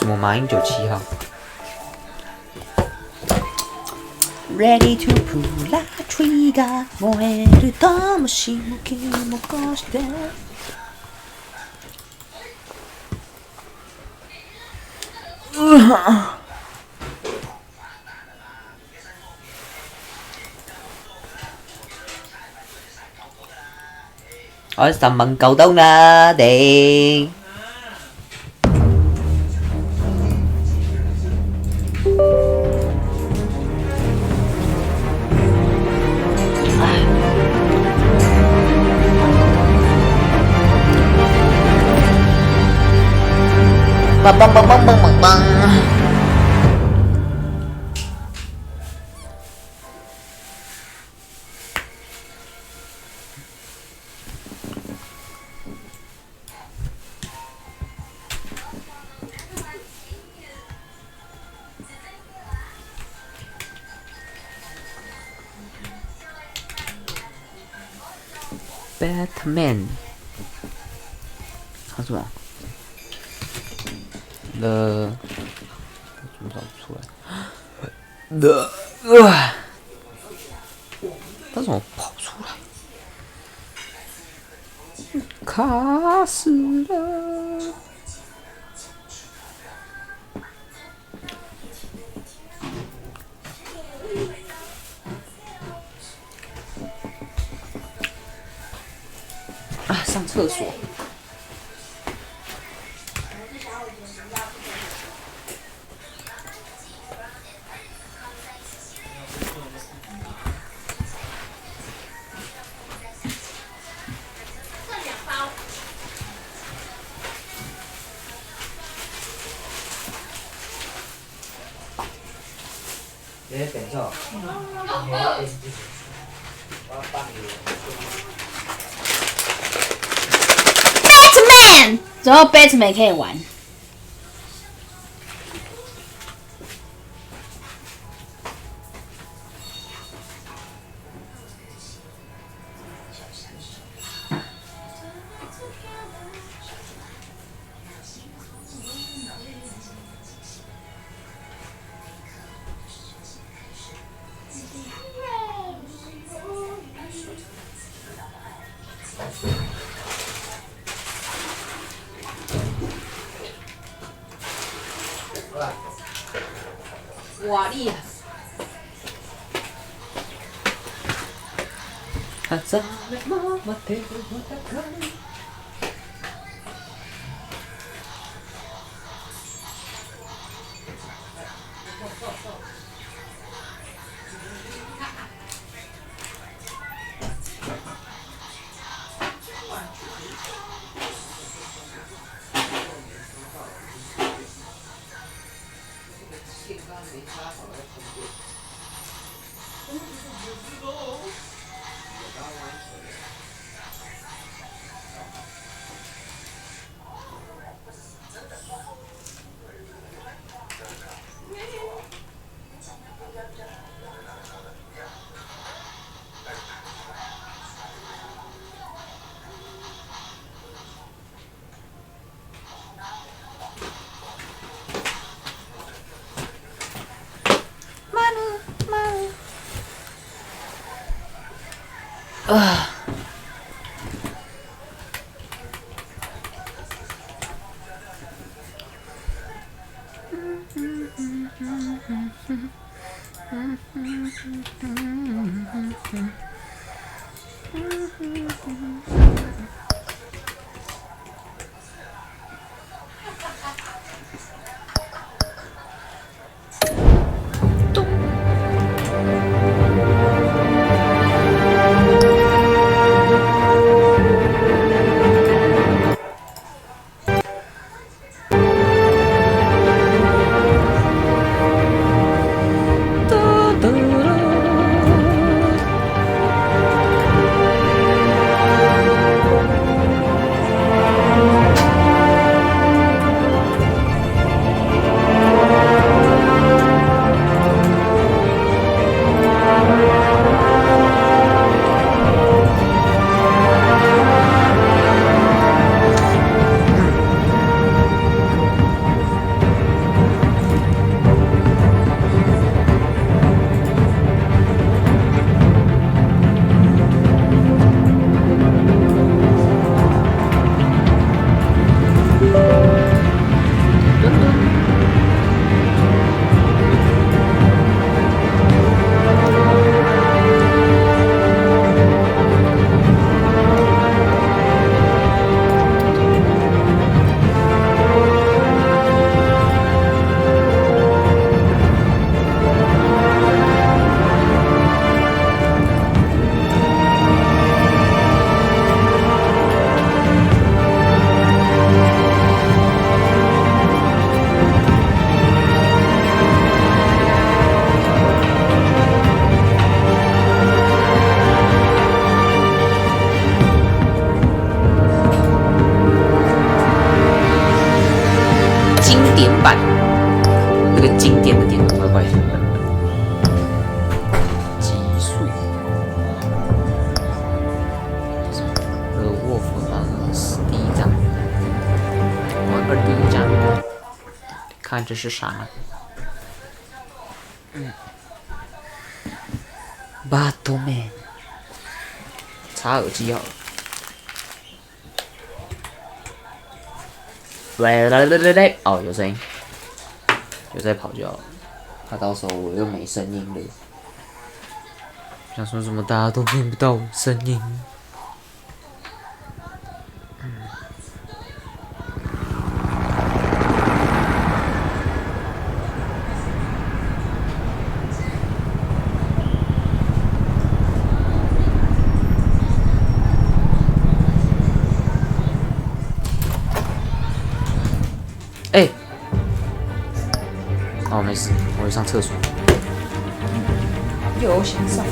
什么马英九7号 Ready to pull the trigger 燃える魂も気もこして我10蚊夠鐘啦，頂！梆梆梆梆梆梆梆。Batman， 他说The 怎么找不出来 ？The 他怎么跑出来？卡死了！啊，上厕所。Batman， 只有 Batman 可以玩。哇厉害！板，那个经典的点怪怪的。极速。沃夫第一章，玩个第一章，看这是啥？巴多妹，插耳机好了。喂，哦，有声音，有在跑就好了。怕到时候我又没声音了。想说什么大家都听不到我声音。哎，哦，没事，我去上厕所。又想上。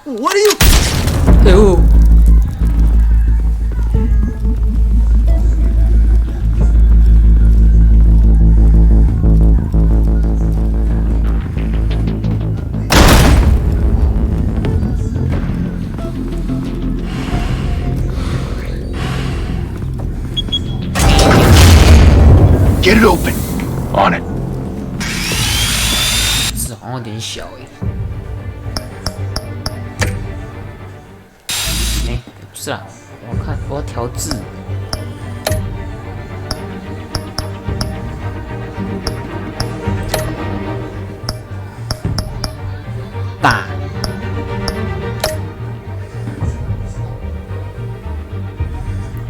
What are you? 哎呦！ Get it open. On it. 字好像有点小哎。哎，不是啦，我要调字。大。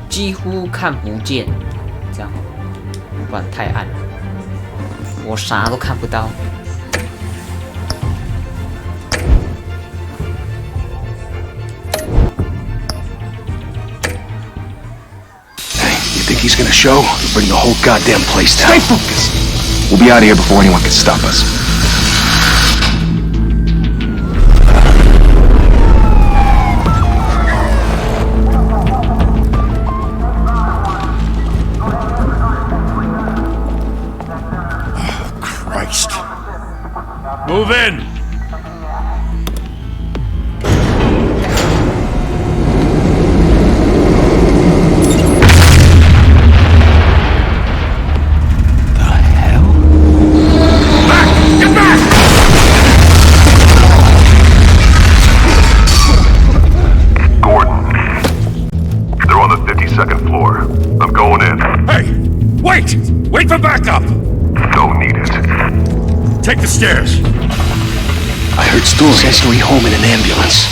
几乎看不见，这样。 不然太暗了，我啥都看不到。Hey, you think he's gonna show? He'll bring the whole goddamn place down. Stay focused. We'll be out of here before anyone can stop us. Move in! The hell? Back! Get back! Gordon. They're on the 52nd floor. I'm going in. Hey! Wait! Wait for backup! Don't need it. Take the stairs. I heard stories. Says he'll be home in an ambulance.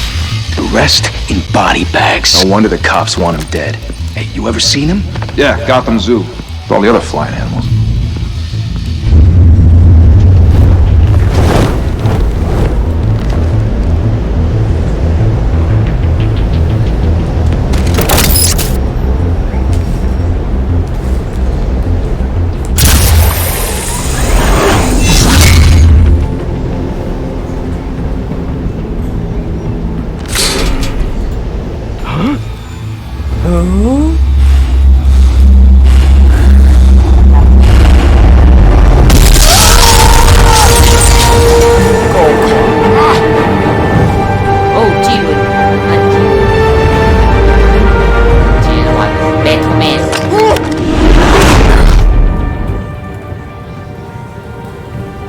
The rest in body bags. No wonder the cops want him dead. Hey, you ever seen him? Yeah, Gotham Zoo. With all the other flying animals.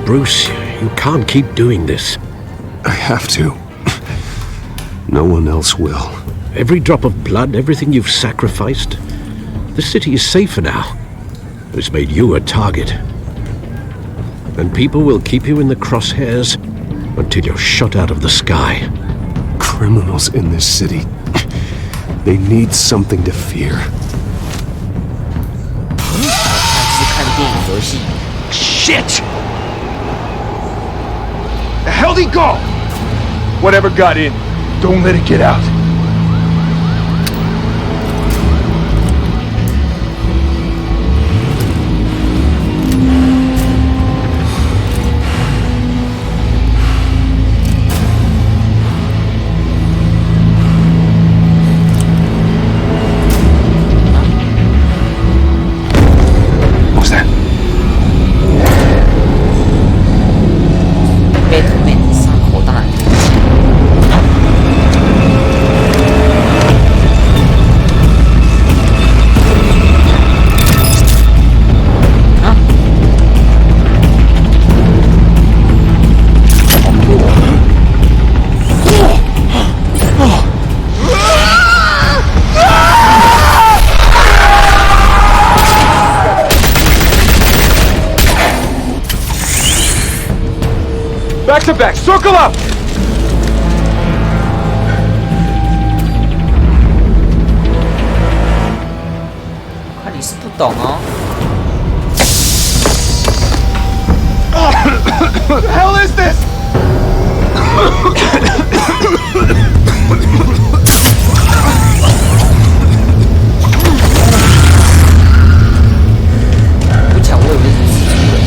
Bruce, you can't keep doing this. I have to. No one else will. Every drop of blood, everything you've sacrificed. The city is safer now. It's made you a target. And people will keep you in the crosshairs until you're shot out of the sky. Criminals in this city. They need something to fear. 是看电影游戏。 Shit! The hell did he go? Whatever got in, don't let it get out. What was that? 被土妹伤口当然很浅。啊！Back to back, circle up! 看你是不懂哦。 What the hell is this? 不讲，我以为是蜘蛛人。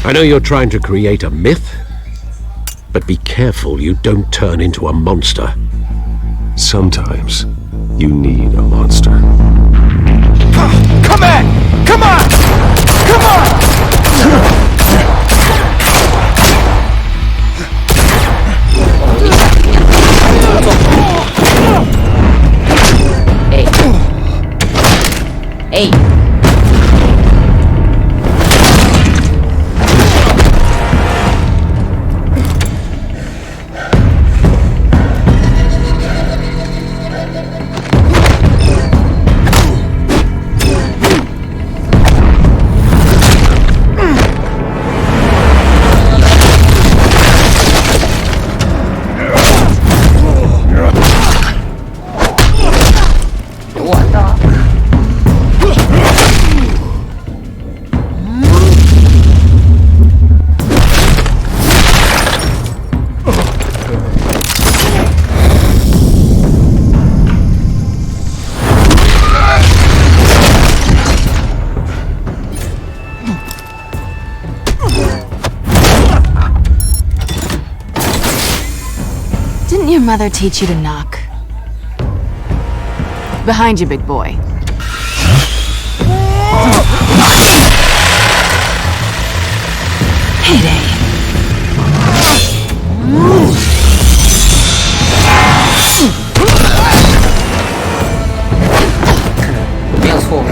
I know you're trying to create a myth, but be careful you don't turn into a monster. Sometimes you need a monster. Come on! Come on! Come on! 哎！ Didn't your mother teach you to knock? Behind you, big boy. Heyday. 没有错。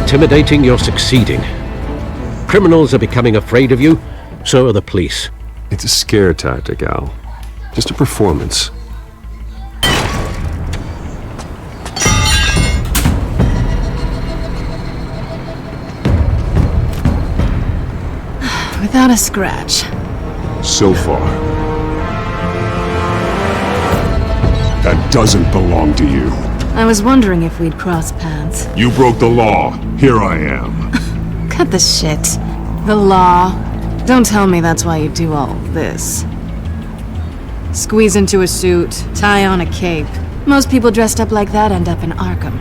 Intimidating, you're succeeding. Criminals are becoming afraid of you, so are the police. It's a scare tactic, Al. Just a performance. Without a scratch. So far. That doesn't belong to you. I was wondering if we'd cross paths. You broke the law. Here I am. Cut the shit. The law. Don't tell me that's why you do all this. Squeeze into a suit, tie on a cape. Most people dressed up like that end up in Arkham.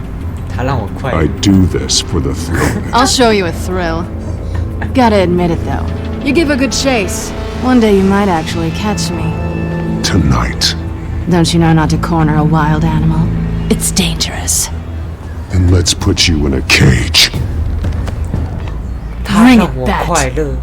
他让我快 I do this for the thrill of it. I'll show you a thrill. Gotta admit it though. You give a good chase. One day you might actually catch me. Tonight. Don't you know not to corner a wild animal? It's dangerous. Then let's put you in a cage. 他 Bring 让 it 我 back. 快乐。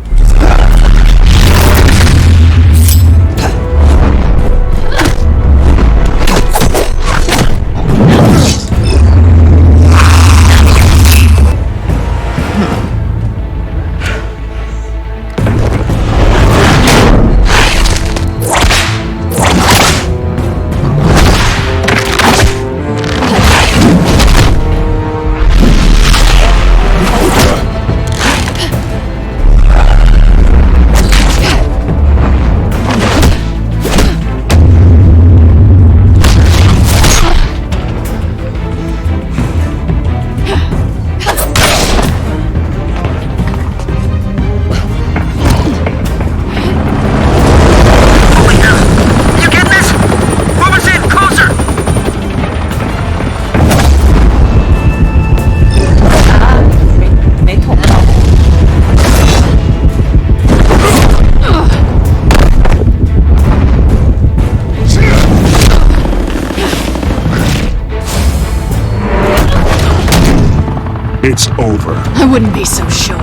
It's over. I wouldn't be so sure.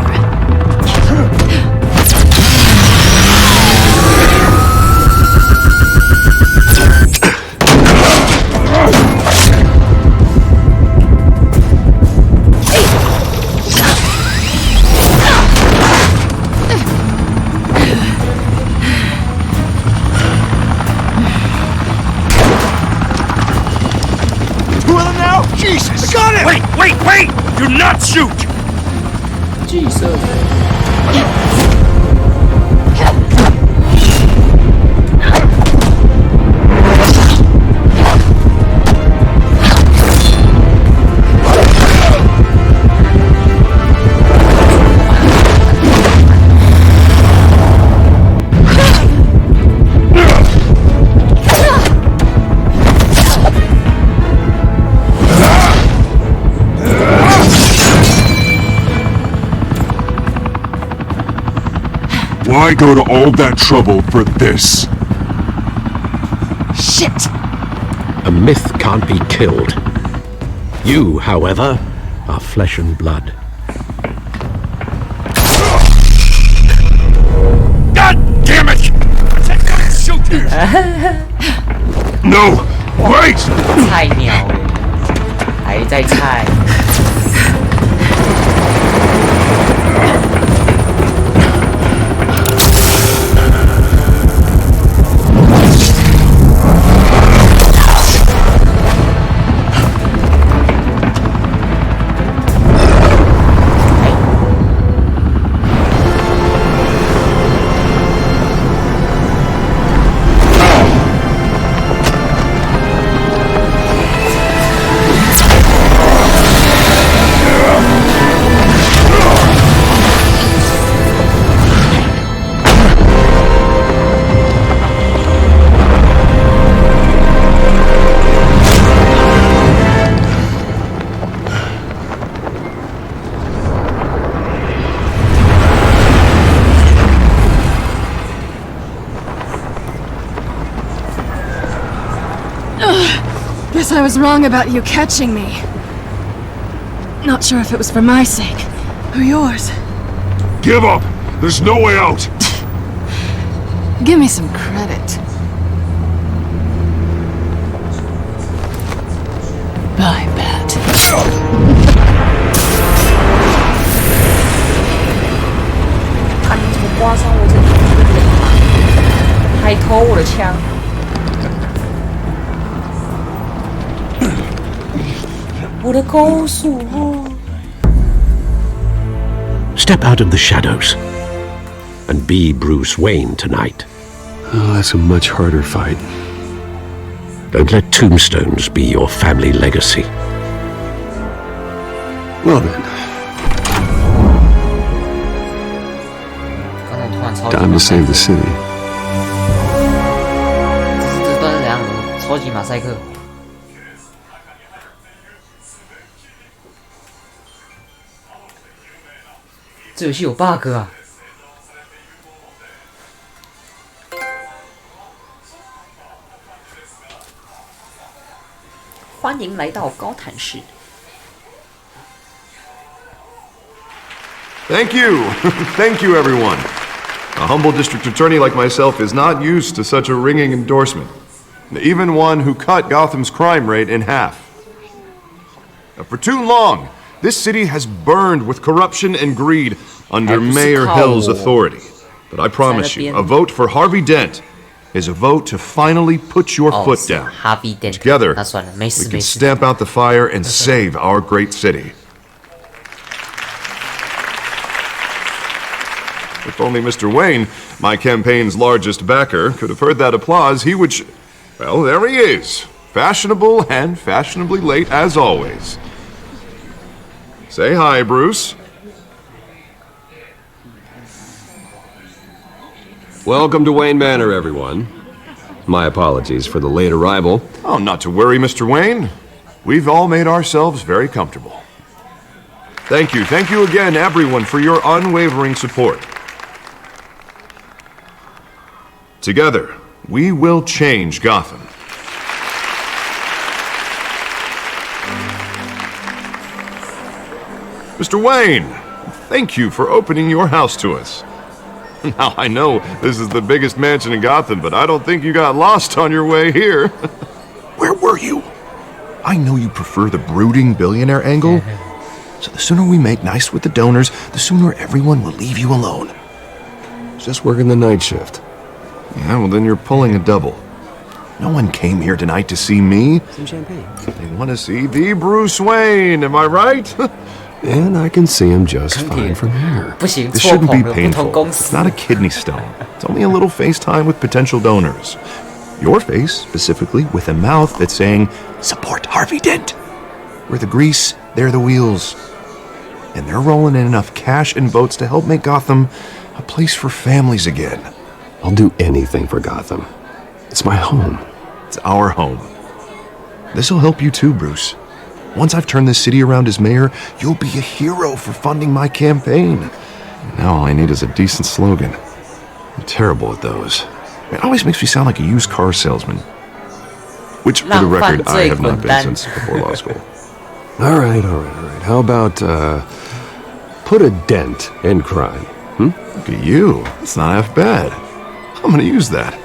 Jesus! I got it! Wait! Do not shoot! Jesus. Why go to all that trouble for this? Shit! A myth can't be killed. You, however, are flesh and blood. God damn it! I said don't shoot you! No! Wait! 菜鸟哎，还在菜。Guess I was wrong about you catching me. Not sure if it was for my sake or yours. Give up! There's no way out! Give me some credit. Bye, Bat. 啊！你怎么刮伤我这个脸啊？还偷我的枪！ 我的高速哦。 Step out of the shadows and be Bruce Wayne tonight. Oh, that's a much harder fight. Don't let tombstones be your family legacy. Well then, 刚才突然超级 time 马 to 赛 save 克 the city. 这段是怎样？超级马赛克。这游戏有 bug 啊！欢迎来到高谭市。Thank you. Thank you, everyone. A humble district attorney like myself is not used to such a ringing endorsement. Even one who cut Gotham's crime rate in half. For too long, this city has burned with corruption and greed under Mayor Hill's authority. But I promise you, a vote for Harvey Dent is a vote to finally put your foot down. Together, we can stamp out the fire and save our great city. If only Mr. Wayne, my campaign's largest backer, could have heard that applause, he would well, there he is. Fashionable and fashionably late as always. Say hi, Bruce. Welcome to Wayne Manor, everyone. My apologies for the late arrival. Oh, not to worry, Mr. Wayne. We've all made ourselves very comfortable. Thank you again, everyone, for your unwavering support. Together, we will change Gotham. Mr. Wayne, thank you for opening your house to us. Now, I know this is the biggest mansion in Gotham, but I don't think you got lost on your way here. Where were you? I know you prefer the brooding billionaire angle, so the sooner we make nice with the donors, the sooner everyone will leave you alone. Just working the night shift. Yeah, well then you're pulling a double. No one came here tonight to see me. Some champagne. They want to see the Bruce Wayne, am I right? And I can see him just fine from here. 不行， This 错 shouldn't 捧 be 了不同 painful. 公 It's 司。 not a kidney stone. It's only a little FaceTime with potential donors. Your face, specifically, with a mouth that's saying, support Harvey Dent. We're the grease, they're the wheels. And they're rolling in enough cash and votes to help make Gotham a place for families again. I'll do anything for Gotham. It's my home. It's our home. This'll help you too, Bruce. Once I've turned this city around as mayor, you'll be a hero for funding my campaign. Now all I need is a decent slogan. I'm terrible at those. It always makes me sound like a used car salesman. Which, for the record, I have not been since before law school. All right. How about, put a dent in crime? Look at you. It's not half bad. I'm gonna use that.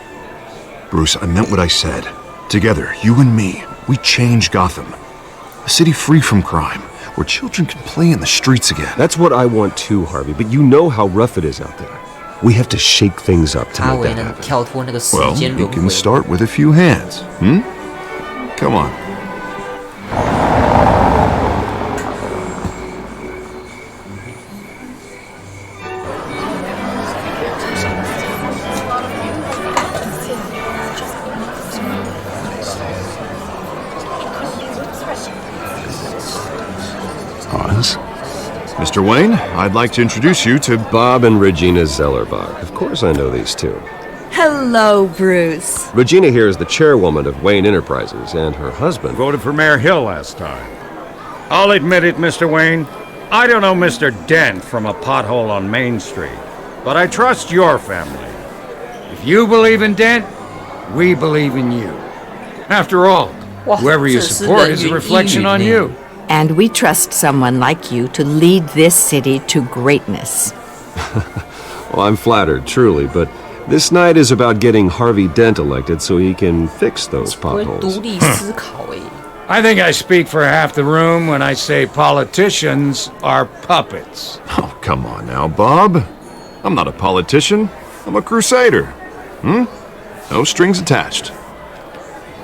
Bruce, I meant what I said. Together, you and me, we change Gotham. A city free from crime, where children can play in the streets again. That's what I want too, Harvey, but you know how rough it is out there. We have to shake things up to 阿 make 伟 that 能 happen. 跳脱那个时 Well, 间 you 轮 can 回。 start with a few hands, Come on. Oz? Mr. Wayne, I'd like to introduce you to Bob and Regina Zellerbach. Of course I know these two. Hello, Bruce. Regina here is the chairwoman of Wayne Enterprises, and her husband... Voted for Mayor Hill last time. I'll admit it, Mr. Wayne. I don't know Mr. Dent from a pothole on Main Street, but I trust your family. If you believe in Dent, we believe in you. After all, whoever you support is a reflection on you. And we trust someone like you to lead this city to greatness. Well, I'm flattered, truly, but this night is about getting Harvey Dent elected so he can fix those 不会 potholes. 独立思考诶。 I think I speak for half the room when I say politicians are puppets. Oh, come on now, Bob. I'm not a politician. I'm a crusader. No strings attached.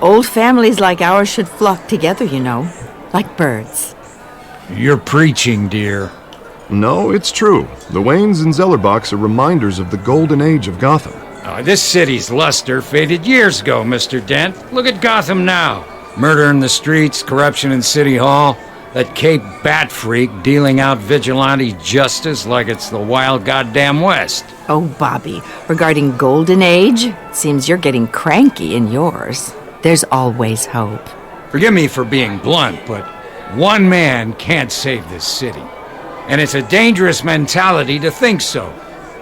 Old families like ours should flock together, you know, like birds. You're preaching, dear. No, it's true. The Waynes and Zellerbachs are reminders of the golden age of Gotham. This city's luster faded years ago, Mr. Dent. Look at Gotham now. Murder in the streets, corruption in City Hall, that Cape Bat freak dealing out vigilante justice like it's the wild goddamn West. Oh, Bobby, regarding Golden Age, seems you're getting cranky in yours. There's always hope. Forgive me for being blunt, but one man can't save this city. And it's a dangerous mentality to think so.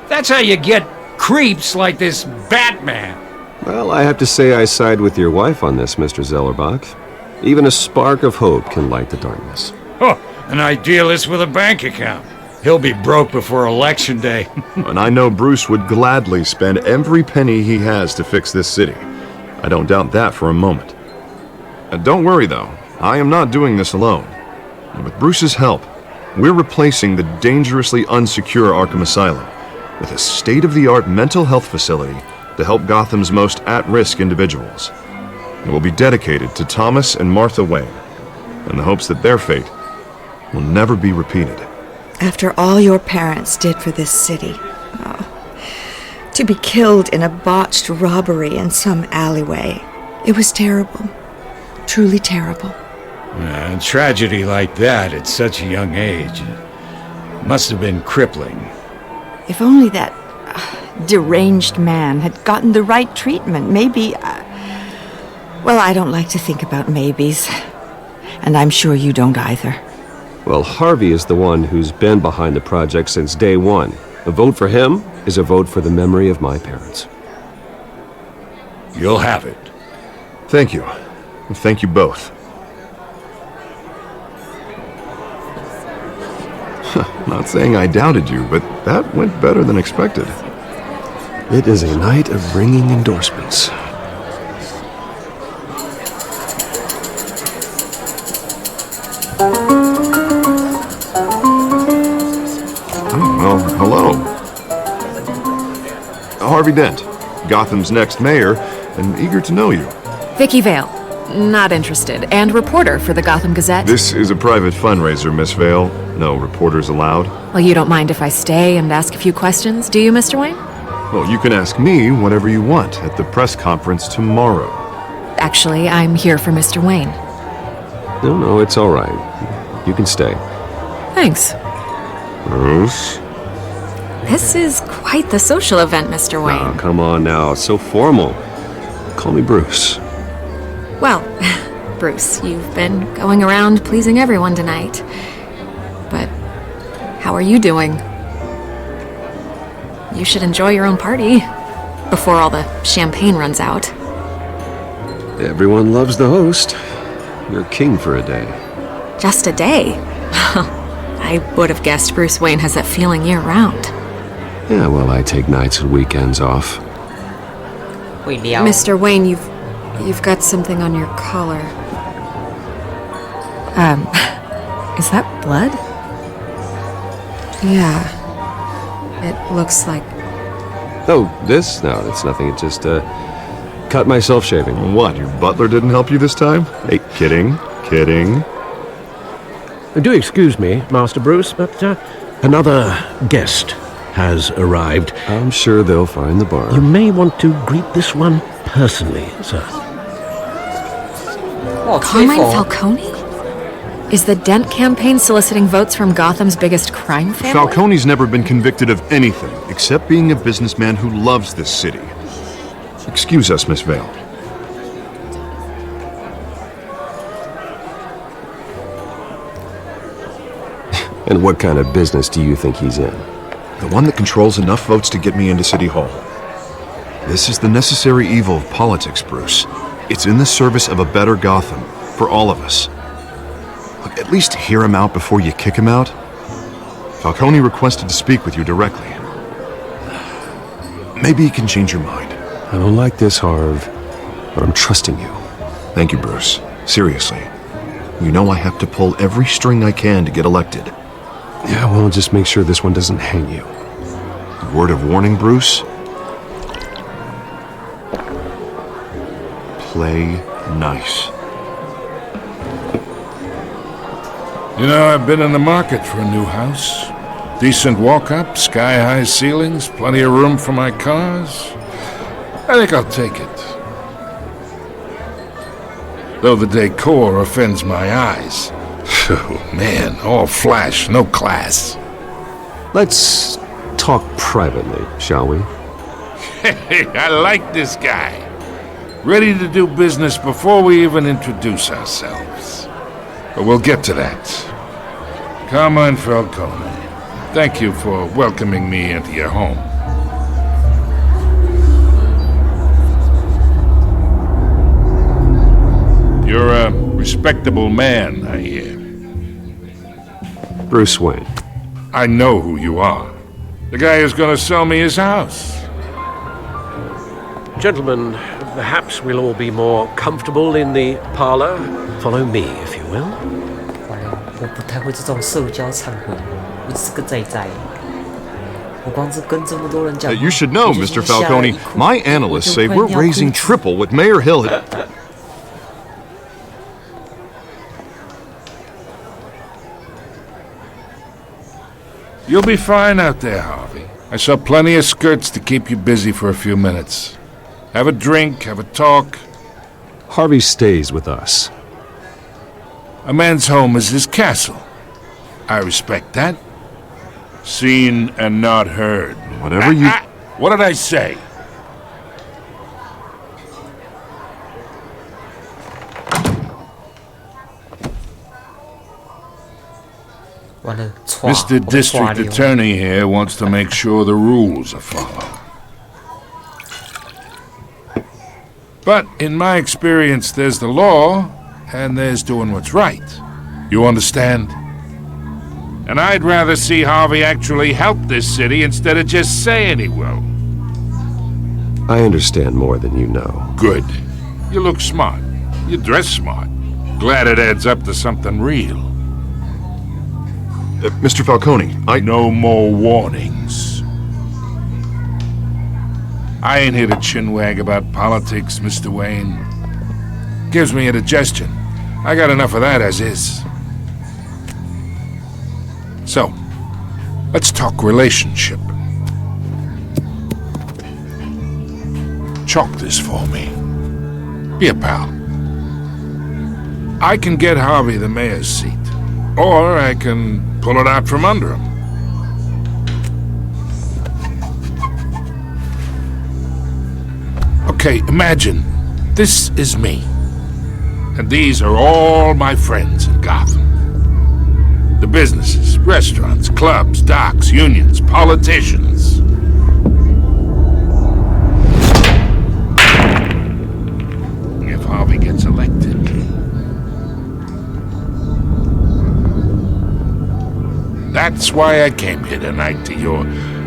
That's how you get creeps like this Batman. Well, I have to say I side with your wife on this, Mr. Zellerbach. Even a spark of hope can light the darkness. Oh, an idealist with a bank account. He'll be broke before Election Day. And I know Bruce would gladly spend every penny he has to fix this city. I don't doubt that for a moment. Don't worry, though. I am not doing this alone. And with Bruce's help, we're replacing the dangerously unsecure Arkham Asylum with a state-of-the-art mental health facility to help Gotham's most at-risk individuals. It will be dedicated to Thomas and Martha Wayne, in the hopes that their fate will never be repeated. After all your parents did for this city, to be killed in a botched robbery in some alleyway, it was terrible. Truly terrible. A tragedy like that at such a young age must have been crippling. If only that deranged man had gotten the right treatment, maybe... well, I don't like to think about maybes. And I'm sure you don't either. Well, Harvey is the one who's been behind the project since day one. A vote for him is a vote for the memory of my parents. You'll have it. Thank you. Thank you both. Not saying I doubted you, but that went better than expected. It is a night of ringing endorsements. Well, hello. Harvey Dent, Gotham's next mayor, and eager to know you. Vicky Vale. Not interested. And reporter for the Gotham Gazette. This is a private fundraiser, Miss Vale. No reporters allowed. Well, you don't mind if I stay and ask a few questions, do you, Mr. Wayne? Well, you can ask me whatever you want at the press conference tomorrow. Actually, I'm here for Mr. Wayne. No, it's all right. You can stay. Thanks. Bruce? This is quite the social event, Mr. Wayne. Oh, come on now. It's so formal. Call me Bruce. Well, Bruce, you've been going around pleasing everyone tonight. But how are you doing? You should enjoy your own party before all the champagne runs out. Everyone loves the host. You're king for a day. Just a day? I would have guessed Bruce Wayne has that feeling year-round. Yeah, well, I take nights and weekends off. Mr. Wayne, you've got something on your collar. Is that blood? Yeah. It looks like... Oh, this? No, it's nothing. It just, cut myself shaving. What, your butler didn't help you this time? Hey, kidding. Do excuse me, Master Bruce, but another guest has arrived. I'm sure they'll find the bar. You may want to greet this one personally, sir. Carmine Falcone? Is the Dent campaign soliciting votes from Gotham's biggest crime family? Falcone's never been convicted of anything except being a businessman who loves this city. Excuse us, Miss Vale. And what kind of business do you think he's in? The one that controls enough votes to get me into City Hall. This is the necessary evil of politics, Bruce. It's in the service of a better Gotham, for all of us. Look, at least hear him out before you kick him out. Falcone requested to speak with you directly. Maybe he can change your mind. I don't like this, Harv, but I'm trusting you. Thank you, Bruce. Seriously. You know I have to pull every string I can to get elected. Yeah, well, just make sure this one doesn't hang you. Word of warning, Bruce? Play nice. You know, I've been in the market for a new house. Decent walk-up, sky-high ceilings, plenty of room for my cars. I think I'll take it. Though the decor offends my eyes. Oh, man, all flash, no class. Let's talk privately, shall we? Hey, I like this guy. Ready to do business before we even introduce ourselves. But we'll get to that. Carmine Falcone, thank you for welcoming me into your home. You're a respectable man, I hear. Bruce Wayne. I know who you are. The guy who's gonna sell me his house. Gentlemen, perhaps we'll all be more comfortable in the parlor. Follow me, if you will. 完了，我不太会这种社交场合，我只是个仔仔。我光是跟这么多人讲。You should know, Mr. Falcone. My analysts say we're raising triple what Mayor Hill had. You'll be fine out there, Harvey. I saw plenty of skirts to keep you busy for a few minutes. Have a drink, have a talk. Harvey stays with us. A man's home is his castle. I respect that. Seen and not heard. Whatever you... What did I say? Mr. District Attorney here wants to make sure the rules are followed. But in my experience, there's the law, and there's doing what's right. You understand? And I'd rather see Harvey actually help this city instead of just saying he will. I understand more than you know. Good. You look smart. You dress smart. Glad it adds up to something real. Mr. Falcone, No more warnings. I ain't here to chinwag about politics, Mr. Wayne. Gives me indigestion. I got enough of that as is. So, let's talk relationship. Chalk this for me. Be a pal. I can get Harvey the mayor's seat, or I can pull it out from under him. Okay, imagine this is me, and these are all my friends in Gotham. The businesses, restaurants, clubs, docks, unions, politicians. If Harvey gets elected, that's why I came here tonight to your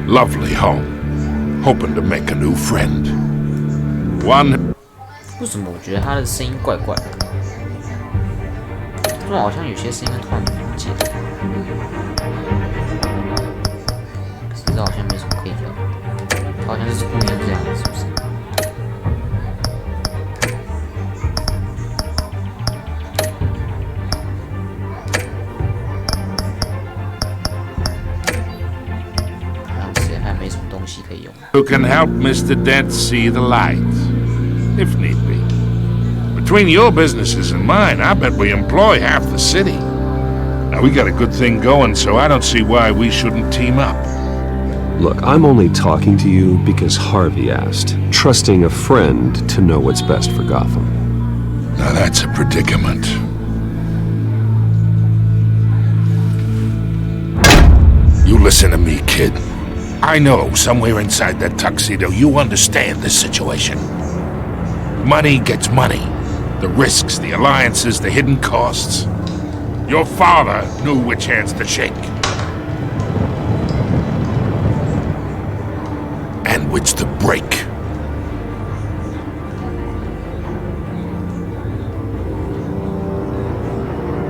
lovely home, hoping to make a new friend. One. 为什么我觉得他的声音怪怪的？突然好像有些声音突然不见，可是这好像没什么可以调，好像就是故意这样，是不是？Who can help Mr. Dent see the light, if need be. Between your businesses and mine, I bet we employ half the city. Now, we got a good thing going, so I don't see why we shouldn't team up. Look, I'm only talking to you because Harvey asked, trusting a friend to know what's best for Gotham. Now, that's a predicament. You listen to me, kid. I know somewhere inside that tuxedo you understand this situation. Money gets money. The risks, the alliances, the hidden costs. Your father knew which hands to shake. And which to break.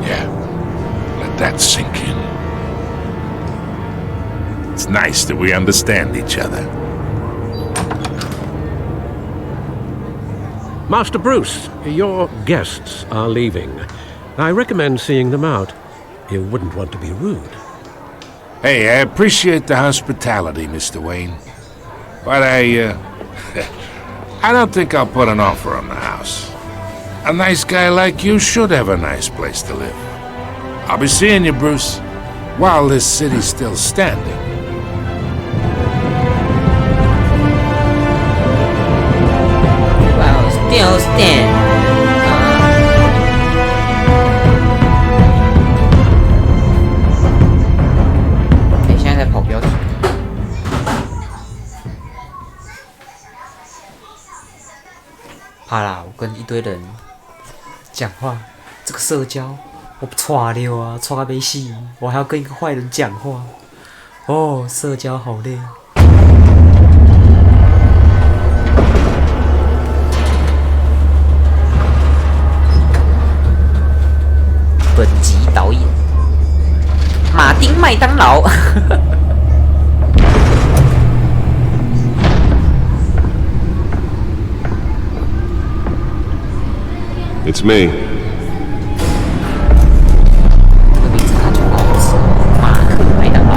Yeah, let that sink in. It's nice that we understand each other. Master Bruce, your guests are leaving. I recommend seeing them out. You wouldn't want to be rude. Hey, I appreciate the hospitality, Mr. Wayne. But I don't think I'll put an offer on the house. A nice guy like you should have a nice place to live. I'll be seeing you, Bruce, while this city's still standing. Wow, still stand. 现在在跑标题。怕啦，我跟一堆人讲话，这个社交我错了啊，错到没戏，我还要跟一个坏人讲话，哦，社交好累。本集导演马丁麦当劳。It's me. 这个名字它就好吃，马克麦当劳。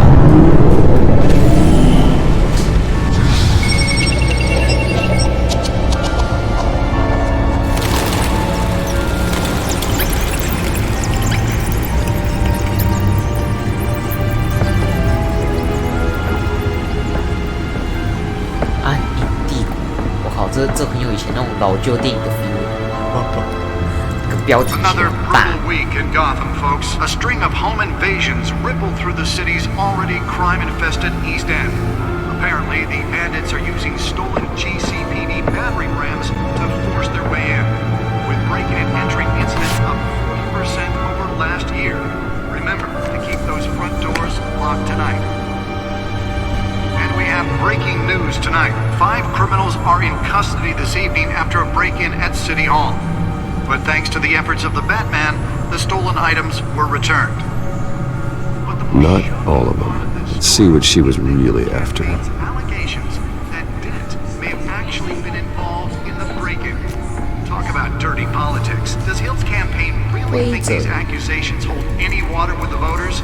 安宁帝国，我靠，这很有以前那种老旧电影的 feel。Another brutal week in Gotham, folks. A string of home invasions rippled through the city's already crime-infested East End. Apparently, the bandits are using stolen GCPD battering rams to force their way in, with break-in and entry incidents up 40% over last year. Remember to keep those front doors locked tonight. And we have breaking news tonight. 5 criminals are in custody this evening after a break-in at City Hall. But thanks to the efforts of the Batman, the stolen items were returned. Not all of them. Let's see what she was really after. Allegations that Dent may have actually been involved in the break-in. Talk about dirty politics. Does Hill's campaign really think these accusations hold any water with the voters?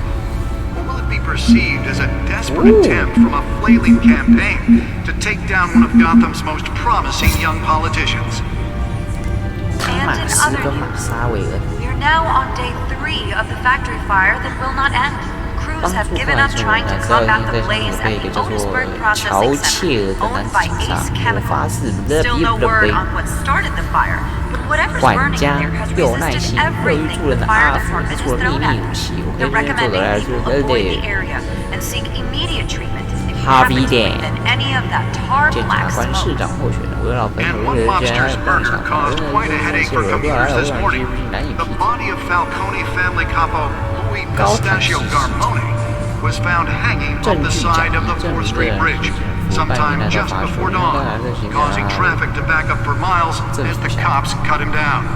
Or will it be perceived as a desperate attempt from a flailing campaign to take down one of Gotham's most promising young politicians? And in other news, we're now on day 3 of the factory fire that will not end. Crews have given up trying to combat the blaze at the Otisburg Processing Center, owned by Ace Chemical. Still no word on what started the fire, but whatever's burning in there has resisted everything the fire department has thrown at them. They're recommending people avoid the area and seek immediate treatment. Harvey Dent, than any of that tar black smoke. And one monster's murder caused quite a headache for commuters this morning. The body of Falcone family capo Louis Pistachio Garmone was found hanging on the side of the 4th Street Bridge sometime just before dawn, causing traffic to back up for miles as the cops cut him down.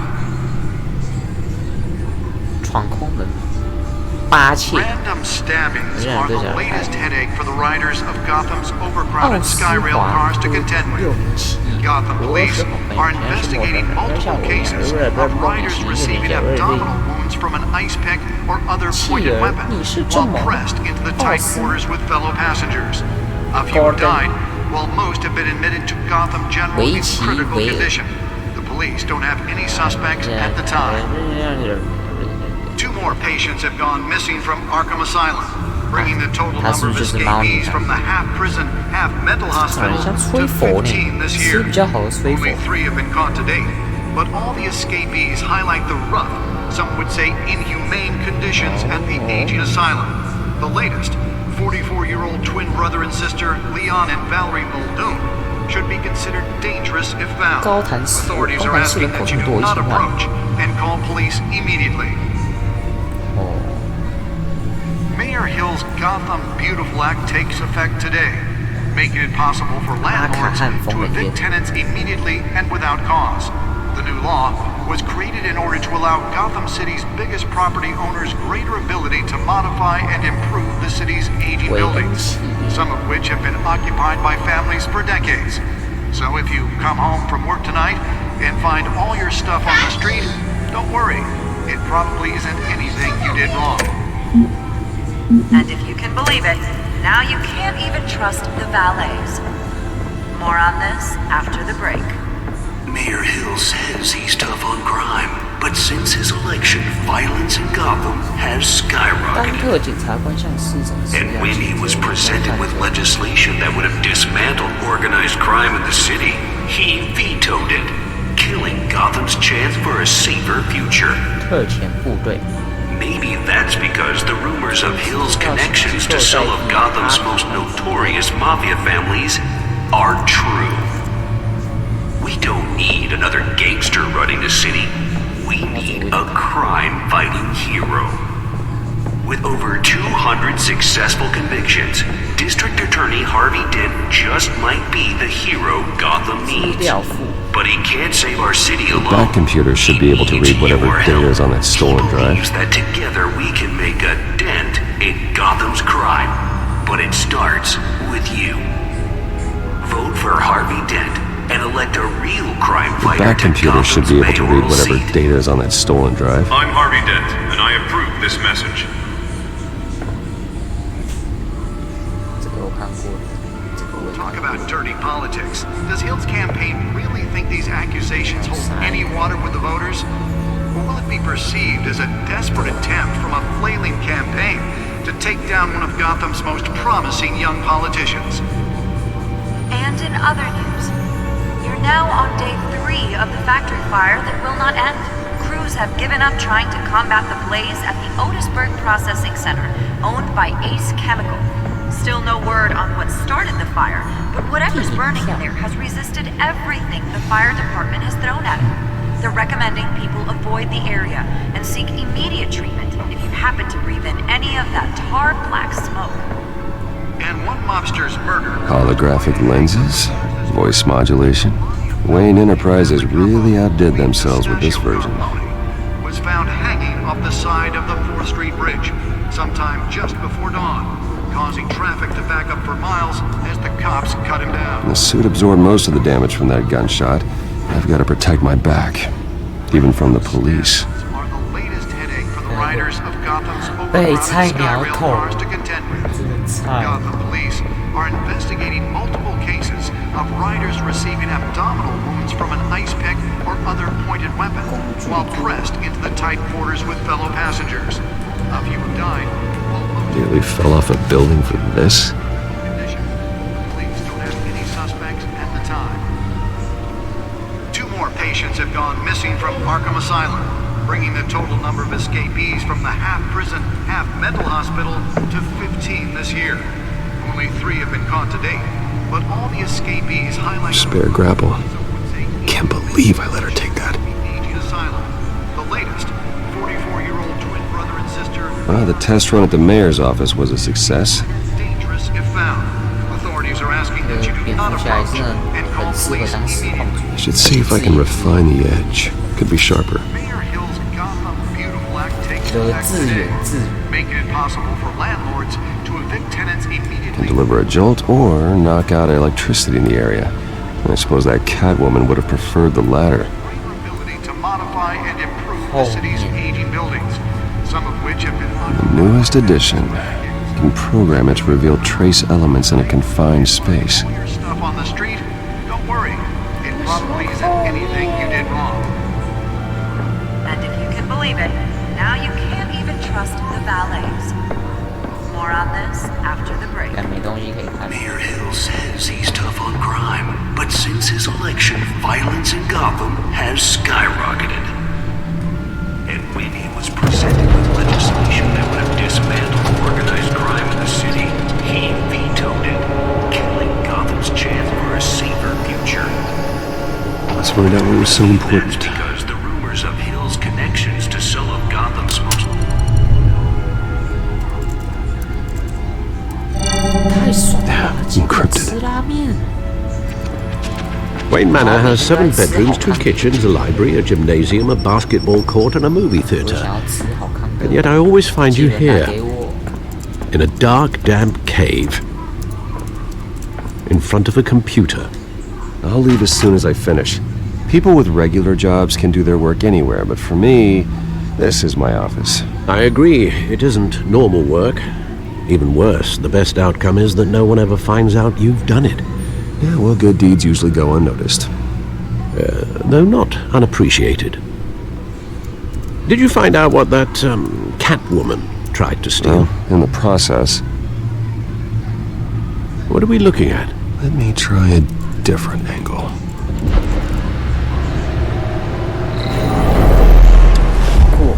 闯空门。Random stabbings are the latest headache for the riders of Gotham's overcrowded Skyrail cars to contend with. Gotham police are investigating multiple cases of riders receiving abdominal wounds from an ice pick or other pointed weapon while pressed into the tight quarters with fellow passengers. A few died, while most have been admitted to Gotham General in critical condition. The police don't have any suspects at the time. 2 more patients have gone missing from Arkham Asylum, bringing the total number of escapees from the half-prison, half-mental hospital to 15 this year. Only 3 have been caught to date, but all the escapees highlight the rough, some would say inhumane conditions at the aging asylum. The latest, 44-year-old twin brother and sister Leon and Valerie Muldoon, should be considered dangerous if found. Authorities are asking that you do not approach and call police immediately. Mayor Hill's Gotham Beautiful Act takes effect today, making it possible for landlords to evict tenants immediately and without cause. The new law was created in order to allow Gotham City's biggest property owners greater ability to modify and improve the city's aging buildings, some of which have been occupied by families for decades. So if you come home from work tonight and find all your stuff on the street, don't worry. It probably isn't anything you did wrong. And if you can believe it, now you can't even trust the valets. More on this after the break. Mayor Hill says he's tough on crime, but since his election, violence in Gotham has skyrocketed. And when he was presented with legislation that would have dismantled organized crime in the city, he vetoed it, killing Gotham's chance for a safer future. Maybe that's because the rumors of Hill's connections to some of Gotham's most notorious mafia families are true. We don't need another gangster running the city. We need a crime-fighting hero. With over 200 successful convictions, District Attorney Harvey Dent just might be the hero Gotham needs. But he can't save our city alone. That computer should be able to read whatever data is on that stolen drive. He believes that together we can make a dent in Gotham's crime. But it starts with you. Vote for Harvey Dent and elect a real crime fighter. That computer should be able to read whatever data is on that stolen drive. I'm Harvey Dent, and I approve this message. Talk about dirty politics. Does Hill's campaign really think these accusations hold any water with the voters? Or will it be perceived as a desperate attempt from a flailing campaign to take down one of Gotham's most promising young politicians? And in other news, you're now on day 3 of the factory fire that will not end. Crews have given up trying to combat the blaze at the Otisburg Processing Center, owned by Ace Chemical. Still no word on what started the fire, but whatever's burning in there has resisted everything the fire department has thrown at it. They're recommending people avoid the area and seek immediate treatment if you happen to breathe in any of that tar black smoke. And one mobster's murder... Holographic lenses? Voice modulation? Wayne Enterprises really outdid themselves with this version. ...was found hanging off the side of the 4th Street Bridge sometime just before dawn, causing traffic to back up for miles as the cops cut him down. The suit absorbed most of the damage from that gunshot. I've got to protect my back, even from the police. ...are the latest headache for the riders of Gotham's overcrowded Skyrail cars to contend with. Gotham police are investigating multiple cases of riders receiving abdominal wounds from an ice pick or other pointed weapon while pressed into the tight quarters with fellow passengers. A few have died. Nearly fell off a building for this? Police don't have any suspects at the time. 2 more patients have gone missing from Arkham Asylum, bringing the total number of escapees from the half-prison, half-mental hospital to 15 this year. Only 3 have been caught to date, but all the escapees highlight... Spare grapple. Can't believe I let her take that. Asylum, the latest 44-year-old twin brother and sister... Well, the test run at the mayor's office was a success. Dangerous if found. Authorities are asking that you do not approach and call police immediately. I should see if I can refine the edge. Could be sharper. Mayor Hill's Gotham Beautiful Act takes effect today, making it possible for landlords to evict tenants immediately. Can deliver a jolt or knock out electricity in the area. I suppose that Catwoman would have preferred the latter. Ability to modify and improve the city's aging buildings, some of which have been... The newest addition. You can program it to reveal trace elements in a confined space. Your stuff on the street, don't worry. It probably isn't anything you did wrong. And if you can believe it, now you can't even trust the valets. More on this after the break. Mayor Hill says he's tough on crime, but since his election, violence in Gotham has skyrocketed. And when he was presented with legislation that would have dismantled organized crime in the city, he vetoed it, killing Gotham's chance for a safer future. Let's find out what was so important. That's because the rumors of Hill's connections to some of Gotham's most... Encrypted. Wayne Manor has 7 bedrooms, 2 kitchens, a library, a gymnasium, a basketball court, and a movie theatre. And yet I always find you here, in a dark, damp cave, in front of a computer. I'll leave as soon as I finish. People with regular jobs can do their work anywhere, but for me, this is my office. I agree, it isn't normal work. Even worse, the best outcome is that no one ever finds out you've done it. Yeah, well, good deeds usually go unnoticed. though not unappreciated. Did you find out what that Catwoman tried to steal? Well, in the process. What are we looking at? Let me try a different angle. Cool.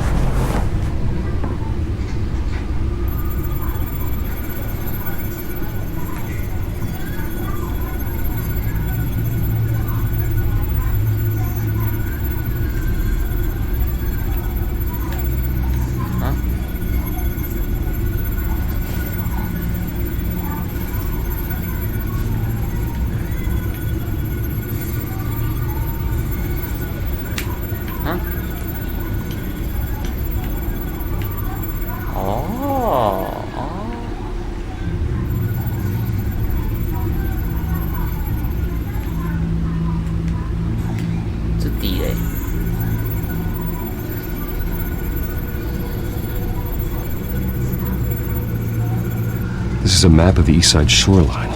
This is a map of the east side shoreline.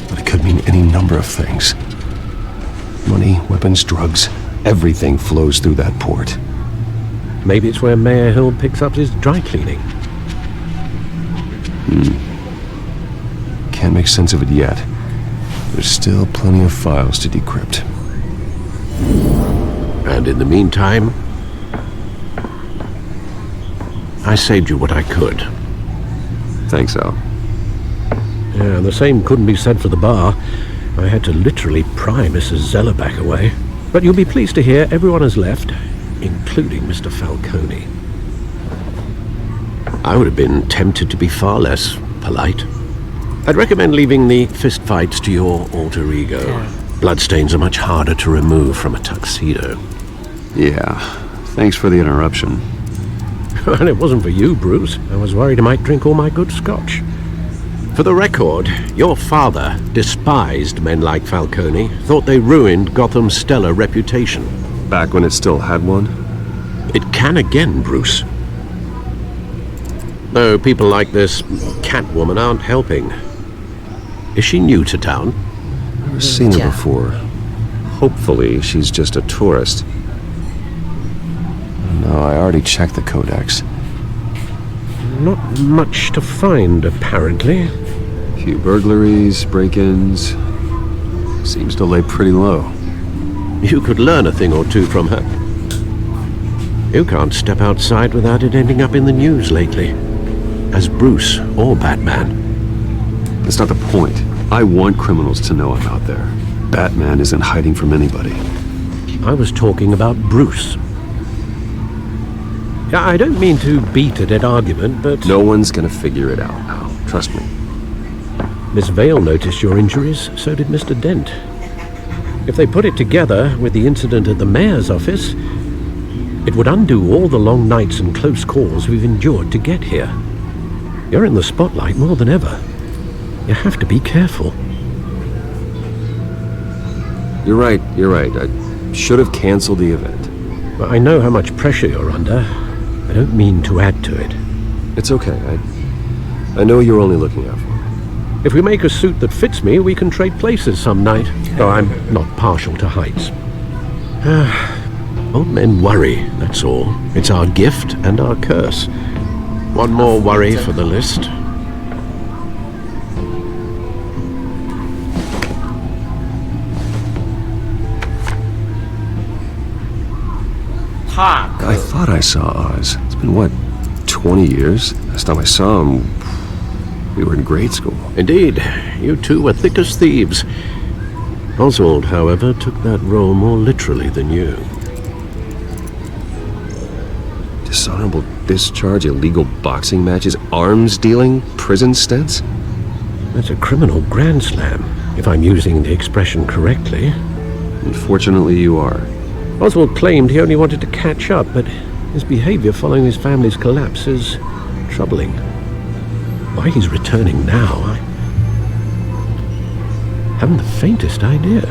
But it could mean any number of things. Money, weapons, drugs, everything flows through that port. Maybe it's where Mayor Hill picks up his dry cleaning. Can't make sense of it yet. There's still plenty of files to decrypt. And in the meantime, I saved you what I could. Thanks, Al. Yeah, the same couldn't be said for the bar. I had to literally pry Mrs. Zellerback away. But you'll be pleased to hear everyone has left, including Mr. Falcone. I would have been tempted to be far less polite. I'd recommend leaving the fistfights to your alter ego. Bloodstains are much harder to remove from a tuxedo. Yeah, thanks for the interruption. Well, it wasn't for you, Bruce. I was worried I might drink all my good scotch. For the record, your father despised men like Falcone, thought they ruined Gotham's stellar reputation. Back when it still had one? It can again, Bruce. Though people like this Catwoman aren't helping. Is she new to town? Never seen her before. Hopefully, she's just a tourist. No, I already checked the codex. Not much to find, apparently. A few burglaries, break-ins. Seems to lay pretty low. You could learn a thing or two from her. You can't step outside without it ending up in the news lately. As Bruce or Batman. That's not the point. I want criminals to know I'm out there. Batman isn't hiding from anybody. I was talking about Bruce. I don't mean to beat a dead argument, but... No one's gonna figure it out, Al. Trust me. Miss Vale noticed your injuries, so did Mr. Dent. If they put it together with the incident at the mayor's office, it would undo all the long nights and close calls we've endured to get here. You're in the spotlight more than ever. You have to be careful. You're right. I should have canceled the event. Well, I know how much pressure you're under. I don't mean to add to it. It's okay. I know you're only looking out for me. If we make a suit that fits me, we can trade places some night. Though I'm not partial to heights. Old men worry, that's all. It's our gift and our curse. One more worry for the list. I thought I saw Oz. It's been, what, 20 years? Last time I saw him, we were in grade school. Indeed. You two were thick as thieves. Oswald, however, took that role more literally than you. Dishonorable discharge, illegal boxing matches, arms dealing, prison stints? That's a criminal grand slam, if I'm using the expression correctly. Unfortunately, you are. Oswald claimed he only wanted to catch up, but his behavior following his family's collapse is troubling. Why he's returning now, I haven't the faintest idea.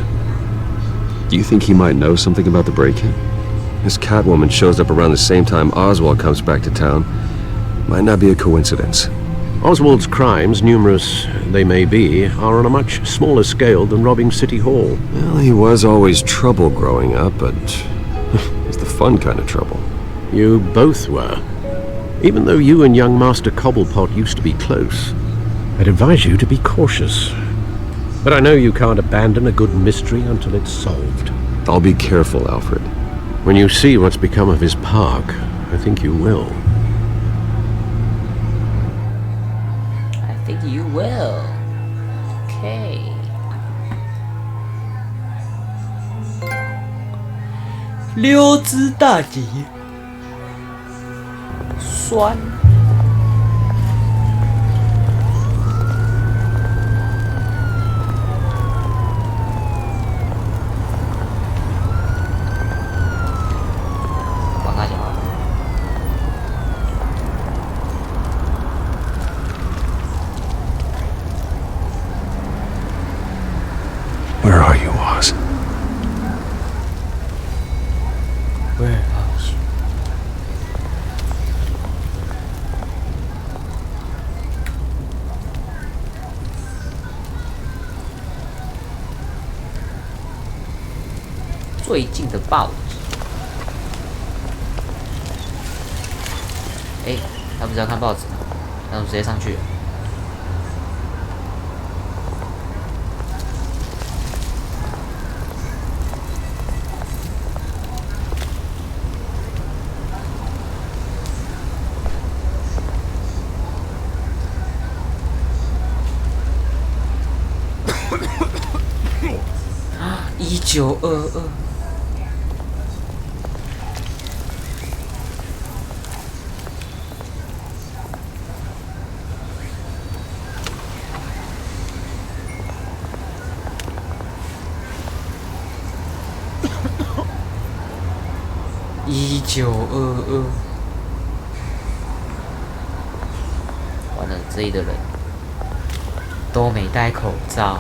Do you think he might know something about the break-in? This Catwoman shows up around the same time Oswald comes back to town. Might not be a coincidence. Oswald's crimes, numerous they may be, are on a much smaller scale than robbing City Hall. Well, he was always trouble growing up, but it's the fun kind of trouble. You both were. Even though you and young Master Cobblepot used to be close, I'd advise you to be cautious. But I know you can't abandon a good mystery until it's solved. I'll be careful, Alfred. When you see what's become of his park, I think you will. I think you will. Okay. 溜之大吉。酸。往下讲。Where are you, Oz? Where are you? 最近的报纸。哎，他不是要看报纸吗？那我直接上去了。1922。1922，完了，这里的人都没戴口罩。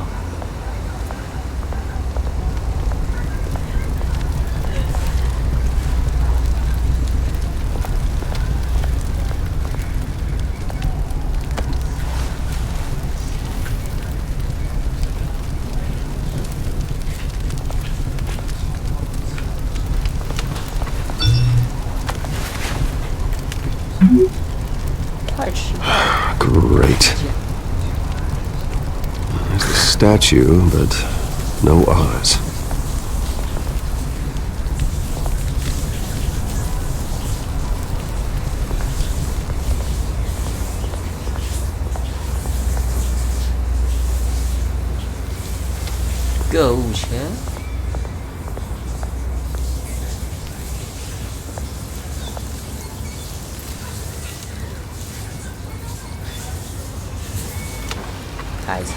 Great. There's a statue, but no Oz.购物车。开场。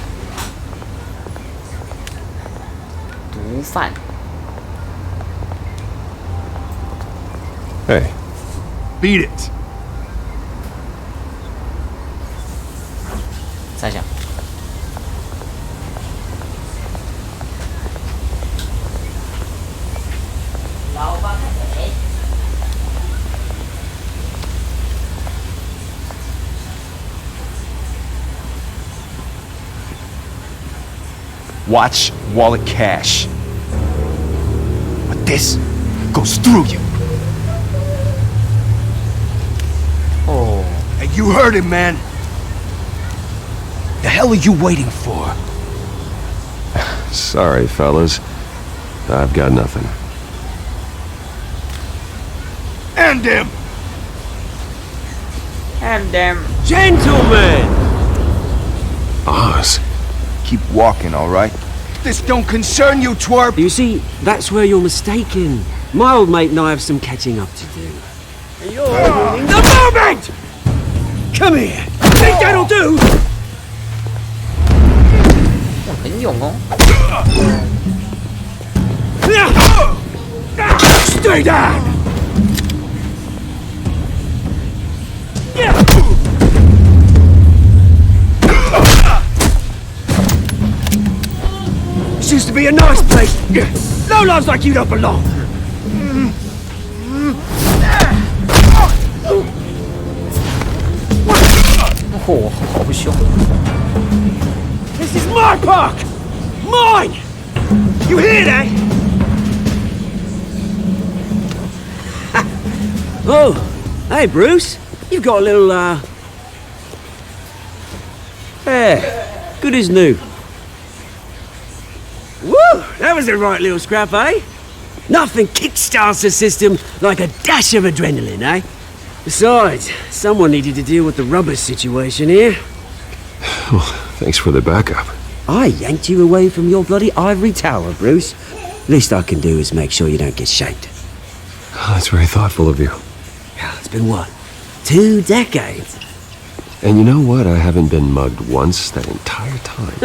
毒贩。Hey. Beat it. 再讲。老板给。Watch wallet cash. But this goes through you. Oh. Hey, you heard it, man. The hell are you waiting for? Sorry, fellas. I've got nothing. End him! And them. Gentlemen! Oz. Keep walking, all right? This don't concern you, twerp! You see, that's where you're mistaken. My old mate and I have some catching up to do. And you're ruining the moment! Come here! Think that'll do? 很勇哦。Stay down! This used to be a nice place. Lowlifes like you don't belong. 嚯！不凶。This is my park! Mine! You hear that? Oh, hey Bruce. You've got a little, yeah, good as new. Woo! That was a right little scrap, eh? Nothing kickstarts the system like a dash of adrenaline, eh? Besides, someone needed to deal with the rubber situation here. Well, thanks for the backup. I yanked you away from your bloody ivory tower, Bruce. Least I can do is make sure you don't get shaped. Oh, that's very thoughtful of you. Yeah, it's been what? 2 decades? And you know what? I haven't been mugged once that entire time.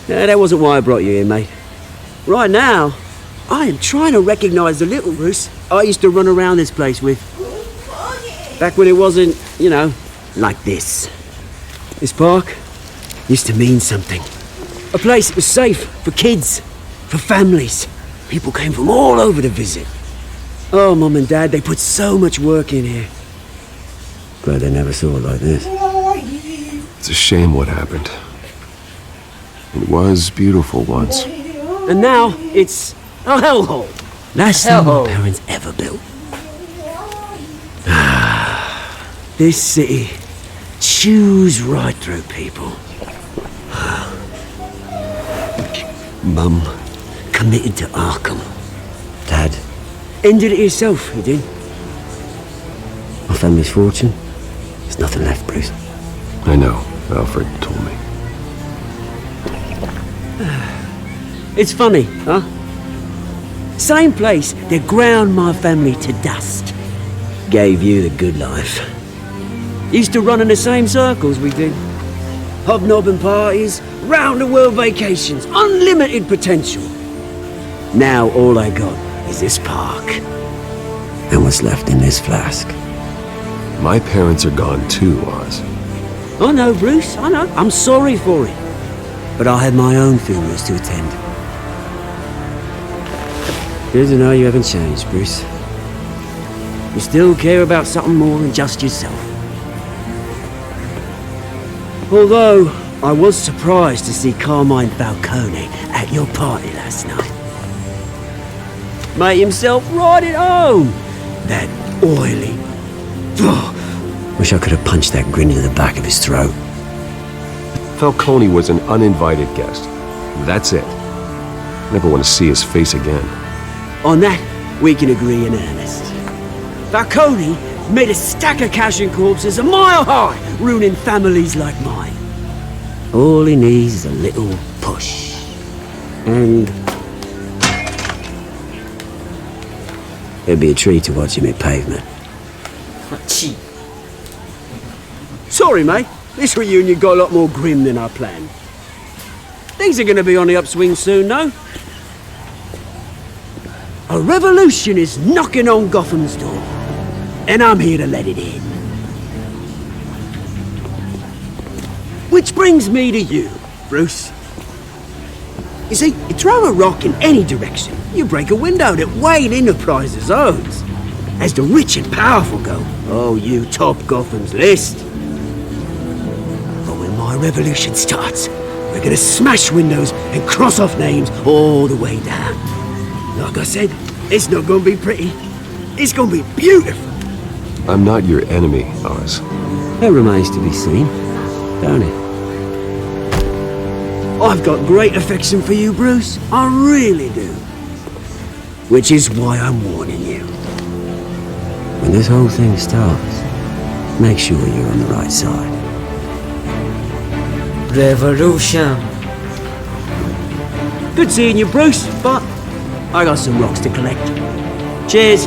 Yeah, that wasn't why I brought you here, mate. Right now, I am trying to recognize the little Bruce I used to run around this place with. Back when it wasn't, you know, like this. This park used to mean something. A place that was safe for kids, for families. People came from all over to visit. Oh, Mum and Dad, they put so much work in here. Glad they never saw it like this. It's a shame what happened. It was beautiful once. And now, it's a hellhole. Last thing my parents ever built. This city chews right through people. Mum committed to Arkham. Dad ended it yourself, he did. My family's fortune, there's nothing left, Bruce. I know. Alfred told me. It's funny, huh? Same place that ground my family to dust. Gave you the good life. Used to run in the same circles we did. Hobnobbing parties, round-the-world vacations, unlimited potential. Now all I got is this park. And what's left in this flask. My parents are gone too, Oz. I know, Bruce, I know. I'm sorry for it. But I had my own funerals to attend. Good to know you haven't changed, Bruce. You still care about something more than just yourself. Although, I was surprised to see Carmine Falcone at your party last night. Made himself right at home. That oily... Oh, wish I could have punched that grin into the back of his throat. Falcone was an uninvited guest. That's it. Never want to see his face again. On that, we can agree in earnest. Falcone made a stack of cash and corpses a mile high, ruining families like mine. All he needs is a little push. And... it'd be a treat to watch him hit pavement. Sorry, mate. This reunion got a lot more grim than I planned. Things are gonna be on the upswing soon, no? A revolution is knocking on Gotham's door. And I'm here to let it in. Which brings me to you, Bruce. You see, you throw a rock in any direction, you break a window that Wayne Enterprises owns. As the rich and powerful go, oh, you top Gotham's list. But when my revolution starts, we're gonna smash windows and cross off names all the way down. Like I said, it's not gonna be pretty. It's gonna be beautiful. I'm not your enemy, Oz. That remains to be seen, don't it? I've got great affection for you, Bruce. I really do. Which is why I'm warning you. When this whole thing starts, make sure you're on the right side. Revolution. Good seeing you, Bruce, but I got some rocks to collect. Cheers.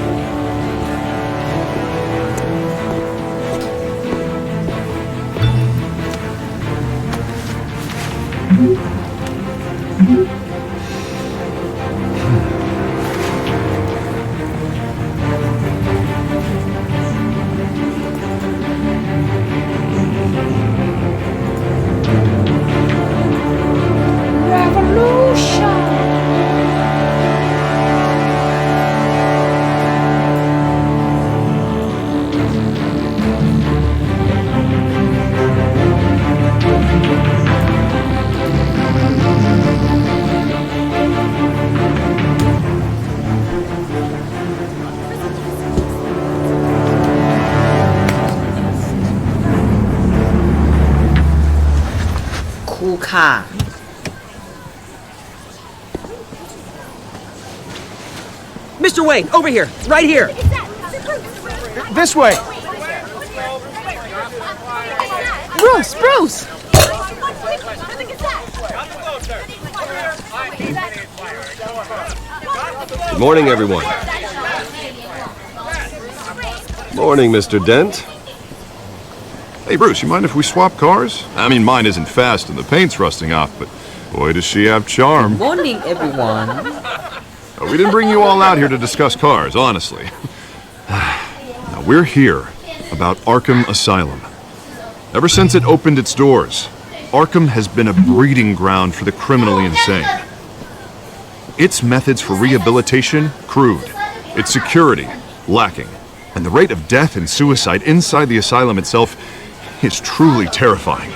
卢卡。Mr. Wayne, over here, right here. This way. Bruce! Good morning, everyone. Morning, Mr. Dent. Hey, Bruce, you mind if we swap cars? I mean, mine isn't fast and the paint's rusting off, but boy, does she have charm. Morning, everyone. We didn't bring you all out here to discuss cars, honestly. Now, we're here about Arkham Asylum. Ever since it opened its doors, Arkham has been a breeding ground for the criminally insane. Its methods for rehabilitation, crude. Its security, lacking. And the rate of death and suicide inside the asylum itself is truly terrifying.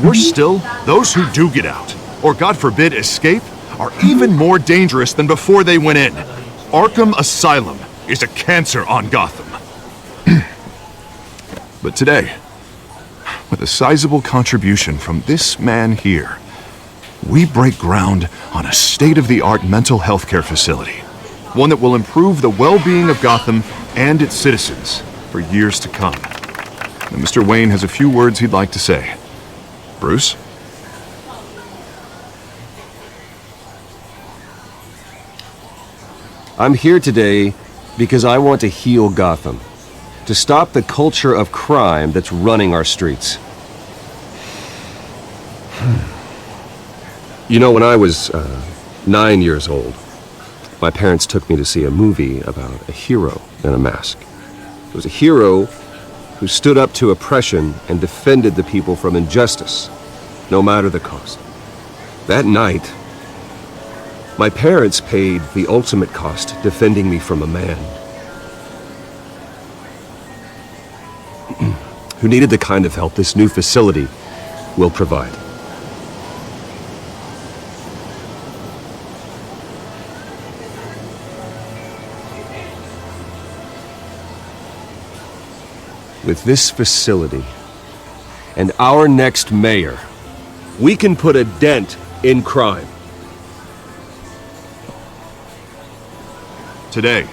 Worse still, those who do get out, or God forbid escape, are even more dangerous than before they went in. Arkham Asylum is a cancer on Gotham. But today, with a sizable contribution from this man here, we break ground on a state-of-the-art mental health care facility. One that will improve the well-being of Gotham and its citizens for years to come. Now, Mr. Wayne has a few words he'd like to say. Bruce? I'm here today because I want to heal Gotham. To stop the culture of crime that's running our streets. You know, when I was 9 years old, my parents took me to see a movie about a hero in a mask. It was a hero who stood up to oppression and defended the people from injustice, no matter the cost. That night, my parents paid the ultimate cost defending me from a man who needed the kind of help this new facility will provide. With this facility and our next mayor, we can put a dent in crime. Today,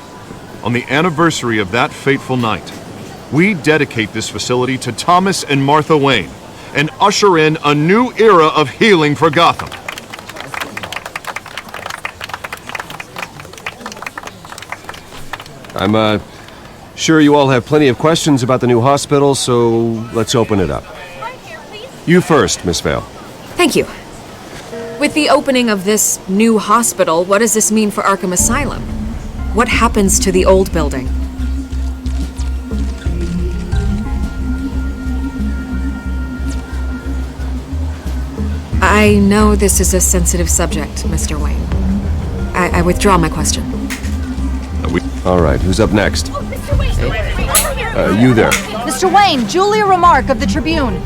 on the anniversary of that fateful night, we dedicate this facility to Thomas and Martha Wayne and usher in a new era of healing for Gotham. I'm sure you all have plenty of questions about the new hospital, so let's open it up. You first, Miss Vale. Thank you. With the opening of this new hospital, what does this mean for Arkham Asylum? What happens to the old building? I know this is a sensitive subject, Mr. Wayne. I withdraw my question. All right, who's up next? You there. Mr. Wayne, Julia Remark of the Tribune.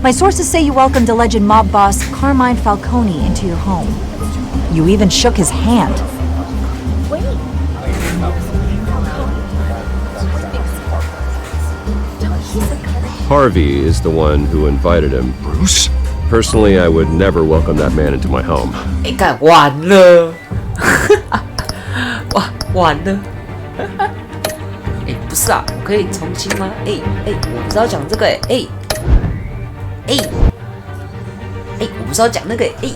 My sources say you welcomed alleged mob boss Carmine Falcone into your home. You even shook his hand. Harvey is the one who invited him. Bruce? Personally, I would never welcome that man into my home. 哎，干完了，哇，完了。哎，不是啊，我可以重新吗？哎，我不是要讲这个哎，我不是要讲那个哎。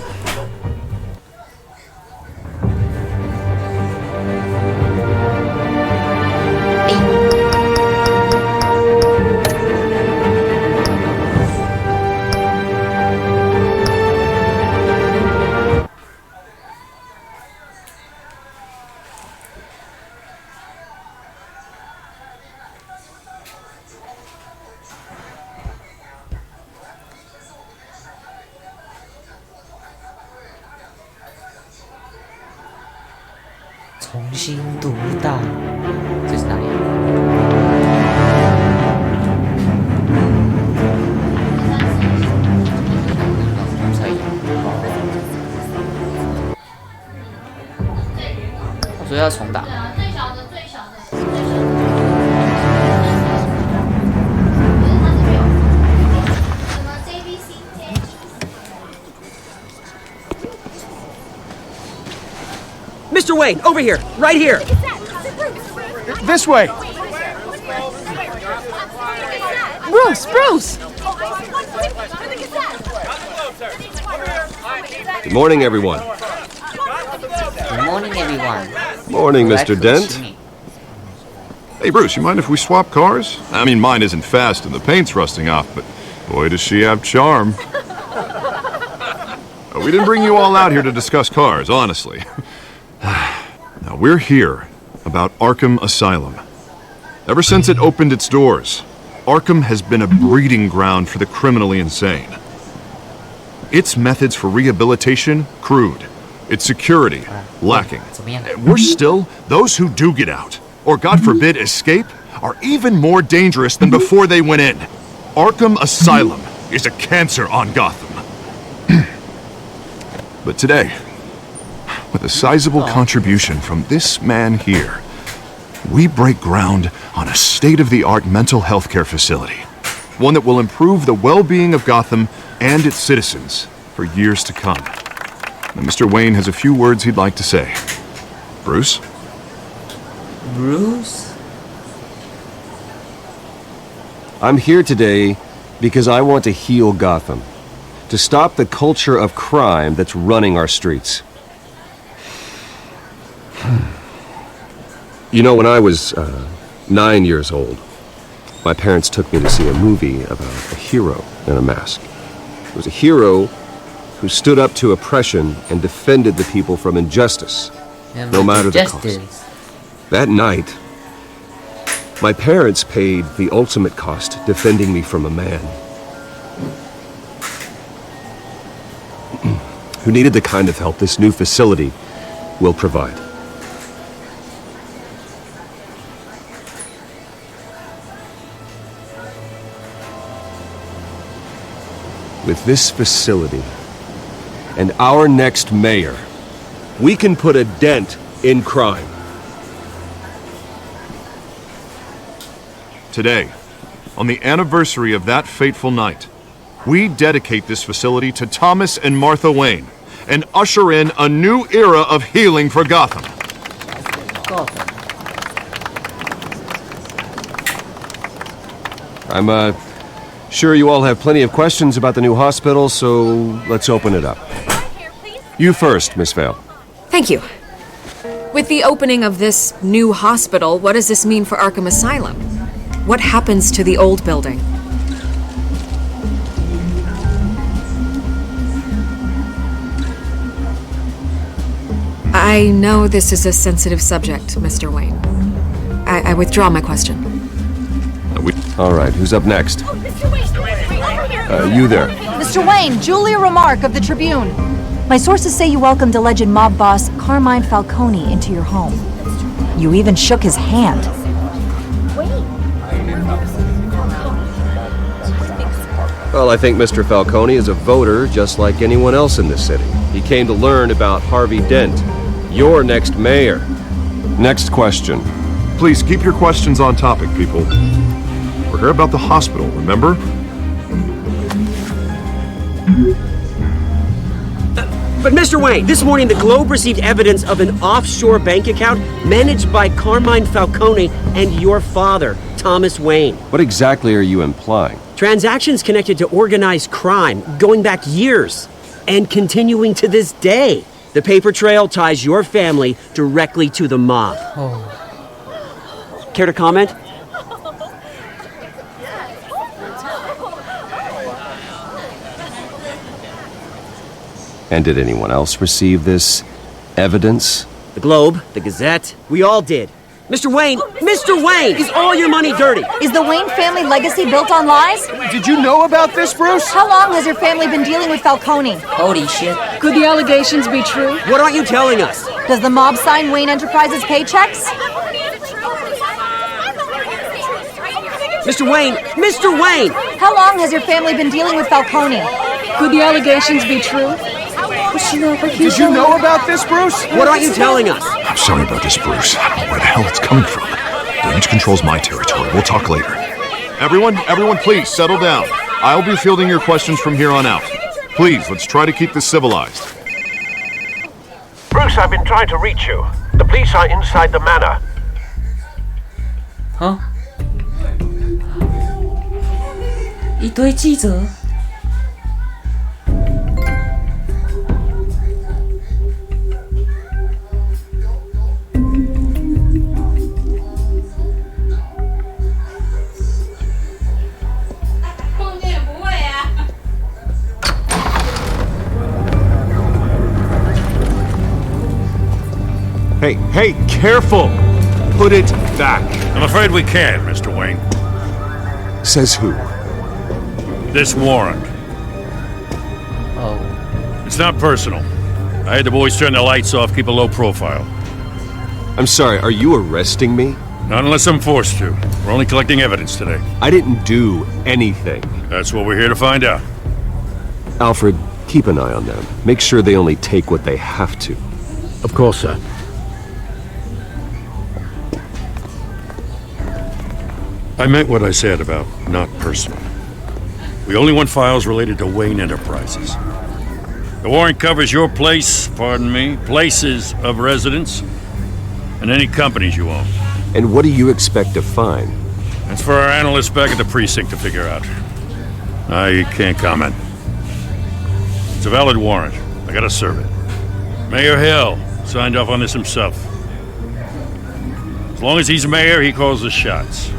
重新读到，这是哪里？我说要重打。Mr. Wayne, over here, right here. This way. Bruce! Good morning, everyone. Good morning, everyone. Morning, Mr. Dent. Hey, Bruce, you mind if we swap cars? I mean, mine isn't fast and the paint's rusting off, but boy, does she have charm. We didn't bring you all out here to discuss cars, honestly. Now, we're here about Arkham Asylum. Ever since it opened its doors, Arkham has been a breeding ground for the criminally insane. Its methods for rehabilitation, crude. Its security, lacking. And worse still, those who do get out, or God forbid escape, are even more dangerous than before they went in. Arkham Asylum is a cancer on Gotham. But today, with a sizable contribution from this man here, we break ground on a state-of-the-art mental health care facility. One that will improve the well-being of Gotham and its citizens for years to come. Now, Mr. Wayne has a few words he'd like to say. Bruce? Bruce? I'm here today because I want to heal Gotham. To stop the culture of crime that's running our streets. You know, when I was 9 years old, my parents took me to see a movie about a hero in a mask. It was a hero who stood up to oppression and defended the people from injustice, no matter the cost. That night, my parents paid the ultimate cost defending me from a man who needed the kind of help this new facility will provide. With this facility and our next mayor, we can put a dent in crime. Today, on the anniversary of that fateful night, we dedicate this facility to Thomas and Martha Wayne and usher in a new era of healing for Gotham. I'm sure you all have plenty of questions about the new hospital, so let's open it up. You first, Miss Vale. Thank you. With the opening of this new hospital, what does this mean for Arkham Asylum? What happens to the old building? I know this is a sensitive subject, Mr. Wayne. I withdraw my question. All right, who's up next? You there. Mr. Wayne, Julia Remark of the Tribune. My sources say you welcomed alleged mob boss Carmine Falcone into your home. You even shook his hand. Well, I think Mr. Falcone is a voter just like anyone else in this city. He came to learn about Harvey Dent, your next mayor. Next question. Please keep your questions on topic, people. We're here about the hospital, remember? But Mr. Wayne, this morning the Globe received evidence of an offshore bank account managed by Carmine Falcone and your father, Thomas Wayne. What exactly are you implying? Transactions connected to organized crime going back years and continuing to this day. The paper trail ties your family directly to the mob. Care to comment? And did anyone else receive this evidence? The Globe, the Gazette, we all did. Mr. Wayne, Mr. Wayne, is all your money dirty? Is the Wayne family legacy built on lies? Did you know about this, Bruce? How long has your family been dealing with Falcone? Holy shit. Could the allegations be true? What aren't you telling us? Does the mob sign Wayne Enterprises paychecks? Mr. Wayne, Mr. Wayne! How long has your family been dealing with Falcone? Could the allegations be true? Did you know about this, Bruce? What aren't you telling us? I'm sorry about this, Bruce. I don't know where the hell it's coming from. Damage control's my territory. We'll talk later. Everyone, please, settle down. I'll be fielding your questions from here on out. Please, let's try to keep this civilized. Bruce Bruce, I've been trying to reach you. The police are inside the manor. Huh? 一堆记者。Hey, careful! Put it back. I'm afraid we can't, Mr. Wayne. Says who? This warrant. Oh. It's not personal. I had the boys turn the lights off, keep a low profile. I'm sorry, are you arresting me? Not unless I'm forced to. We're only collecting evidence today. I didn't do anything. That's what we're here to find out. Alfred, keep an eye on them. Make sure they only take what they have to. Of course, sir. I meant what I said about not personal. We only want files related to Wayne Enterprises. The warrant covers your place, pardon me, places of residence, and any companies you own. And what do you expect to find? That's for our analysts back at the precinct to figure out. I can't comment. It's a valid warrant. I gotta serve it. Mayor Hill signed off on this himself. As long as he's mayor, he calls the shots.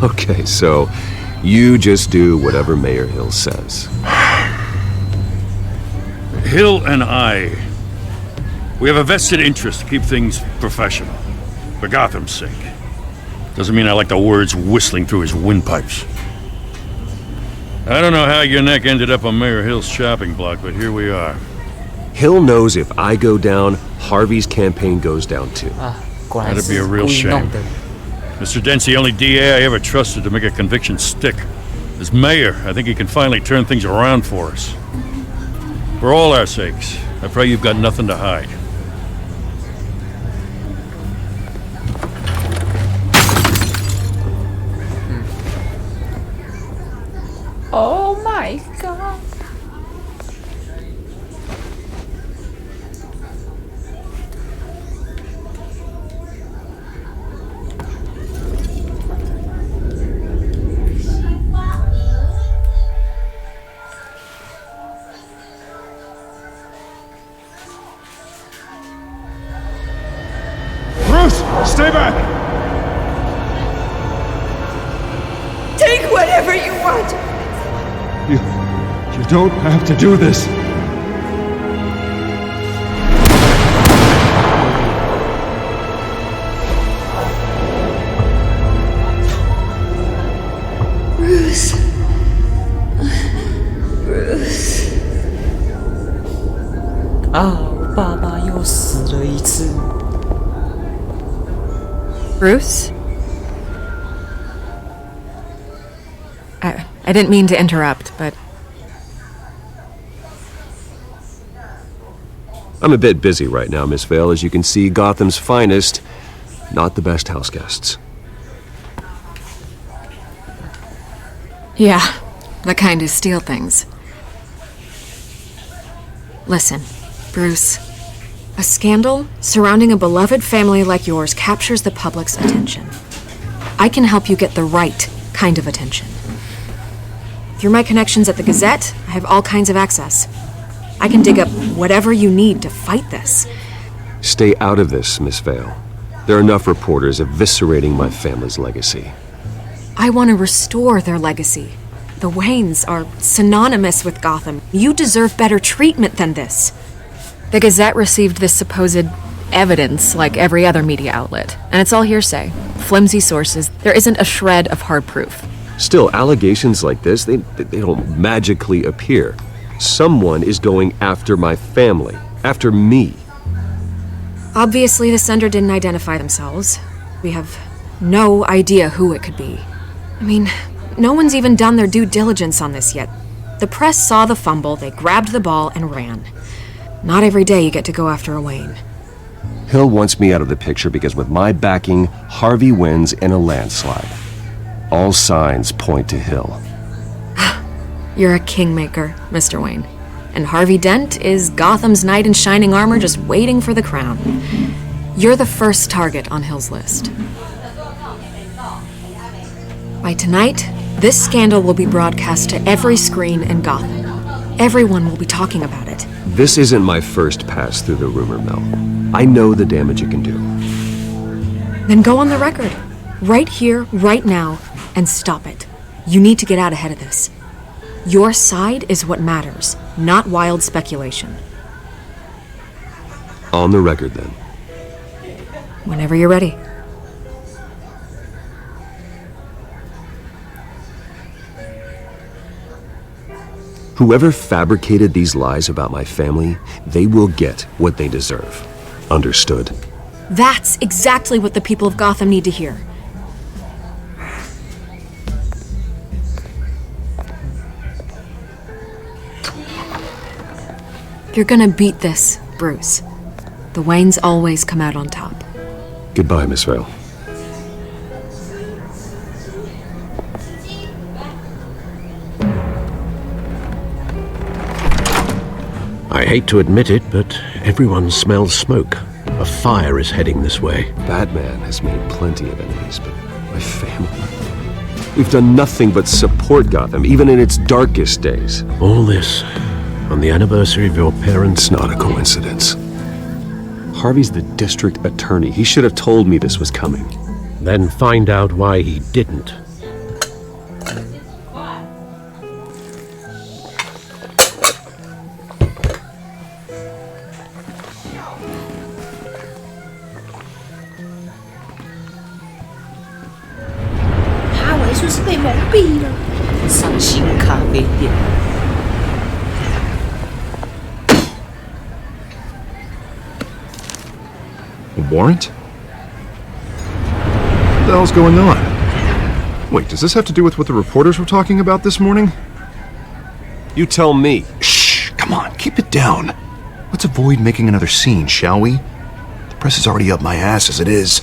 Okay, so you just do whatever Mayor Hill says. Hill and I, we have a vested interest to keep things professional. For Gotham's sake. Doesn't mean I like the words whistling through his windpipes. I don't know how your neck ended up on Mayor Hill's chopping block, but here we are. Hill knows if I go down, Harvey's campaign goes down too. That'd be a real shame. Mr. Dent's the only DA I ever trusted to make a conviction stick. As mayor, I think he can finally turn things around for us. For all our sakes, I pray you've got nothing to hide. Oh my god. Bruce, stay back! Take whatever you want. You don't have to do this. Bruce. Bruce. 啊，我爸爸又死了一次。 Bruce? I didn't mean to interrupt, but... I'm a bit busy right now, Miss Vale. As you can see, Gotham's finest, not the best house guests. Yeah, the kind who steal things. Listen, Bruce. A scandal surrounding a beloved family like yours captures the public's attention. I can help you get the right kind of attention. Through my connections at the Gazette, I have all kinds of access. I can dig up whatever you need to fight this. Stay out of this, Miss Vale. There are enough reporters eviscerating my family's legacy. I want to restore their legacy. The Waynes are synonymous with Gotham. You deserve better treatment than this. The Gazette received this supposed evidence like every other media outlet, and it's all hearsay. Flimsy sources. There isn't a shred of hard proof. Still, allegations like this, they don't magically appear. Someone is going after my family, after me. Obviously, the sender didn't identify themselves. We have no idea who it could be. I mean, no one's even done their due diligence on this yet. The press saw the fumble, they grabbed the ball and ran. Not every day you get to go after a Wayne. Hill wants me out of the picture because with my backing, Harvey wins in a landslide. All signs point to Hill. You're a kingmaker, Mr. Wayne. and Harvey Dent is Gotham's knight in shining armor just waiting for the crown. You're the first target on Hill's list. By tonight, this scandal will be broadcast to every screen in Gotham. Everyone will be talking about it. This isn't my first pass through the rumor mill. I know the damage it can do. Then go on the record. Right here, right now, and stop it. You need to get out ahead of this. Your side is what matters, not wild speculation. On the record, then. Whenever you're ready. Whoever fabricated these lies about my family, they will get what they deserve. Understood? That's exactly what the people of Gotham need to hear. You're gonna beat this, Bruce. The Waynes always come out on top. Goodbye, Miss Vale. I hate to admit it, but everyone smells smoke. A fire is heading this way. Batman has made plenty of enemies, but my family... We've done nothing but support Gotham, even in its darkest days. All this on the anniversary of your parents'... It's not a coincidence. Harvey's the district attorney. He should have told me this was coming. Then find out why he didn't. A warrant? What the hell's going on? Wait, does this have to do with what the reporters were talking about this morning? You tell me. Shh, come on, keep it down. Let's avoid making another scene, shall we? The press is already up my ass as it is.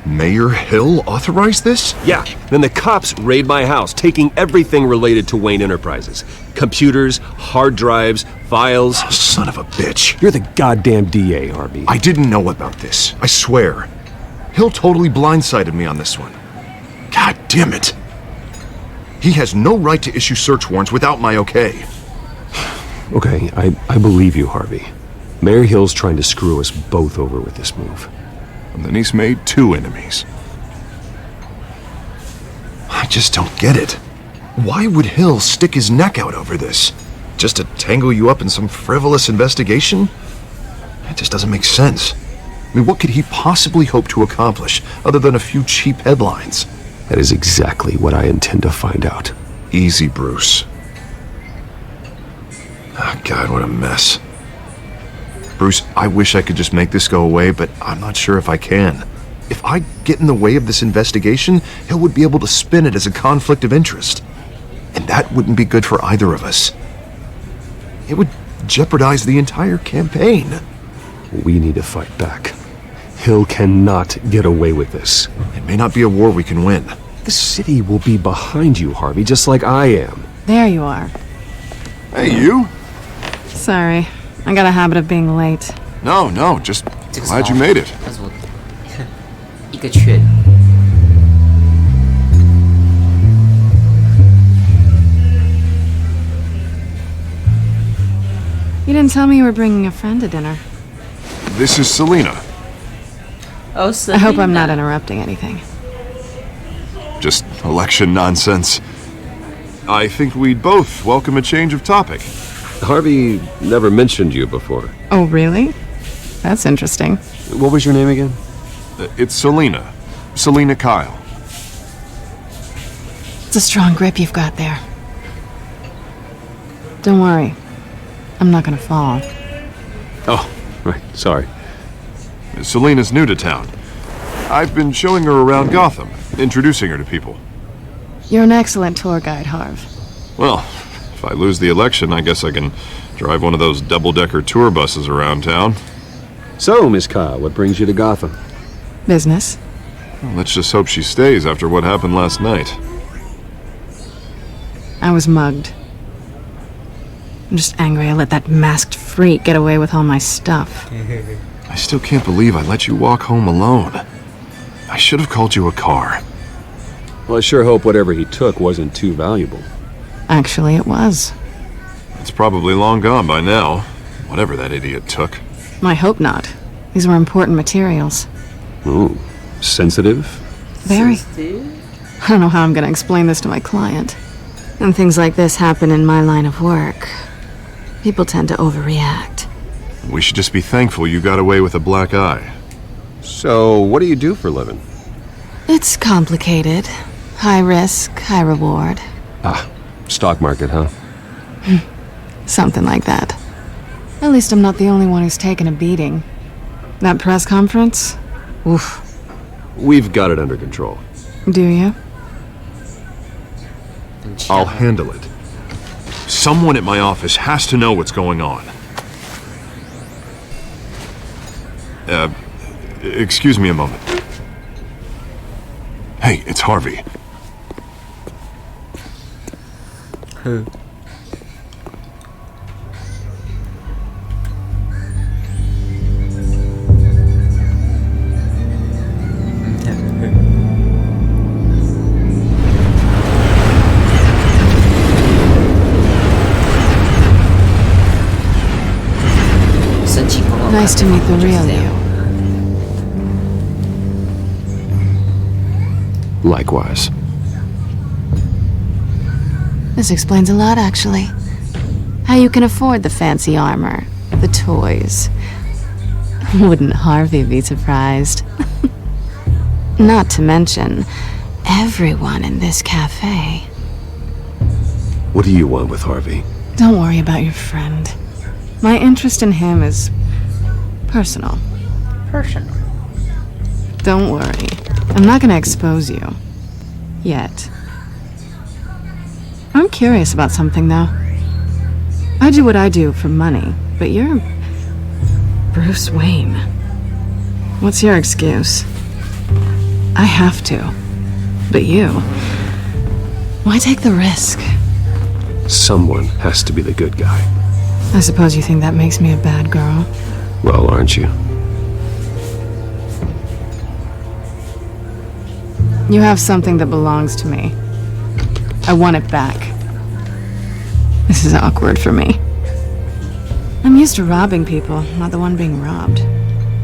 Mayor Hill authorized this? Yeah, then the cops raid my house, taking everything related to Wayne Enterprises. Computers, hard drives, files. Oh, son of a bitch. You're the goddamn DA, Harvey. I didn't know about this, I swear. Hill totally blindsided me on this one. God damn it. He has no right to issue search warrants without my okay. Okay, I believe you, Harvey. Mayor Hill's trying to screw us both over with this move. And then he's made two enemies. I just don't get it. Why would Hill stick his neck out over this? Just to tangle you up in some frivolous investigation? It just doesn't make sense. I mean, what could he possibly hope to accomplish other than a few cheap headlines? That is exactly what I intend to find out. Easy, Bruce. Oh, God, what a mess. Bruce, I wish I could just make this go away, but I'm not sure if I can. If I get in the way of this investigation, Hill would be able to spin it as a conflict of interest. And that wouldn't be good for either of us. It would jeopardize the entire campaign. We need to fight back. Hill cannot get away with this. It may not be a war we can win. The city will be behind you, Harvey, just like I am. There you are. Hey, you? Sorry. I got a habit of being late. No, just glad you made it. 一个缺点。 You didn't tell me you were bringing a friend to dinner. This is Selina. Oh, I hope I'm not interrupting anything. Just election nonsense. I think we'd both welcome a change of topic. Harvey never mentioned you before. Oh, really? That's interesting. What was your name again? It's Selina. Selina Kyle. It's a strong grip you've got there. Don't worry. I'm not gonna fall. Oh, right. Sorry. Selina's new to town. I've been showing her around Gotham, introducing her to people. You're an excellent tour guide, Harv. Well, if I lose the election, I guess I can drive one of those double-decker tour buses around town. So, Miss Kyle, what brings you to Gotham? Business. Well, let's just hope she stays after what happened last night. I was mugged. I'm just angry I let that masked freak get away with all my stuff. I still can't believe I let you walk home alone. I should have called you a car. Well, I sure hope whatever he took wasn't too valuable. Actually, it was. It's probably long gone by now, whatever that idiot took. I hope not. These were important materials. Ooh, sensitive? Very. I don't know how I'm gonna explain this to my client. When things like this happen in my line of work, people tend to overreact. We should just be thankful you got away with a black eye. So, what do you do for a living? It's complicated. High risk, high reward. Ah, stock market, huh? Something like that. At least I'm not the only one who's taken a beating. That press conference? Oof. We've got it under control. Do you? I'll handle it. Someone at my office has to know what's going on. Excuse me a moment. Hey, it's Harvey. Who? Nice to meet the real you. Likewise. This explains a lot, actually. How you can afford the fancy armor, the toys. Wouldn't Harvey be surprised? Not to mention, everyone in this cafe. What do you want with Harvey? Don't worry about your friend. My interest in him is personal. Personal. Don't worry. I'm not gonna expose you. Yet. I'm curious about something, though. I do what I do for money, but you're Bruce Wayne. What's your excuse? I have to. But you, why take the risk? Someone has to be the good guy. I suppose you think that makes me a bad girl. Well, aren't you? You have something that belongs to me. I want it back. This is awkward for me. I'm used to robbing people, not the one being robbed.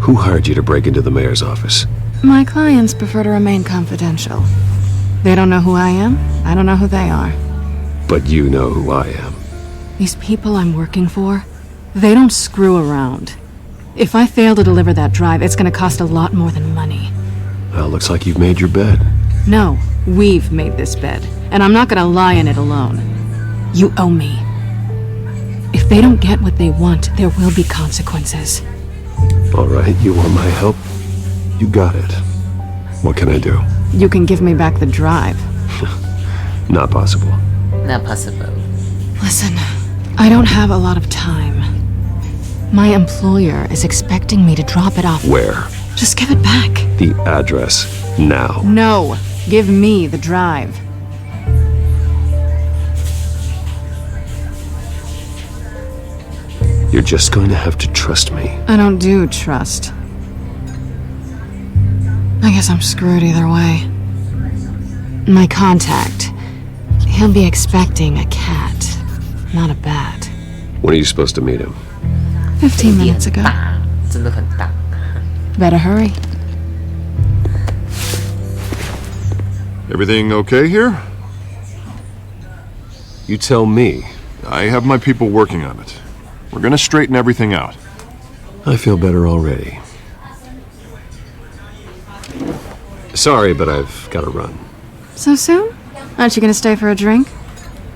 Who hired you to break into the mayor's office? My clients prefer to remain confidential. They don't know who I am. I don't know who they are. But you know who I am. These people I'm working for, they don't screw around. If I fail to deliver that drive, it's gonna cost a lot more than money. Well, looks like you've made your bed. No, we've made this bed, and I'm not gonna lie in it alone. You owe me. If they don't get what they want, there will be consequences. All right, you want my help? You got it. What can I do? You can give me back the drive. Not possible. Not possible. Listen, I don't have a lot of time. My employer is expecting me to drop it off. Where? Just give it back. The address, now. No, give me the drive. You're just going to have to trust me. I don't do trust. I guess I'm screwed either way. My contact, he'll be expecting a cat, not a bat. When are you supposed to meet him? 15 minutes ago. 真的很大。 Better hurry. Everything okay here? You tell me. I have my people working on it. We're gonna straighten everything out. I feel better already. Sorry, but I've got to run. So soon? Aren't you gonna stay for a drink?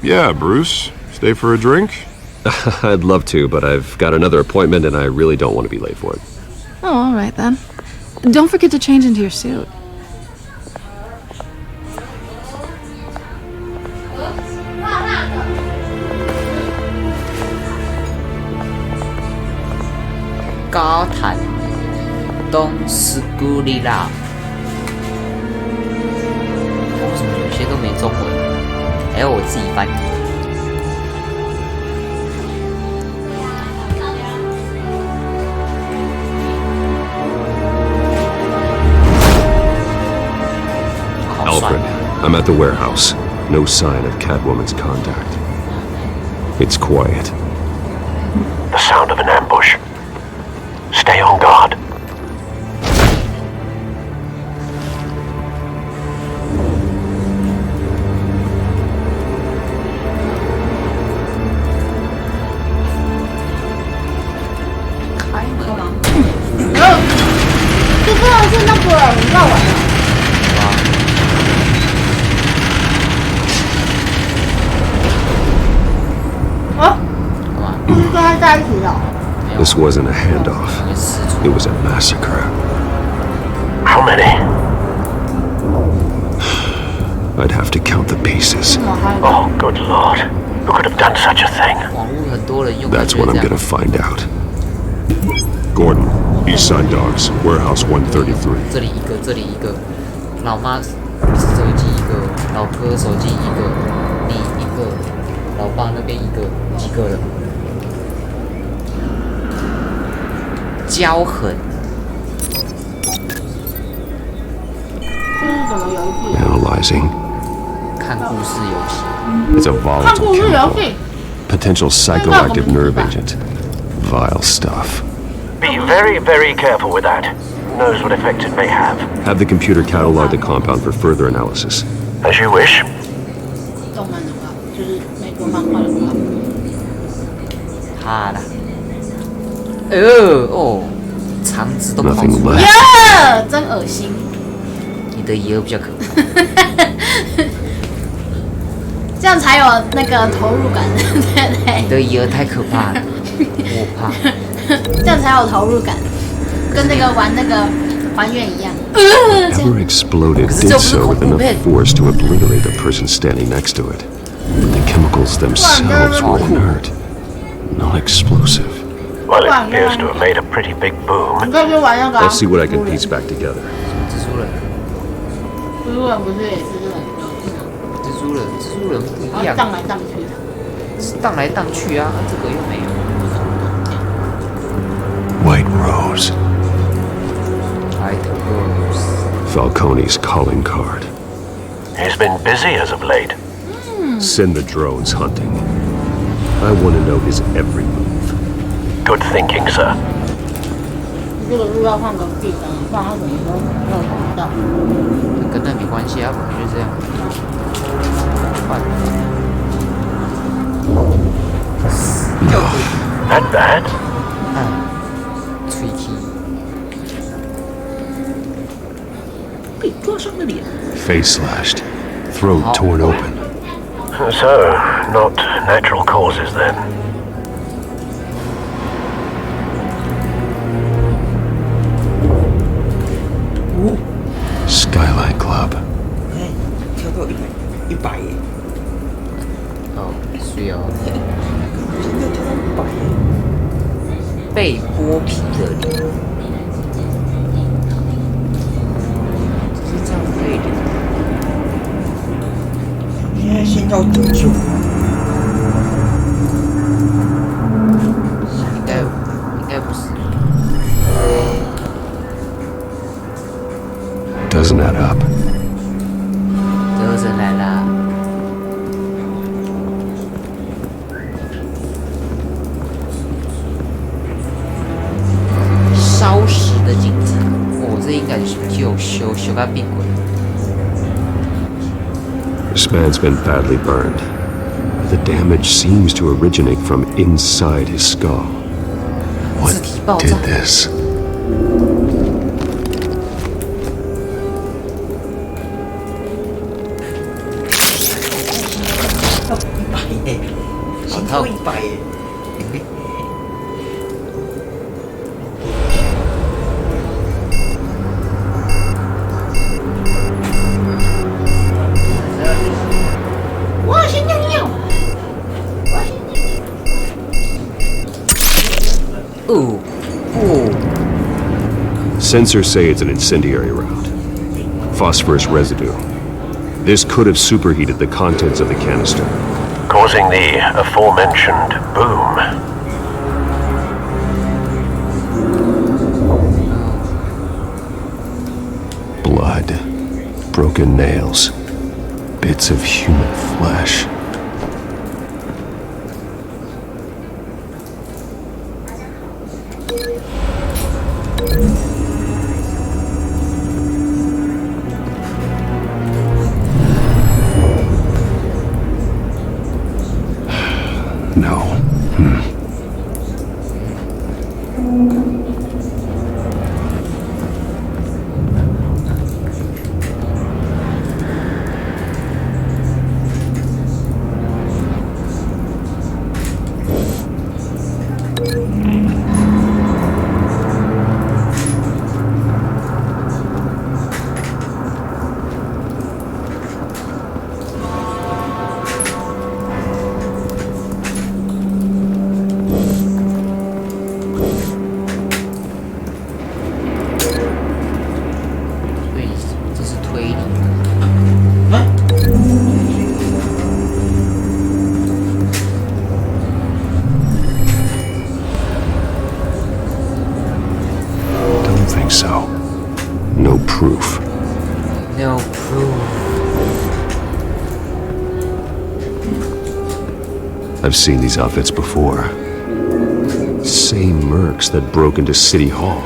Yeah, Bruce. Stay for a drink? I'd love to, but I've got another appointment and I really don't want to be late for it. Oh, all right then. Don't forget to change into your suit.高坦东斯古里拉，为什么有些都没中文？还要我自己翻译？ I'm at the warehouse. No sign of Catwoman's contact. It's quiet. The sound of an ambush. Stay on guard. This wasn't a handoff. It was a massacre. How many? I'd have to count the pieces. Oh, good lord. Who could have done such a thing? That's what I'm gonna find out. Gordon, Eastside Dogs, Warehouse 133. 这里一个，这里一个，老妈手机一个，老哥手机一个，你一个，老爸那边一个，几个了？胶痕。Analyzing. 看故事游戏。 It's a volatile chemical. Potential psychoactive nerve agent. Vile stuff. Be very, very careful with that. Who knows what effect it may have. Have the computer catalog the compound for further analysis. As you wish. 动漫的话，就是美国漫画的话。好了。哦，肠子都跑出来。呀，真恶心。你的也比较可怕。这样才有那个投入感，对对。你的也太可怕了，我怕。这样才有投入感，跟那个玩那个还原一样。Whoever exploded did so with enough force to obliterate the person standing next to it. But the chemicals themselves were inert, not explosive. Well, it appears to have made a pretty big boom. I'll see what I can piece back together. 蜘蛛人不是也是这种？蜘蛛人不一样。荡来荡去。荡来荡去啊，这个又没有。White Rose. White Rose. Falcone's calling card. He's been busy as of late. Send the drones hunting. I want to know his every move. Good thinking, sir. 这个路要换个地方，不然他怎么都没有找到。跟那没关系啊，本来就这样。换。Not bad. Tricky. 被抓伤了脸。 Face slashed. Throat torn open. So, not natural causes then. Skyline Club. 跳到100耶！哦，是哦。现在跳到100耶！被剥皮的脸，这是这样可以的。现在先要得救。应该不是。Doesn't add up. Doesn't add up. 烧死的警察，哦，这应该就修个病鬼。This man's been badly burned. The damage seems to originate from inside his skull. What did this? Sensors say it's an incendiary round. Phosphorus residue. This could have superheated the contents of the canister, causing the aforementioned boom. Blood. Broken nails. bits of human flesh. No. So, no proof. No proof. I've seen these outfits before. Same mercs that broke into City Hall.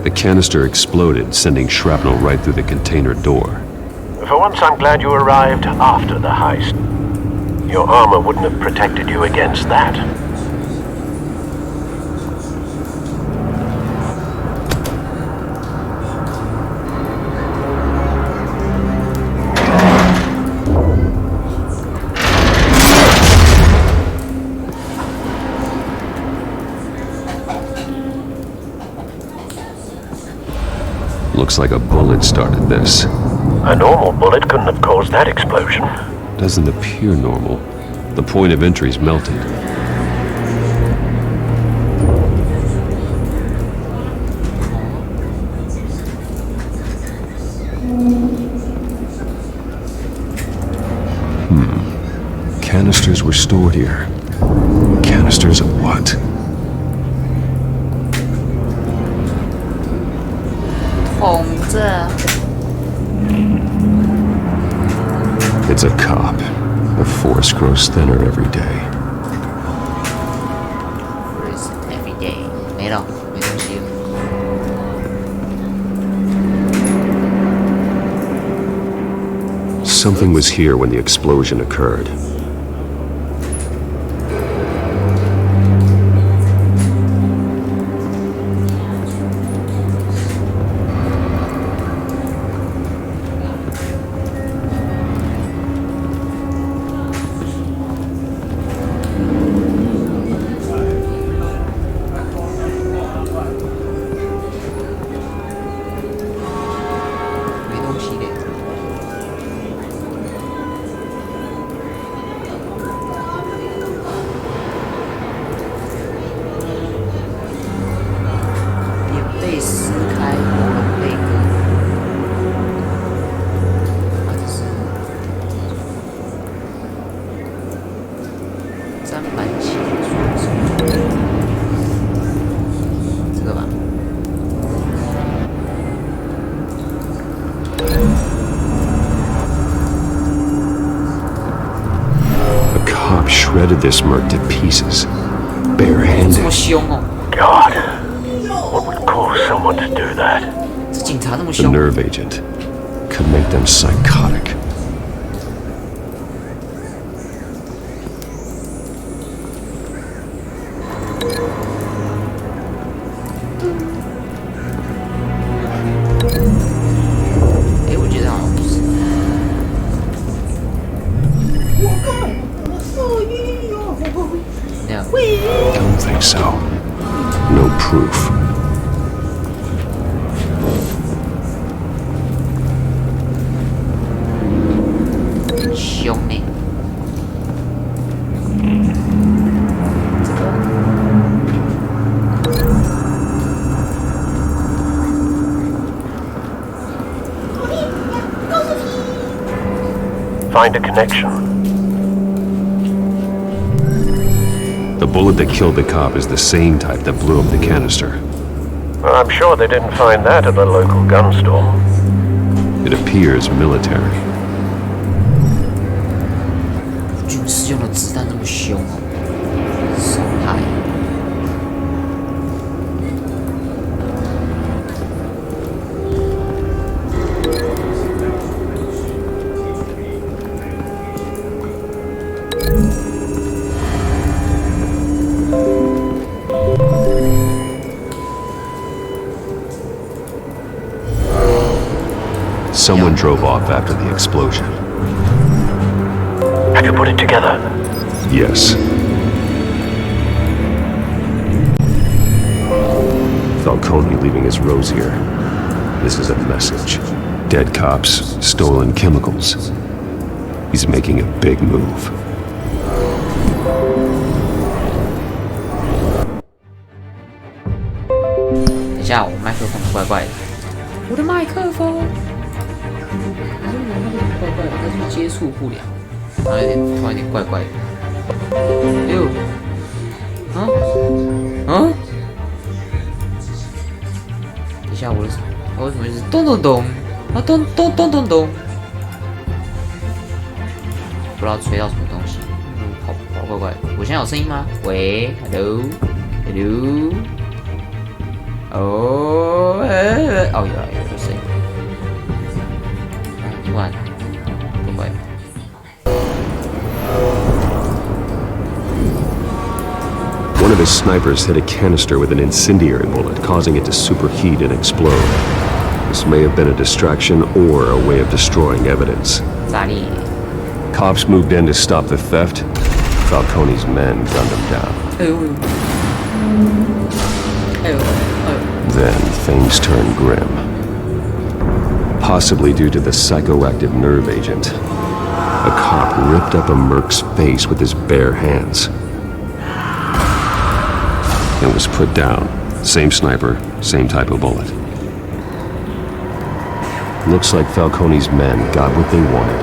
The canister exploded, sending shrapnel right through the container door. For once, I'm glad you arrived after the heist. Your armor wouldn't have protected you against that. Looks like a bullet started this. A normal bullet couldn't have caused that explosion. Doesn't appear normal. The point of entry's melted. Canisters were stored here. Canisters of what? It's a cop. The force grows thinner every day. Every day. 没了，没东西了。Something was here when the explosion occurred. Shredded this merc to pieces, barehanded. God, what would cause someone to do that? The nerve agent could make them psychotic. Don't think so. No proof. Show me. find a connection. The bullet that killed the cop is the same type that blew up the canister. I'm sure they didn't find that at the local gun store. It appears military. 军事用的子弹这么凶哦，伤害。Someone drove off after the explosion. Have you put it together? Yes. Falcone leaving his rose here. This is a message. Dead cops, stolen chemicals. He's making a big move. 等一下，我麦克风怪怪的。我的麦克风，怪怪的，它是不是接触不良？突然有点怪怪的。哎呦，等一下，我为什么一直咚咚咚啊咚咚咚咚咚？不知道吹到什么东西，跑怪怪的。我现在有声音吗？喂 ，hello，hello。哦，有声音。突然，怪怪的。One of his snipers hit a canister with an incendiary bullet, causing it to superheat and explode. This may have been a distraction or a way of destroying evidence. Cops moved in to stop the theft. Falcone's men gunned him down. Then things turned grim. Possibly due to the psychoactive nerve agent. A cop ripped up a merc's face with his bare hands. And was put down. Same sniper, same type of bullet. Looks like Falcone's men got what they wanted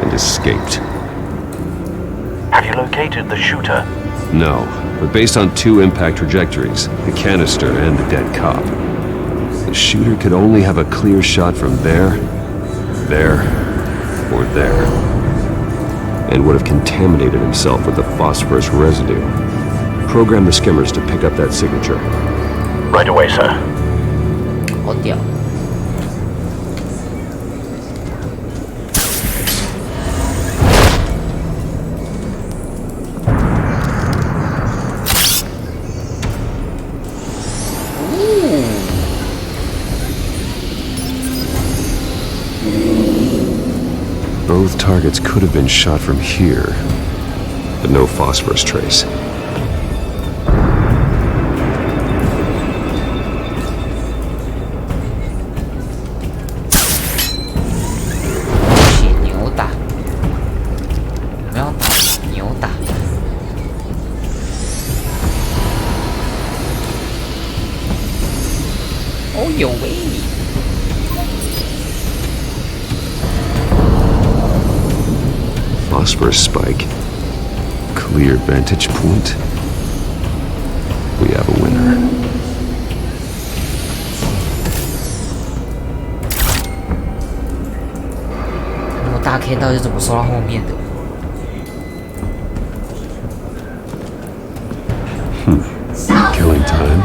and escaped. Have you located the shooter? No, but based on two impact trajectories, the canister and the dead cop, the shooter could only have a clear shot from there, or there, and would have contaminated himself with the phosphorus residue. Program the skimmers to pick up that signature. Right away, sir. 好屌。Both targets could have been shot from here, but no phosphorus trace. Phosphorus spike. Clear vantage point. We have a winner.大 K 到底怎么收到后面的？Killing time.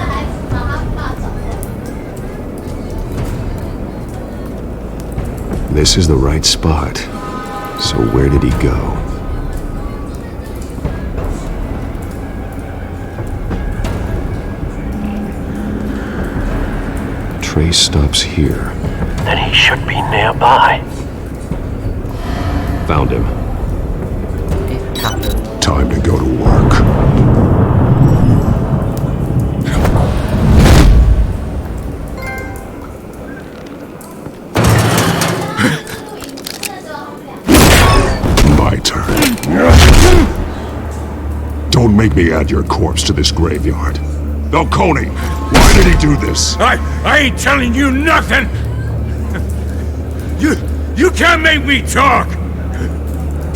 This is the right spot. So where did he go? Trace stops here. Then he should be nearby. Found him. Time to go to work. Don't make me add your corpse to this graveyard. Falcone, why did he do this? I ain't telling you nothing! You can't make me talk!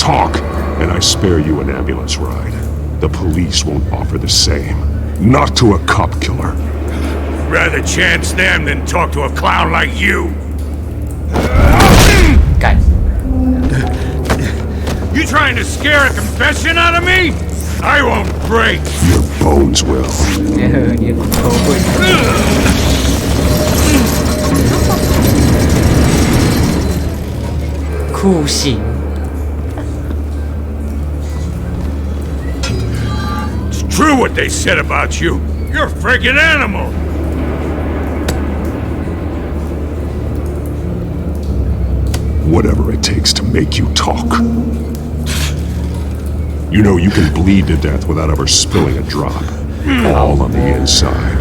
talk, and I spare you an ambulance ride. The police won't offer the same. Not to a cop killer. Rather chance them than talk to a clown like you. Guys. You trying to scare a confession out of me? I won't break. Your bones will. 你的骨头会。酷刑。It's true what they said about you. You're a freaking animal. Whatever it takes to make you talk. You know you can bleed to death without ever spilling a drop. All on the inside.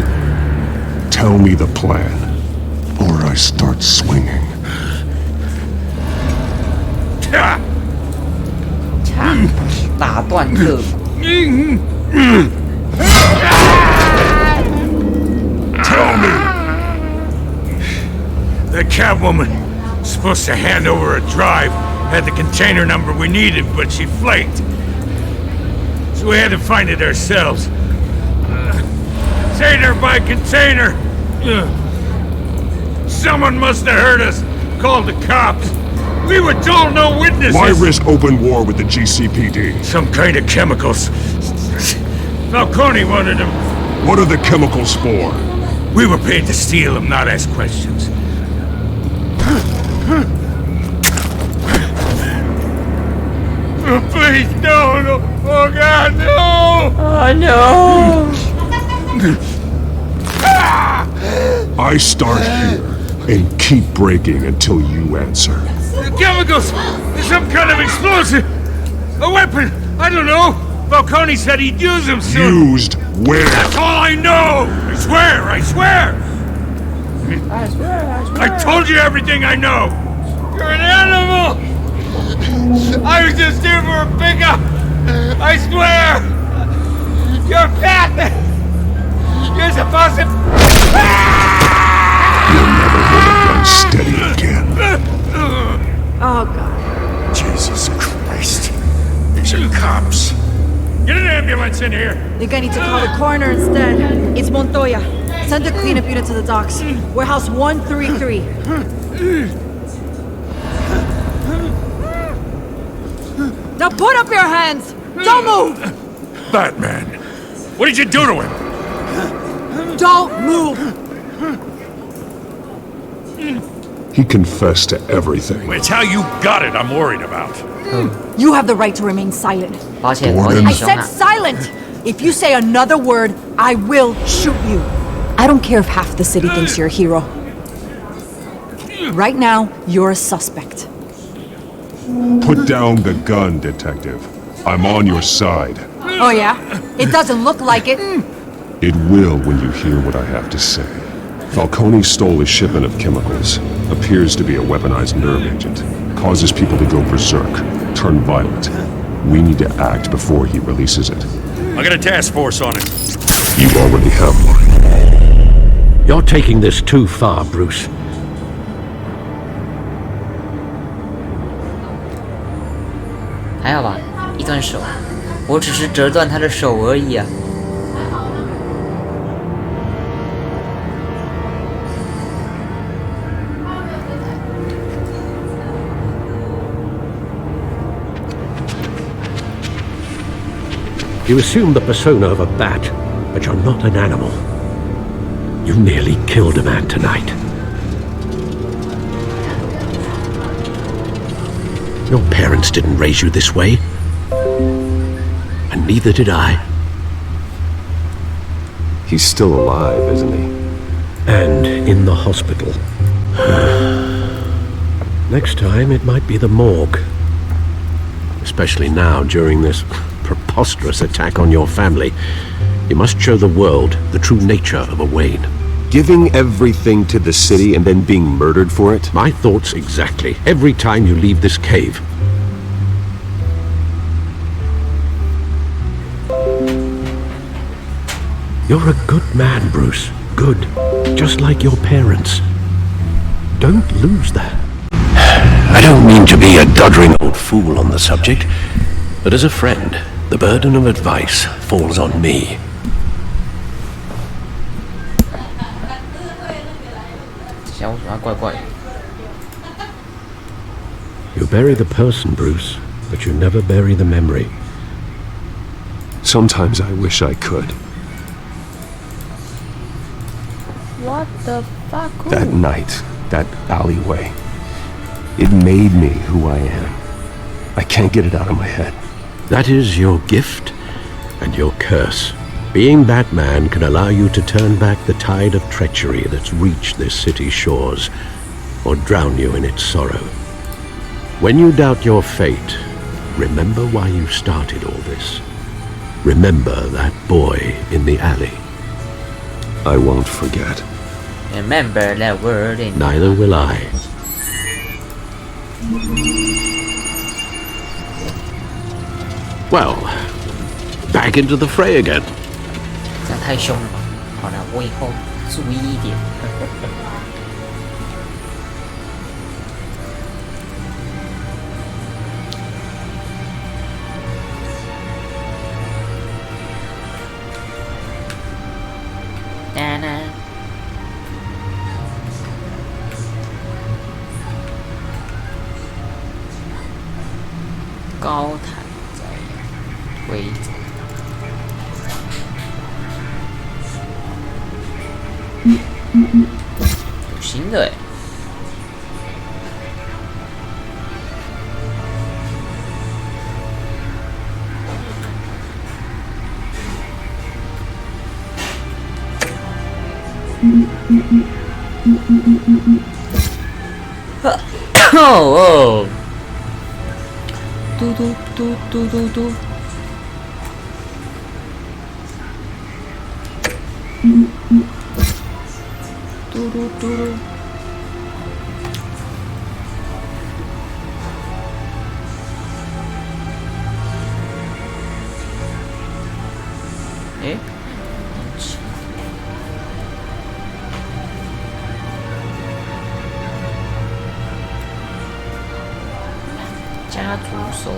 Tell me the plan, or I start swinging. 打断肋骨。Tell me. The Catwoman was supposed to hand over a drive, had the container number we needed, but she flaked. So we had to find it ourselves. Container by container. Someone must have heard us. Called the cops. We were told no witnesses. Why risk open war with the GCPD? Some kind of chemicals. Falcone wanted them. What are the chemicals for? We were paid to steal them, not ask questions. Oh, please, no. Oh, God, no! Oh, no! I start here and keep breaking until you answer. The chemicals! Some kind of explosive! A weapon! I don't know! Falcone said he'd use them soon! Used where? That's all I know! I swear! I swear! I told you everything I know! You're an animal! I was just here for a pickup! I swear! You're fat! You're supposed to... You'll never hold a gun steady again. Oh, God. Jesus Christ. These are cops. Get an ambulance in here! Think I need to call the coroner instead. It's Montoya. Send a cleanup unit to the docks. Warehouse 133. Now put up your hands! Don't move! Batman, what did you do to him? Don't move! He confessed to everything. It's how you got it I'm worried about. You have the right to remain silent. I said silent! If you say another word, I will shoot you. I don't care if half the city thinks you're a hero. Right now, you're a suspect. Put down the gun, Detective. I'm on your side. Oh yeah? It doesn't look like it. It will when you hear what I have to say. Falcone stole a shipment of chemicals. Appears to be a weaponized nerve agent. Causes people to go berserk, turn violent. We need to act before he releases it. I got a task force on it. You already have one. You're taking this too far, Bruce. 还好吧，一断手，我只是折断他的手而已啊。You assume the persona of a bat, but you're not an animal. You nearly killed a man tonight. Your parents didn't raise you this way. And neither did I. He's still alive, isn't he? And in the hospital. Next time, it might be the morgue. Especially now, during this preposterous attack on your family. You must show the world the true nature of a Wayne. Giving everything to the city and then being murdered for it? My thoughts exactly. Every time you leave this cave. You're a good man, Bruce. Good. Just like your parents. Don't lose that. I don't mean to be a doddering old fool on the subject, but as a friend, the burden of advice falls on me. You bury the person, Bruce, but you never bury the memory. Sometimes I wish I could. What the fuck? That night, that alleyway, it made me who I am. I can't get it out of my head. That is your gift and your curse. Being Batman can allow you to turn back the tide of treachery that's reached this city's shores, or drown you in its sorrow. When you doubt your fate, remember why you started all this. Remember that boy in the alley. I won't forget. Remember that word in... Neither will I. Well, back into the fray again. 这样太凶了吧？好了，我以后注意一点。高台在规则。有新的哎。哦。嘟嘟嘟嘟嘟嘟。嘟嘟嘟嘟。诶？家族首脑。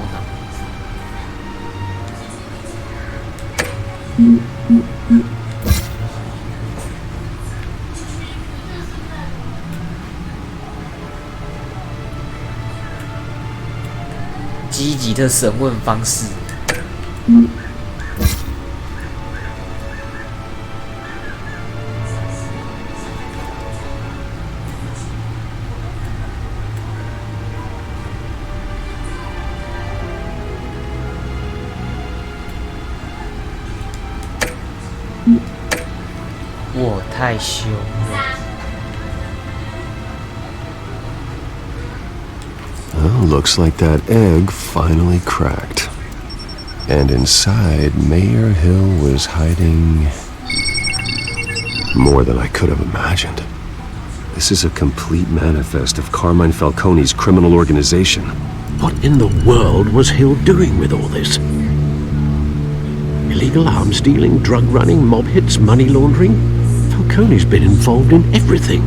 积极的审问方式。我太凶了。Well, looks like that egg finally cracked. And inside, Mayor Hill was hiding more than I could have imagined. This is a complete manifest of Carmine Falcone's criminal organization. What in the world was Hill doing with all this? Illegal arms dealing, drug running, mob hits, money laundering? Falcone's been involved in everything.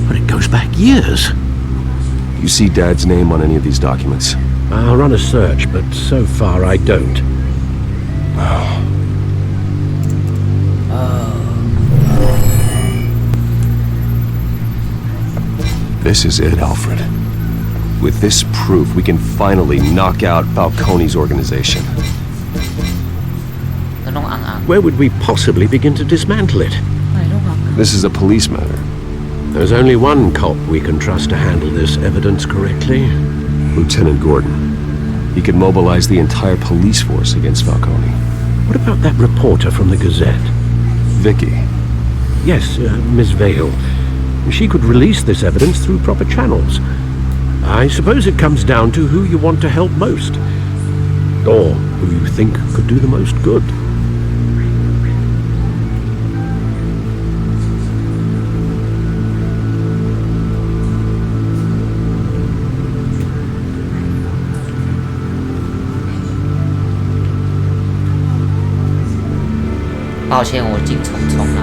But it goes back years. You see Dad's name on any of these documents? I'll run a search, but so far I don't. This is it, Alfred. With this proof, we can finally knock out Falcone's organization. Where would we possibly begin to dismantle it? This is a police matter. There's only one cop we can trust to handle this evidence correctly. Lieutenant Gordon. He could mobilize the entire police force against Falcone. What about that reporter from the Gazette? Vicky. Yes, Miss Vale. She could release this evidence through proper channels. I suppose it comes down to who you want to help most. Or who you think could do the most good.抱歉，我精虫冲了。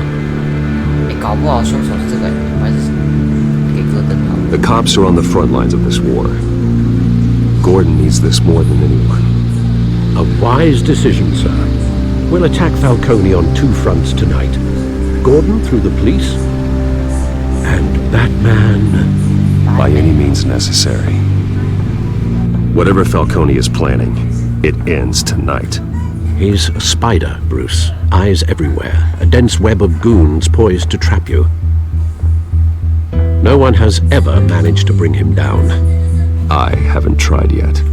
搞不好凶手是这个人，我还是给戈登好了。The cops are on the front lines of this war. Gordon needs this more than anyone. A wise decision, sir. We'll attack Falcone on 2 fronts tonight. Gordon through the police, and Batman... by any means necessary. Whatever Falcone is planning, it ends tonight. He's a spider, Bruce. Eyes everywhere. A dense web of goons poised to trap you. No one has ever managed to bring him down. I haven't tried yet.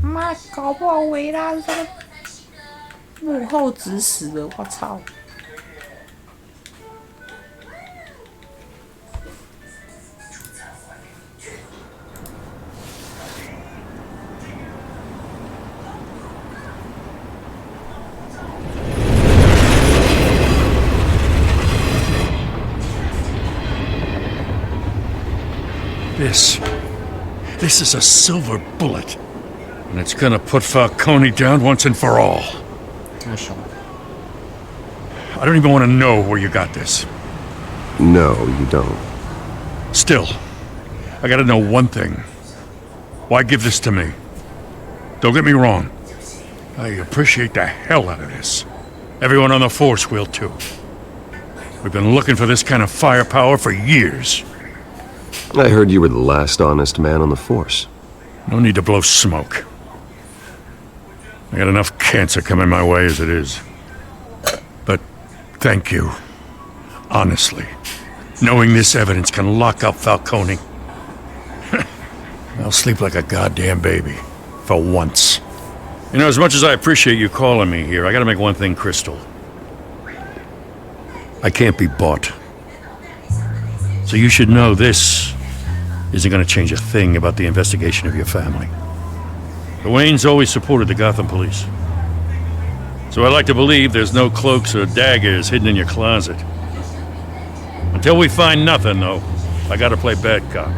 妈，搞不好维拉是这个幕后指使的，我操！This is a silver bullet. And it's gonna put Falcone down once and for all. I don't even want to know where you got this. No, you don't. Still, I gotta know one thing. Why give this to me? Don't get me wrong. I appreciate the hell out of this. Everyone on the force will too. We've been looking for this kind of firepower for years. I heard you were the last honest man on the force. No need to blow smoke. I got enough cancer coming my way as it is. But thank you. Honestly. Knowing this evidence can lock up Falcone. I'll sleep like a goddamn baby. For once. You know, as much as I appreciate you calling me here, I gotta make one thing crystal. I can't be bought. So you should know this isn't gonna change a thing about the investigation of your family. The Waynes always supported the Gotham police. So I like to believe there's no cloaks or daggers hidden in your closet. Until we find nothing, though, I gotta play bad cop.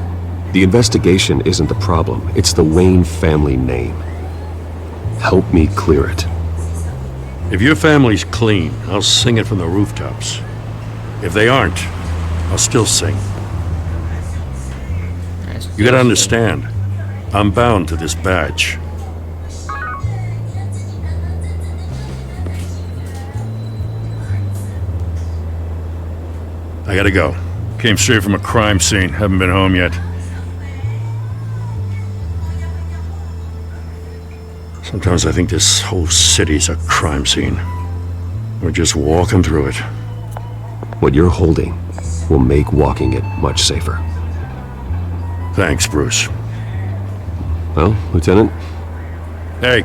The investigation isn't the problem. It's the Wayne family name. Help me clear it. If your family's clean, I'll sing it from the rooftops. If they aren't, I'll still sing. You gotta understand, I'm bound to this badge. I gotta go. Came straight from a crime scene. Haven't been home yet. Sometimes I think this whole city's a crime scene. We're just walking through it. What you're holding will make walking it much safer. Thanks, Bruce. Well, Lieutenant? Hey,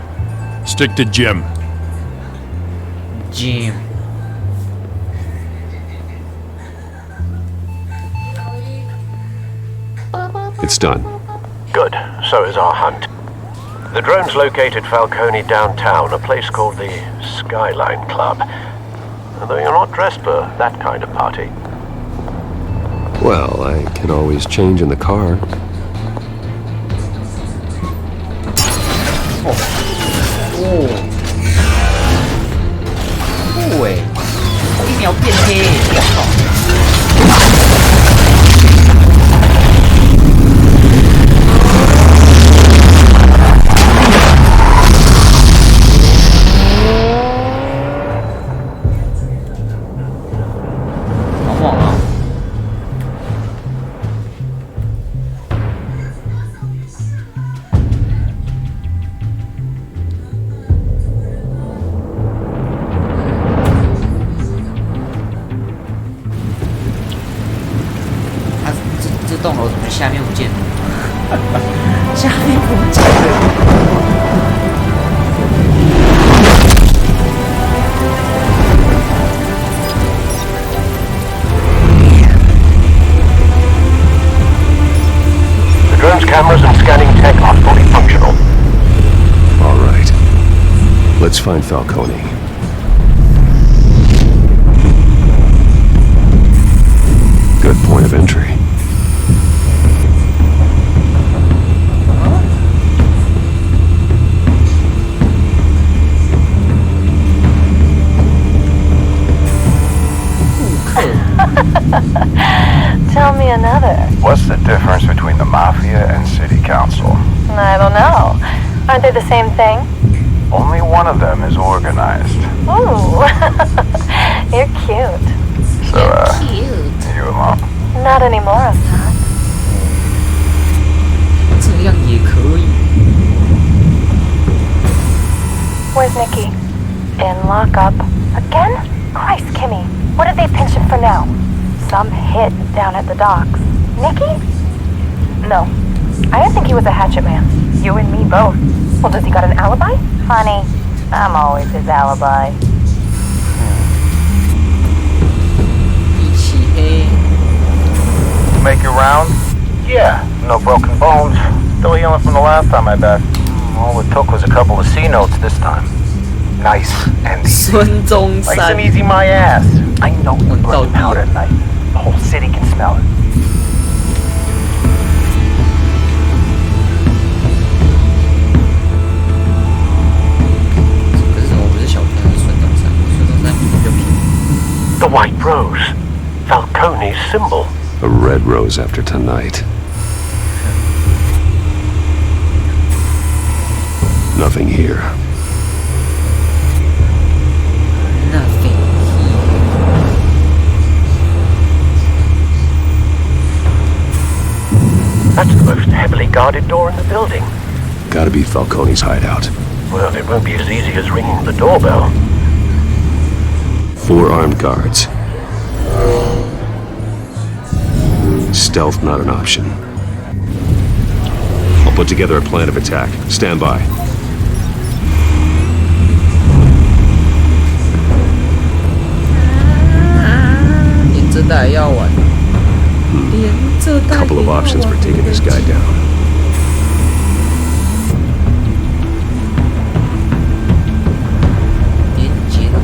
stick to Jim. Jim. It's done. Good. So is our hunt. The drones located Falcone downtown, a place called the Skyline Club. Although you're not dressed for that kind of party. Well, I can always change in the car.喂，我一秒变黑，我靠！这栋楼怎么下面不见了？下面不见了。The drone's cameras and scanning tech are fully functional. All right. Let's find Falcone. Good point of entry. What's the difference between the Mafia and City Council? I don't know. Aren't they the same thing? Only one of them is organized. Ooh. You're cute. So, you a mom? Not anymore, Assad. 这样也可以。 Where's Nikki? In lockup. Again? Christ, Kimmy. What did they pinch him for now? Some hit down at the docks. Nikki? No. I didn't think he was a hatchet man. You and me both. Well, does he got an alibi? Honey, I'm always his alibi. 一起黑。 Make your round? Yeah, no broken bones. Still healing from the last time, I bet. All it took was a couple of C notes this time. Nice and easy. Nice and easy, my ass. I know you brought powder tonight. The whole city can smell it. 可是怎么不是小天，是孙中山？孙中山比较便宜。 The white rose. Falcone's symbol. A red rose after tonight. Nothing here. Nothing That's the most heavily guarded door in the building. Gotta be Falcone's hideout. Well, it won't be as easy as ringing the doorbell. 4 armed guards. Stealth not an option. I'll put together a plan of attack. Stand by. 连这带要玩。连这带 Couple of options for taking this guy down. 连接的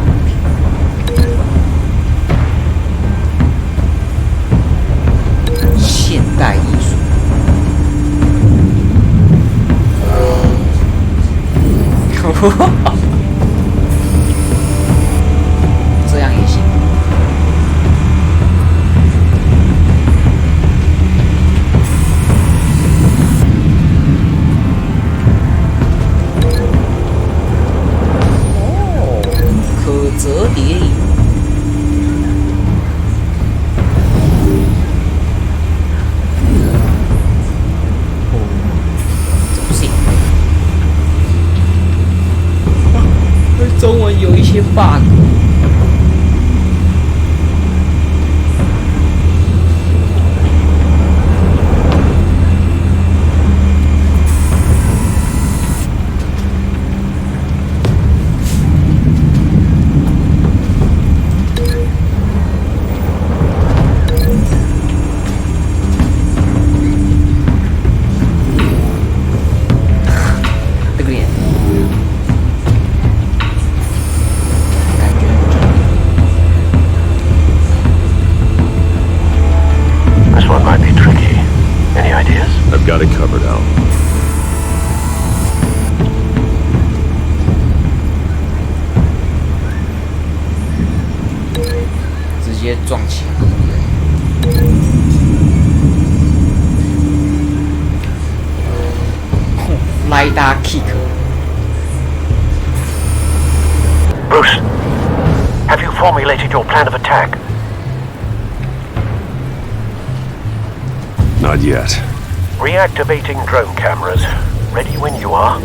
现代艺术。这样也行。哦，可折叠椅。哦，这不行。中文有一些 bug。这个脸。 This one might be tricky. Any ideas? I've got it covered, Al. 直接撞起来。Lidar kick。 Bruce, have you formulated your plan of attack? Not yet. Reactivating drone cameras. Ready when you are.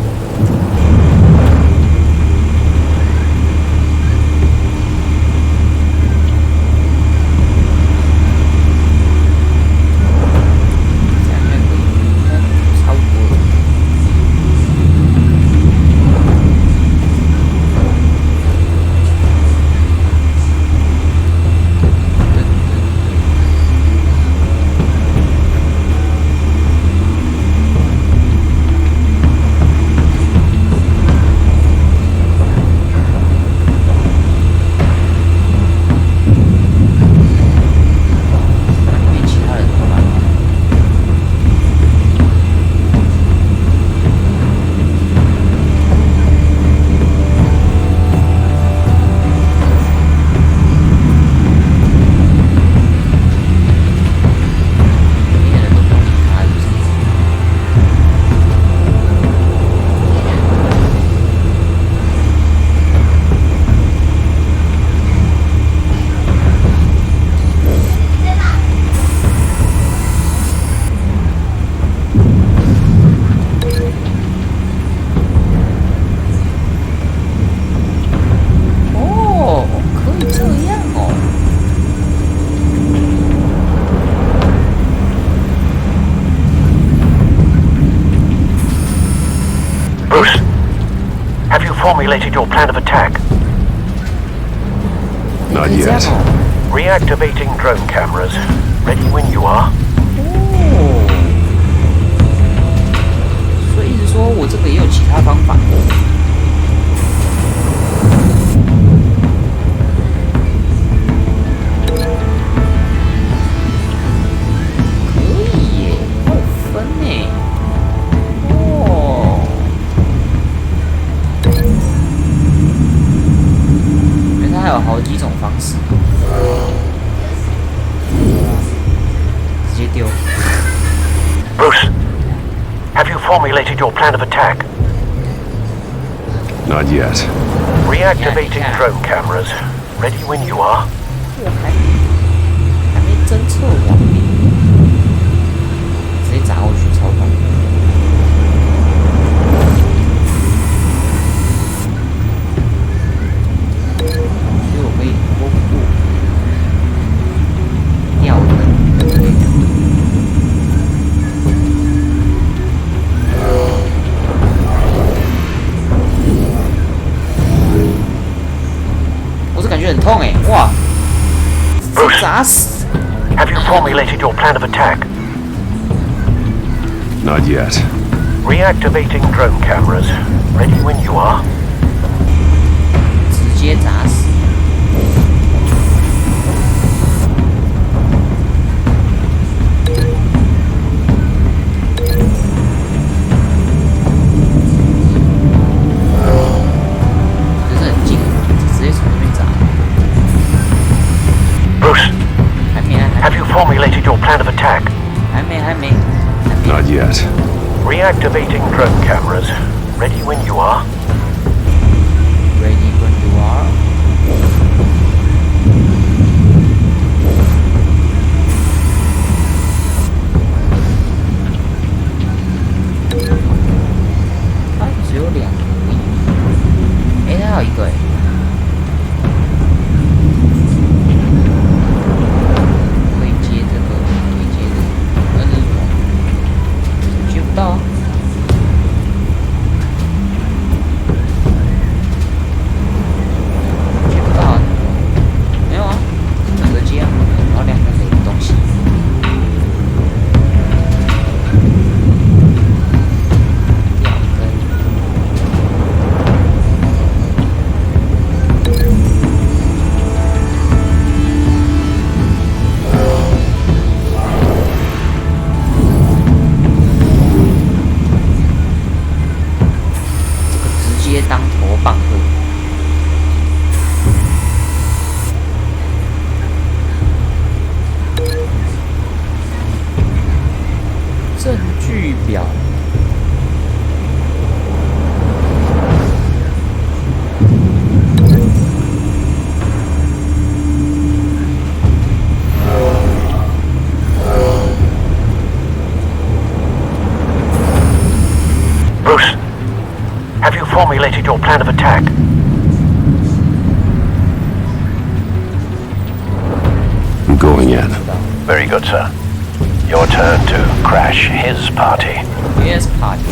formulated your plan of attack? Not yet. Reactivating drone cameras. Ready when you are. 所以意思说我这个也有其他方法。可以耶，好分呢。哦，原来它还有好几种方式。直接丢。Bruce, have you formulated your plan of attack? Not yet. Reactivating drone cameras. Ready when you are. 还没侦测完毕，直接砸过去超快。所以我可以拖步、吊灯都可以。我是感觉很痛哎，哇！ Bruce, have you formulated your plan of attack? Not yet. Reactivating drone cameras. Ready when you are. 直接砸死。可是很近，直接从那边砸。 Bruce, have you formulated your plan of attack? 还没。 Not yet. Reactivating drone cameras. Ready when you are. Ready when you are. 它只有2个而已。哎，它有1个哎。 到啊！接不到啊？没有啊，2个接啊，然后2个给的东西。吊灯。直接当头棒喝。证据表。Bruce, have you formulated your plan of attack? I'm going in. Very good, sir. Your turn to crash his party. His party.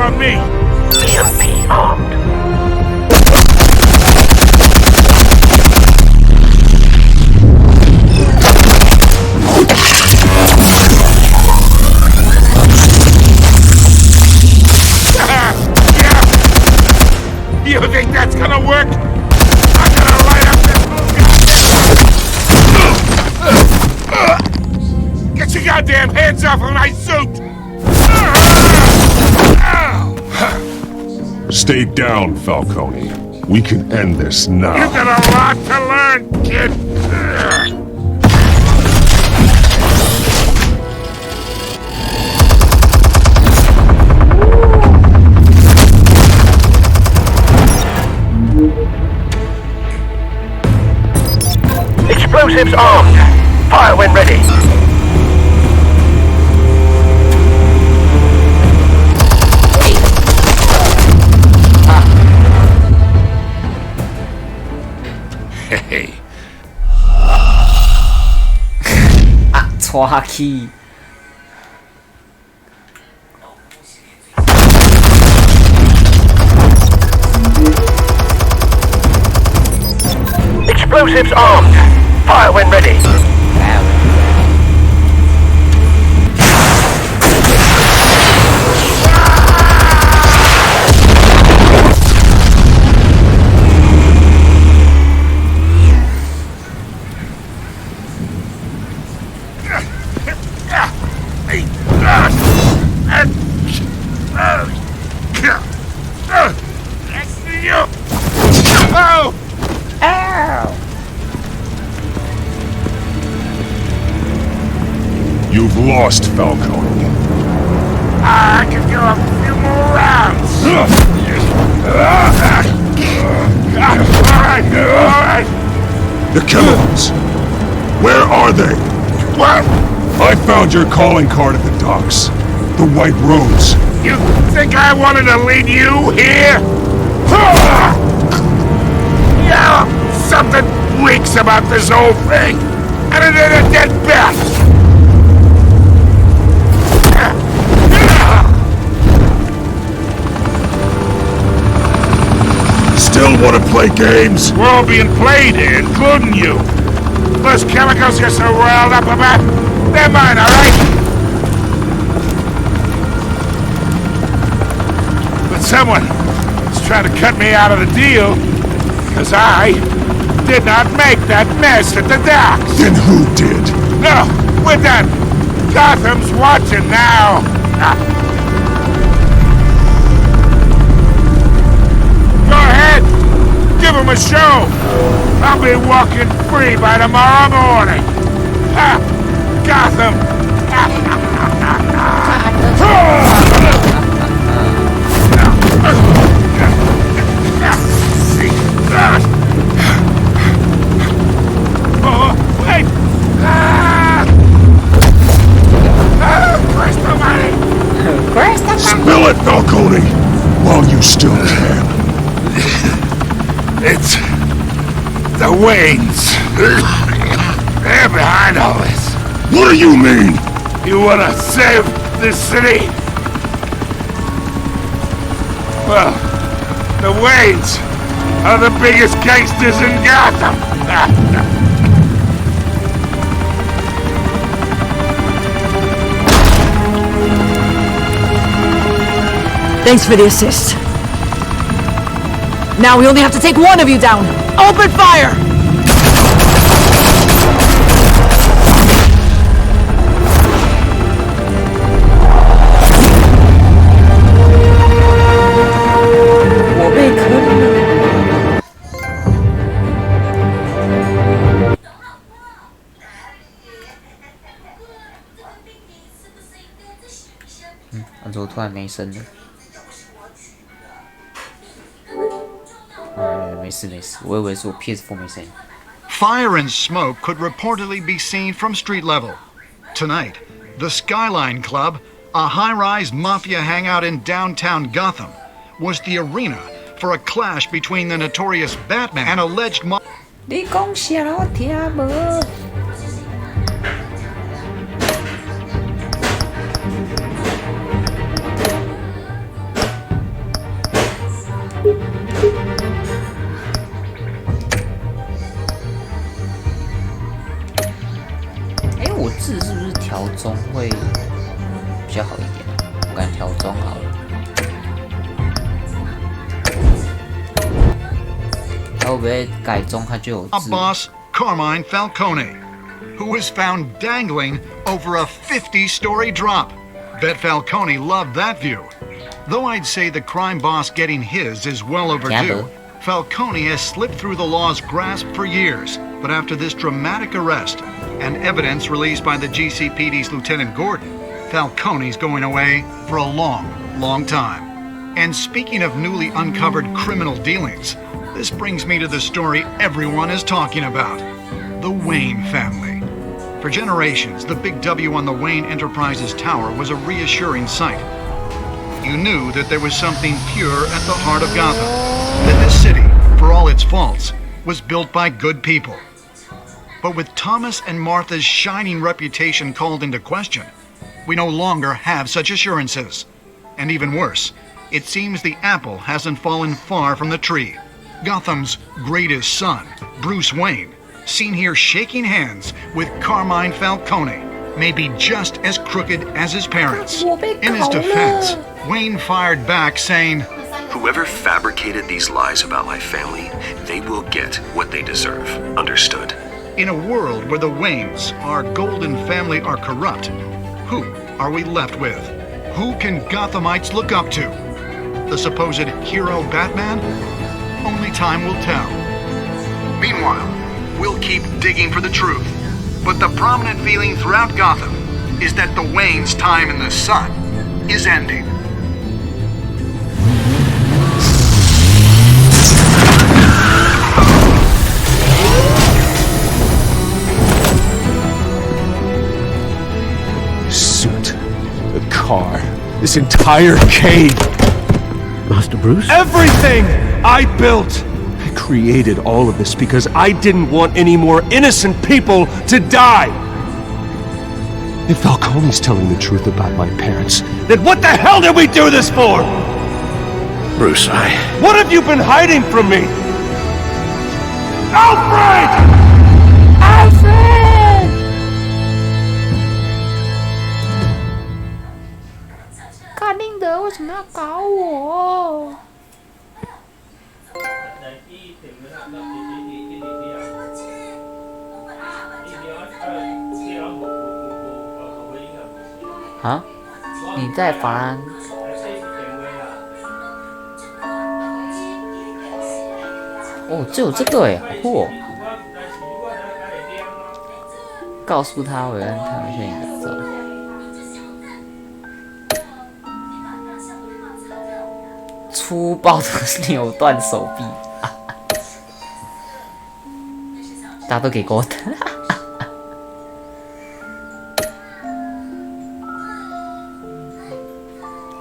on me. EMP armed. You think that's gonna work? I'm gonna light up this. Get your goddamn hands off of my suit! Stay down, Falcone. We can end this now. You've got a lot to learn, kid. Explosives armed. Fire when ready. Hey. 啊，抓起！ Explosives armed. Fire when ready. Oh! Ow! You've lost, Falcone. I can do a few more rounds. Alright. The chemicals. Where are they? What? I found your calling card at the docks. The White Rose. You think I wanted to lead you here? Yeah, something reeks about this whole thing. And it ain't a dead bat. Still want to play games? We're all being played here, including you. Those chemicals you're so riled up about, they're mine, alright? But someone is trying to cut me out of the deal, because I did not make that mess at the docks. Then who did? No, we're done. Gotham's watching now. Go ahead. Give him a show. I'll be walking free by tomorrow morning. Ha! Gotham. Oh, wait! Spill it, Falcone, while you still can. It's the Waynes. They're behind all this. What do you mean? You wanna save this city? Well, the Waynes are the biggest gangsters in Gotham. Thanks for the assist. Now we only have to take one of you down. Open fire!怎么突然没声了？没事没事，我以为是我 ps4没声音。 Fire and smoke could reportedly be seen from street level. Tonight, the Skyline Club, a high-rise mafia hangout in downtown Gotham, was the arena for a clash between the notorious Batman and alleged mob. 你讲啥我听无？ 我比较好一点，我感觉调中好了。它会不会改中它就有字？ Boss Carmine Falcone, who was found dangling over a 50-story drop. Bet Falcone loved that view. Though I'd say the crime boss getting his is well overdue, Falcone has slipped through the law's grasp for years. But after this dramatic arrest and evidence released by the GCPD's Lieutenant Gordon, Falcone's going away for a long, long time. And speaking of newly uncovered criminal dealings, this brings me to the story everyone is talking about. The Wayne family. For generations, the big W on the Wayne Enterprises tower was a reassuring sight. You knew that there was something pure at the heart of Gotham. That this city, for all its faults, was built by good people. But with Thomas and Martha's shining reputation called into question, we no longer have such assurances. And even worse, it seems the apple hasn't fallen far from the tree. Gotham's greatest son, Bruce Wayne, seen here shaking hands with Carmine Falcone, may be just as crooked as his parents. In his defense, Wayne fired back saying, "Whoever fabricated these lies about my family, they will get what they deserve. Understood?" In a world where the Waynes, our golden family, are corrupt, who are we left with? Who can Gothamites look up to? The supposed hero Batman? Only time will tell. Meanwhile, we'll keep digging for the truth. But the prominent feeling throughout Gotham is that the Waynes' time in the sun is ending. Suit, the car, this entire cave. Master Bruce? Everything I built! I created all of this because I didn't want any more innocent people to die! If Falcone's telling the truth about my parents, then what the hell did we do this for? Bruce, What have you been hiding from me? Alfred! Alfred! 卡丁德为什么要搞我？啊？你在法兰？哦，只有这个哎，嚯！告诉他韦恩他们现在打造。粗暴的扭断手臂，大家都给过的。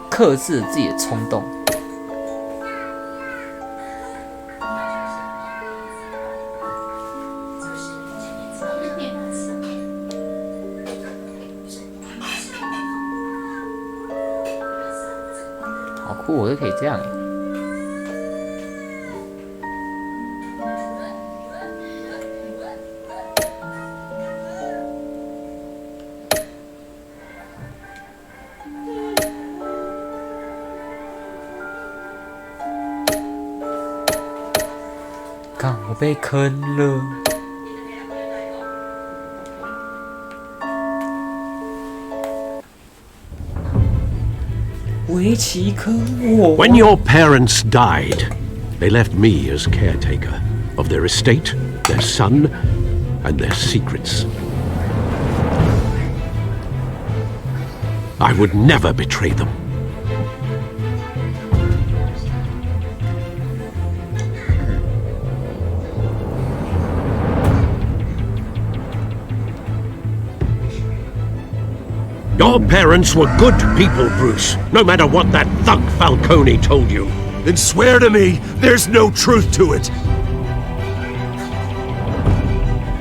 克制自己的冲动。好酷，我都可以这样耶。看，我被坑了。围棋坑我。When your parents died, they left me as caretaker of their estate, their son, and their secrets. I would never betray them. Your parents were good people, Bruce, no matter what that thug Falcone told you. Then swear to me there's no truth to it.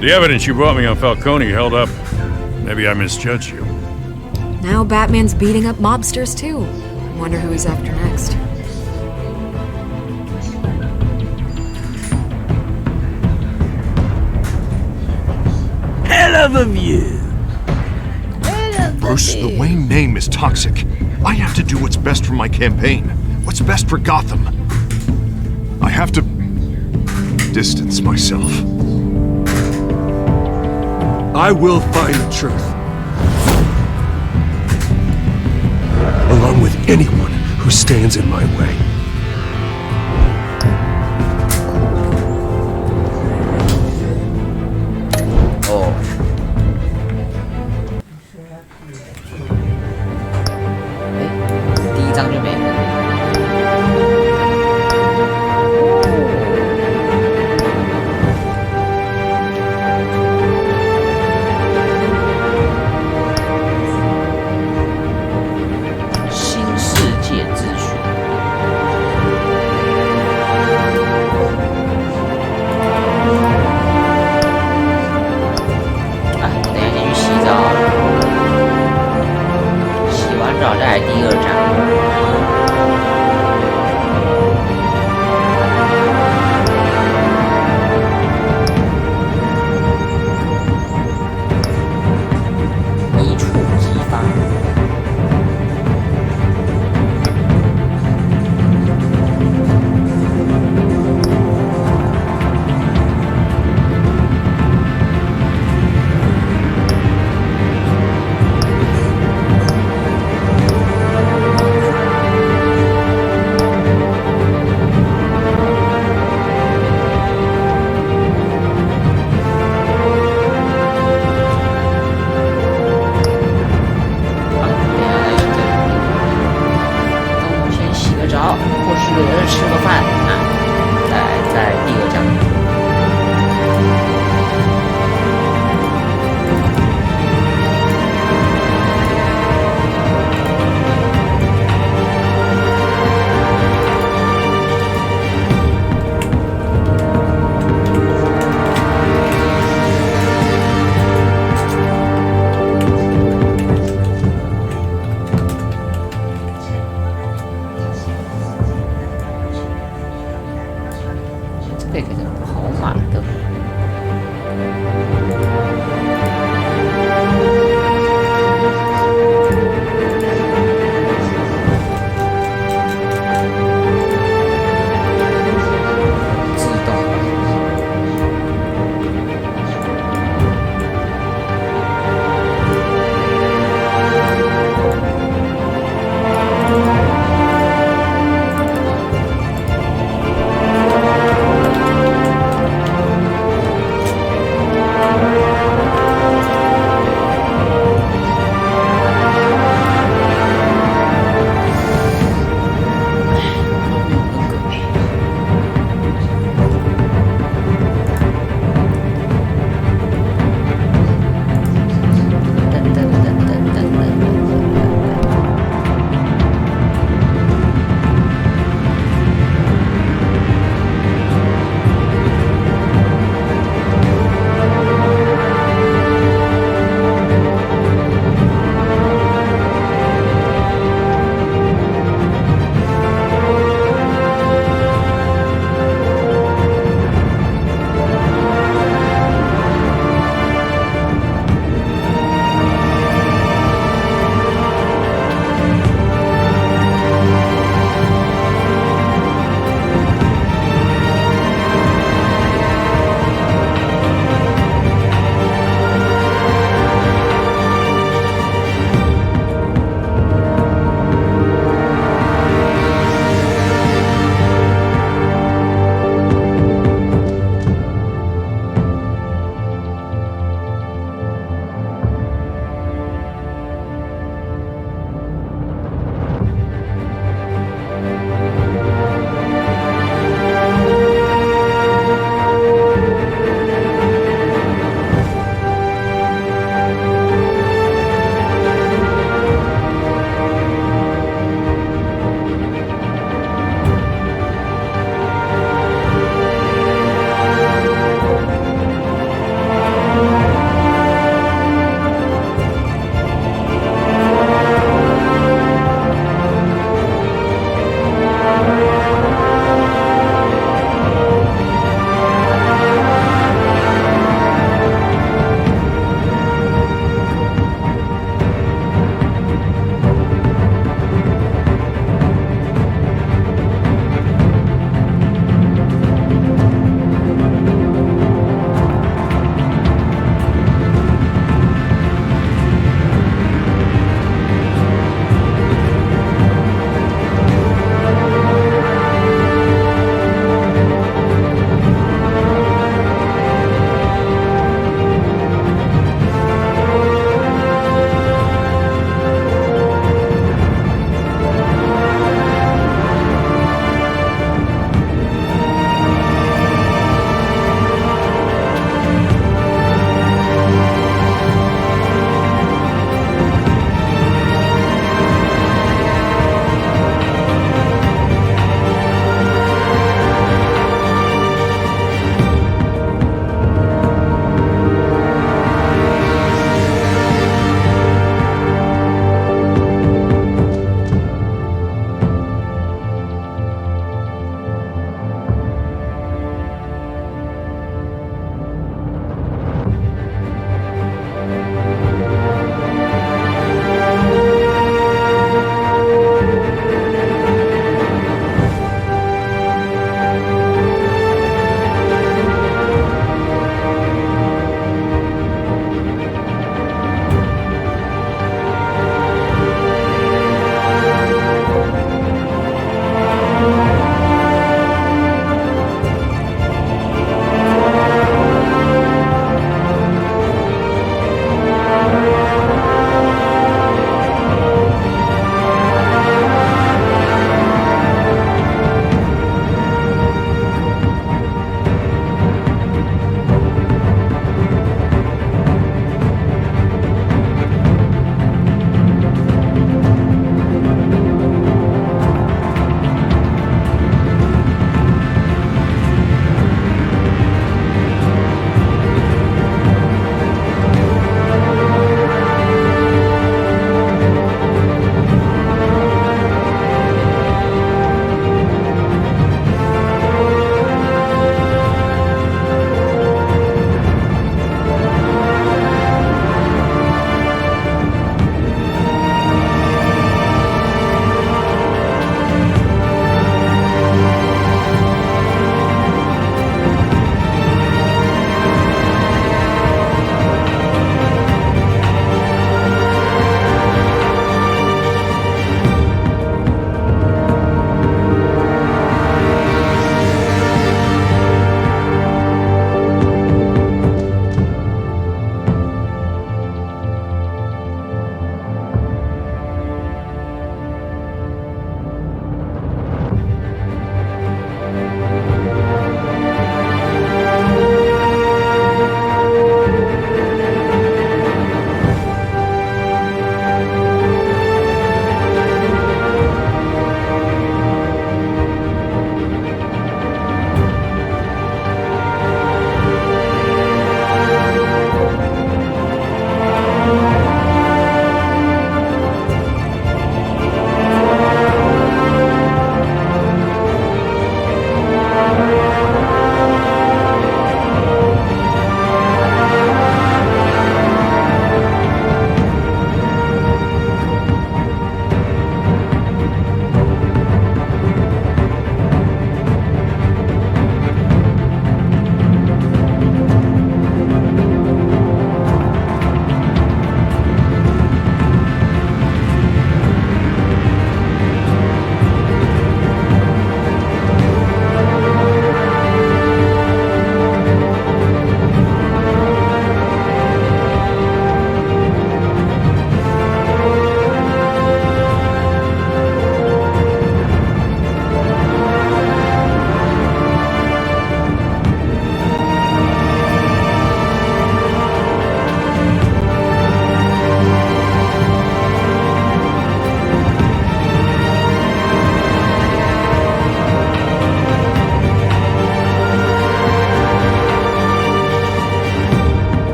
The evidence you brought me on Falcone held up. Maybe I misjudged you. Now Batman's beating up mobsters too. Wonder who he's after next. Hell of a view. Bruce, the Wayne name is toxic. I have to do what's best for my campaign. What's best for Gotham. I have to distance myself. I will find the truth. Along with anyone who stands in my way. Oh. 第一章就没了。新世界秩序。啊，等一下先去洗澡，洗完澡再来第二章。一触即发。吃个饭啊，在第二章。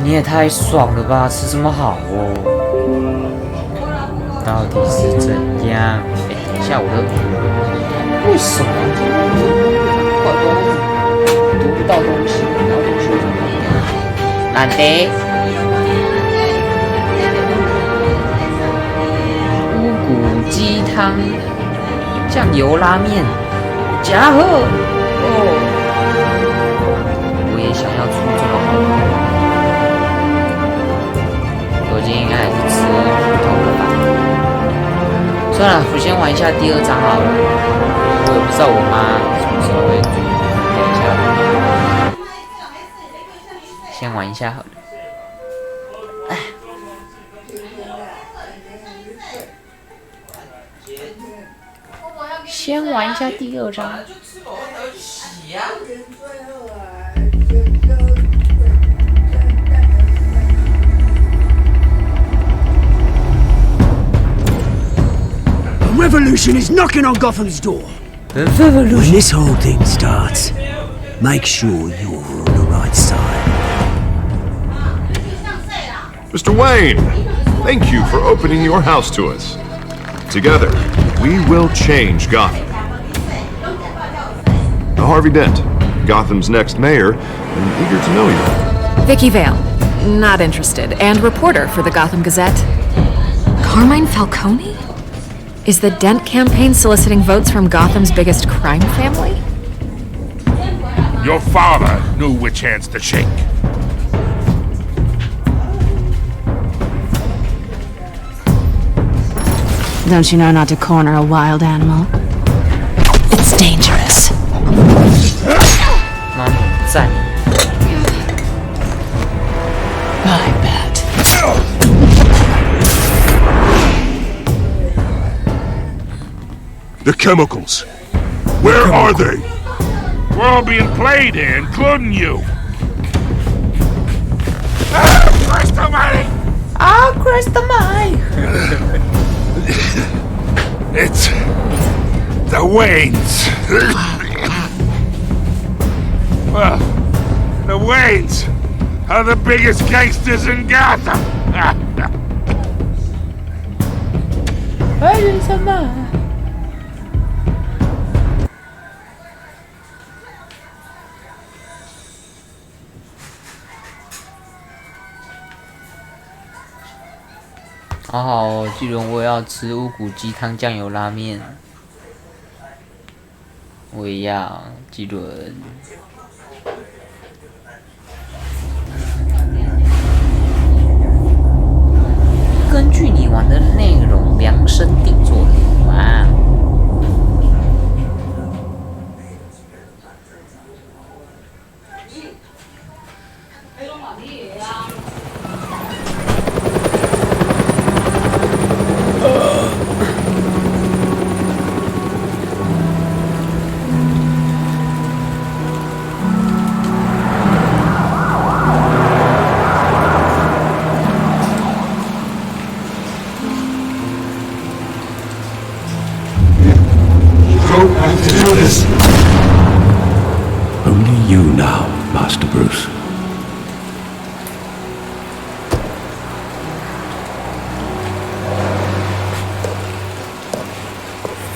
你也太爽了吧！吃这么好哦，到底是怎样？哎，等一下，我的为什么怪怪的读不到东西？然后东西怎么样？难得乌骨鸡汤、酱油拉面，加贺哦！我也想要出这么好的。我今天应该还是吃普通的吧。算了，我先玩一下第2章好了。我也不知道我妈什么时候会煮，等一下，先玩一下好了。哎，先玩一下第2章。Revolution is knocking on Gotham's door. When this whole thing starts, make sure you're on the right side. Mr. Wayne, thank you for opening your house to us. Together, we will change Gotham. Harvey Dent, Gotham's next mayor, and eager to know you. Vicky Vale, not interested, and reporter for the Gotham Gazette. Carmine Falcone? Is the Dent campaign soliciting votes from Gotham's biggest crime family? Your father knew which hands to shake. Don't you know not to corner a wild animal? It's dangerous. I bet. The chemicals. Where are they? We're all being played here, including you. Christ almighty! Ah, Christ almighty! It's the Waynes. Well, the Waynes are the biggest gangsters in Gotham. Christ almighty! 好好哦，季伦，我也要吃乌骨鸡汤酱油拉面。我也要，季伦。根据你玩的内容量身定做的，哇！Only you now, Master Bruce.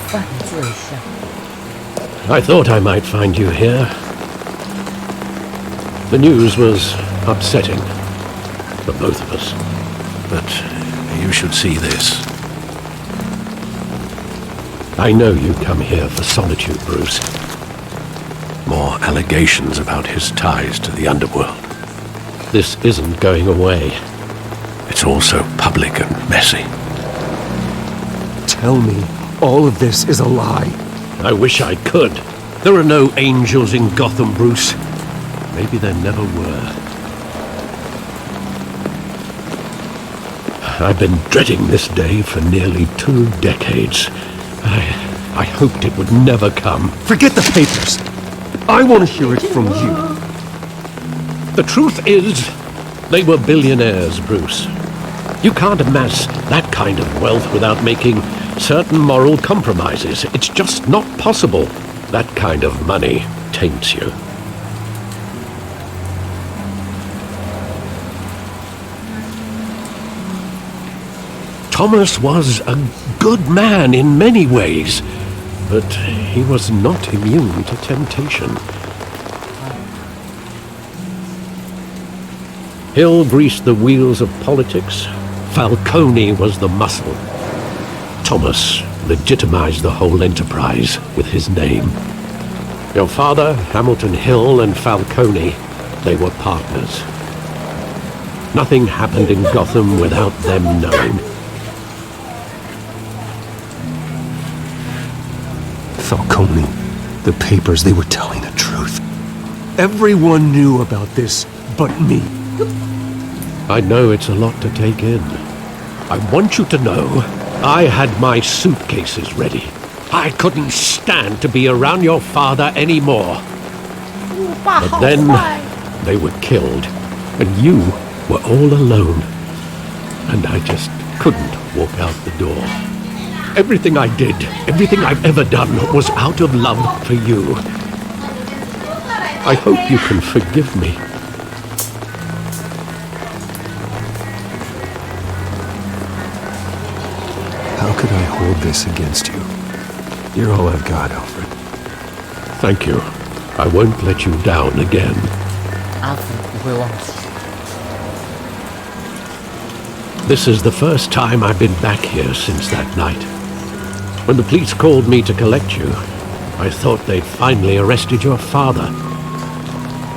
犯罪项。 I thought I might find you here. The news was upsetting for both of us. But you should see this. I know you come here for solitude, Bruce. More allegations about his ties to the underworld. This isn't going away. It's all so public and messy. Tell me all of this is a lie. I wish I could. There are no angels in Gotham, Bruce. Maybe there never were. I've been dreading this day for nearly 2 decades. I hoped it would never come. Forget the papers. I want to hear it from you. The truth is, they were billionaires, Bruce. You can't amass that kind of wealth without making certain moral compromises. It's just not possible. That kind of money taints you. Thomas was a good man in many ways, but he was not immune to temptation. Hill greased the wheels of politics. Falcone was the muscle. Thomas legitimized the whole enterprise with his name. Your father, Hamilton Hill, and Falcone, they were partners. Nothing happened in Gotham without them knowing. Falcone, the papers, they were telling the truth. Everyone knew about this but me. I know it's a lot to take in. I want you to know I had my suitcases ready. I couldn't stand to be around your father anymore. But then they were killed, and you were all alone. And I just couldn't walk out the door. Everything I did, everything I've ever done was out of love for you. I hope you can forgive me. How could I hold this against you? You're all I've got, Alfred. Thank you. I won't let you down again. This is the first time I've been back here since that night. When the police called me to collect you, I thought they'd finally arrested your father.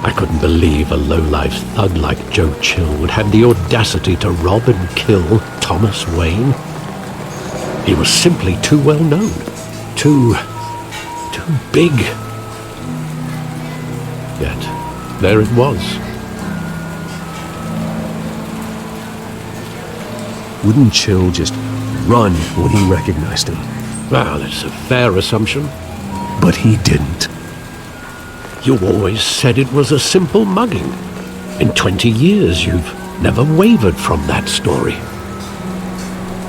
I couldn't believe a low-life thug like Joe Chill would have the audacity to rob and kill Thomas Wayne. He was simply too well known. Too big. Yet, there it was. Wouldn't Chill just run when he recognized him? Well, that's a fair assumption. But he didn't. You always said it was a simple mugging. In 20 years, you've never wavered from that story.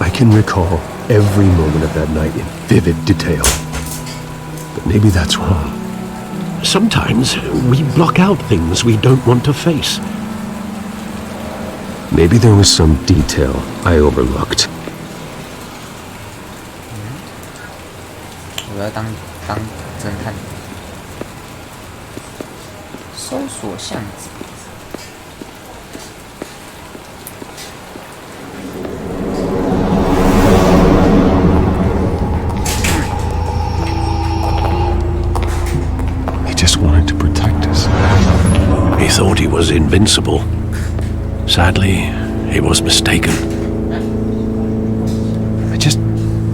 I can recall every moment of that night in vivid detail. But maybe that's wrong. Sometimes we block out things we don't want to face. Maybe there was some detail I overlooked. 我要当侦探。搜索巷子。He just wanted to protect us. He thought he was invincible. Sadly, he was mistaken.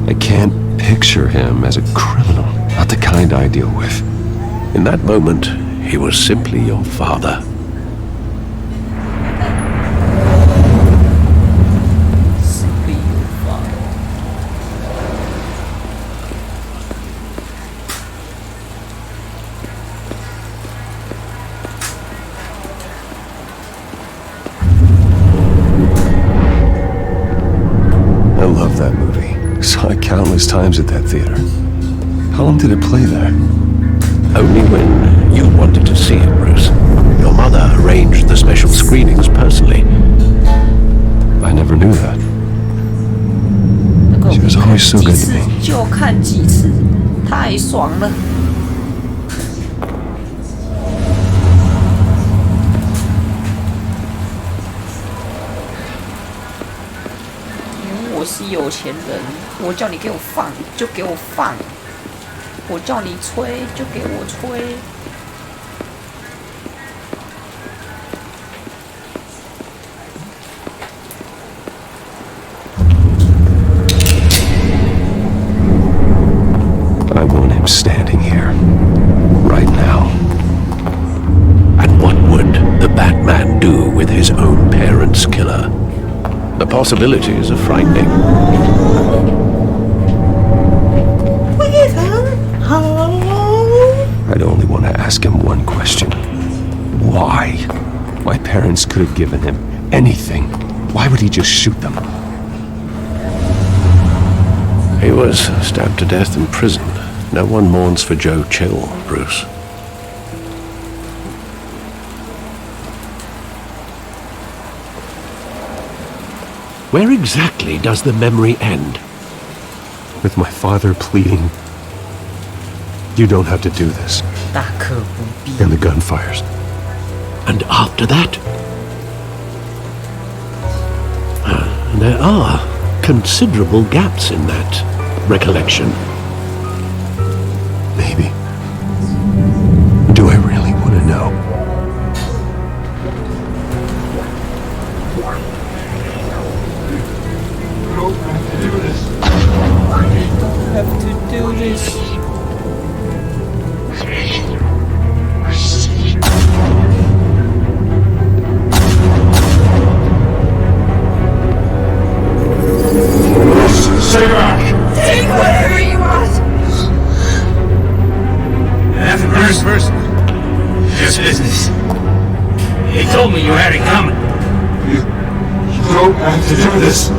I can't picture him as a criminal, not the kind I deal with. In that moment, he was simply your father. Simply your father. I love that movie. Saw it countless times at that theater. How long did it play there? Only when you wanted to see it, Bruce. Your mother arranged the special screenings personally. I never knew that. She was always so good to me. 就看几次，太爽了。我是有钱人，我叫你给我放就给我放，我叫你吹就给我吹。I want him standing here, right now. And what would the Batman do with his own parents' killer? The possibilities are frightening. I'd only want to ask him one question. Why? My parents could have given him anything. Why would he just shoot them? He was stabbed to death in prison. No one mourns for Joe Chill, Bruce. Where exactly does the memory end? With my father pleading, "You don't have to do this." 大可不必。 And the gunfires. And after that? There are considerable gaps in that recollection. Maybe. Do I really want to know? Have to do this. Stay back! Take whatever you want! Half a nice person. Just business. He told me you had it coming. You don't have to do this.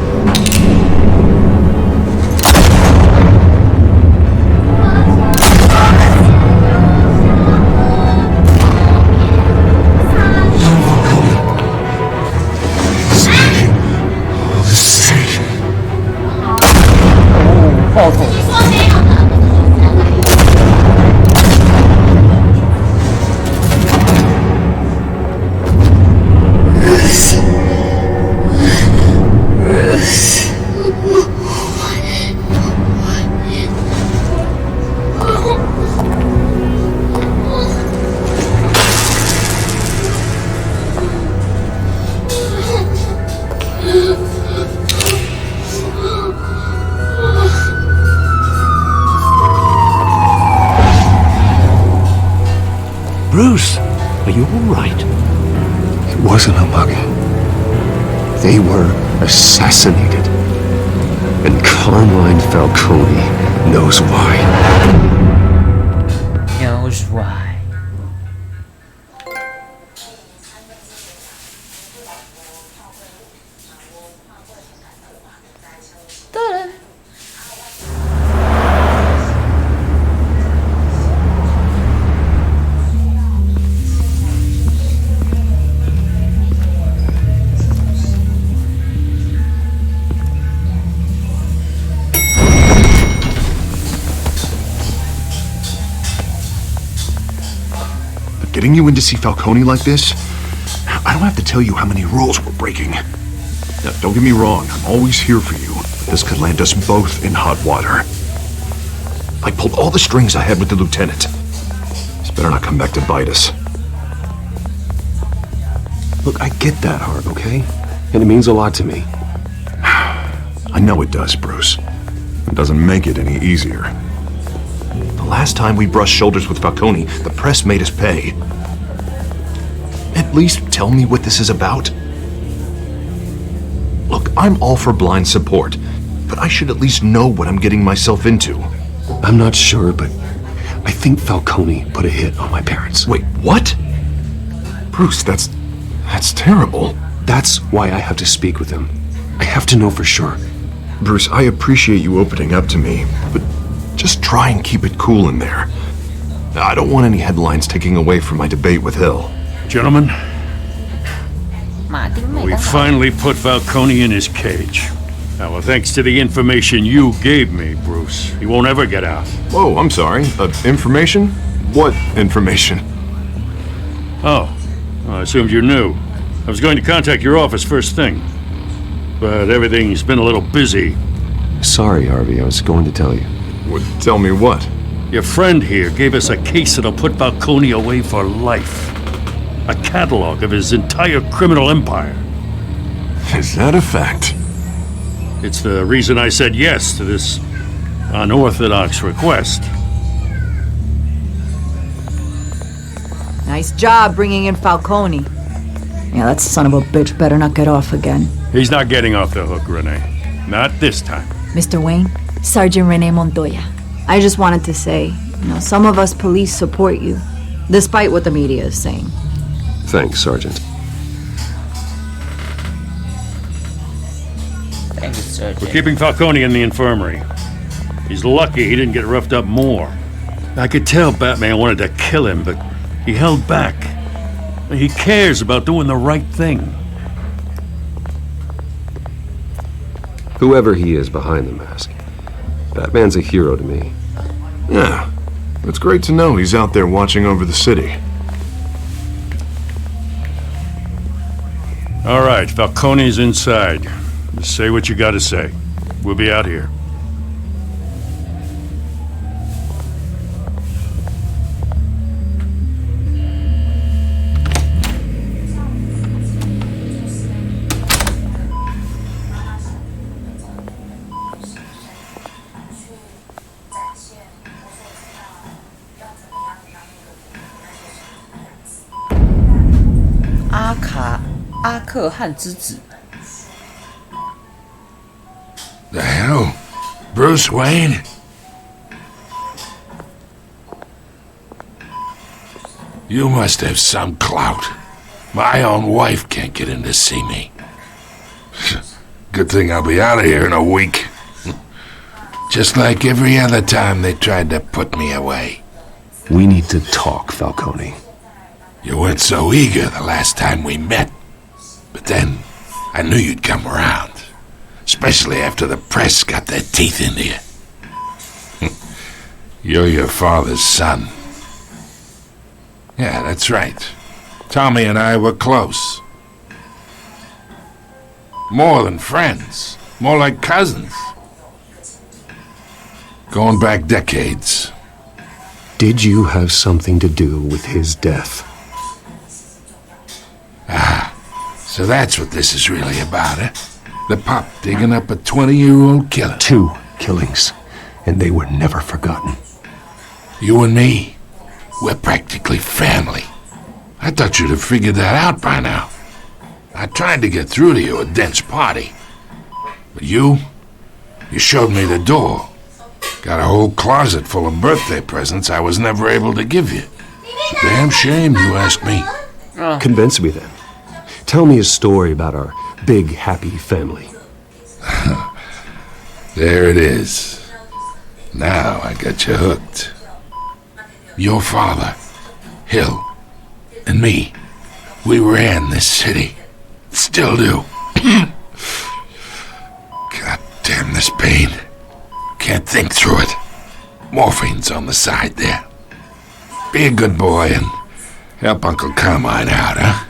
Bruce, are you all right? It wasn't a mugging. They were assassinated. And Carmine Falcone knows why. Knows why. Getting you in to see Falcone like this, I don't have to tell you how many rules we're breaking. Now, don't get me wrong, I'm always here for you. This could land us both in hot water. I pulled all the strings I had with the lieutenant. This better not come back to bite us. Look, I get that, Hart, okay? And it means a lot to me. I know it does, Bruce. It doesn't make it any easier. The last time we brushed shoulders with Falcone, the press made us pay. At least tell me what this is about. Look, I'm all for blind support, but I should at least know what I'm getting myself into. I'm not sure, but I think Falcone put a hit on my parents. Wait, what? Bruce, that's terrible. That's why I have to speak with him. I have to know for sure. Bruce, I appreciate you opening up to me, but just try and keep it cool in there. I don't want any headlines taking away from my debate with Hill. Gentlemen, we finally put Falcone in his cage. Now, well, thanks to the information you gave me, Bruce, he won't ever get out. Whoa, I'm sorry. Information? What information? Oh, I assumed you knew. I was going to contact your office first thing, but everything's been a little busy. Sorry, Harvey, I was going to tell you. Well, tell me what? Your friend here gave us a case that'll put Falcone away for life. A catalog of his entire criminal empire. Is that a fact? It's the reason I said yes to this unorthodox request. Nice job bringing in Falcone. Yeah, that son of a bitch better not get off again. He's not getting off the hook, Renee. Not this time. Mr. Wayne, Sergeant Renee Montoya. I just wanted to say, some of us police support you, despite what the media is saying. Thanks, Sergeant. Thank you, Sergeant. We're keeping Falcone in the infirmary. He's lucky he didn't get roughed up more. I could tell Batman wanted to kill him, but he held back. He cares about doing the right thing. Whoever he is behind the mask. Batman's a hero to me. Yeah, it's great to know he's out there watching over the city. All right, Falcone's inside. Just say what you gotta say. We'll be out here.阿克汉之子。 The hell? Bruce Wayne? You must have some clout. My own wife can't get in to see me. Good thing I'll be out of here in a week. Just like every other time they tried to put me away. We need to talk, Falcone. You weren't so eager the last time we met. But then, I knew you'd come around. Especially after the press got their teeth into you. You're your father's son. Yeah, that's right. Tommy and I were close. More than friends. More like cousins. Going back decades. Did you have something to do with his death? Ah, so that's what this is really about, eh? The pop digging up a 20-year-old killer. 2 killings, and they were never forgotten. You and me, we're practically family. I thought you'd have figured that out by now. I tried to get through to you at Dent's party. But you showed me the door. Got a whole closet full of birthday presents I was never able to give you. It's a damn shame, you ask me. Convince me then. Tell me a story about our big, happy family. There it is. Now I got you hooked. Your father, Hill, and me, we ran this city. Still do. God damn this pain. Can't think through it. Morphine's on the side there. Be a good boy and help Uncle Carmine out, huh?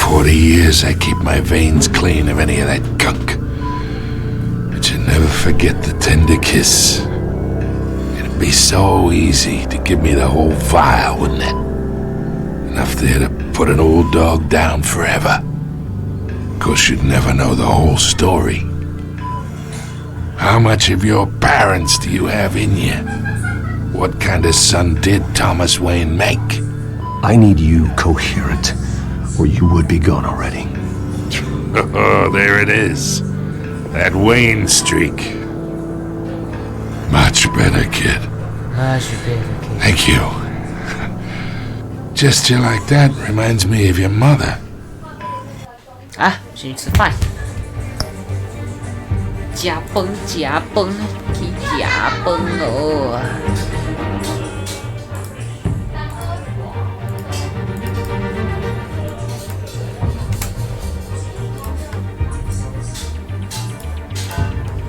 40 years I keep my veins clean of any of that gunk. But you never forget the tender kiss. It'd be so easy to give me the whole vial, wouldn't it? Enough there to put an old dog down forever. Of course, you'd never know the whole story. How much of your parents do you have in you? What kind of son did Thomas Wayne make? I need you coherent, or you would be gone already. Oh, there it is. That Wayne streak. Much better, kid. Much better, kid. Thank you. Gesture like that reminds me of your mother. 啊，先去吃饭。吃饭，吃饭，去吃饭哦。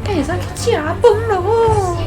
哎，上去吃饭喽！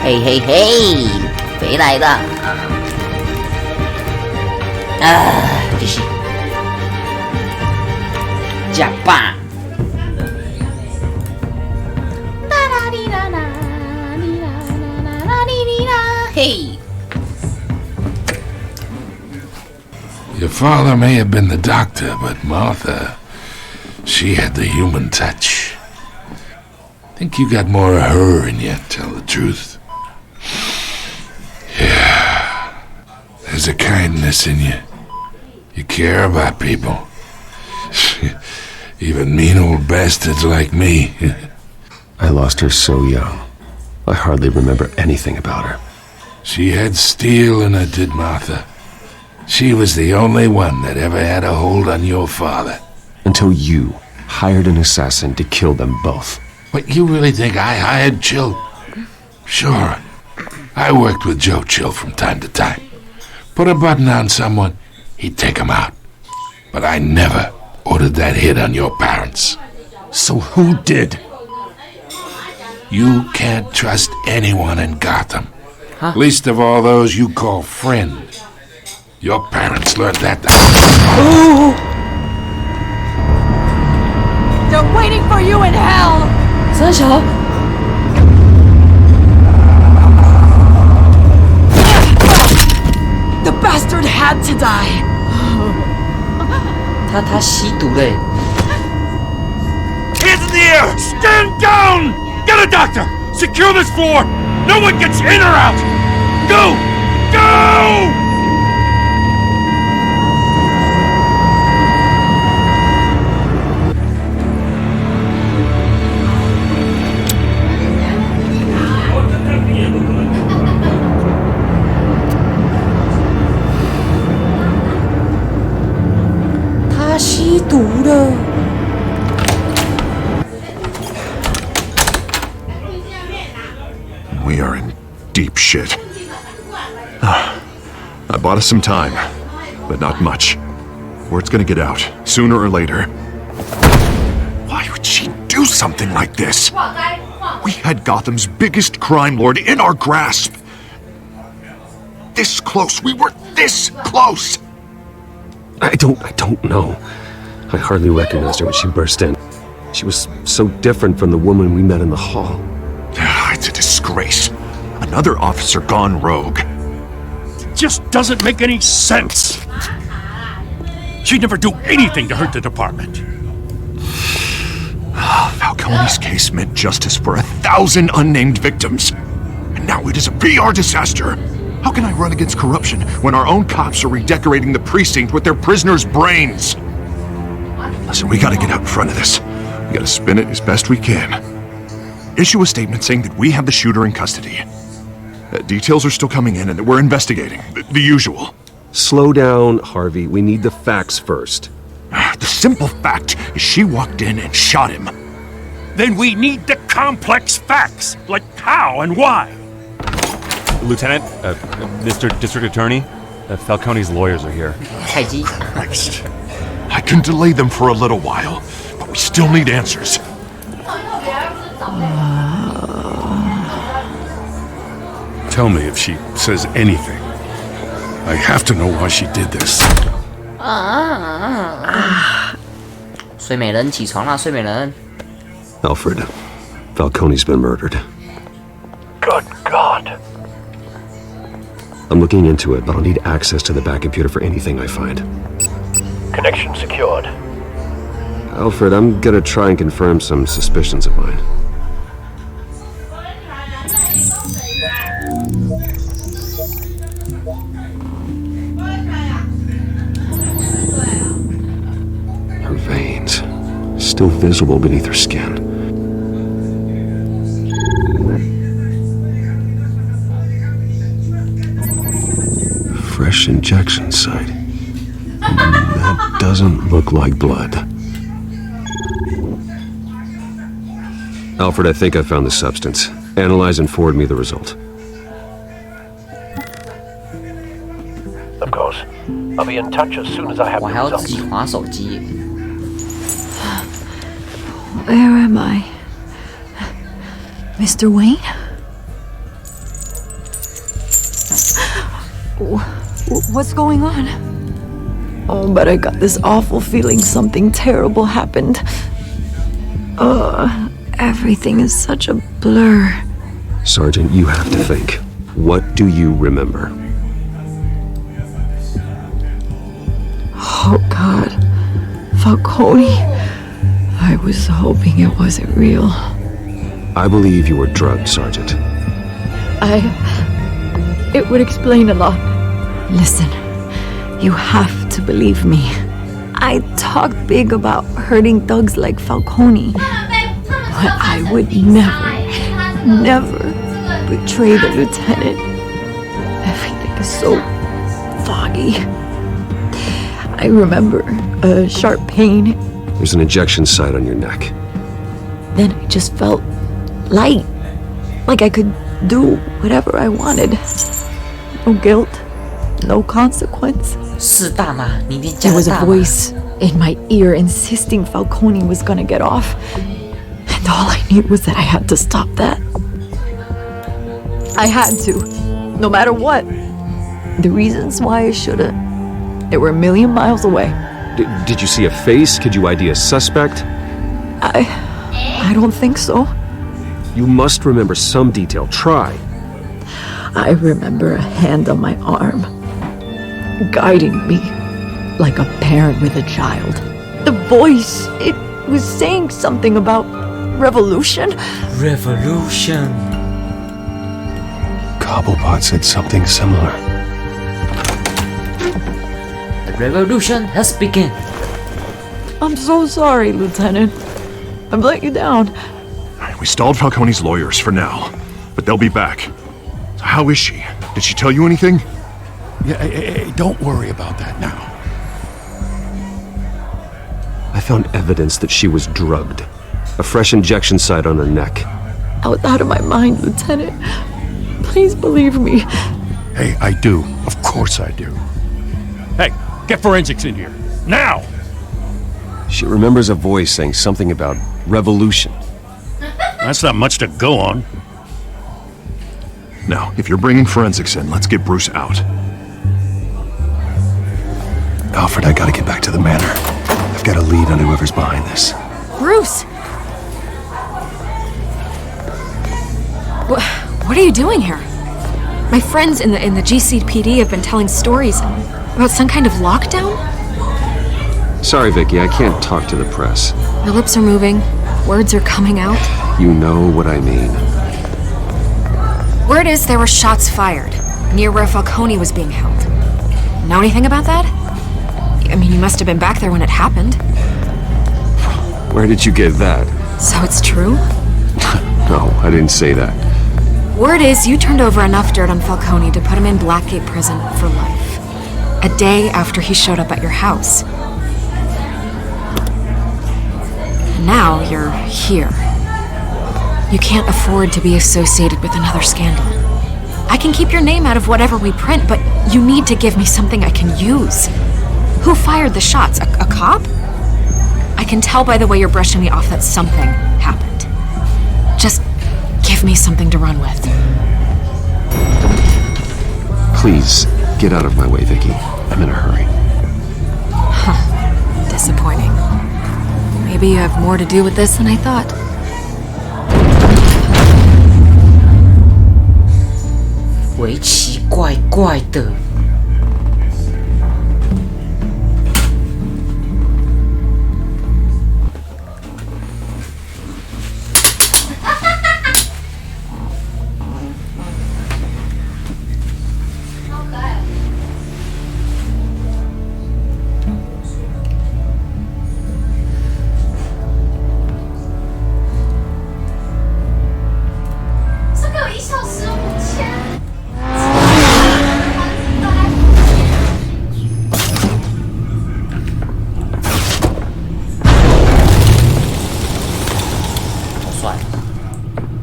嘿嘿嘿，回来了！继续讲吧。嘿。 Your father may have been the doctor, but Martha, she had the human touch. Think you got more of her in you, tell the truth. There's a kindness in you. You care about people. Even mean old bastards like me. I lost her so young. I hardly remember anything about her. She had steel in her, did Martha. She was the only one that ever had a hold on your father. Until you hired an assassin to kill them both. What, you really think I hired Chill? Sure. I worked with Joe Chill from time to time. Put a button on someone, he'd take him out. But I never ordered that hit on your parents. So who did? You can't trust anyone in Gotham. Least of all those you call friend. Your parents learned that. They're waiting for you in hell! 三小， The bastard had to die! 他吸毒嘞。 Hands in the air! Stand down! Get a doctor! Secure this floor! No one gets in or out! Go! Go! We are in deep shit. I bought us some time, but not much. Word's gonna get out, sooner or later. Why would she do something like this? We had Gotham's biggest crime lord in our grasp. This close. We were this close. I don't know. I hardly recognized her when she burst in. She was so different from the woman we met in the hall. It's a disgrace. Another officer gone rogue. It just doesn't make any sense. She'd never do anything to hurt the department. Falcone's case meant justice for 1,000 unnamed victims. And now it is a PR disaster. How can I run against corruption when our own cops are redecorating the precinct with their prisoners' brains? Listen, we gotta get out in front of this. We gotta spin it as best we can. Issue a statement saying that we have the shooter in custody. Details are still coming in and that we're investigating. The usual. Slow down, Harvey. We need the facts first. The simple fact is she walked in and shot him. Then we need the complex facts, like how and why. Lieutenant, Mr. District Attorney, Falcone's lawyers are here. Christ. I can delay them for a little while, but we still need answers. Tell me if she says anything. I have to know why she did this. 睡美人起床啦，睡美人。 Alfred, Falcone's been murdered. Good God. I'm looking into it, but I'll need access to the back computer for anything I find. Connection secured. Alfred, I'm gonna try and confirm some suspicions of mine. Her veins, still visible beneath her skin. Fresh injection site. That doesn't look like blood. Alfred, I think I found the substance. Analyze and forward me the result. Of course. I'll be in touch as soon as I have the 我还要自 results. 己滑手机。 Where am I? Mr. Wayne? What's going on? Oh, but I got this awful feeling something terrible happened. Everything is such a blur. Sergeant, you have to think. What do you remember? Oh, God. Falcone. I was hoping it wasn't real. I believe you were drugged, Sergeant. It would explain a lot. Listen, you have to believe me. I talked big about hurting thugs like Falcone, but I would never betray the lieutenant. Everything is so foggy. I remember a sharp pain. There's an injection site on your neck. Then I just felt light. Like I could do whatever I wanted. No guilt, no consequence. There was a voice in my ear insisting Falcone was gonna get off. And all I knew was that I had to stop that. I had to, no matter what. The reasons why I should've, they were a million miles away. Did you see a face? Could you ID a suspect? I don't think so. You must remember some detail. Try. I remember a hand on my arm, guiding me like a parent with a child. The voice, it was saying something about revolution. Revolution. Cobblepot said something similar. The revolution has begun. I'm so sorry, Lieutenant. I've let you down. We stalled Falcone's lawyers for now, but they'll be back. So how is she? Did she tell you anything? Yeah, hey, don't worry about that now. I found evidence that she was drugged. A fresh injection site on her neck. I was out of my mind, Lieutenant. Please believe me. Hey, I do. Of course I do. Hey, get forensics in here. Now! She remembers a voice saying something about revolution. That's not much to go on. Now, if you're bringing forensics in, let's get Bruce out. Alfred, I gotta get back to the manor. I've got a lead on whoever's behind this. Bruce! What are you doing here? My friends in the GCPD have been telling stories about some kind of lockdown? Sorry, Vicky, I can't talk to the press. Your lips are moving, words are coming out. You know what I mean. Word is there were shots fired near where Falcone was being held. Know anything about that? I mean, you must have been back there when it happened. Where did you get that? So it's true? No, I didn't say that. Word is you turned over enough dirt on Falcone to put him in Blackgate Prison for life. A day after he showed up at your house. And now you're here. You can't afford to be associated with another scandal. I can keep your name out of whatever we print, but you need to give me something I can use. Who fired the shots? A cop? I can tell by the way you're brushing me off that something happened. Just give me something to run with. Please, get out of my way, Vicky. I'm in a hurry. Huh. Disappointing. Maybe you have more to do with this than I thought. 为奇怪怪的。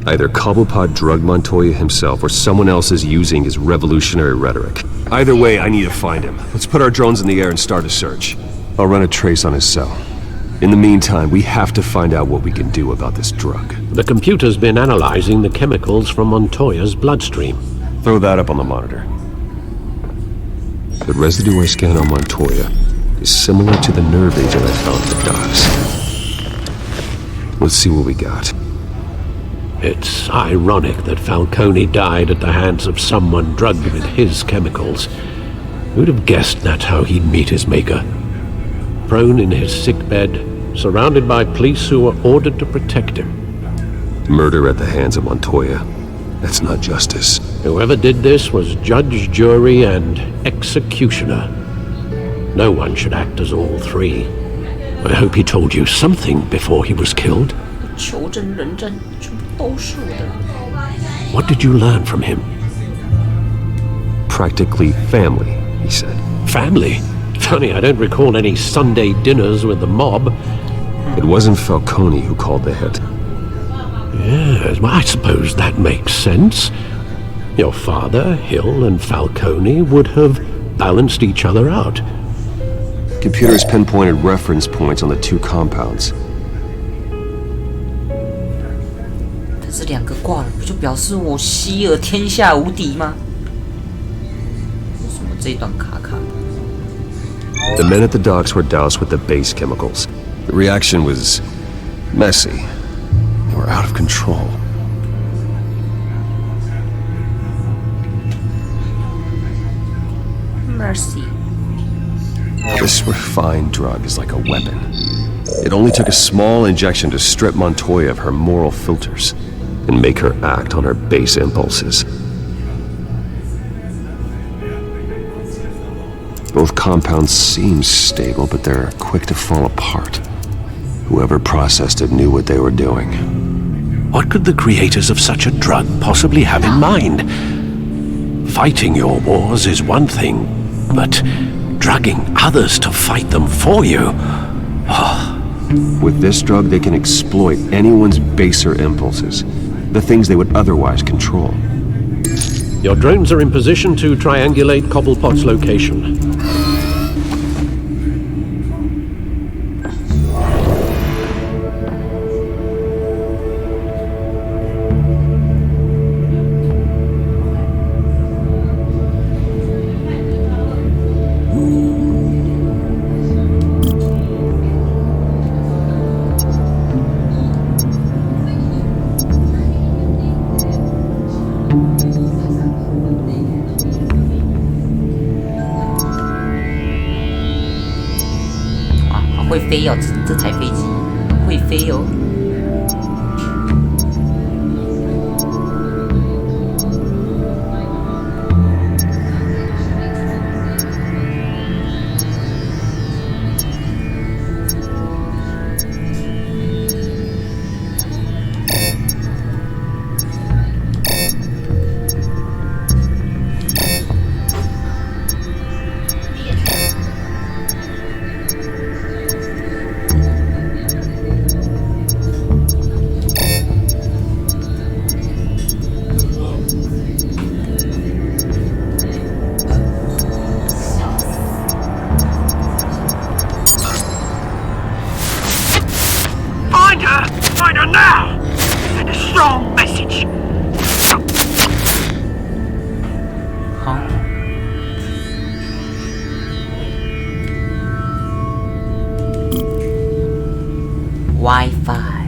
Either Cobblepot drugged Montoya himself or someone else is using his revolutionary rhetoric. Either way, I need to find him. Let's put our drones in the air and start a search. I'll run a trace on his cell. In the meantime, we have to find out what we can do about this drug. The computer's been analyzing the chemicals from Montoya's bloodstream. Throw that up on the monitor. The residue I scan on Montoya is similar to the nerve agent I found at the docks. Let's see what we got. It's ironic that Falcone died at the hands of someone drugged with his chemicals. Who'd have guessed that's how he'd meet his maker? Prone in his sickbed, surrounded by police who were ordered to protect him. Murder at the hands of Montoya. That's not justice. Whoever did this was judge, jury, and executioner. No one should act as all three. I hope he told you something before he was killed. 求证、人证，全部都是我的。What did you learn from him? Practically family, he said. Family? Funny, I don't recall any Sunday dinners with the mob. It wasn't Falcone who called the hit. Yes, well, I suppose that makes sense. Your father, Hill, and Falcone would have balanced each other out. Computers pinpointed reference points on the two compounds. 但是两个挂了，不就表示我希尔天下无敌吗？为什么这一段卡卡的？ The men at the docks were doused with the base chemicals. The reaction was messy. They were out of control. Mercy. This refined drug is like a weapon. It only took a small injection to strip Montoya of her moral filters and make her act on her base impulses. Both compounds seem stable, but they're quick to fall apart. Whoever processed it knew what they were doing. What could the creators of such a drug possibly have in mind? Fighting your wars is one thing, but drugging others to fight them for you? With this drug, they can exploit anyone's baser impulses, the things they would otherwise control. Your drones are in position to triangulate Cobblepot's location.会飞哦，这台飞机会飞哦。Find her now! Send a strong message! Huh? Wi-Fi.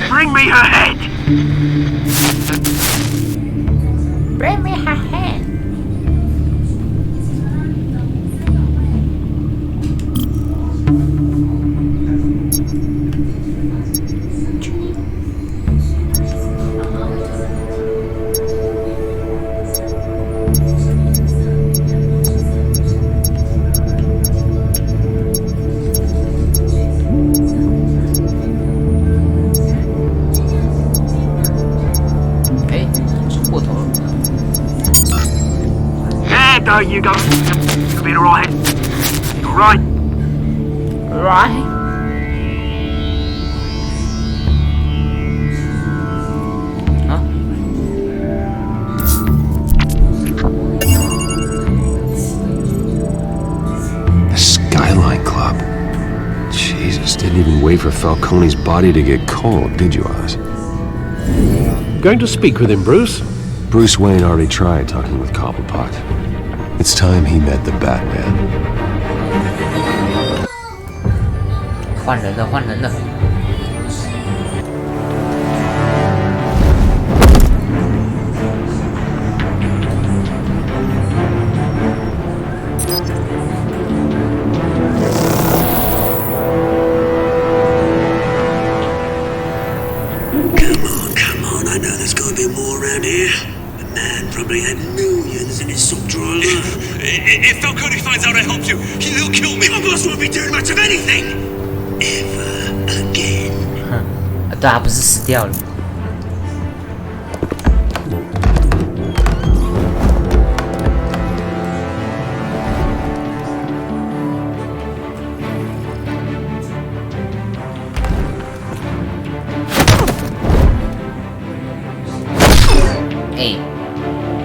Bring me her head! Bring me her head. There you go. You'll be alright. Alright. Right. Huh? The Skyline Club. Jesus, didn't even wait for Falcone's body to get cold, did you, Oz? Going to speak with him, Bruce? Bruce Wayne already tried talking with Cobblepot. It's time he met the Batman. 换人了，换人了。more around here. The man probably had millions in his sock drawer alone. If Falcone finds out I helped you, he'll kill me. My boss won't be doing much of anything. Ever again. 对啊，不是死掉了。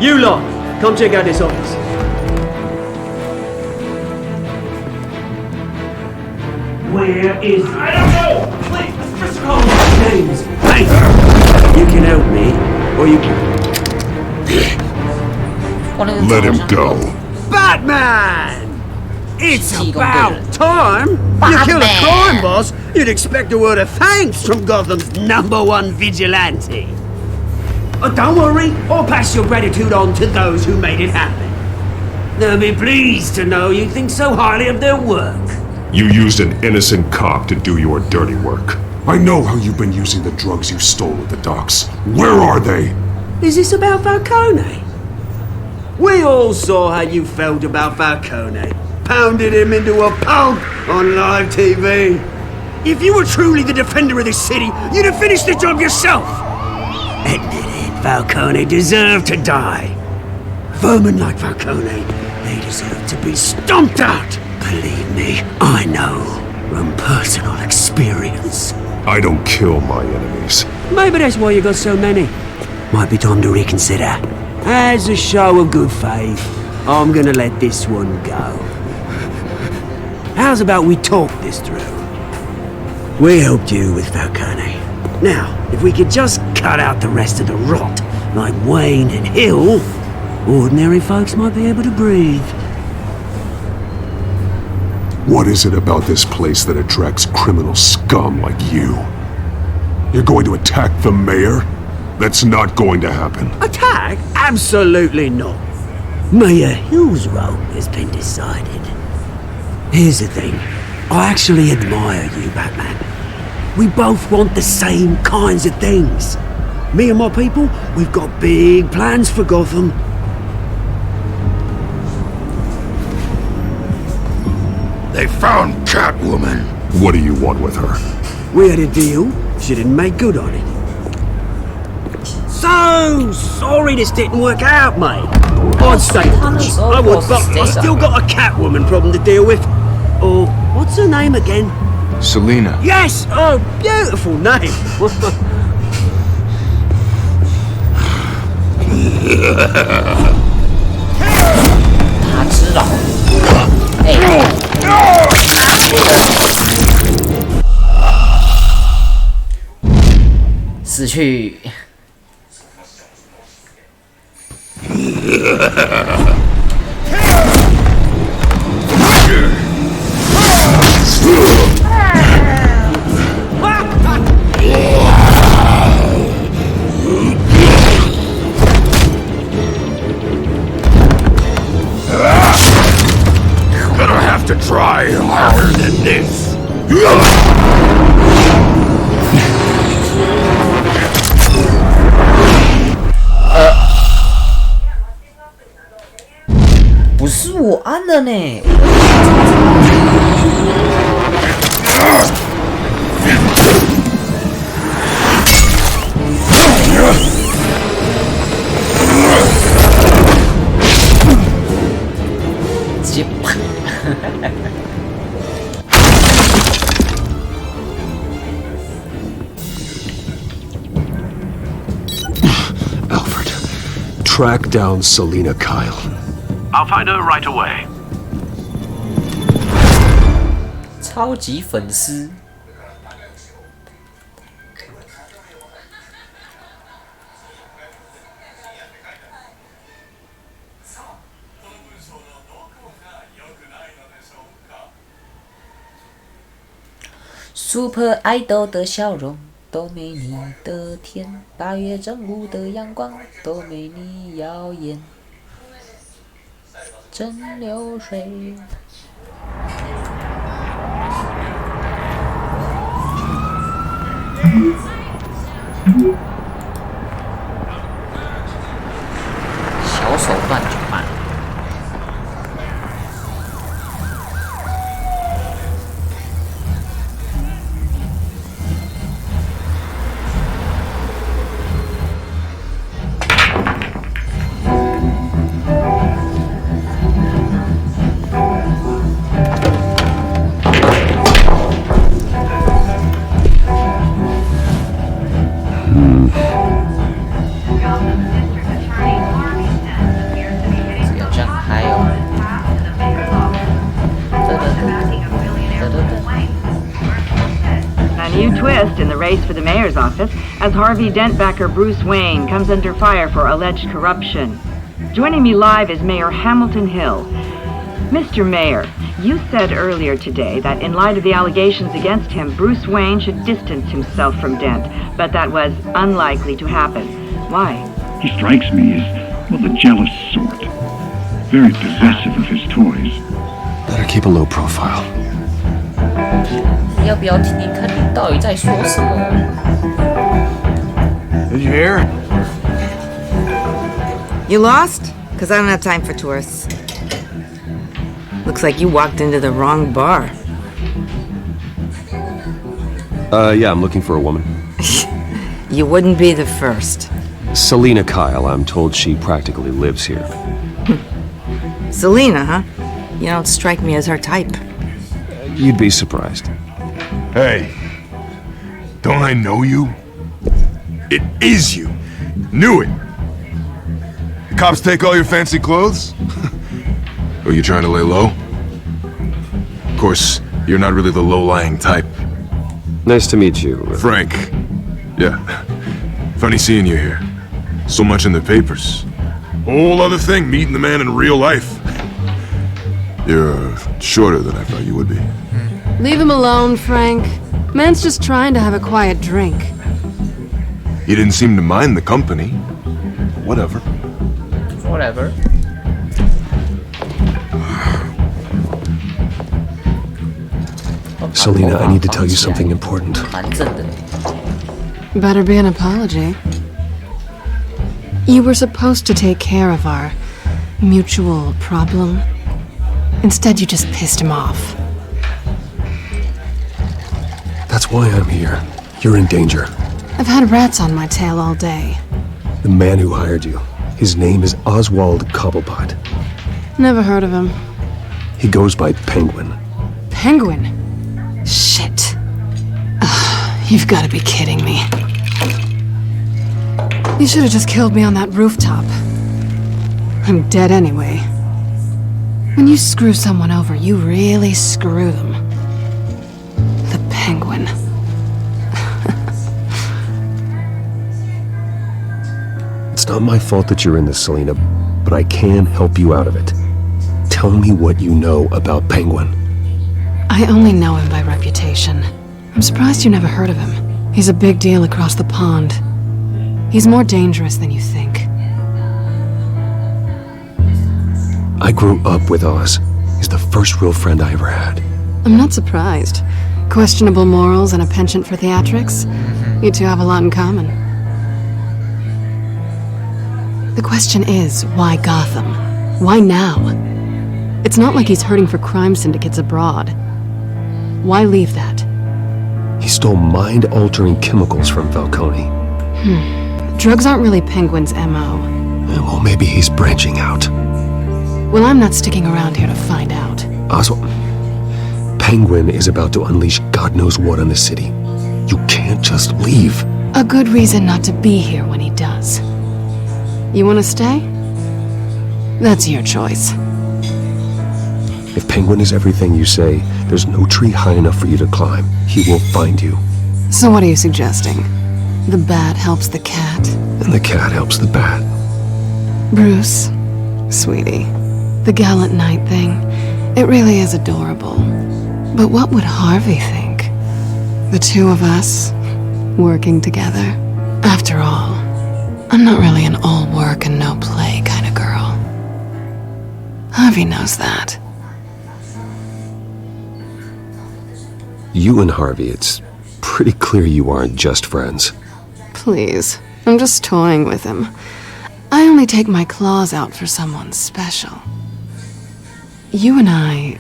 You lot, come check out this office. Where is... I don't know! Please, Mr. Collins! James, hey! You can help me, or you can... Let him go. Batman! It's about time! You kill a crime boss, you'd expect a word of thanks from Gotham's #1 vigilante. Don't worry, I'll pass your gratitude on to those who made it happen. They'll be pleased to know you think so highly of their work. You used an innocent cop to do your dirty work. I know how you've been using the drugs you stole at the docks. Where are they? Is this about Falcone? We all saw how you felt about Falcone. Pounded him into a pulp on live TV. If you were truly the defender of this city, you'd have finished the job yourself. Admit it, Falcone deserved to die. Vermin like Falcone, they deserve to be stomped out. Believe me, I know from personal experience. I don't kill my enemies. Maybe that's why you got so many. Might be time to reconsider. As a show of good faith, I'm gonna let this one go. How's about we talk this through? We helped you with Falcone. Now, if we could just cut out the rest of the rot, like Wayne and Hill, ordinary folks might be able to breathe. What is it about this place that attracts criminal scum like you? You're going to attack the mayor? That's not going to happen. Attack? Absolutely not. Mayor Hill's role has been decided. Here's the thing. I actually admire you, Batman. We both want the same kinds of things. Me and my people, we've got big plans for Gotham. They found Catwoman. What do you want with her? We had a deal. She didn't make good on it. So sorry this didn't work out, mate. I'd stay rich. I would, but I still got a Catwoman problem to deal with. Or, what's her name again? Selina. Yes! Oh, beautiful name.死去。Gonna have to try harder than this. 不是我按的呢。直接啪！ Alfred, track down Selina Kyle. I'll find her right away. 超级粉丝。Super Idol 的笑容都没你的甜，8月正午的阳光都没你耀眼。真流水。乱就骂。In the race for the mayor's office as Harvey Dent backer Bruce Wayne comes under fire for alleged corruption. Joining me live is Mayor Hamilton Hill. Mr. Mayor, you said earlier today that in light of the allegations against him, Bruce Wayne should distance himself from Dent, but that was unlikely to happen. Why? He strikes me as, well, the jealous sort. Very possessive of his toys. Better keep a low profile. 要不要听听看你到底在说什么 Did you hear? You lost? Because I don't have time for tourists. Looks like you walked into the wrong bar. Yeah, I'm looking for a woman. You wouldn't be the first. Selena Kyle, I'm told she practically lives here. Selena, huh? You don't strike me as her type. You'd be surprised. Hey, don't I know you? It is you. Knew it. The cops take all your fancy clothes? Are you trying to lay low? Of course, you're not really the low-lying type. Nice to meet you. Frank. Yeah. Funny seeing you here. So much in the papers. Whole other thing, meeting the man in real life. You're shorter than I thought you would be. Leave him alone, Frank. Man's just trying to have a quiet drink. You didn't seem to mind the company. Whatever. Whatever. Selena, I need to tell you something important. Better be an apology. You were supposed to take care of our mutual problem. Instead, you just pissed him off. That's why I'm here. You're in danger. I've had rats on my tail all day. The man who hired you, his name is Oswald Cobblepot. Never heard of him. He goes by Penguin. Penguin? Shit. You've got to be kidding me. You should have just killed me on that rooftop. I'm dead anyway. When you screw someone over, you really screw them. The Penguin. It's not my fault that you're in this, Selena, but I can help you out of it. Tell me what you know about Penguin. I only know him by reputation. I'm surprised you never heard of him. He's a big deal across the pond. He's more dangerous than you think. I grew up with Oz. He's the first real friend I ever had. I'm not surprised. Questionable morals and a penchant for theatrics. You two have a lot in common. The question is, why Gotham? Why now? It's not like he's hurting for crime syndicates abroad. Why leave that? He stole mind-altering chemicals from Falcone. Drugs aren't really Penguin's M.O. Well, maybe he's branching out. Well, I'm not sticking around here to find out. Oswald, Penguin is about to unleash God knows what on the city. You can't just leave. A good reason not to be here when he does. You want to stay? That's your choice. If Penguin is everything you say, there's no tree high enough for you to climb. He will find you. So what are you suggesting? The bat helps the cat? And the cat helps the bat. Bruce, sweetie, the gallant knight thing, it really is adorable. But what would Harvey think? The two of us, working together? After all, I'm not really an all work and no play kind of girl. Harvey knows that. You and Harvey, it's pretty clear you aren't just friends. Please, I'm just toying with him. I only take my claws out for someone special. You and I...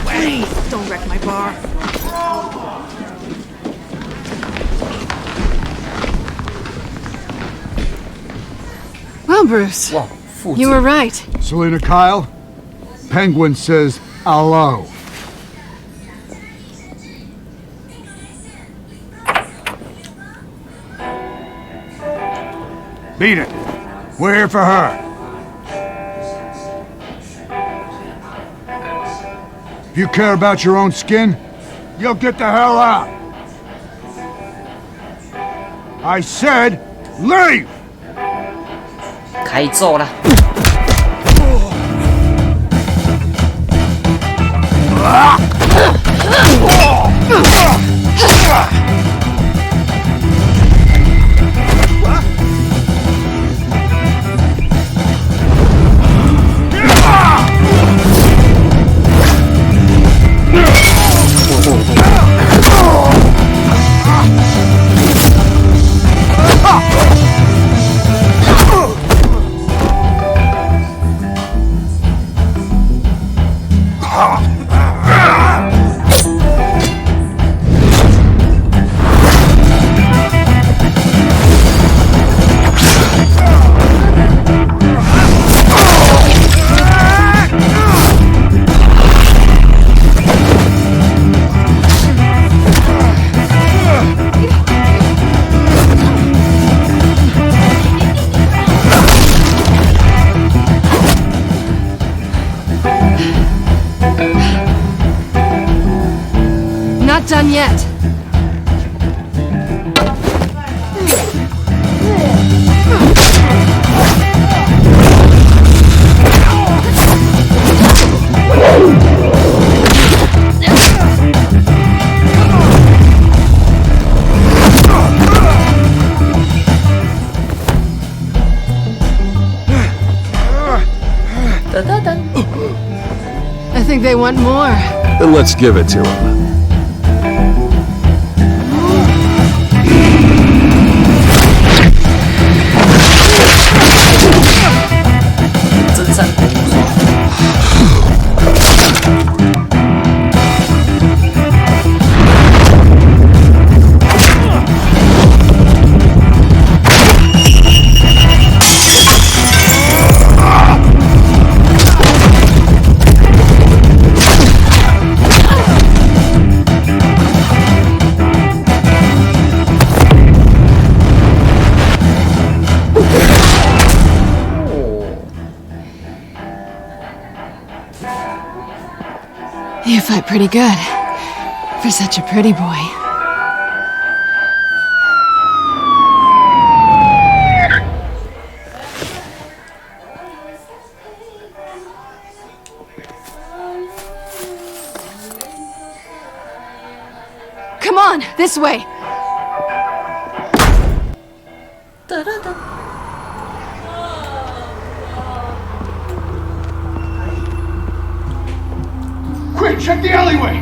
Please, don't wreck my bar. Well, Bruce, you were right. Selena Kyle, Penguin says hello. Beat it. We're here for her. If you care about your own skin, you'll get the hell out. I said, leave! 开揍了！ Not done yet. I think they want more. Then let's give it to him. You fight pretty good. For such a pretty boy. Come on, this way. Quick, check the alleyway!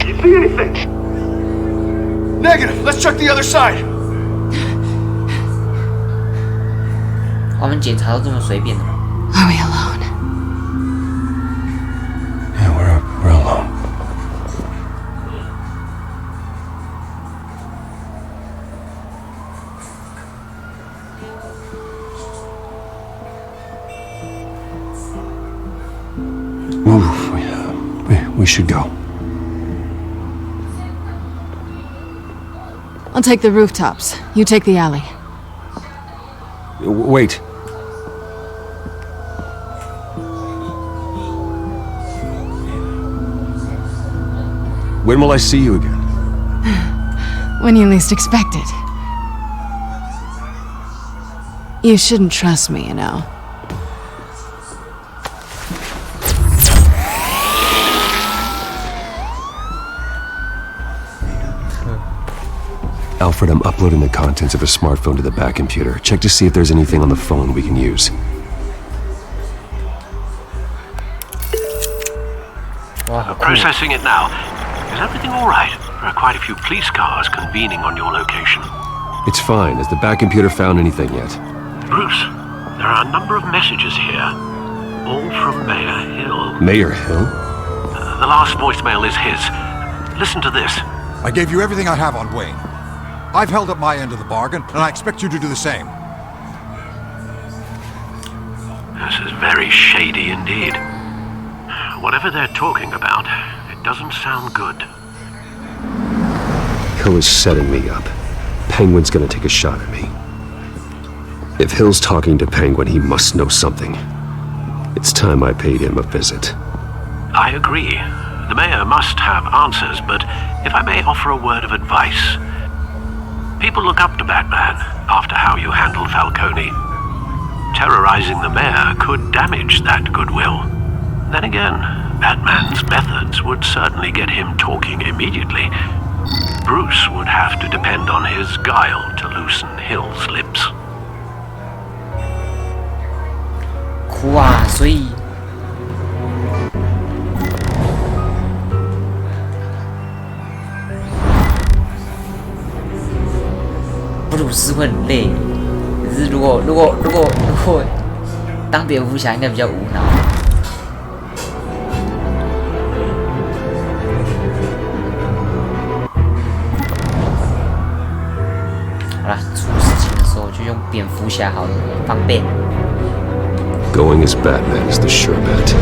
You see anything? Negative. Let's check the other side. 我们检查都这么随便的吗？ Are we alone? Yeah, we're alone. We should go. I'll take the rooftops. You take the alley. Wait. When will I see you again? When you least expect it. You shouldn't trust me, you know. Alfred, I'm uploading the contents of a smartphone to the back computer. Check to see if there's anything on the phone we can use. Processing it now. Is everything all right? There are quite a few police cars convening on your location. It's fine. Has the back computer found anything yet? Bruce, there are a number of messages here. All from Mayor Hill. Mayor Hill? The last voicemail is his. Listen to this. I gave you everything I have on Wayne. I've held up my end of the bargain, and I expect you to do the same. This is very shady indeed. Whatever they're talking about, it doesn't sound good. Hill is setting me up. Penguin's gonna take a shot at me. If Hill's talking to Penguin, he must know something. It's time I paid him a visit. I agree. The mayor must have answers, but if I may offer a word of advice. People look up to Batman after how you handled Falcone. Terrorizing the mayor could damage that goodwill. Then again, Batman's methods would certainly get him talking immediately. Bruce would have to depend on his guile to loosen Hill's lips. 哭啊！所以布鲁斯会很累，可是如果当蝙蝠侠应该比较无脑。好啦，出事情的时候就用蝙蝠侠好了，方便。Going as Batman is the sure bet. "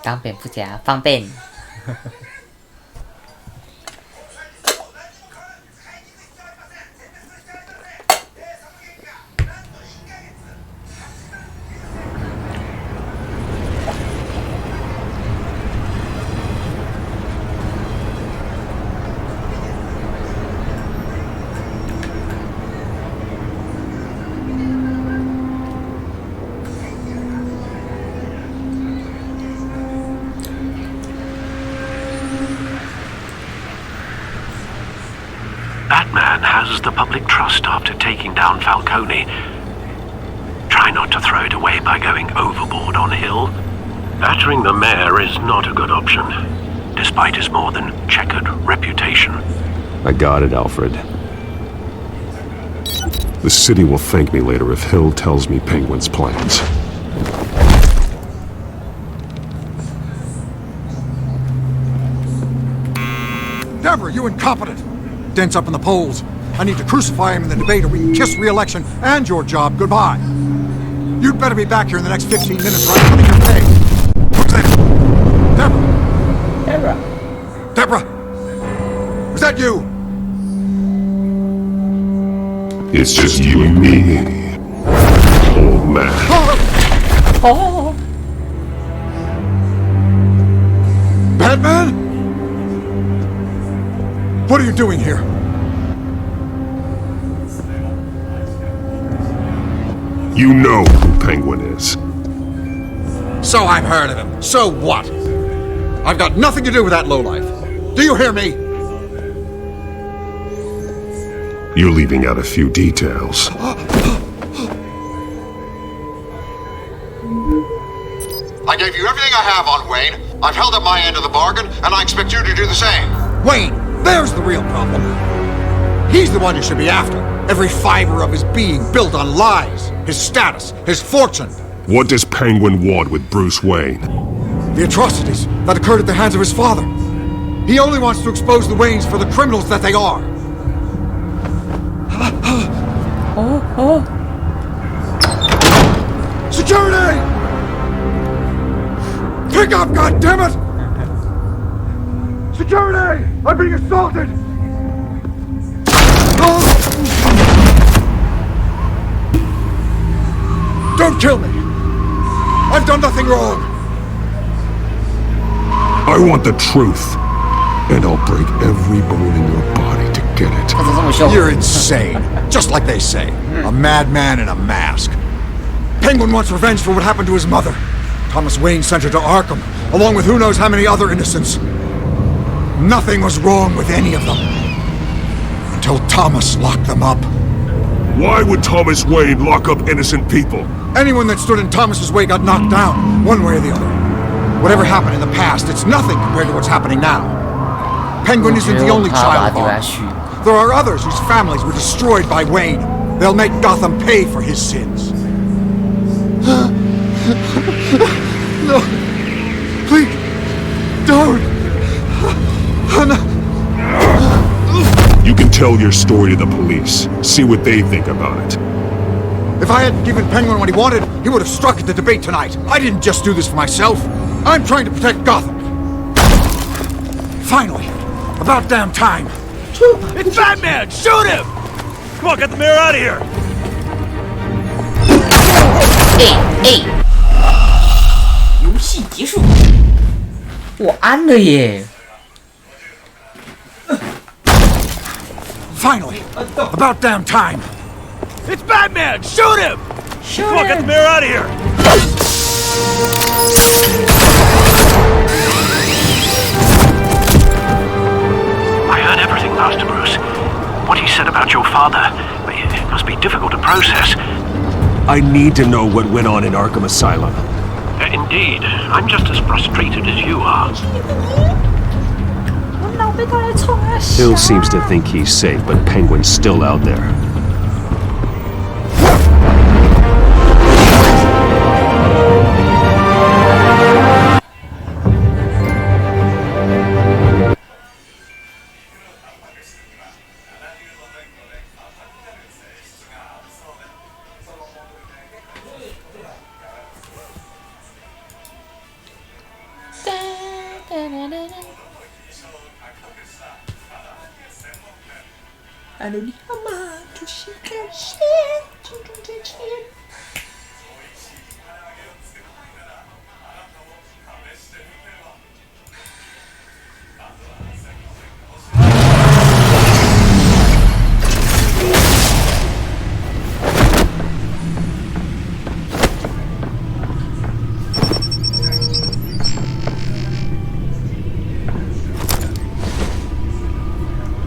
当蝙蝠侠方便。Batman has the public trust after taking down Falcone. Try not to throw it away by going overboard on Hill. Battering the mayor is not a good option, despite his more than checkered reputation. I got it, Alfred. The city will thank me later if Hill tells me Penguin's plans. Deborah, you incompetent! Dent's up in the polls. I need to crucify him in the debate or we can kiss re-election and your job goodbye. You'd better be back here in the next 15 minutes or I'm cutting your pay. Who's that? Deborah! Deborah! Was that you? It's just you and me, old man. Oh! Batman? What are you doing here? You know who Penguin is. So I've heard of him. So what? I've got nothing to do with that lowlife. Do you hear me? You're leaving out a few details. I gave you everything I have on Wayne. I've held up my end of the bargain, and I expect you to do the same. Wayne, there's the real problem. He's the one you should be after. Every fiber of his being built on lies, his status, his fortune. What does Penguin want with Bruce Wayne? The atrocities that occurred at the hands of his father. He only wants to expose the Waynes for the criminals that they are. Security! Pick up, goddammit! Security! I'm being assaulted! Don't kill me! I've done nothing wrong! I want the truth, and I'll break every bone in your body to get it. You're insane. Just like they say. A madman in a mask. Penguin wants revenge for what happened to his mother. Thomas Wayne sent her to Arkham. along with who knows how many other innocents. Nothing was wrong with any of them. Until Thomas locked them up. Why would Thomas Wayne lock up innocent people? Anyone that stood in Thomas's way got knocked down, one way or the other. Whatever happened in the past, it's nothing compared to what's happening now. Penguin isn't the only child harmed. There are others whose families were destroyed by Wayne. They'll make Gotham pay for his sins. No. Please. Don't. You can tell your story to the police. See what they think about it. If I hadn't given Penguin what he wanted, he would have struck at the debate tonight. I didn't just do this for myself. I'm trying to protect Gotham. Finally. About damn time. It's Batman! Shoot him! Come on, get the mayor out of here!哎！游戏结束，我安了耶。 Finally! About damn time! It's Batman! Shoot him! Come on, get the mayor out of here! I heard everything, Master Bruce. What he said about your father, it must be difficult to process. I need to know what went on in Arkham Asylum. Indeed. I'm just as frustrated as you are. Hill seems to think he's safe, but Penguin's still out there.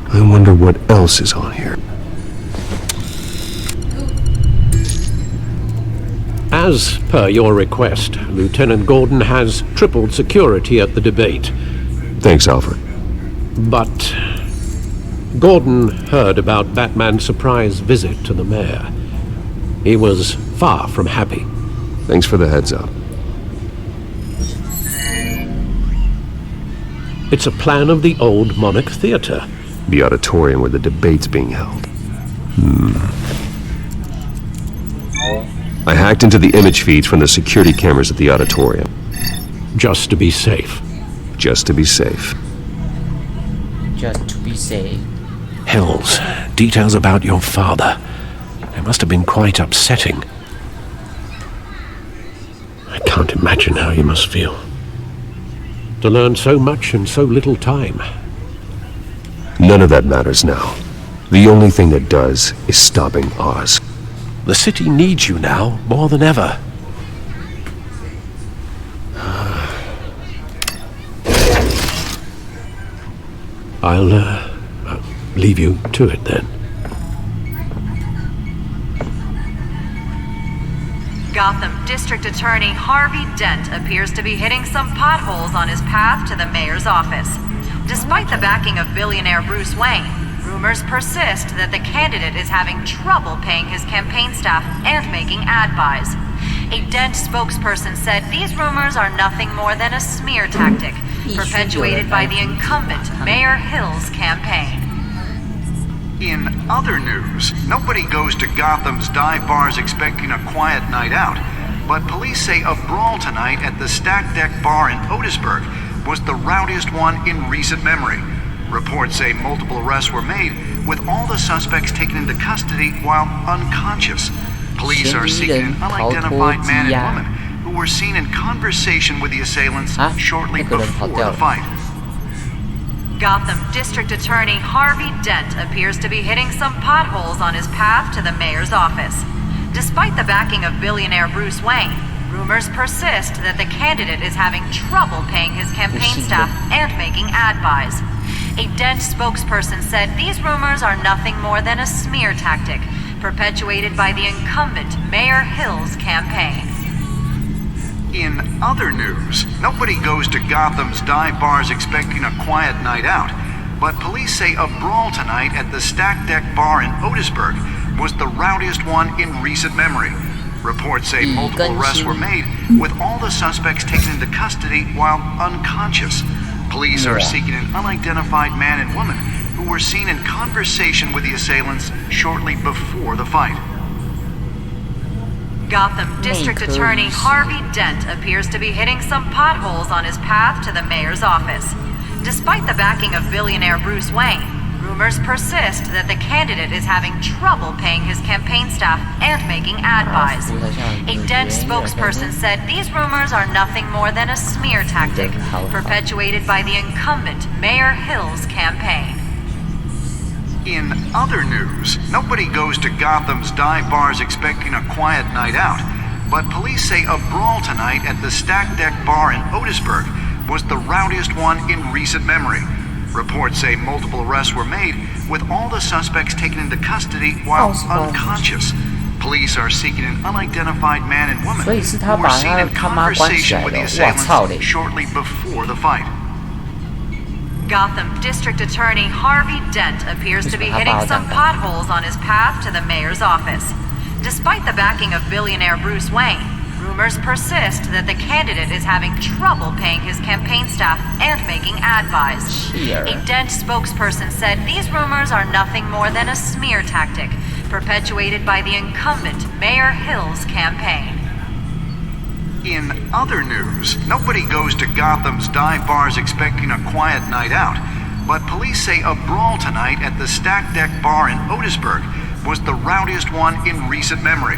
I wonder what else is on here. As per your request, Lieutenant Gordon has tripled security at the debate. Thanks, Alfred. But Gordon heard about Batman's surprise visit to the mayor. He was far from happy. Thanks for the heads up. It's a plan of the old Monarch Theatre. The auditorium where the debate's being held. I hacked into the image feeds from the security cameras at the auditorium. Just to be safe. Just to be safe. Just to be safe. Hills, details about your father. They must have been quite upsetting. I can't imagine how you must feel. To learn so much in so little time. None of that matters now. The only thing that does is stopping Oz. The city needs you now more than ever. I'll leave you to it then. Gotham District Attorney Harvey Dent appears to be hitting some potholes on his path to the mayor's office. Despite the backing of billionaire Bruce Wayne, rumors persist that the candidate is having trouble paying his campaign staff and making ad buys. A Dent spokesperson said these rumors are nothing more than a smear tactic, perpetuated by the incumbent Mayor Hill's campaign. In other news, nobody goes to Gotham's dive bars expecting a quiet night out, but police say a brawl tonight at the Stack Deck Bar in Otisburg was the rowdiest one in recent memory. Reports say multiple arrests were made, with all the suspects taken into custody while unconscious. Police are seeking an unidentified man and woman who were seen in conversation with the assailants shortly before the fight. Gotham District Attorney Harvey Dent appears to be hitting some potholes on his path to the mayor's office. Despite the backing of billionaire Bruce Wayne, rumors persist that the candidate is having trouble paying his campaign staff and making ad buys. A Dent spokesperson said these rumors are nothing more than a smear tactic perpetuated by the incumbent Mayor Hill's campaign. In other news, nobody goes to Gotham's dive bars expecting a quiet night out, but police say a brawl tonight at the Stack Deck Bar in Otisburg was the rowdiest one in recent memory. Reports say multiple arrests were made, with all the suspects taken into custody while unconscious. Police are seeking an unidentified man and woman who were seen in conversation with the assailants shortly before the fight. Gotham District Attorney Harvey Dent appears to be hitting some potholes on his path to the mayor's office. Despite the backing of billionaire Bruce Wayne, rumors persist that the candidate is having trouble paying his campaign staff and making ad buys. A Dent spokesperson said these rumors are nothing more than a smear tactic perpetuated by the incumbent Mayor Hill's campaign. In other news, nobody goes to Gotham's dive bars expecting a quiet night out, but police say a brawl tonight at the Stack Deck Bar in Otisburg was the rowdiest one in recent memory. Reports say multiple arrests were made, with all the suspects taken into custody while unconscious. Police are seeking an unidentified man and woman who were seen in conversation with the assailants shortly before the fight. Gotham District Attorney Harvey Dent appears to be hitting some potholes on his path to the mayor's office. Despite the backing of billionaire Bruce Wayne, rumors persist that the candidate is having trouble paying his campaign staff and making ad buys. A Dent spokesperson said these rumors are nothing more than a smear tactic perpetuated by the incumbent Mayor Hill's campaign. In other news, nobody goes to Gotham's dive bars expecting a quiet night out, but police say a brawl tonight at the Stack Deck Bar in Otisburg was the rowdiest one in recent memory.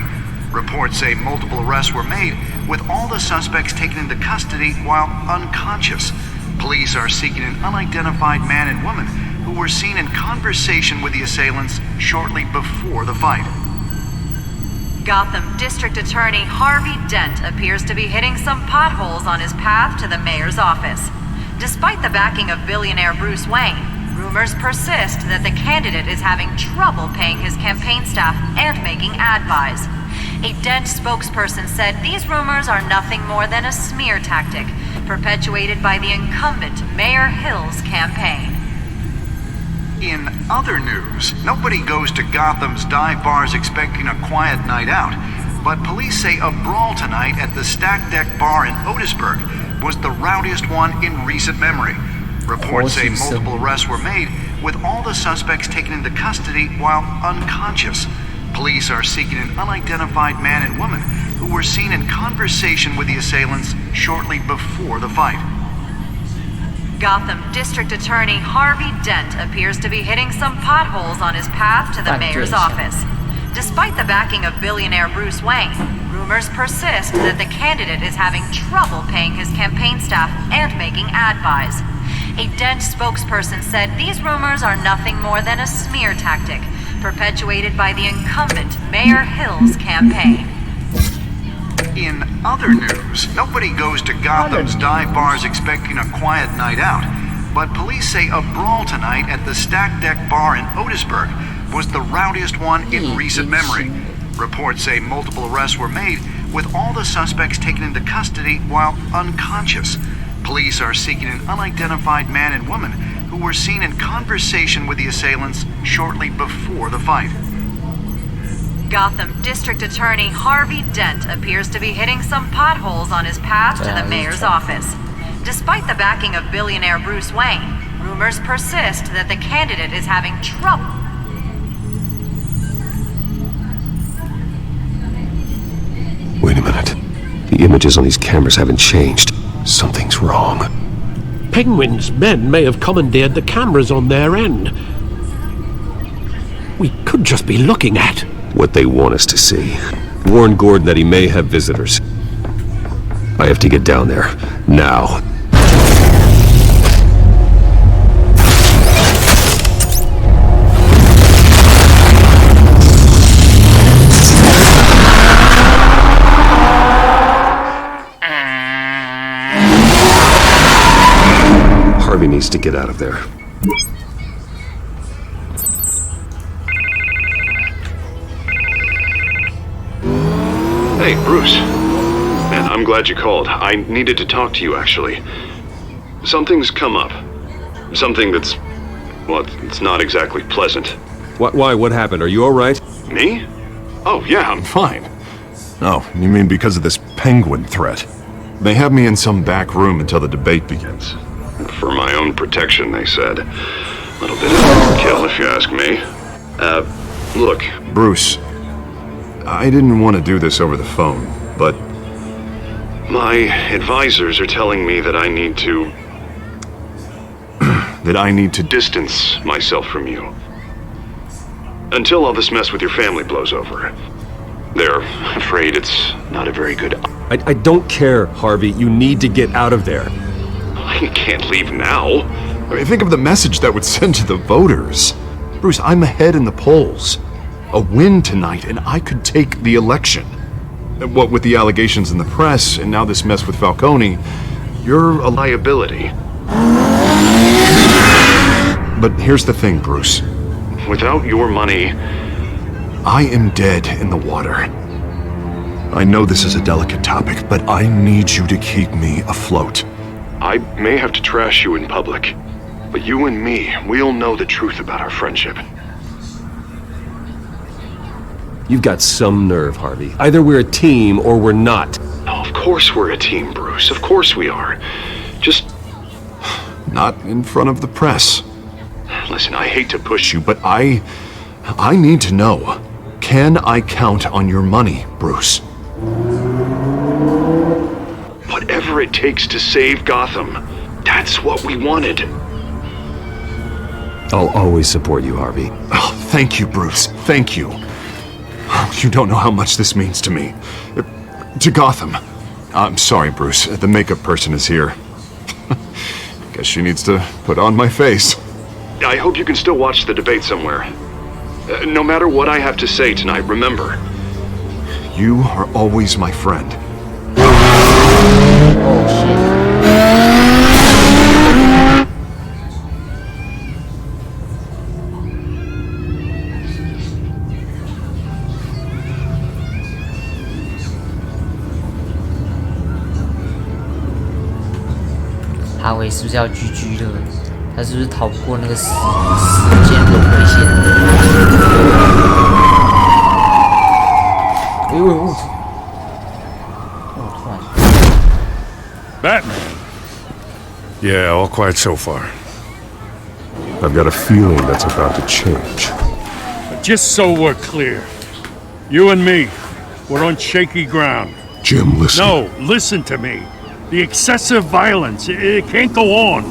Reports say multiple arrests were made, with all the suspects taken into custody while unconscious. Police are seeking an unidentified man and woman who were seen in conversation with the assailants shortly before the fight. Gotham District Attorney Harvey Dent appears to be hitting some potholes on his path to the mayor's office. Despite the backing of billionaire Bruce Wayne, rumors persist that the candidate is having trouble paying his campaign staff and making ad buys. A Dent spokesperson said these rumors are nothing more than a smear tactic perpetuated by the incumbent Mayor Hill's campaign. In other news, nobody goes to Gotham's dive bars expecting a quiet night out, but police say a brawl tonight at the Stack Deck Bar in Otisburg was the rowdiest one in recent memory. Reports say multiple arrests were made, with all the suspects taken into custody while unconscious. Police are seeking an unidentified man and woman who were seen in conversation with the assailants shortly before the fight. Gotham District Attorney Harvey Dent appears to be hitting some potholes on his path to the mayor's office. Despite the backing of billionaire Bruce Wayne, rumors persist that the candidate is having trouble paying his campaign staff and making ad buys. A Dent spokesperson said these rumors are nothing more than a smear tactic perpetuated by the incumbent Mayor Hill's campaign. In other news, nobody goes to Gotham's dive bars expecting a quiet night out, but police say a brawl tonight at the Stack Deck Bar in Otisburg was the rowdiest one in recent memory. Reports say multiple arrests were made, with all the suspects taken into custody while unconscious. Police are seeking an unidentified man and woman who were seen in conversation with the assailants shortly before the fight. Gotham District Attorney Harvey Dent appears to be hitting some potholes on his path to the mayor's office. Despite the backing of billionaire Bruce Wayne, rumors persist that the candidate is having trouble. Wait a minute. The images on these cameras haven't changed. Something's wrong. Penguin's men may have commandeered the cameras on their end. We could just be looking at what they want us to see. Warn Gordon that he may have visitors. I have to get down there, now. Harvey needs to get out of there. Hey, Bruce. Man, I'm glad you called. I needed to talk to you, actually. Something's come up. Something that's... well, it's not exactly pleasant. Why? What happened? Are you alright? Me? Oh, yeah, I'm fine. Oh, you mean because of this penguin threat? They have me in some back room until the debate begins. For my own protection, they said. A little bit of overkill, if you ask me. Look, Bruce, I didn't want to do this over the phone, but my advisors are telling me that I need to... that I need to distance myself from you. Until all this mess with your family blows over. They're afraid it's not a very good... I don't care, Harvey. You need to get out of there. I can't leave now. I mean, think of the message that would send to the voters. Bruce, I'm ahead in the polls. A win tonight, and I could take the election. What with the allegations in the press, and now this mess with Falcone, you're a liability. But here's the thing, Bruce. Without your money, I am dead in the water. I know this is a delicate topic, but I need you to keep me afloat. I may have to trash you in public, but you and me, we'll know the truth about our friendship. You've got some nerve, Harvey. Either we're a team or we're not. Oh, of course we're a team, Bruce. Of course we are. Just not in front of the press. Listen, I hate to push you, but I need to know. Can I count on your money, Bruce? Whatever it takes to save Gotham, that's what we wanted. I'll always support you, Harvey. Oh, thank you, Bruce. Thank you. You don't know how much this means to me. To Gotham. I'm sorry, Bruce. The makeup person is here. Guess she needs to put on my face. I hope you can still watch the debate somewhere. No matter what I have to say tonight, remember, you are always my friend. Oh, shit.哈维是不是要GG了？他是不是逃不过那个时间轮回线？哎呦！突然。 Batman. Yeah, all quiet so far. I've got a feeling that's about to change. Just so we're clear, you and me, we're on shaky ground. Jim, listen. No, listen to me. The excessive violence, it can't go on.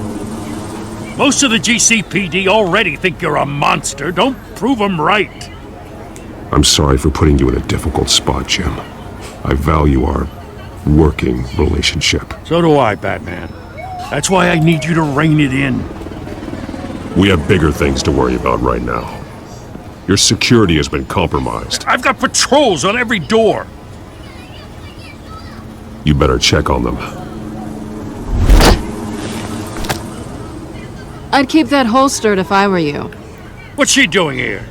Most of the GCPD already think you're a monster. Don't prove them right. I'm sorry for putting you in a difficult spot, Jim. I value our working relationship. So do I, Batman. That's why I need you to rein it in. We have bigger things to worry about right now. Your security has been compromised. I've got patrols on every door. You better check on them. I'd keep that holstered if I were you. What's she doing here?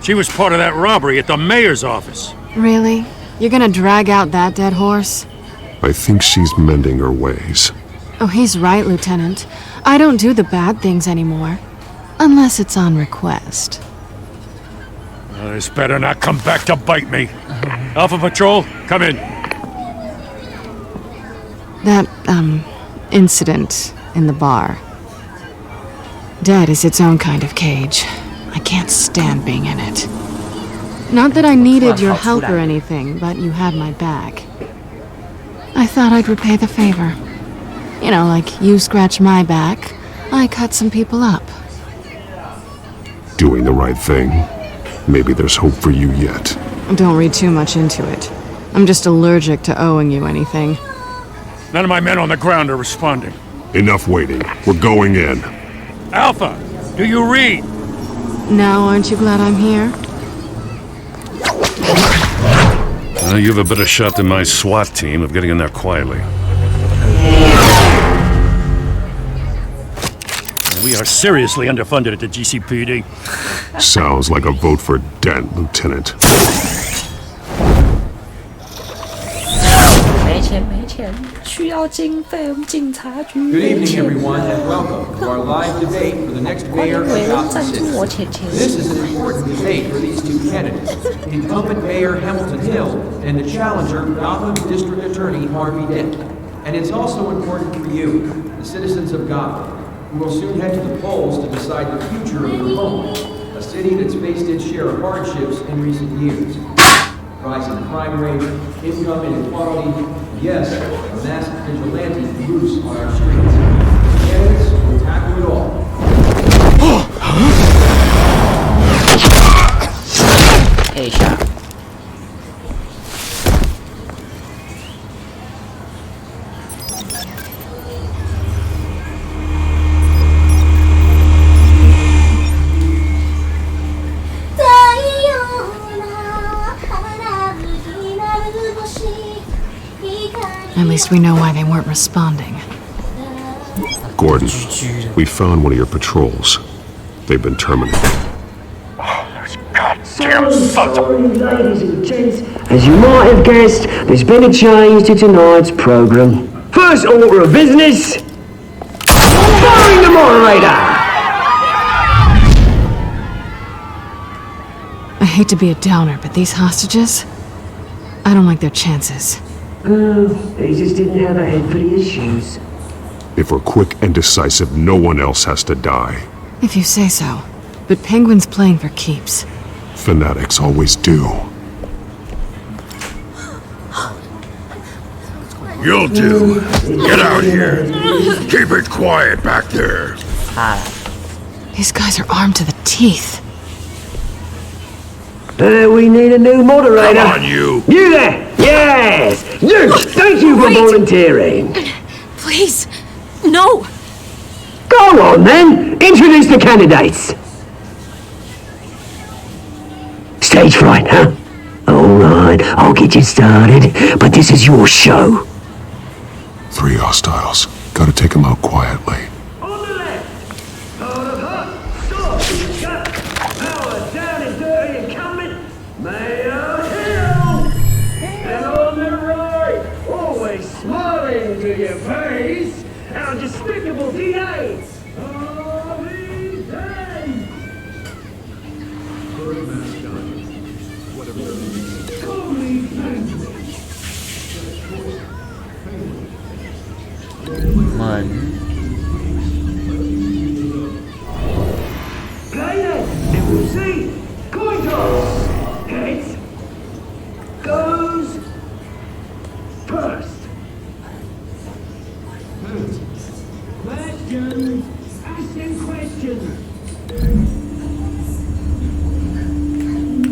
She was part of that robbery at the mayor's office. Really? You're gonna drag out that dead horse? I think she's mending her ways. Oh, he's right, Lieutenant. I don't do the bad things anymore. Unless it's on request. This better not come back to bite me. Alpha Patrol, come in. That, incident in the bar. Dead is its own kind of cage. I can't stand being in it. Not that I needed your help or anything, but you had my back. I thought I'd repay the favor. You know, like you scratch my back, I cut some people up. Doing the right thing. Maybe there's hope for you yet. Don't read too much into it. I'm just allergic to owing you anything. None of my men on the ground are responding. Enough waiting. We're going in. Alpha, do you read? Now, aren't you glad I'm here? You have a better shot than my SWAT team of getting in there quietly. We are seriously underfunded at the GCPD. Sounds like a vote for Dent, Lieutenant. 没钱，需要经费，我们警察局。 Good evening, everyone, and welcome to our live debate for the next mayor of Gotham City. This is an important debate for these two candidates, incumbent Mayor Hamilton Hill and the challenger, Gotham District Attorney Harvey Dent. And it's also important for you, the citizens of Gotham, who will soon head to the polls to decide the future of your home, a city that's faced its share of hardships in recent years. Rising crime rate, income inequality, yes, a masked vigilante loose on our streets. Candidates will tackle it all. Headshot. At least we know why they weren't responding. Gordon, we found one of your patrols. They've been terminated. Damn sorry, ladies and gents. As you might have guessed, there's been a change to tonight's program. First order of business, firing the moderator. I hate to be a downer, but these hostages, I don't like their chances. They just didn't have a head for the issues. If we're quick and decisive, no one else has to die. If you say so. But Penguin's playing for keeps. Fanatics always do. You'll do. Get out here. Keep it quiet back there. These guys are armed to the teeth. We need a new moderator. Come on, you. You there! Yes! You! Thank you for volunteering. Please, no. Go on then. Introduce the candidates. Stage fright, huh? All right, I'll get you started, but this is your show. 3 hostiles. Gotta take them out quietly. To your face, our despicable DA! Man. Play it, and we'll see. Coin toss. Heads goes first. Questions. Ask them questions.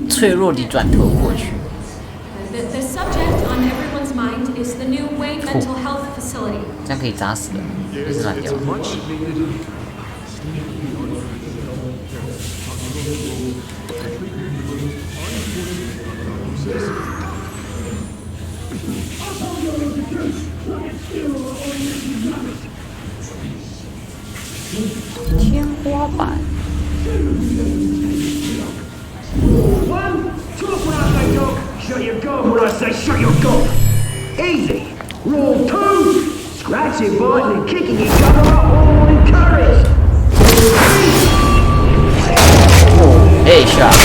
脆弱地转头过去。 The subject on everyone's mind is the new Wayne Mental Health Facility. 这样可以砸死人，这是蛮屌的。天花板。 One, talk when I say talk, shut your gob when I say shut your gob. Easy. Rule 2, scratching, biting and kicking each other are all encouraged. Hey, shot.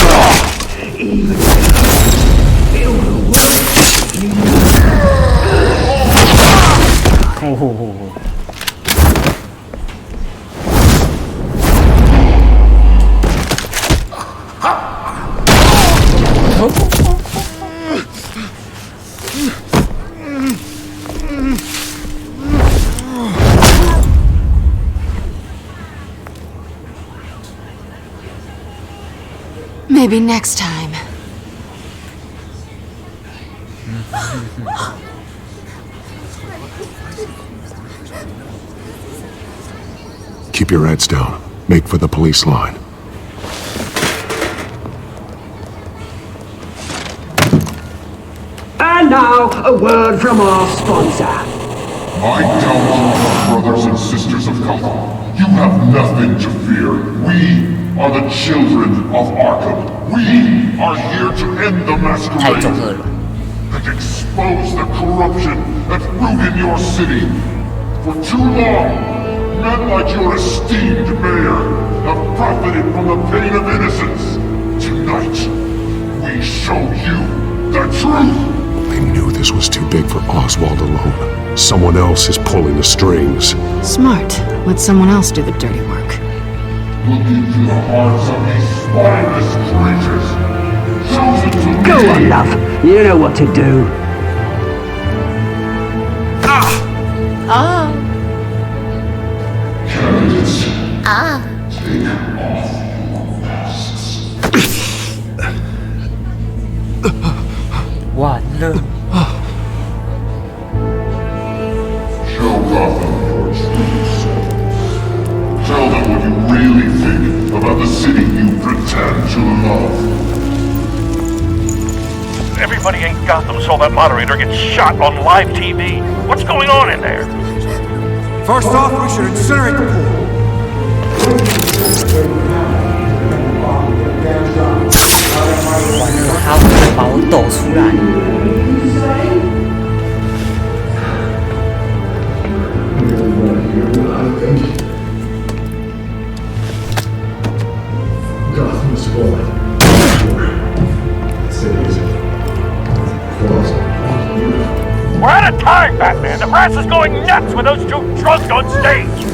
Maybe next time. Keep your heads down. Make for the police line. And now, a word from our sponsor. My gallant brothers and sisters of Gotham, You have nothing to fear. We are the children of Arkham. We are here to end the masquerade and expose the corruption that's rooted your city. For too long, men like your esteemed mayor have profited from the pain of innocence. Tonight, we show you the truth. I knew this was too big for Oswald alone. Someone else is pulling the strings. Smart. Let someone else do the dirty work. Look into the hearts of these spineless creatures. Chosen to Go lead. on, love. You know what to do. Candidates, take off完了。 Show Gotham your true self. Tell them what you really think about the city you pretend to love. Everybody in Gotham saw that moderator get shot on live TV. What's going on in there? First off, we should incinerate the pool. 他会把我抖出来。 Gotham's fallen. We're out of time, Batman. The press is going nuts with those two drunks on stage.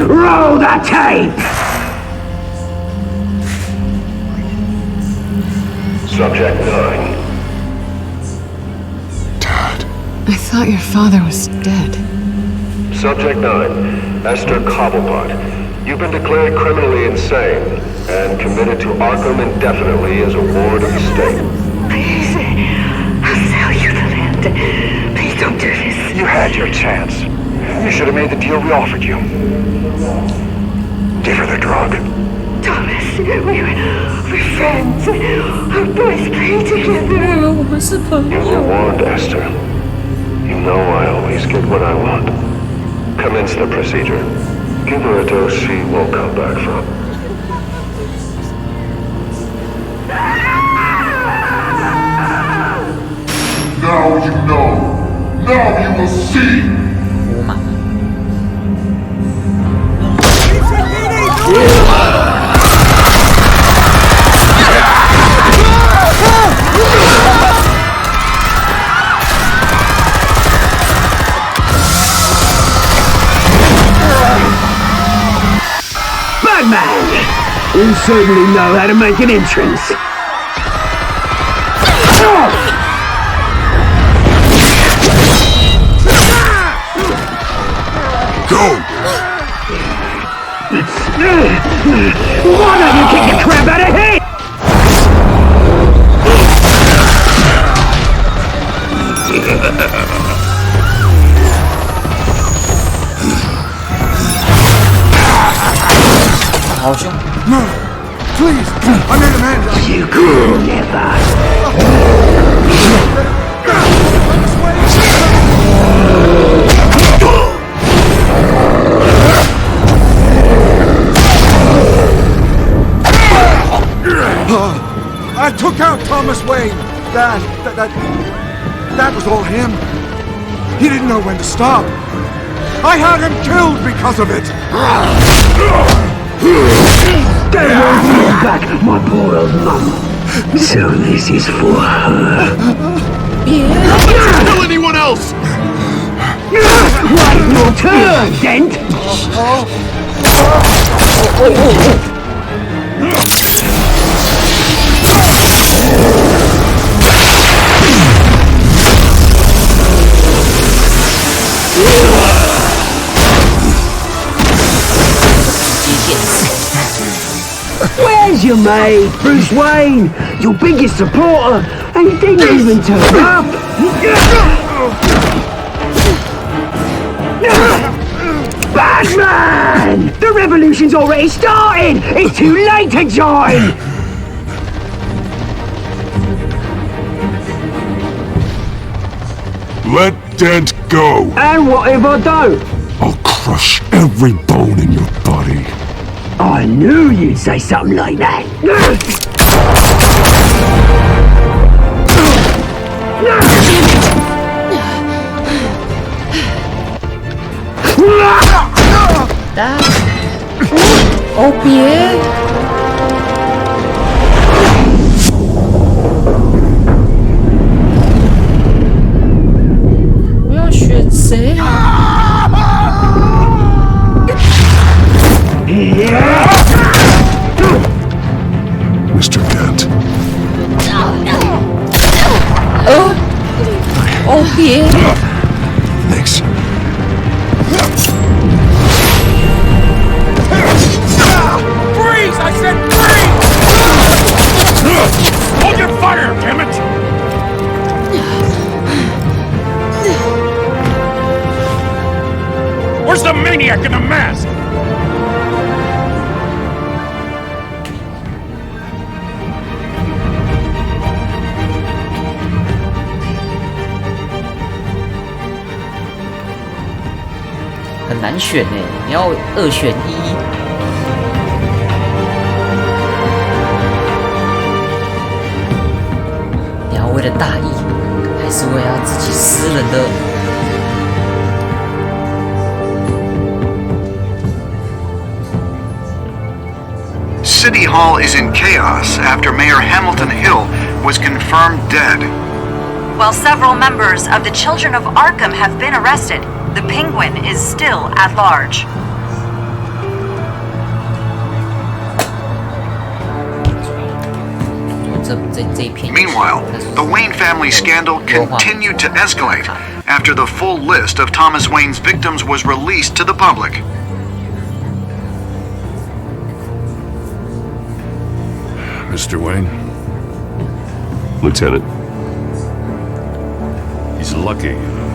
Roll the tape! Subject 9. I thought your father was dead. Subject 9, Esther Cobblepot. You've been declared criminally insane and committed to Arkham indefinitely as a ward of the state. Please, I'll sell you the land. Please don't do this. You had your chance. You should have made the deal we offered you. Give her the drug. Thomas, we're friends. Our boys play together. You were warned, Esther. You know I always get what I want. Commence the procedure. Give her a dose she won't come back from. Now you know. Now you will see. Batman! You certainly know how to make an entrance. Go! Why don't you kick the crap out of him? No! Please! I made amends! You could never! I took out Thomas Wayne. That was all him. He didn't know when to stop. I had him killed because of it. Don't want me back, my poor old mum. So this is for her. Don't tell anyone else! Right, your turn, Dent! Where's your mate. Bruce Wayne, your biggest supporter, and he didn't even turn up. Batman! The revolution's already started! It's too late to join! Let Dent go! And what if I don't? I'll crush every bone in your body. I knew you'd say something like that. Oh别！我要选谁？Mr. Dent. 哦别！ Thanks. Freeze! I said freeze! Hold your fire, damn it! Where's the maniac in the mask?很难选哎，你要2选1。你要为了大义，还是为了自己私人的？ City Hall is in chaos after Mayor Hamilton Hill was confirmed dead. While several members of the Children of Arkham have been arrested, the Penguin is still at large. Meanwhile, the Wayne family scandal continued to escalate after the full list of Thomas Wayne's victims was released to the public. Mr. Wayne? Lieutenant. He's lucky, you know.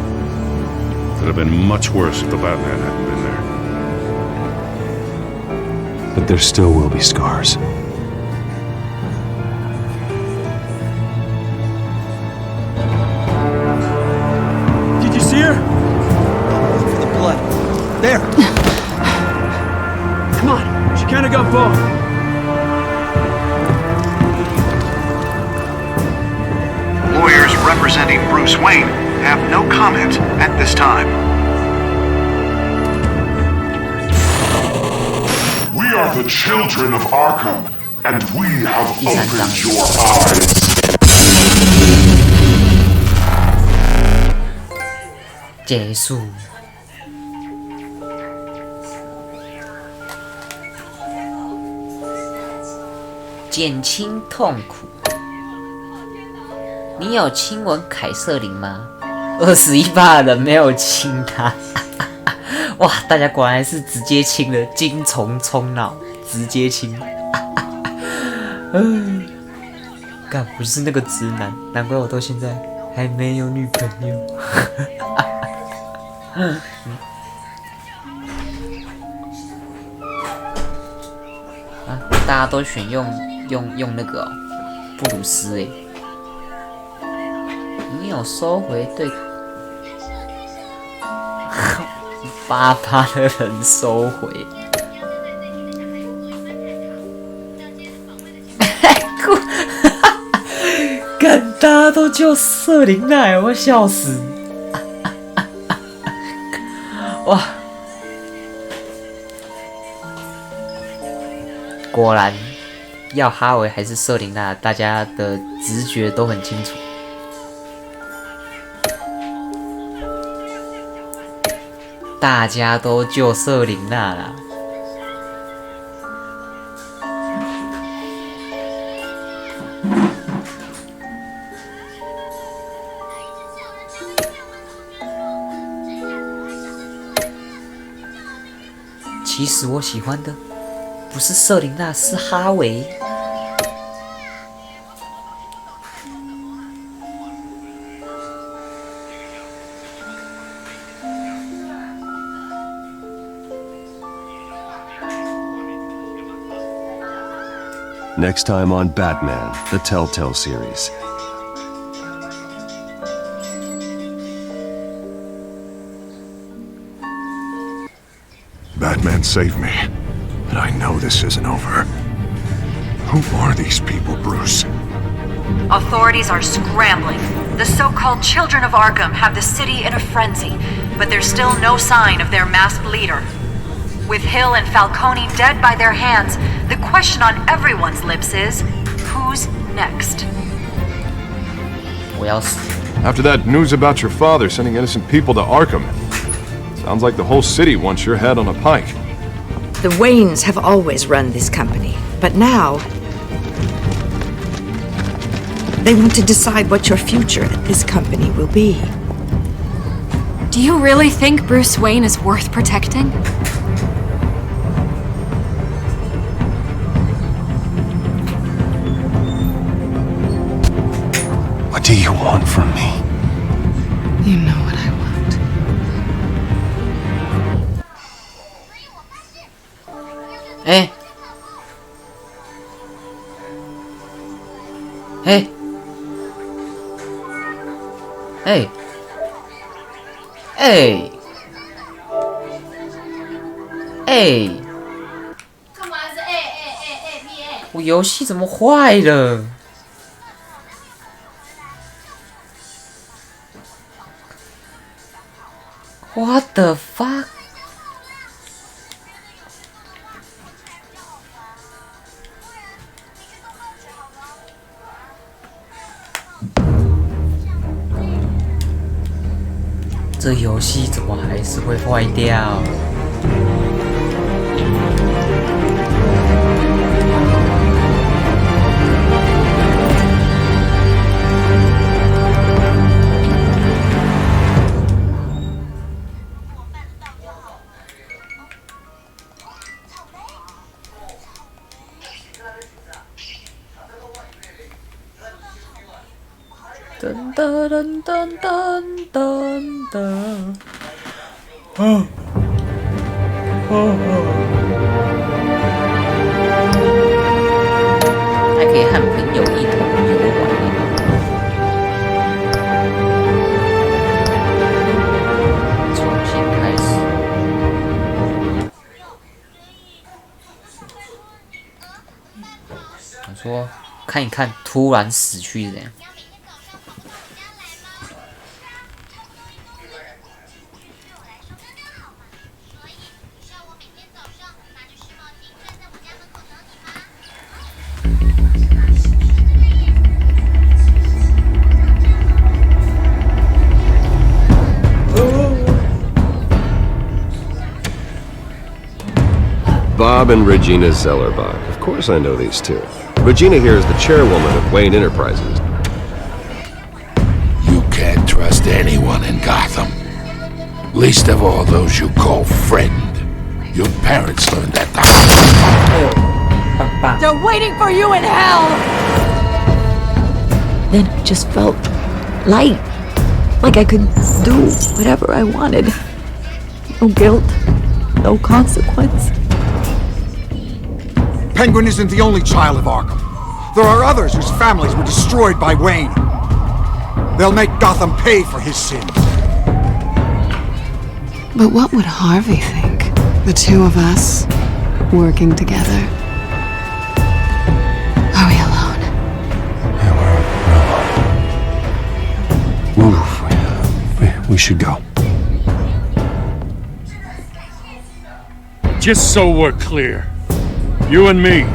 Could have been much worse if the Batman hadn't been there. But there still will be scars. Did you see her? The blood. There. Come on. She can't have gone far. Lawyers representing Bruce Wayne have no comment at this time. We are the children of Arkham, and we have opened your eyes. 结束。减轻痛苦。你有亲吻凯瑟琳吗？21%的人没有亲她。哇，大家果然是直接亲了，精虫充脑，直接亲。干，不是那个直男，难怪我到现在还没有女朋友。啊，大家都选用那个、哦、布鲁斯诶。你有收回对8%的人收回。干，大家都救瑟琳娜，我笑死！哇，果然要哈维还是瑟琳娜，大家的直觉都很清楚。大家都救瑟琳娜啦。其实我喜欢的不是瑟琳娜，是哈维。Next time on Batman, the Telltale series. Batman saved me, but I know this isn't over. Who are these people, Bruce? Authorities are scrambling. The so-called Children of Arkham have the city in a frenzy, but there's still no sign of their masked leader. With Hill and Falcone dead by their hands, the question on everyone's lips is, who's next? After that news about your father sending innocent people to Arkham, sounds like the whole city wants your head on a pike. The Waynes have always run this company, but now they want to decide what your future at this company will be. Do you really think Bruce Wayne is worth protecting? What do you want from me? You know what I want. Hey. Hey. Hey. Hey. Hey. 我游戏怎么坏了？ What the fuck？ 这游戏怎么还是会坏掉？ 噔噔噔噔噔噔噔，还可以和朋友一同游玩。重新开始。我说看一看，突然死去是怎样？ Bob and Regina Zellerbach. Of course I know these two. Regina here is the chairwoman of Wayne Enterprises. You can't trust anyone in Gotham. Least of all those you call friend. Your parents learned that They're waiting for you in hell! Then it just felt light. Like I could do whatever I wanted. No guilt, no consequence. Penguin isn't the only child of Arkham. There are others whose families were destroyed by Wayne. They'll make Gotham pay for his sins. But what would Harvey think? The two of us working together. Are we alone? Yeah, we're alone. We should go. Just so we're clear. You and me,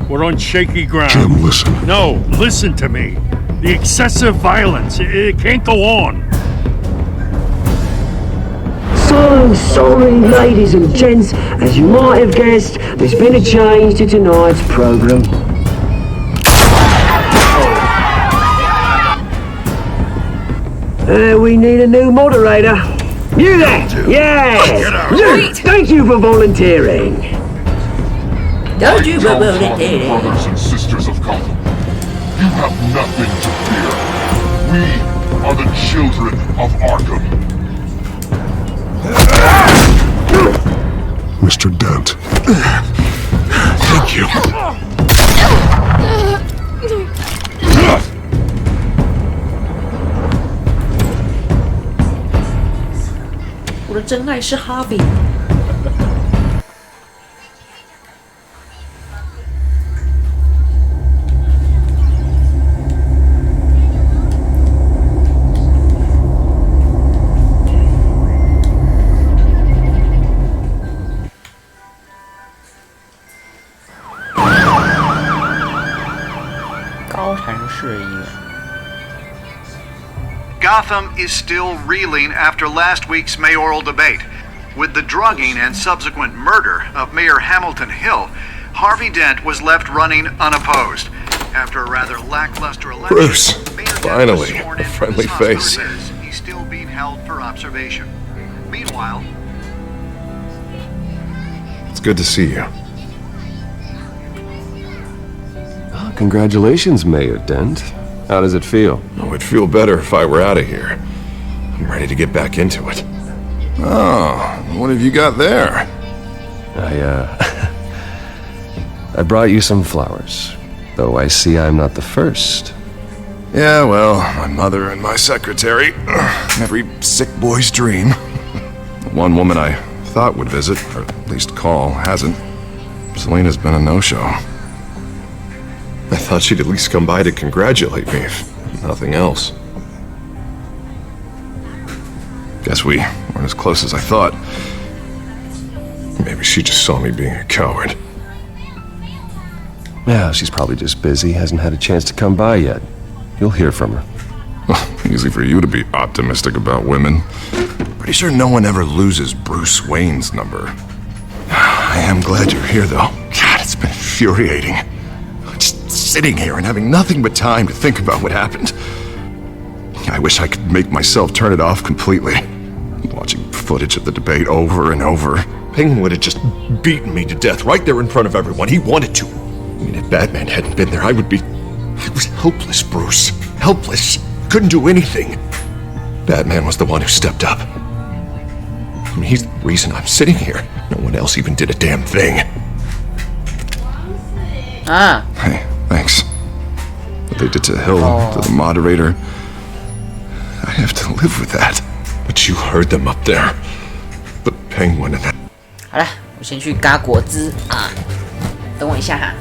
we're on shaky ground. Jim, listen. No, listen to me. The excessive violence, it can't go on. So sorry, ladies and gents. As you might have guessed, there's been a change to tonight's program. We need a new moderator. You there? Yes! You! Thank you for volunteering. Don't you brothers and sisters of Gotham, you have nothing to fear. We are the children of Arkham. Mr. Dent. Thank you. 我的真爱是哈比。高谈市议员。 Gotham is still reeling after last week's mayoral debate. With the drugging and subsequent murder of Mayor Hamilton Hill, Harvey Dent was left running unopposed. After a rather lackluster election, Bruce, Mayor Dent was finally, sworn a in friendly for his face. hospital visits. He's still being held for observation. Meanwhile, It's good to see you. Congratulations, Mayor Dent. How does it feel? Oh, it'd feel better if I were out of here. I'm ready to get back into it. Oh, what have you got there? I brought you some flowers. Though I see I'm not the first. Yeah, well, my mother and my secretary. Every sick boy's dream. The one woman I thought would visit, or at least call, hasn't. Selena's been a no-show. I thought she'd at least come by to congratulate me, if nothing else. Guess we weren't as close as I thought. Maybe she just saw me being a coward. Yeah, she's probably just busy, hasn't had a chance to come by yet. You'll hear from her. Well, easy for you to be optimistic about women. Pretty sure no one ever loses Bruce Wayne's number. I am glad you're here, though. God, it's been infuriating. Just sitting here and having nothing but time to think about what happened. I wish I could make myself turn it off completely. Watching footage of the debate over and over. Penguin would have just beaten me to death right there in front of everyone. He wanted to. I mean, if Batman hadn't been there, I was helpless, Bruce. Helpless. Couldn't do anything. Batman was the one who stepped up. I mean, he's the reason I'm sitting here. No one else even did a damn thing. Ah. Hey, thanks. What they did to Hill, to the moderator, I have to live with that. But you heard them up there. The Penguin and that. 好了，我先去嘎果汁啊，等我一下哈。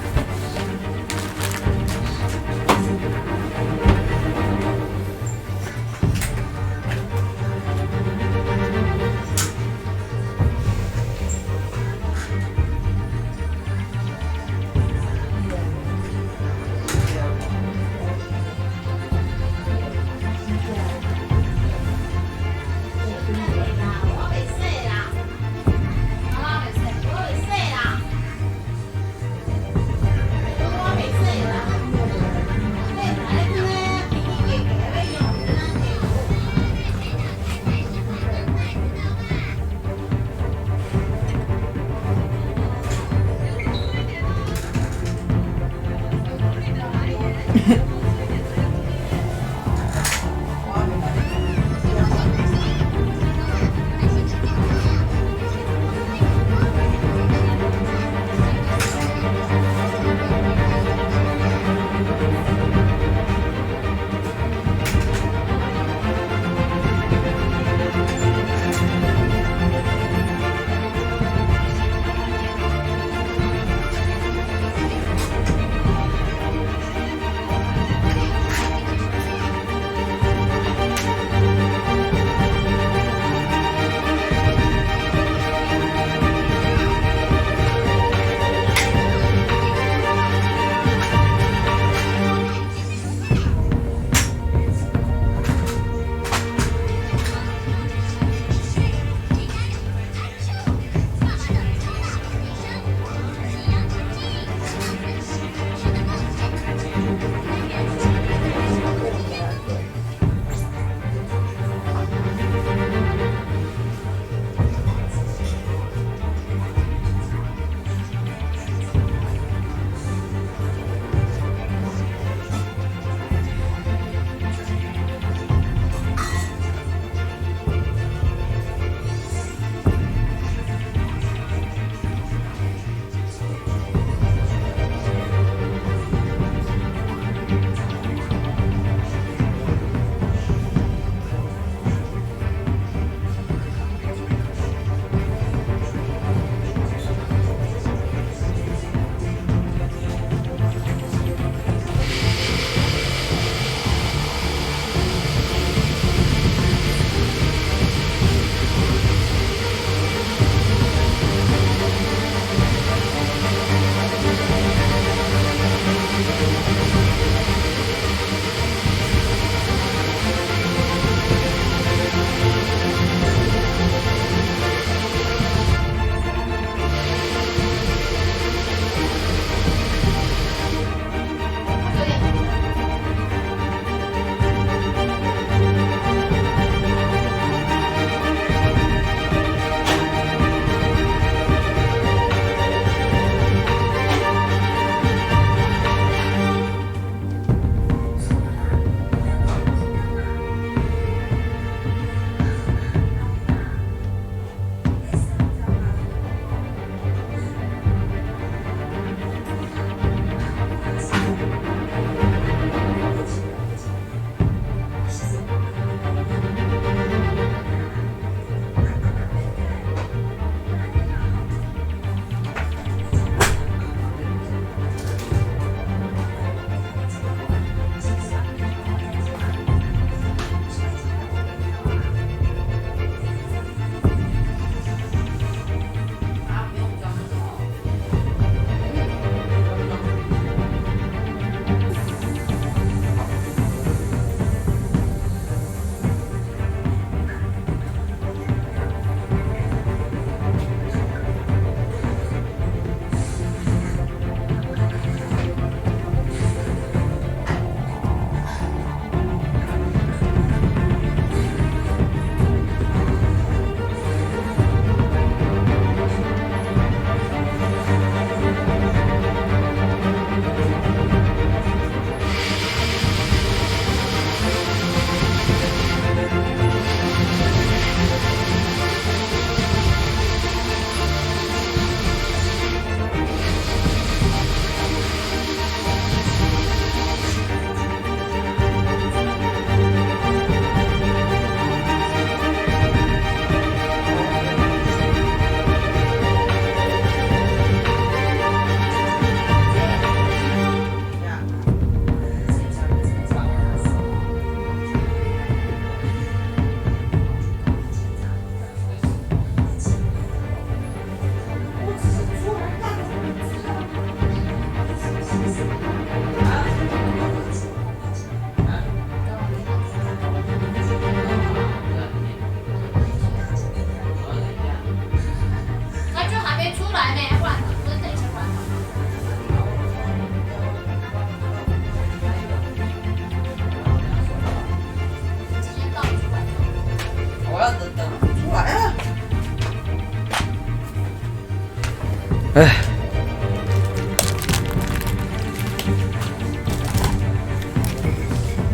哎。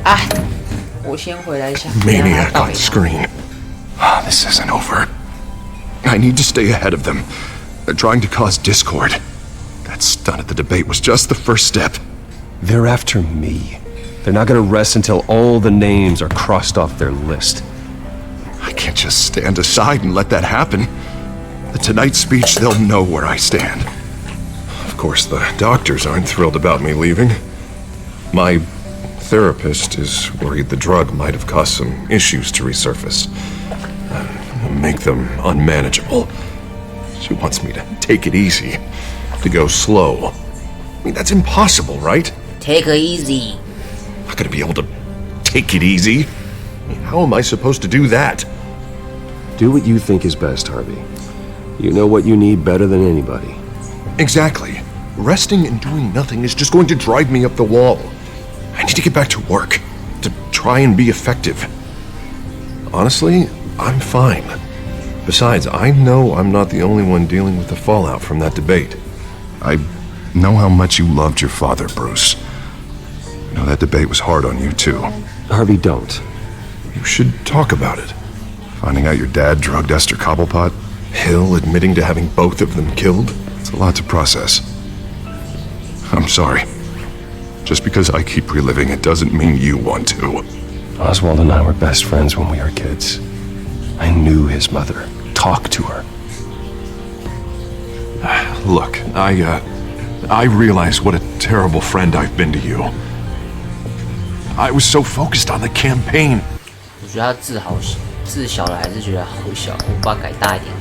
啊！我先回来一下。Maniac on screen. This isn't over. I need to stay ahead of them. They're trying to cause discord. That stunt at the debate was just the first step. They're after me. They're not gonna rest until all the names are crossed off their list. I can't just stand aside and let that happen. At tonight's speech, they'll know where I stand. Of course, the doctors aren't thrilled about me leaving. My therapist is worried the drug might have caused some issues to resurface. Make them unmanageable. She wants me to take it easy, to go slow. I mean, that's impossible, right? Take it easy. I'm not gonna be able to take it easy. I mean, how am I supposed to do that? Do what you think is best, Harvey. You know what you need better than anybody. Exactly. Resting and doing nothing is just going to drive me up the wall. I need to get back to work, to try and be effective. Honestly, I'm fine. Besides, I know I'm not the only one dealing with the fallout from that debate. I know how much you loved your father, Bruce. I know that debate was hard on you, too. Harvey, don't. You should talk about it. Finding out your dad drugged Esther Cobblepot, Hill admitting to having both of them killed. It's a lot to process. I'm sorry. Just because I keep reliving it doesn't mean you want to. Oswald and I were best friends when we were kids. I knew his mother. Talk to her. Look, I realize what a terrible friend I've been to you. I was so focused on the campaign. 我觉得他字小了还是觉得好小，我把它改大一点。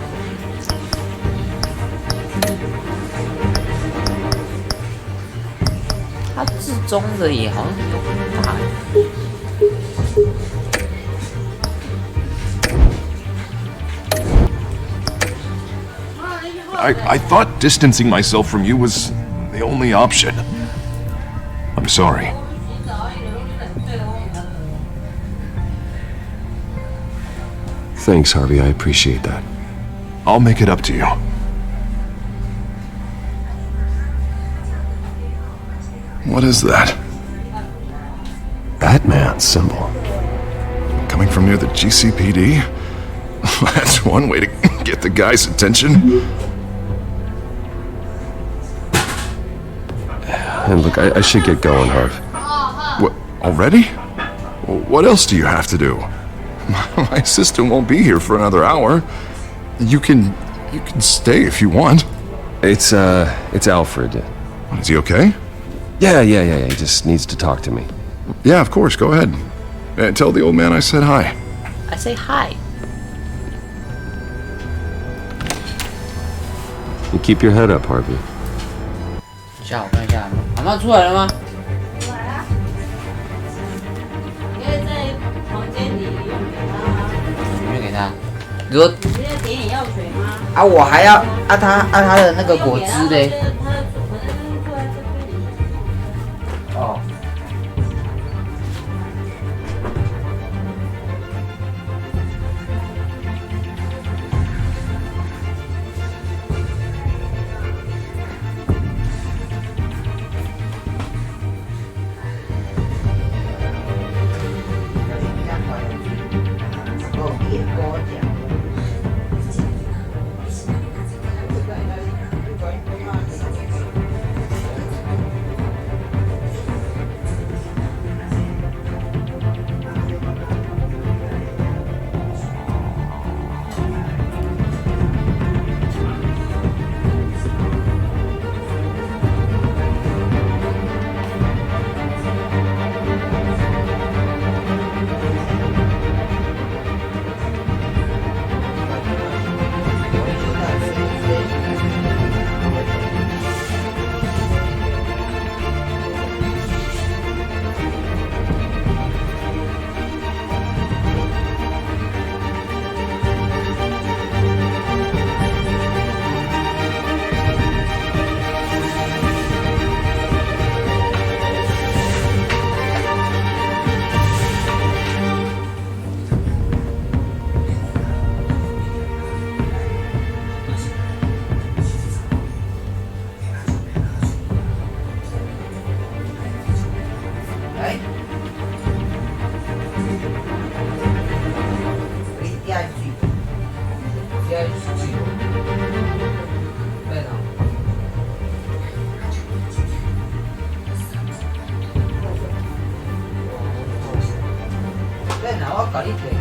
他字中的也好像有很大。I thought distancing myself from you was the only option. I'm sorry. Thanks, Harvey. I appreciate that. I'll make it up to you. What is that? Batman's symbol. Coming from near the GCPD? That's one way to get the guy's attention. And look, I should get going, Harv. What, already? What else do you have to do? My assistant won't be here for another hour. You can stay if you want. It's Alfred. Is he okay? Yeah. He just needs to talk to me. Yeah, of course. Go ahead. Tell the old man I said hi. I say hi. You keep your head up, Harvey. 等一下，我看一下，阿嬤出来了吗？出来啊！你可以在房间里用给他。随便给他。你说？你在点眼药水吗？啊，我还要他的那个果汁嘞。哦。哦，搞你腿。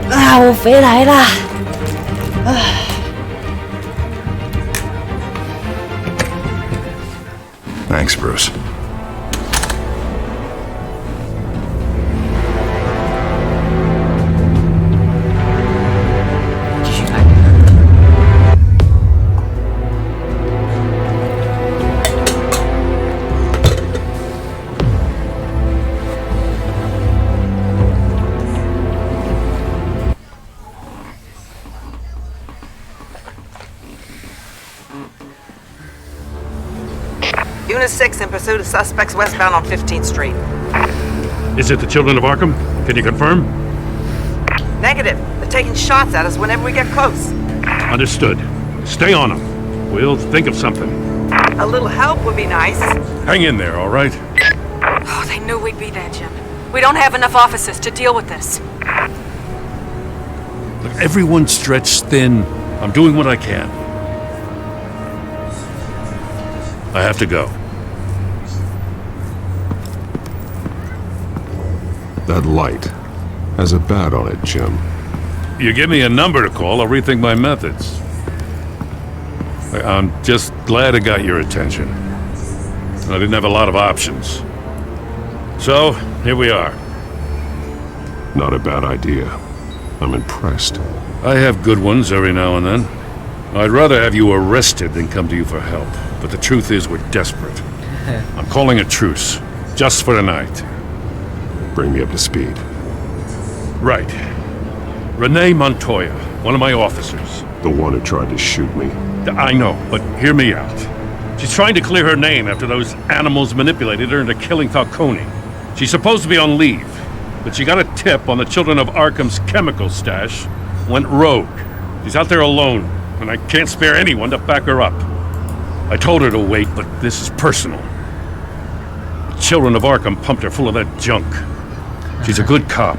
啊，我回来啦！啊， Thanks, Bruce. Unit 6 in pursuit of suspects westbound on 15th Street. Is it the Children of Arkham? Can you confirm? Negative. They're taking shots at us whenever we get close. Understood. Stay on them. We'll think of something. A little help would be nice. Hang in there, all right? Oh, they knew we'd be there, Jim. We don't have enough officers to deal with this. Look, everyone's stretched thin. I'm doing what I can. I have to go. That light has a bat on it, Jim. You give me a number to call, I'll rethink my methods. I'm just glad it got your attention. I didn't have a lot of options. So, here we are. Not a bad idea. I'm impressed. I have good ones every now and then. I'd rather have you arrested than come to you for help. But the truth is we're desperate. I'm calling a truce. Just for tonight. Bring me up to speed. Right. Renee Montoya, one of my officers. The one who tried to shoot me. I know, but hear me out. She's trying to clear her name after those animals manipulated her into killing Falcone. She's supposed to be on leave, but she got a tip on the Children of Arkham's chemical stash, went rogue. She's out there alone, and I can't spare anyone to back her up. I told her to wait, but this is personal. The Children of Arkham pumped her full of that junk. She's a good cop.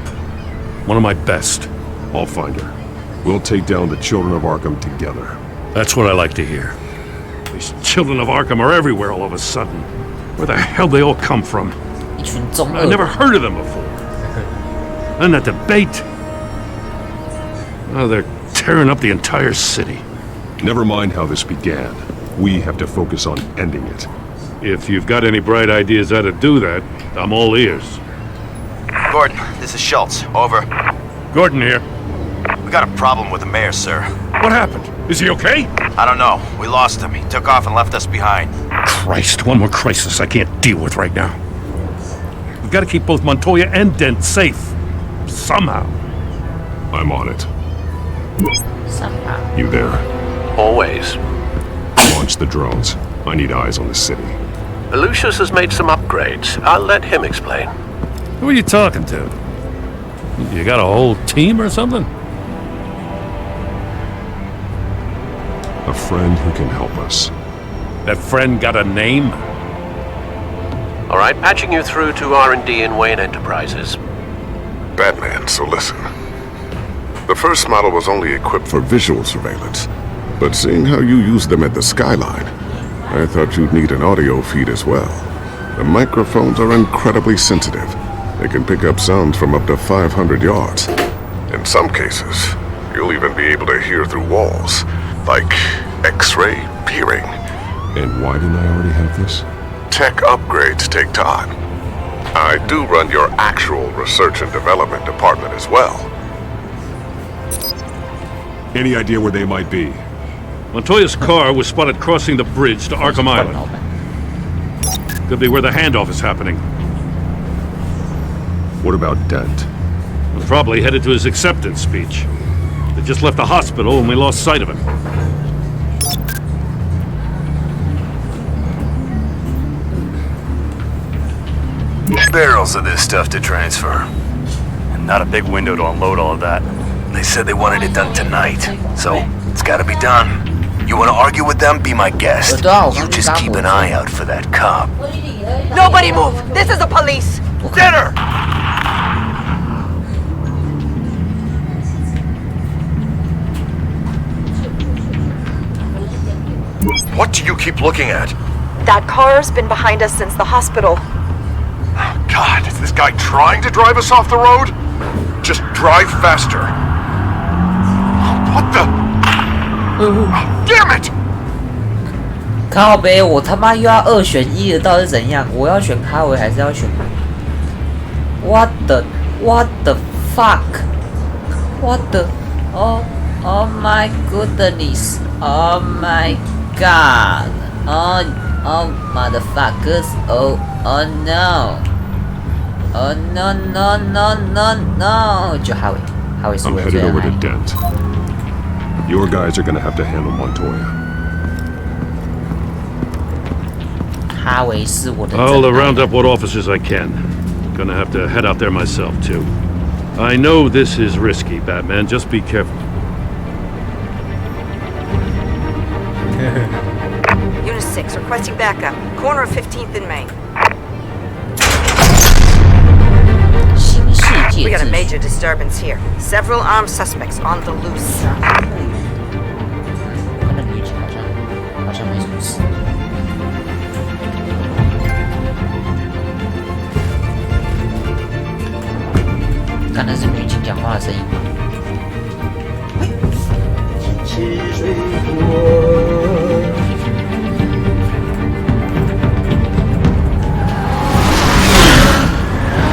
One of my best. I'll find her. We'll take down the Children of Arkham together. That's what I like to hear. These Children of Arkham are everywhere all of a sudden. Where the hell they all come from? I never heard of them before. And that debate. Oh, they're tearing up the entire city. Never mind how this began. We have to focus on ending it. If you've got any bright ideas how to do that, I'm all ears. Gordon, this is Schultz. Over. Gordon here. We got a problem with the mayor, sir. What happened? Is he okay? I don't know. We lost him. He took off and left us behind. Christ, one more crisis I can't deal with right now. We've got to keep both Montoya and Dent safe. Somehow. I'm on it. Somehow. You there? Always. Launch the drones. I need eyes on the city. Lucius has made some upgrades. I'll let him explain. Who are you talking to? You got a whole team or something? A friend who can help us. That friend got a name? All right, patching you through to R&D in Wayne Enterprises. Batman, so listen. The first model was only equipped for visual surveillance, but seeing how you use them at the skyline, I thought you'd need an audio feed as well. The microphones are incredibly sensitive. They can pick up sounds from up to 500 yards. In some cases, you'll even be able to hear through walls, like X-ray peering. And why didn't I already have this? Tech upgrades take time. I do run your actual research and development department as well. Any idea where they might be? Montoya's car was spotted crossing the bridge to Arkham Island. Could be where the handoff is happening. What about Dent? We're probably headed to his acceptance speech. They just left the hospital and we lost sight of him. Barrels of this stuff to transfer. And not a big window to unload all of that. They said they wanted it done tonight, so it's gotta be done. You wanna argue with them? Be my guest. You just keep an eye out for that cop. Nobody move! This is the police! Dinner! What do you keep looking at? That car's been behind us since the hospital. God, is this guy trying to drive us off the road? Just drive faster. What the? Damn it! 靠北，我他妈又要2选1了，到底是怎样？我要选卡维还是要选 What the fuck? What the? Oh my goodness! Oh my god! Oh motherfuckers! Oh no! Oh no! 就哈维是 I'm 我最 headed 爱 over to Dent. Your guys are gonna have to handle Montoya. 哈维是我的 I'll 真爱 round up what officers I can. Gonna have to head out there myself, too. I know this is risky, Batman. Just be careful. Unit 6, requesting backup. Corner of 15th and Main. We got a major disturbance here. Several armed suspects on the loose. 看那女警好像没什么事。看那是女警讲话的声音吗？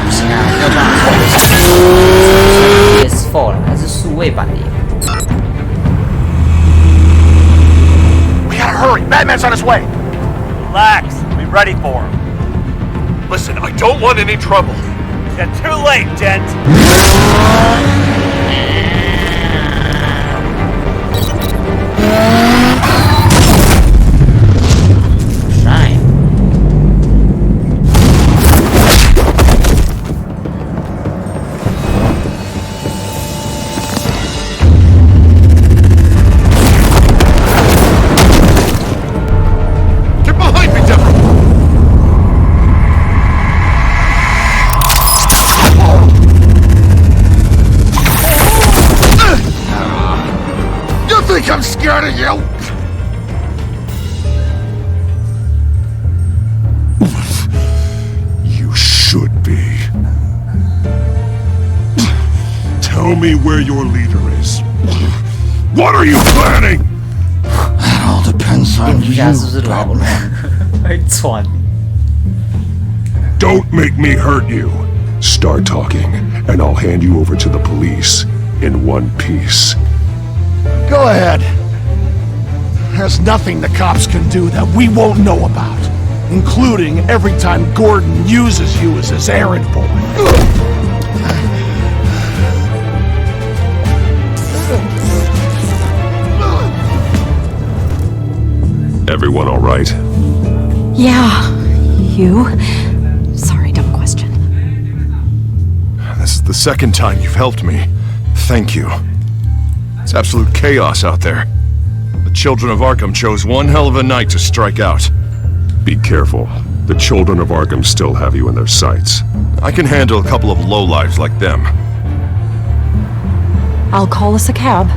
不行啊，没有办法，ps4 了，还是数位版的耶。 We gotta hurry! Batman's on his way! Relax. Be ready for him. Listen, I don't want any trouble. You're too late, Dent! Right. Get behind me, Devil! You think I'm scared of you? You should be. Tell me where your leader is. What are you planning? 蝙蝠侠是不是老了？还喘。Don't make me hurt you. Start talking, and I'll hand you over to the police in one piece. Go ahead. There's nothing the cops can do that we won't know about, including every time Gordon uses you as his errand boy. Everyone all right? Yeah. You? Sorry, dumb question. This is the second time you've helped me. Thank you. It's absolute chaos out there. The children of Arkham chose one hell of a night to strike out. Be careful. The children of Arkham still have you in their sights. I can handle a couple of lowlives like them. I'll call us a cab.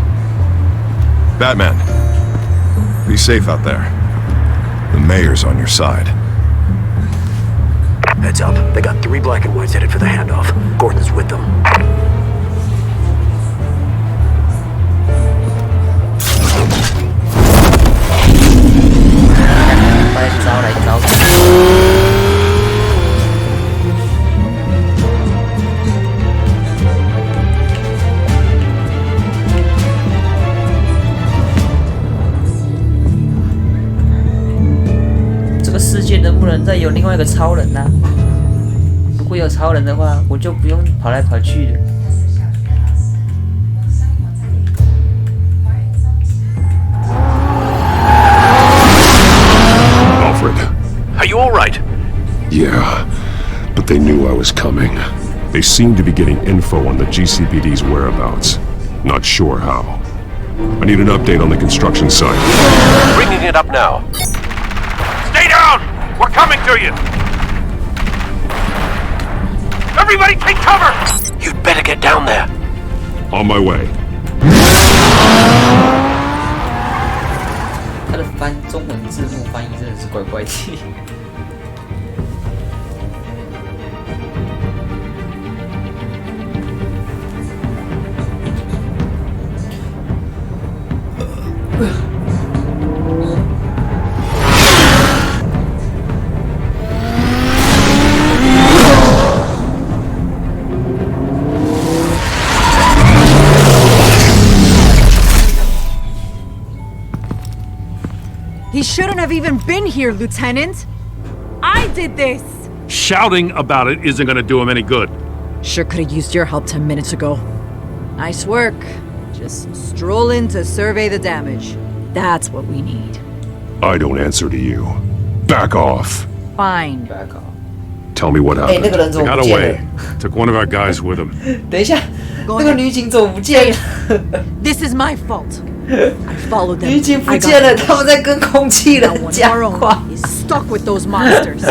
Batman, be safe out there. The mayor's on your side. Heads up. They got 3 black and whites headed for the handoff. Gordon's with them. 来招来招。这个世界能不能再有另外一个超人呢、如果有超人的话，我就不用跑来跑去的。 Are you all right? Yeah, but they knew I was coming. They seem to be getting info on the GCPD's whereabouts. Not sure how. I need an update on the construction site. Bringing it up now. Stay down! We're coming to you! Everybody take cover! You'd better get down there. On my way. 他的中文字幕翻译真的是怪怪的。He shouldn't have even been here, Lieutenant. I did this. Shouting about it isn't gonna do him any good. Sure could have used your help 10 minutes ago. Nice work. Just stroll in to survey the damage. That's what we need. I don't answer to you. Back off. Fine. Back off. Tell me what 哎， happened. 那个人怎么 Got 不见 away. 了？ Took one of our guys with him. 等一下，那个女警怎么不见了？ This is my fault. I followed them. 女警不见了，他们在跟空气人 One 讲 more 话。 is stuck with those monsters.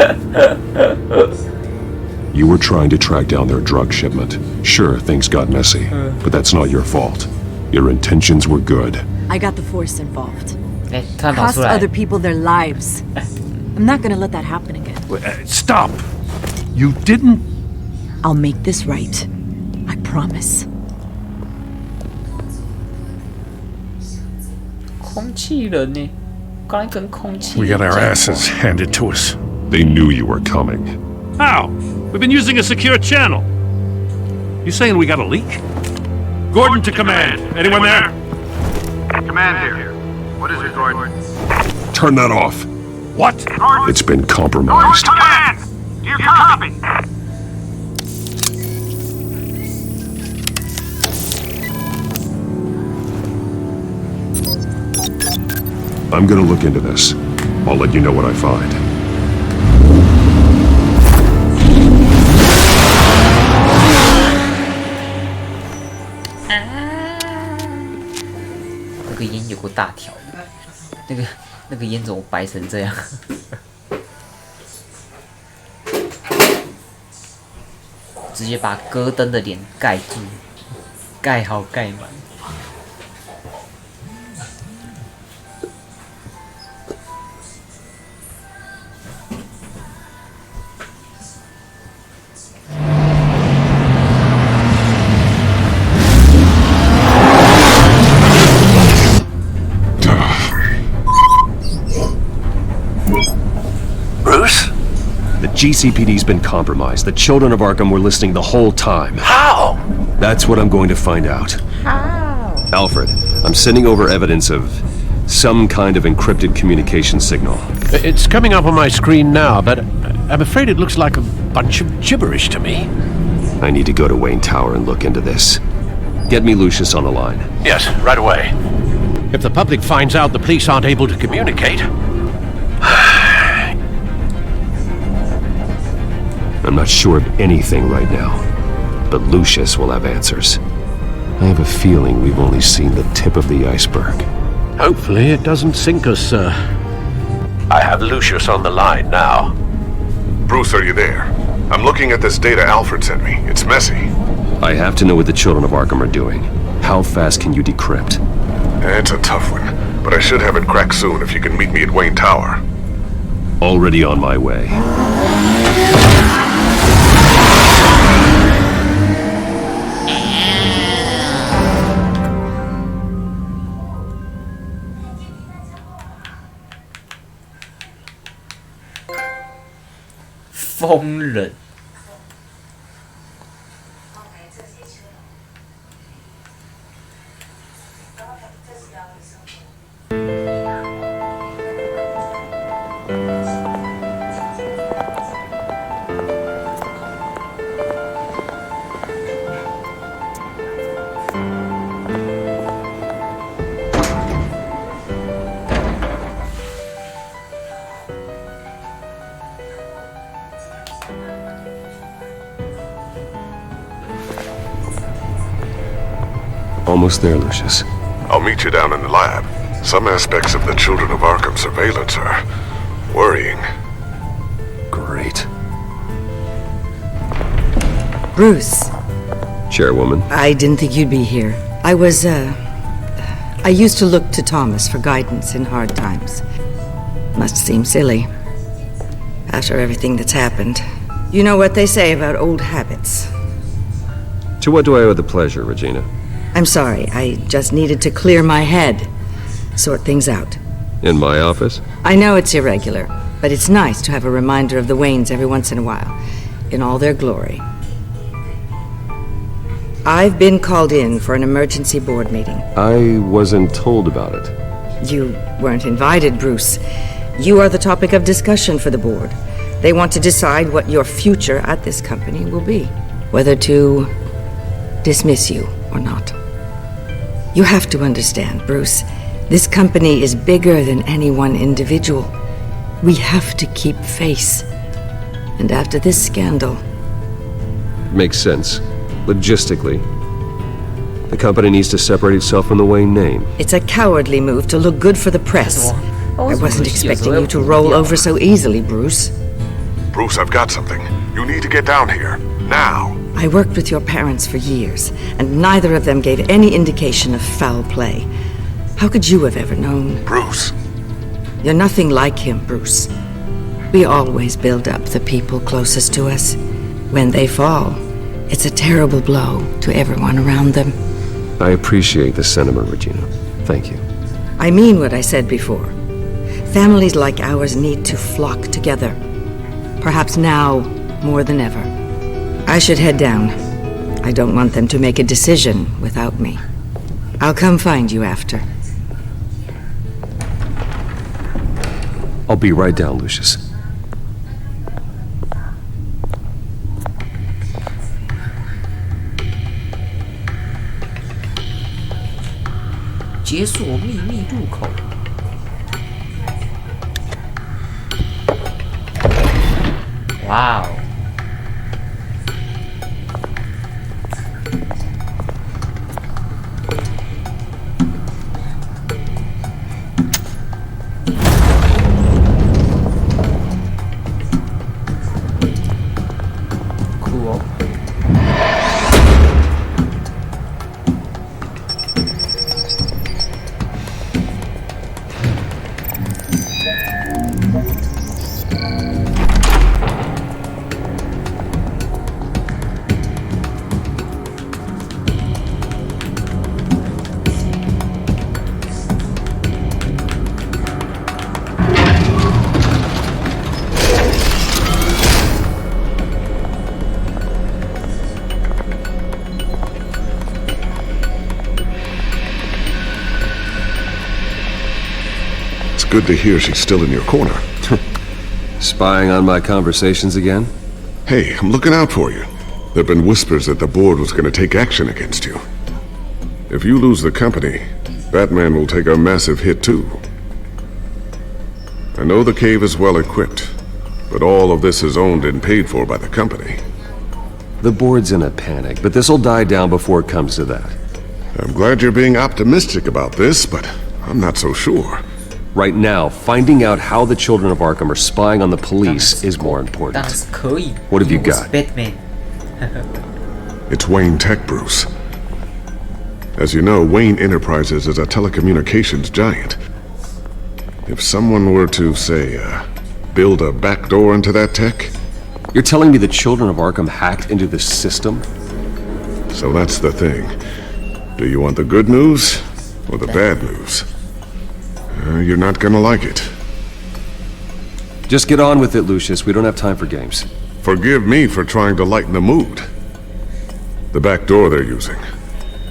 You were trying to track down their drug shipment. Sure, things got messy, but that's not your fault. Your intentions were good. I got the force involved. 哎，突然跑 Cost 出来 other。people their lives. I'm not gonna let that happen again. Stop! You didn't. I'll make this right. I promise. 空气人呢？刚才跟空气 We 人 got our 讲话 asses handed to us. They knew you were coming. How? We've been using a secure channel. You saying we got a leak? Gordon to command. Anyone there? Command here. What is it, Gordon? Turn that off. What? It's been compromised. Command! Do you copy? I'm gonna look into this. I'll let you know what I find. 那个烟有够大条，那个烟怎么白成这样？直接把戈登的脸盖住，盖好盖满。GCPD's been compromised. The children of Arkham were listening the whole time. How? That's what I'm going to find out. How? Alfred, I'm sending over evidence of some kind of encrypted communication signal. It's coming up on my screen now, but I'm afraid it looks like a bunch of gibberish to me. I need to go to Wayne Tower and look into this. Get me Lucius on the line. Yes, right away. If the public finds out the police aren't able to communicate... I'm not sure of anything right now, but Lucius will have answers. I have a feeling we've only seen the tip of the iceberg. Hopefully it doesn't sink us, sir. I have Lucius on the line now. Bruce, are you there? I'm looking at this data Alfred sent me. It's messy. I have to know what the children of Arkham are doing. How fast can you decrypt? It's a tough one, but I should have it cracked soon if you can meet me at Wayne Tower. Already on my way.疯人。Almost there, Lucius. I'll meet you down in the lab. Some aspects of the Children of Arkham surveillance are worrying. Great. Bruce. Chairwoman. I didn't think you'd be here. I used to look to Thomas for guidance in hard times. Must seem silly. After everything that's happened. You know what they say about old habits. To what do I owe the pleasure, Regina? I'm sorry, I just needed to clear my head. Sort things out. In my office? I know it's irregular, but it's nice to have a reminder of the Waynes every once in a while, in all their glory. I've been called in for an emergency board meeting. I wasn't told about it. You weren't invited, Bruce. You are the topic of discussion for the board. They want to decide what your future at this company will be. Whether to dismiss you or not. You have to understand, Bruce. This company is bigger than any one individual. We have to keep face. And after this scandal... Makes sense. Logistically. The company needs to separate itself from the Wayne name. It's a cowardly move to look good for the press. I wasn't expecting you to roll over so easily, Bruce. Bruce, I've got something. You need to get down here. Now. I worked with your parents for years, and neither of them gave any indication of foul play. How could you have ever known? Bruce. You're nothing like him, Bruce. We always build up the people closest to us. When they fall, it's a terrible blow to everyone around them. I appreciate the sentiment, Regina. Thank you. I mean what I said before. Families like ours need to flock together. Perhaps now more than ever. I should head down. I don't want them to make a decision without me. I'll come find you after. I'll be right down, Lucius.解锁秘密入口。哇哦！酷哦！ good to hear she's still in your corner. Spying on my conversations again? Hey, I'm looking out for you. There have been whispers that the board was going to take action against you. If you lose the company, Batman will take a massive hit too. I know the cave is well equipped, but all of this is owned and paid for by the company. The board's in a panic, but this'll die down before it comes to that. I'm glad you're being optimistic about this, but I'm not so sure. Right now, finding out how the children of Arkham are spying on the police is more important. What have you got? Batman. It's Wayne Tech, Bruce. As you know, Wayne Enterprises is a telecommunications giant. If someone were to, say, build a backdoor into that tech... You're telling me the children of Arkham hacked into the system? So that's the thing. Do you want the good news or the bad news? You're not gonna like it. Just get on with it, Lucius. We don't have time for games. Forgive me for trying to lighten the mood. The back door they're using.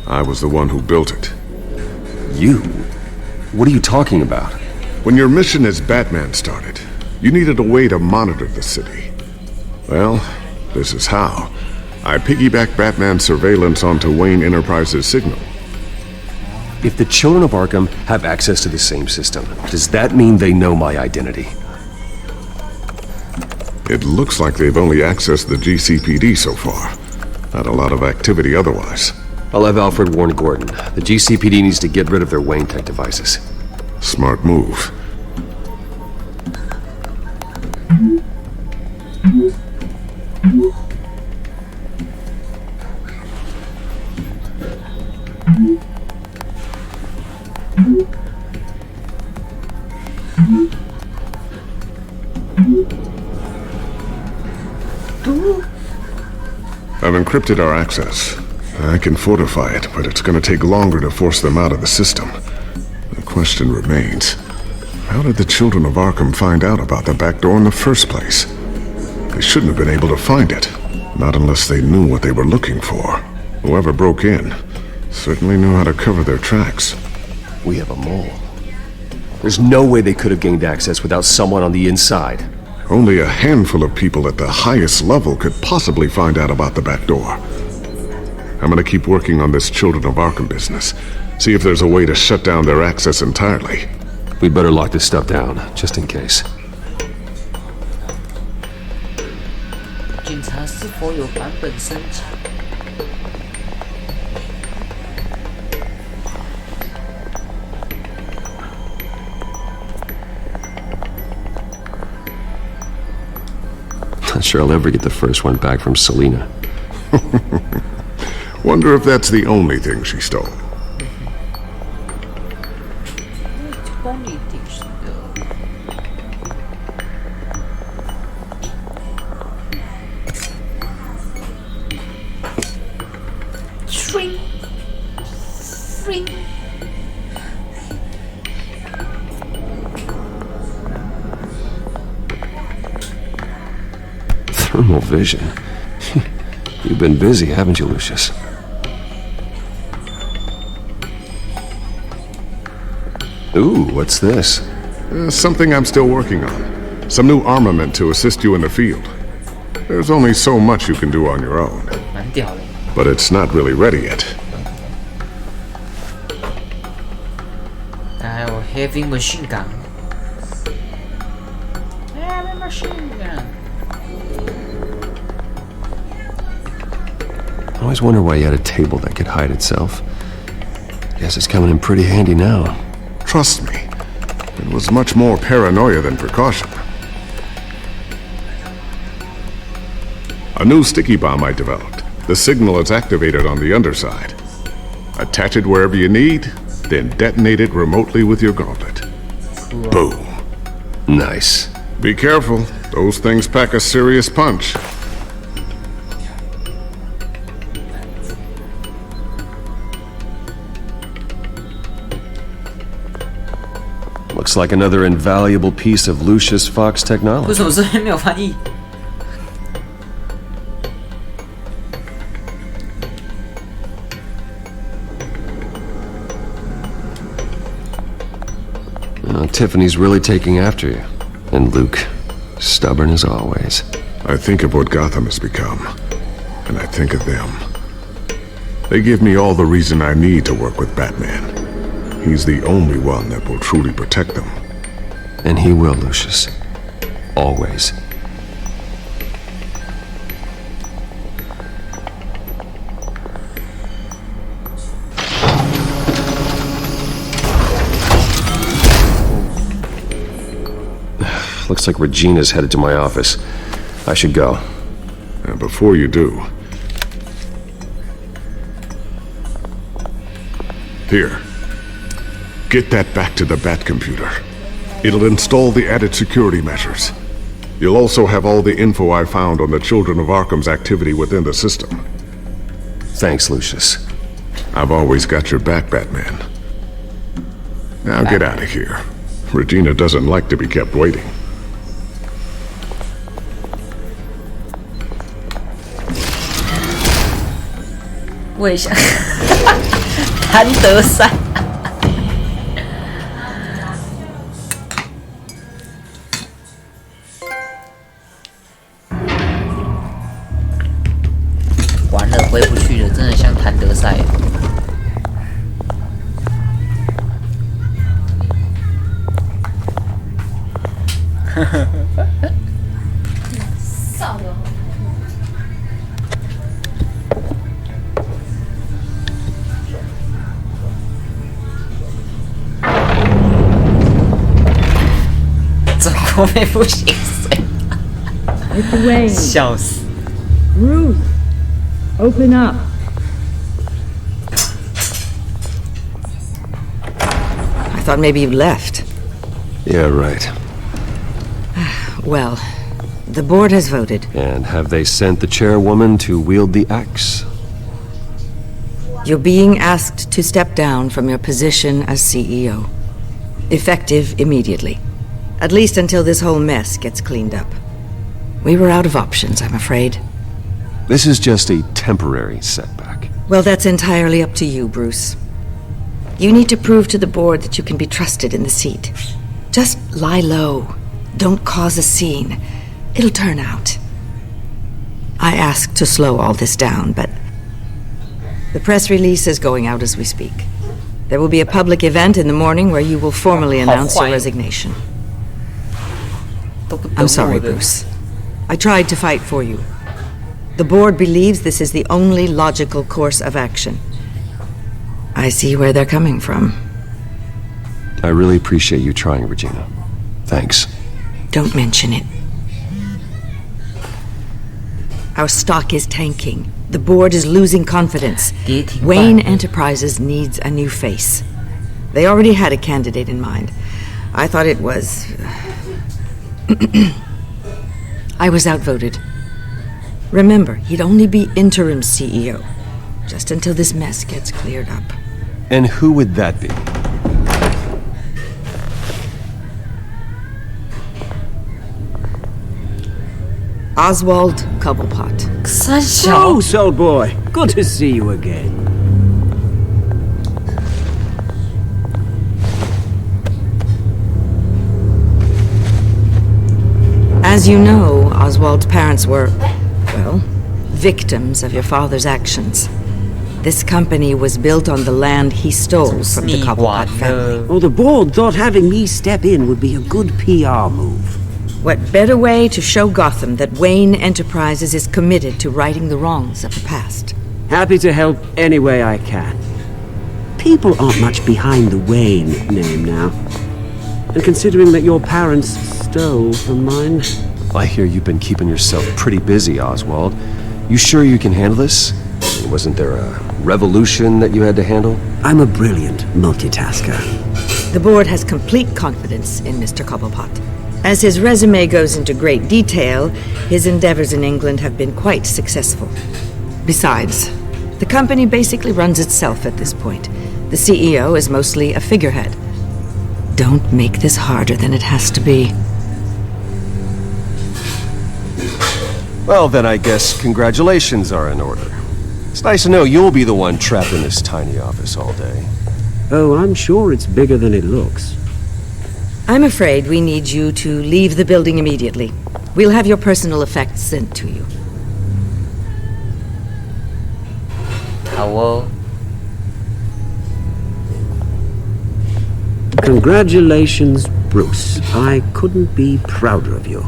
I was the one who built it. You? What are you talking about? When your mission as Batman started, you needed a way to monitor the city. Well, this is how. I piggybacked Batman's surveillance onto Wayne Enterprises' signal. If the children of Arkham have access to the same system, does that mean they know my identity? It looks like they've only accessed the GCPD so far. Not a lot of activity otherwise. I'll have Alfred warn Gordon. The GCPD needs to get rid of their Wayne Tech devices. Smart move. I've encrypted our access. I can fortify it, but it's going to take longer to force them out of the system. The question remains, how did the children of Arkham find out about the back door in the first place? They shouldn't have been able to find it, not unless they knew what they were looking for. Whoever broke in certainly knew how to cover their tracks. We have a mole. There's no way they could have gained access without someone on the inside. Only a handful of people at the highest level could possibly find out about the back door. I'm gonna keep working on this Children of Arkham business. See if there's a way to shut down their access entirely. We'd better lock this stuff down, just in case. 检查是否有版本升级。Not sure I'll ever get the first one back from Selina. Wonder if that's the only thing she stole. Shrink. Shrink. Thermal vision. You've been busy, haven't you, Lucius? Ooh, what's this? Something I'm still working on. Some new armament to assist you in the field. There's only so much you can do on your own. 蛮屌的。 But it's not really ready yet. 还有 heavy machine gun。Heavy machine gun。 I always wonder why you had a table that could hide itself. Guess it's coming in pretty handy now. Trust me, it was much more paranoia than precaution. A new sticky bomb I developed. The signal is activated on the underside. Attach it wherever you need, then detonate it remotely with your gauntlet. Cool. Boom. Nice. Be careful, those things pack a serious punch. Looks like another invaluable piece of Lucius Fox technology. 为什么这边没有翻译？ Oh, Tiffany's really taking after you. And Luke, stubborn as always. I think of what Gotham has become, and I think of them. They give me all the reason I need to work with Batman. He's the only one that will truly protect them. And he will, Lucius. Always. Looks like Regina's headed to my office. I should go. And before you do... Here. Get that back to the Bat computer. It'll install the added security measures. You'll also have all the info I found on the Children of Arkham's activity within the system. Thanks, Lucius. I've always got your back, Batman. Now get out of here. Regina doesn't like to be kept waiting. 问一下，谭德赛。完了，回不去了，真的像谭德赛。少了。 中国妹不行谁？笑死 Ruth, open up. I thought maybe you left. Yeah, right. Well, the board has voted. And have they sent the chairwoman to wield the axe? You're being asked to step down from your position as CEO. Effective immediately. At least until this whole mess gets cleaned up. We were out of options, I'm afraid. This is just a temporary setback. Well, that's entirely up to you, Bruce. You need to prove to the board that you can be trusted in the seat. Just lie low. Don't cause a scene. It'll turn out. I asked to slow all this down, but the press release is going out as we speak. There will be a public event in the morning where you will formally announce your resignation. I'm sorry, Bruce. I tried to fight for you. The board believes this is the only logical course of action. I see where they're coming from. I really appreciate you trying, Regina. Thanks. Don't mention it. Our stock is tanking. The board is losing confidence. Wayne Enterprises needs a new face. They already had a candidate in mind. I thought it was... I was outvoted. Remember, he'd only be interim CEO, just until this mess gets cleared up. And who would that be? Oswald Cobblepot. Bruce, old boy. Good to see you again. As you know, Oswald's parents were, well, victims of your father's actions. This company was built on the land he stole from the Cobblepot family. Well, the board thought having me step in would be a good PR move. What better way to show Gotham that Wayne Enterprises is committed to righting the wrongs of the past? Happy to help any way I can. People aren't much behind the Wayne name now. And considering that your parents stole from mine... I hear you've been keeping yourself pretty busy, Oswald. You sure you can handle this? Wasn't there a revolution that you had to handle? I'm a brilliant multitasker. The board has complete confidence in Mr. Cobblepot. As his resume goes into great detail, his endeavors in England have been quite successful. Besides, the company basically runs itself at this point. The CEO is mostly a figurehead. Don't make this harder than it has to be. Well, then I guess congratulations are in order. It's nice to know you'll be the one trapped in this tiny office all day. Oh, I'm sure it's bigger than it looks. I'm afraid we need you to leave the building immediately. We'll have your personal effects sent to you. 好哦。 Congratulations, Bruce. I couldn't be prouder of you.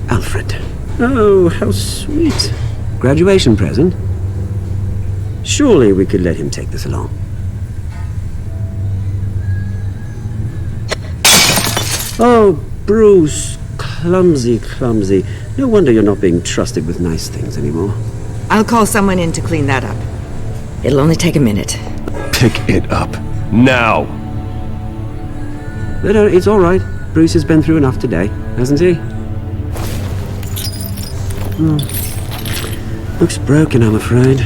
Alfred. Oh, how sweet. Graduation present? Surely we could let him take this along. Oh, Bruce. Clumsy, clumsy. No wonder you're not being trusted with nice things anymore. I'll call someone in to clean that up. It'll only take a minute. Pick it up. Now! No, it's all right. Bruce has been through enough today, hasn't he? Looks broken, I'm afraid.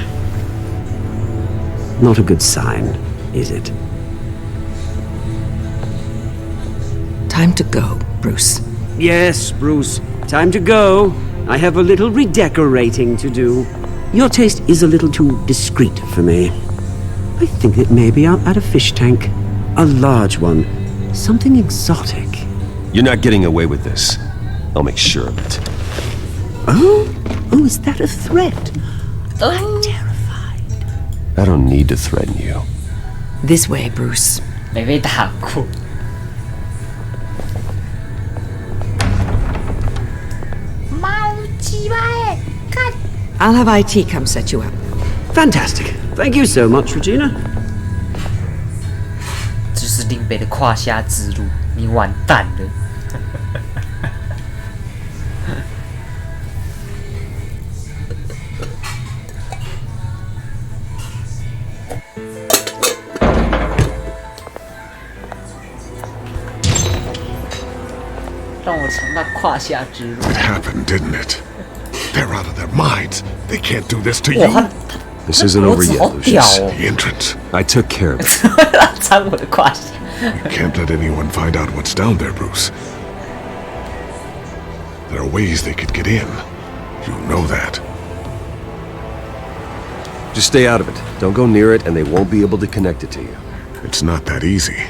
Not a good sign, is it? Time to go, Bruce. Yes, Bruce. Time to go. I have a little redecorating to do. Your taste is a little too discreet for me. I think that maybe I'll add a fish tank. A large one. Something exotic. You're not getting away with this. I'll make sure of it. Oh, is that a threat? I'm terrified. I don't need to threaten you. This way, Bruce. 没被打过。 I'll have IT come set you up. Fantastic. Thank you so much, Regina. 这是林北的胯下之路，你完蛋了。让我尝到胯下之路。 It happened, didn't it? They're out of their minds. They can't do this to you. This isn't over yet, Lucius. The entrance. I took care of it. 尝我的胯下。 You can't let anyone find out what's down there, Bruce. There are ways they could get in. You know that. Just stay out of it. Don't go near it, and they won't be able to connect it to you. It's not that easy.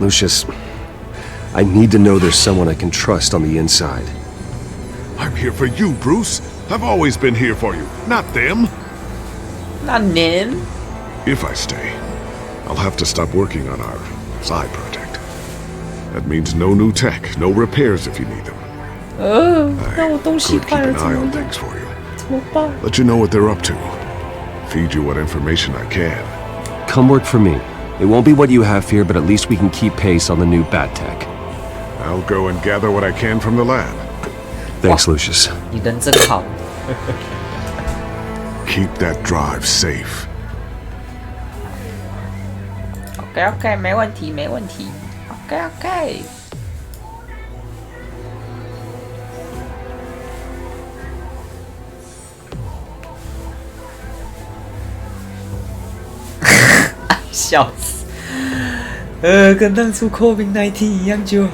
Lucius, I need to know there's someone I can trust on the inside. I'm here for you, Bruce. I've always been here for you, not them. Not them. If I stay, I'll have to stop working on our side project. That means no new tech, no repairs if you need them. 那我东西 Could 坏 keep 了 an 怎 eye 么 on 办？ things for you. 怎么办？ Let you know what they're up to. Feed you what information I can. Come work for me. It won't be what you have here, but at least we can keep pace on the new bat tech. I'll go and gather what I can from the lab. Thanks, Lucius. 你人真好。 Keep that drive safe. OK， 没问题，没问题。OK。笑死。跟当初 COVID-19 一样就好。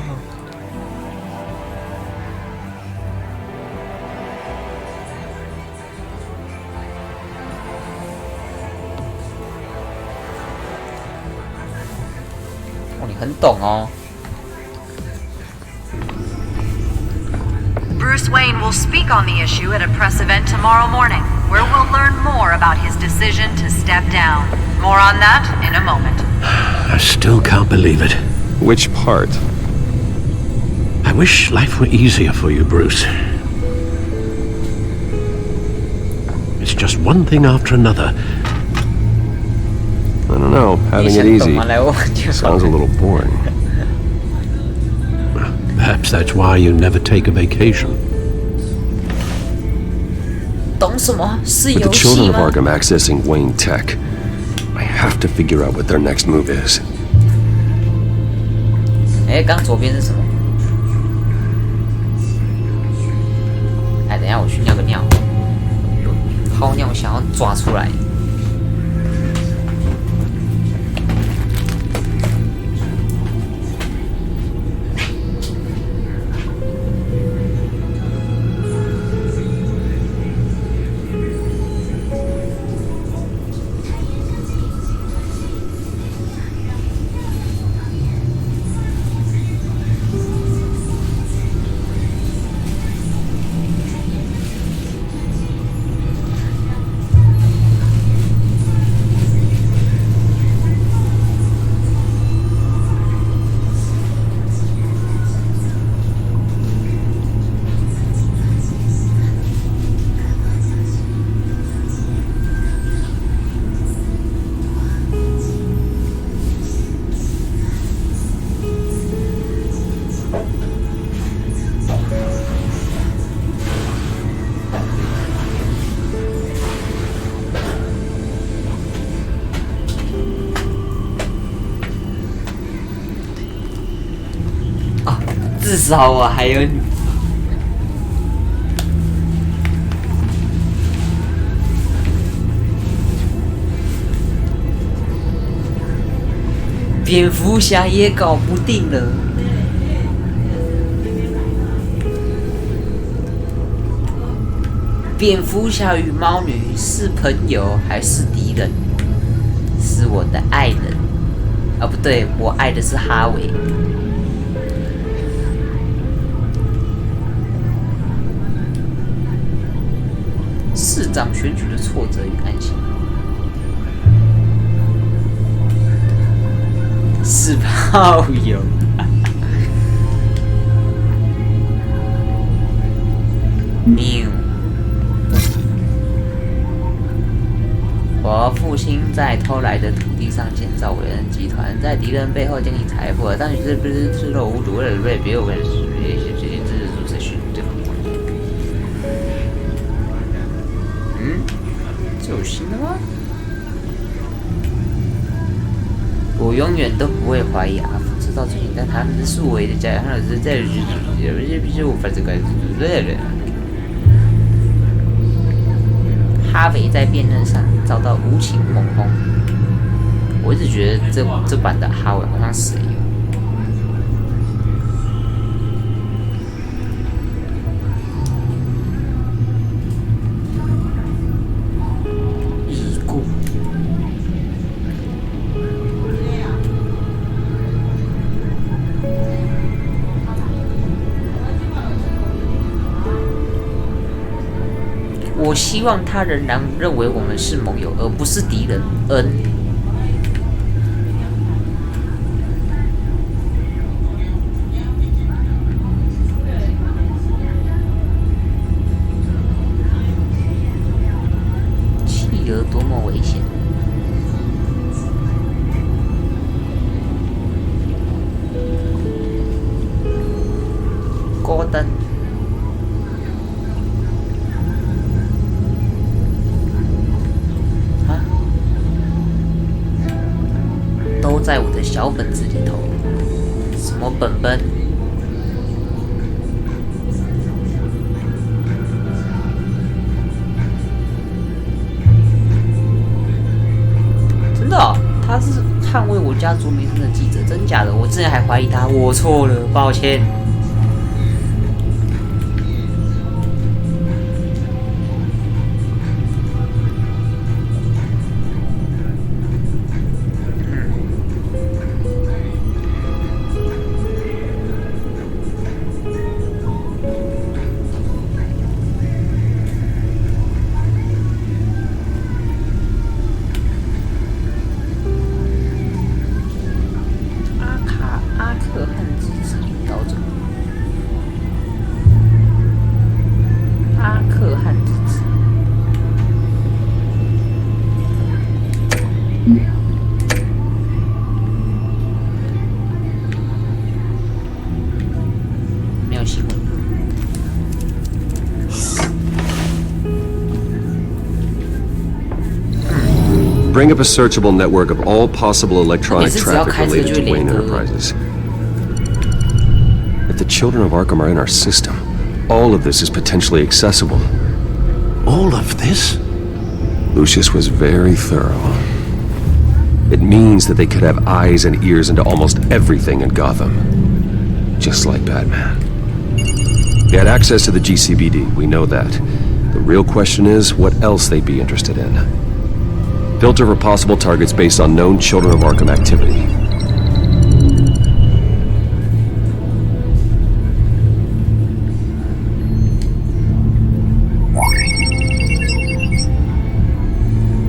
你很懂哦。 Bruce Wayne will speak on the issue at a press event tomorrow morning, where we'll learn more about his decision to step down. More on that in a moment. I still can't believe it. Which part? I wish life were easier for you, Bruce. It's just one thing after another. I don't know. Having it easy sounds a little boring. Perhaps that's why you never take a vacation. 懂什么？是 With the 游戏 children of 吗？ Arkham accessing Wayne Tech, I have to figure out what their next move is. 哎，刚左边是什么？哎，等一下我去尿个尿，有泡尿想要抓出来。至少我还有女。蝙蝠侠也搞不定了。蝙蝠侠与猫女是朋友还是敌人？是我的爱人。啊，不对，我爱的是哈维。市长选举的挫折与安心。是炮友。喵。我父亲在偷来的土地上建造伟人集团，在敌人背后建立财富，但是不是吃肉无主，为了别有人士，这有新的吗？我永远都不会怀疑阿福知道最近在他们是数位的家长，是在有些必须无法这个人。哈维在辩论上遭到无情猛轰，我一直觉得这版的哈维好像死了。已故。我希望他仍然认为我们是盟友，而不是敌人。企鹅多么危险！戈登。都在我的小本子里头。什么本本？真的哦，他是捍卫我家族名声的记者，真假的？我之前还怀疑他，我错了，抱歉。Bring up a searchable network of all possible electronic traffic related to Wayne Enterprises. If the children of Arkham are in our system, all of this is potentially accessible. All of this? Lucius was very thorough. It means that they could have eyes and ears into almost everything in Gotham. Just like Batman. They had access to the GCBD, we know that. The real question is, what else they'd be interested in. Filter for possible targets based on known Children of Arkham activity.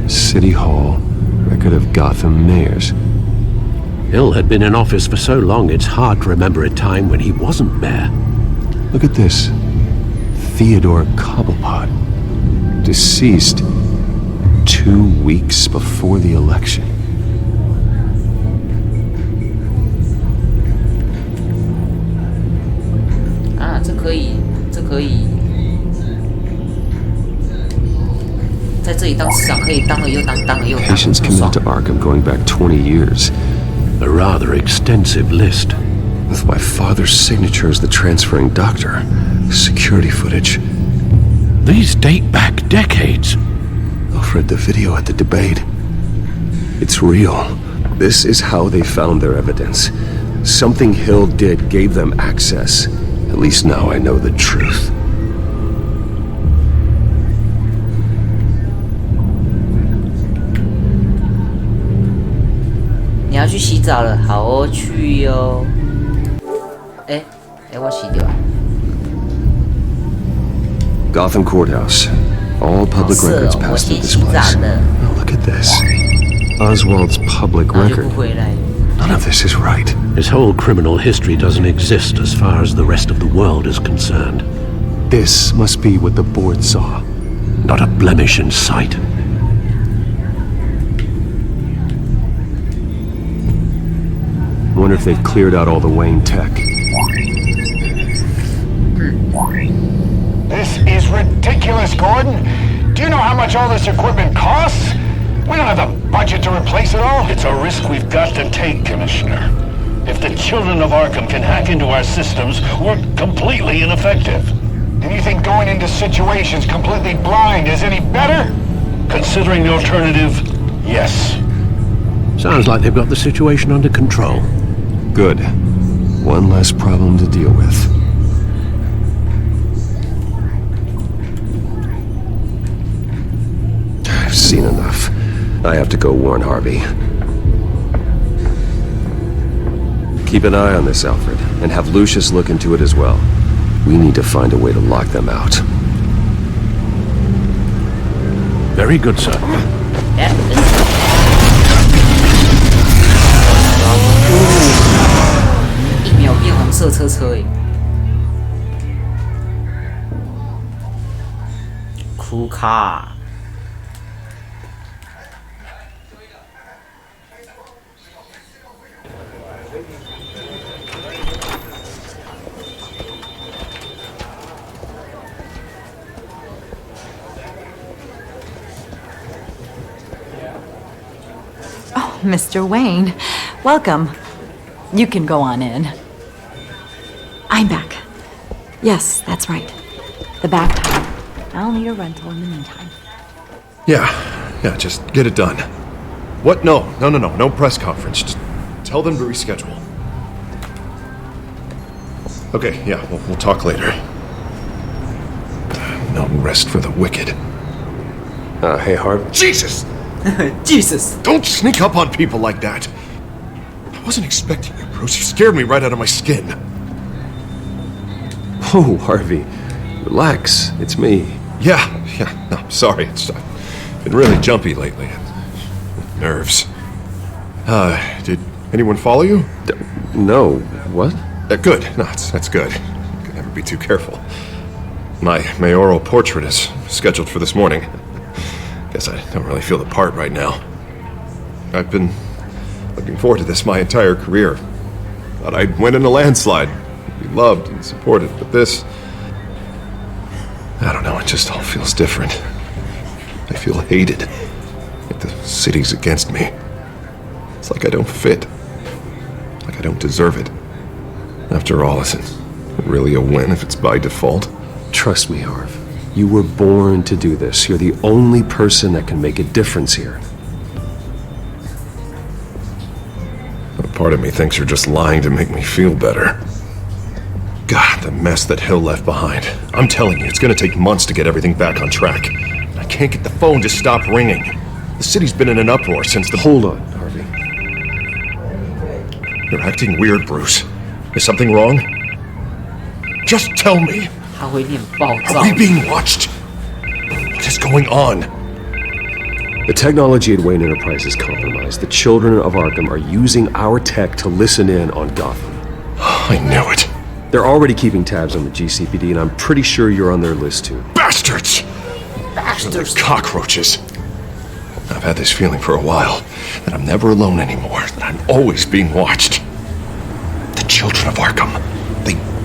City Hall, record of Gotham mayors. Hill had been in office for so long it's hard to remember a time when he wasn't mayor. Look at this. Theodore Cobblepot. Deceased 2 weeks before the election. Ah, 这可以在这里当市长可以当了又当，当了又当。Patients committed to Arkham going back 20 years. A rather extensive list. With my father's signature as the transferring doctor. Security footage. These date back decades. I've read the video at the debate. It's real. This is how they found their evidence. Something Hill did gave them access. At least now I know the truth.你要去洗澡了，好哦，去哟。我洗掉。Gotham Courthouse. All public records pass through this place. Oh, look at this. Oswald's public record. None of this is right. His whole criminal history doesn't exist as far as the rest of the world is concerned. This must be what the board saw. Not a blemish in sight. Wonder if they've cleared out all the Wayne tech. This is ridiculous, Gordon. Do you know how much all this equipment costs? We don't have the budget to replace it all. It's a risk we've got to take, Commissioner. If the children of Arkham can hack into our systems, we're completely ineffective. And you think going into situations completely blind is any better? Considering the alternative, yes. Sounds like they've got the situation under control. Good. One less problem to deal with. I've seen enough. I have to go warn Harvey. Keep an eye on this, Alfred, and have Lucius look into it as well. We need to find a way to lock them out. Very good, sir. 一秒变红色车车诶，酷卡。Mr. Wayne, welcome. You can go on in. I'm back. Yes, that's right. The back time. I'll need a rental in the meantime. Yeah, just get it done. What? No press conference. Just tell them to reschedule. Okay, yeah, we'll talk later. No rest for the wicked. Hey, Harv. Jesus! Jesus! Don't sneak up on people like that. I wasn't expecting you, Bruce. You scared me right out of my skin. Oh, Harvey. Relax. It's me. Yeah. No, sorry. I've been really jumpy lately. Nerves. Did anyone follow you? No. What? Good. No, that's good. You can never be too careful. My mayoral portrait is scheduled for this morning. Guess I don't really feel the part right now. I've been looking forward to this my entire career. Thought I'd win in a landslide. Be loved and supported, but this... I don't know, it just all feels different. I feel hated. Like the city's against me. It's like I don't fit. Like I don't deserve it. After all, is it really a win if it's by default? Trust me, Harv. You were born to do this. You're the only person that can make a difference here. A part of me thinks you're just lying to make me feel better. God, the mess that Hill left behind. I'm telling you, it's gonna take months to get everything back on track. I can't get the phone to stop ringing. The city's been in an uproar since the... Hold on, Harvey. You're acting weird, Bruce. Is something wrong? Just tell me. Are we being watched? What is going on? The technology at Wayne Enterprise is compromised. The children of Arkham are using our tech to listen in on Gotham. I knew it. They're already keeping tabs on the GCPD, and I'm pretty sure you're on their list too. Bastards! They're cockroaches. I've had this feeling for a while, that I'm never alone anymore, that I'm always being watched. The children of Arkham.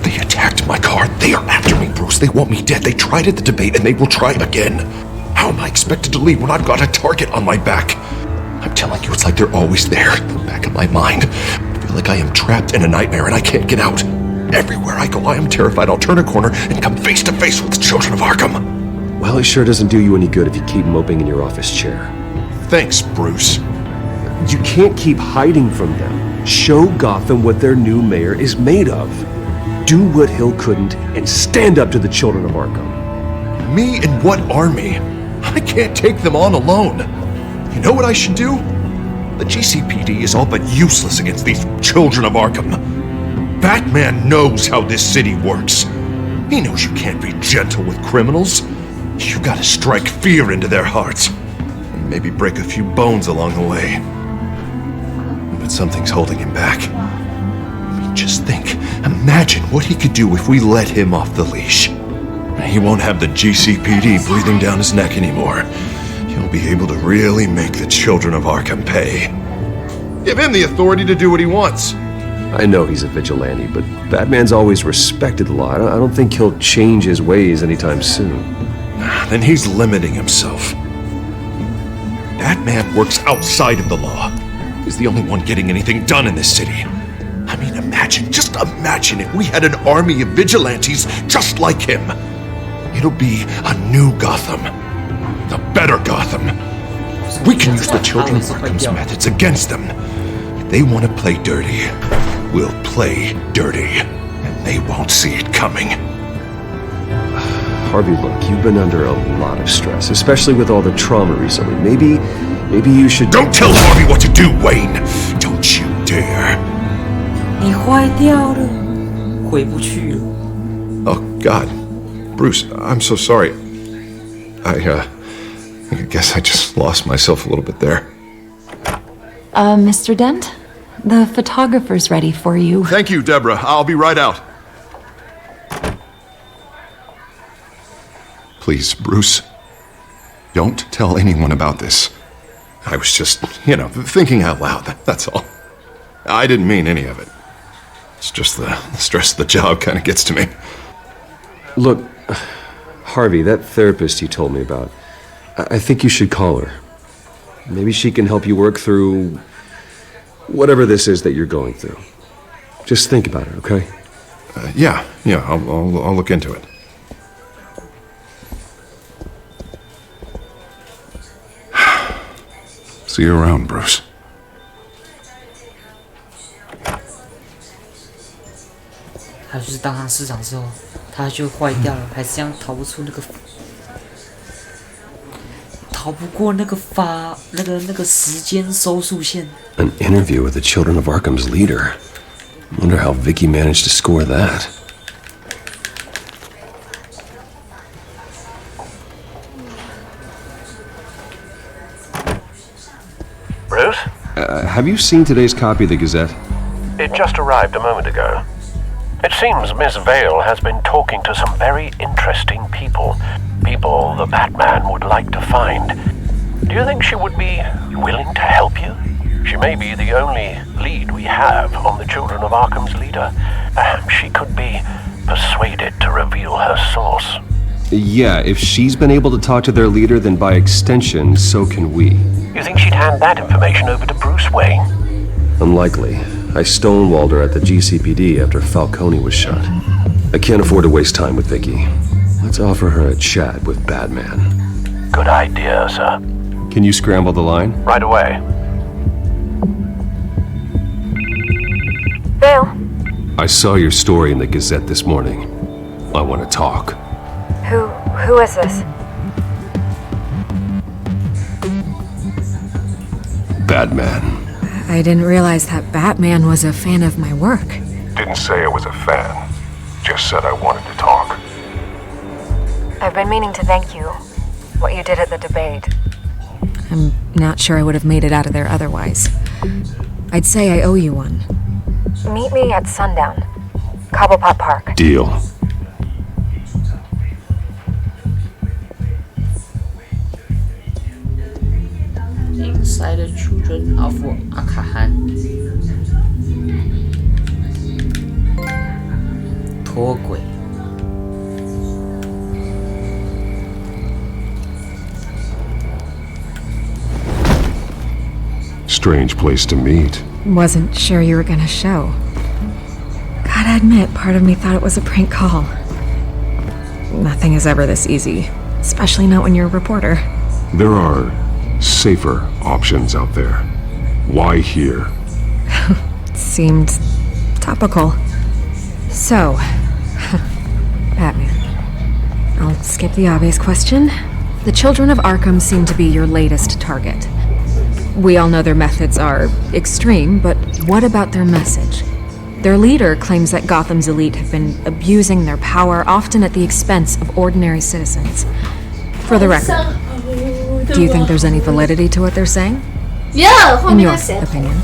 They attacked my car. They are after me, Bruce. They want me dead. They tried at the debate, and they will try again. How am I expected to leave when I've got a target on my back? I'm telling you, it's like they're always there, in the back of my mind. I feel feel like I am trapped in a nightmare and I can't get out. Everywhere I go, I am terrified I'll turn a corner and come face to face with the children of Arkham. Well, it sure doesn't do you any good if you keep moping in your office chair. Thanks, Bruce. You can't keep hiding from them. Show Gotham what their new mayor is made of. Do what Hill couldn't and stand up to the children of Arkham. Me and what army? I can't take them on alone. You know what I should do? The GCPD is all but useless against these children of Arkham. Batman knows how this city works. He knows you can't be gentle with criminals. You gotta strike fear into their hearts. And maybe break a few bones along the way. But something's holding him back. I mean, just think. Imagine what he could do if we let him off the leash. He won't have the GCPD breathing down his neck anymore. He'll be able to really make the children of Arkham pay. Give him the authority to do what he wants. I know he's a vigilante, but Batman's always respected the law. I don't think he'll change his ways anytime soon. Then he's limiting himself. Batman works outside of the law. He's the only one getting anything done in this city. I mean, just imagine if we had an army of vigilantes just like him. It'll be a new Gotham. A better Gotham. We can use the children of Arkham's methods against them. If they want to play dirty, we'll play dirty. And they won't see it coming. Harvey, look, you've been under a lot of stress, especially with all the trauma recently. Maybe you should... Don't tell Harvey what to do, Wayne! Don't you dare! 你坏掉了，回不去了。 Oh, God. Bruce, I'm so sorry. I guess I just lost myself a little bit there. Mr. Dent? The photographer's ready for you. Thank you, Deborah. I'll be right out. Please, Bruce. Don't tell anyone about this. I was just, thinking out loud. That's all. I didn't mean any of it. It's just the stress of the job kind of gets to me. Look, Harvey, that therapist you told me about, I think you should call her. Maybe she can help you work through whatever this is that you're going through. Just think about it, okay? Yeah, I'll look into it. See you around, Bruce. 他就是当上市长之后，他就坏掉了，还是这样逃不出那个，逃不过那个时间收束线。 An interview with the Children of Arkham's leader. Wonder how Vicky managed to score that. Bruce? Have you seen today's copy of the Gazette? It just arrived a moment ago. It seems Miss Vale has been talking to some very interesting people. People the Batman would like to find. Do you think she would be willing to help you? She may be the only lead we have on the Children of Arkham's leader. Perhaps she could be persuaded to reveal her source. Yeah, if she's been able to talk to their leader, then by extension, so can we. You think she'd hand that information over to Bruce Wayne? Unlikely. I stonewalled her at the GCPD after Falcone was shot. I can't afford to waste time with Vicky. Let's offer her a chat with Batman. Good idea, sir. Can you scramble the line? Right away. Vale. I saw your story in the Gazette this morning. I want to talk. Who is this? Batman. I didn't realize that Batman was a fan of my work. Didn't say I was a fan. Just said I wanted to talk. I've been meaning to thank you. What you did at the debate. I'm not sure I would have made it out of there otherwise. I'd say I owe you one. Meet me at sundown. Cobblepot Park. Deal. Inside the Children of Arkham. 脱轨。 Strange place to meet. wasn't sure you were gonna show. Gotta admit, part of me thought it was a prank call. Nothing is ever this easy, especially not when you're a reporter. There are safer options out there. Why here? Seemed topical. So, Batman. I'll skip the obvious question. The children of Arkham seem to be your latest target. We all know their methods are extreme, but what about their message? Their leader claims that Gotham's elite have been abusing their power, often at the expense of ordinary citizens. For the record, do you think there's any validity to what they're saying? Yeah, in your opinion.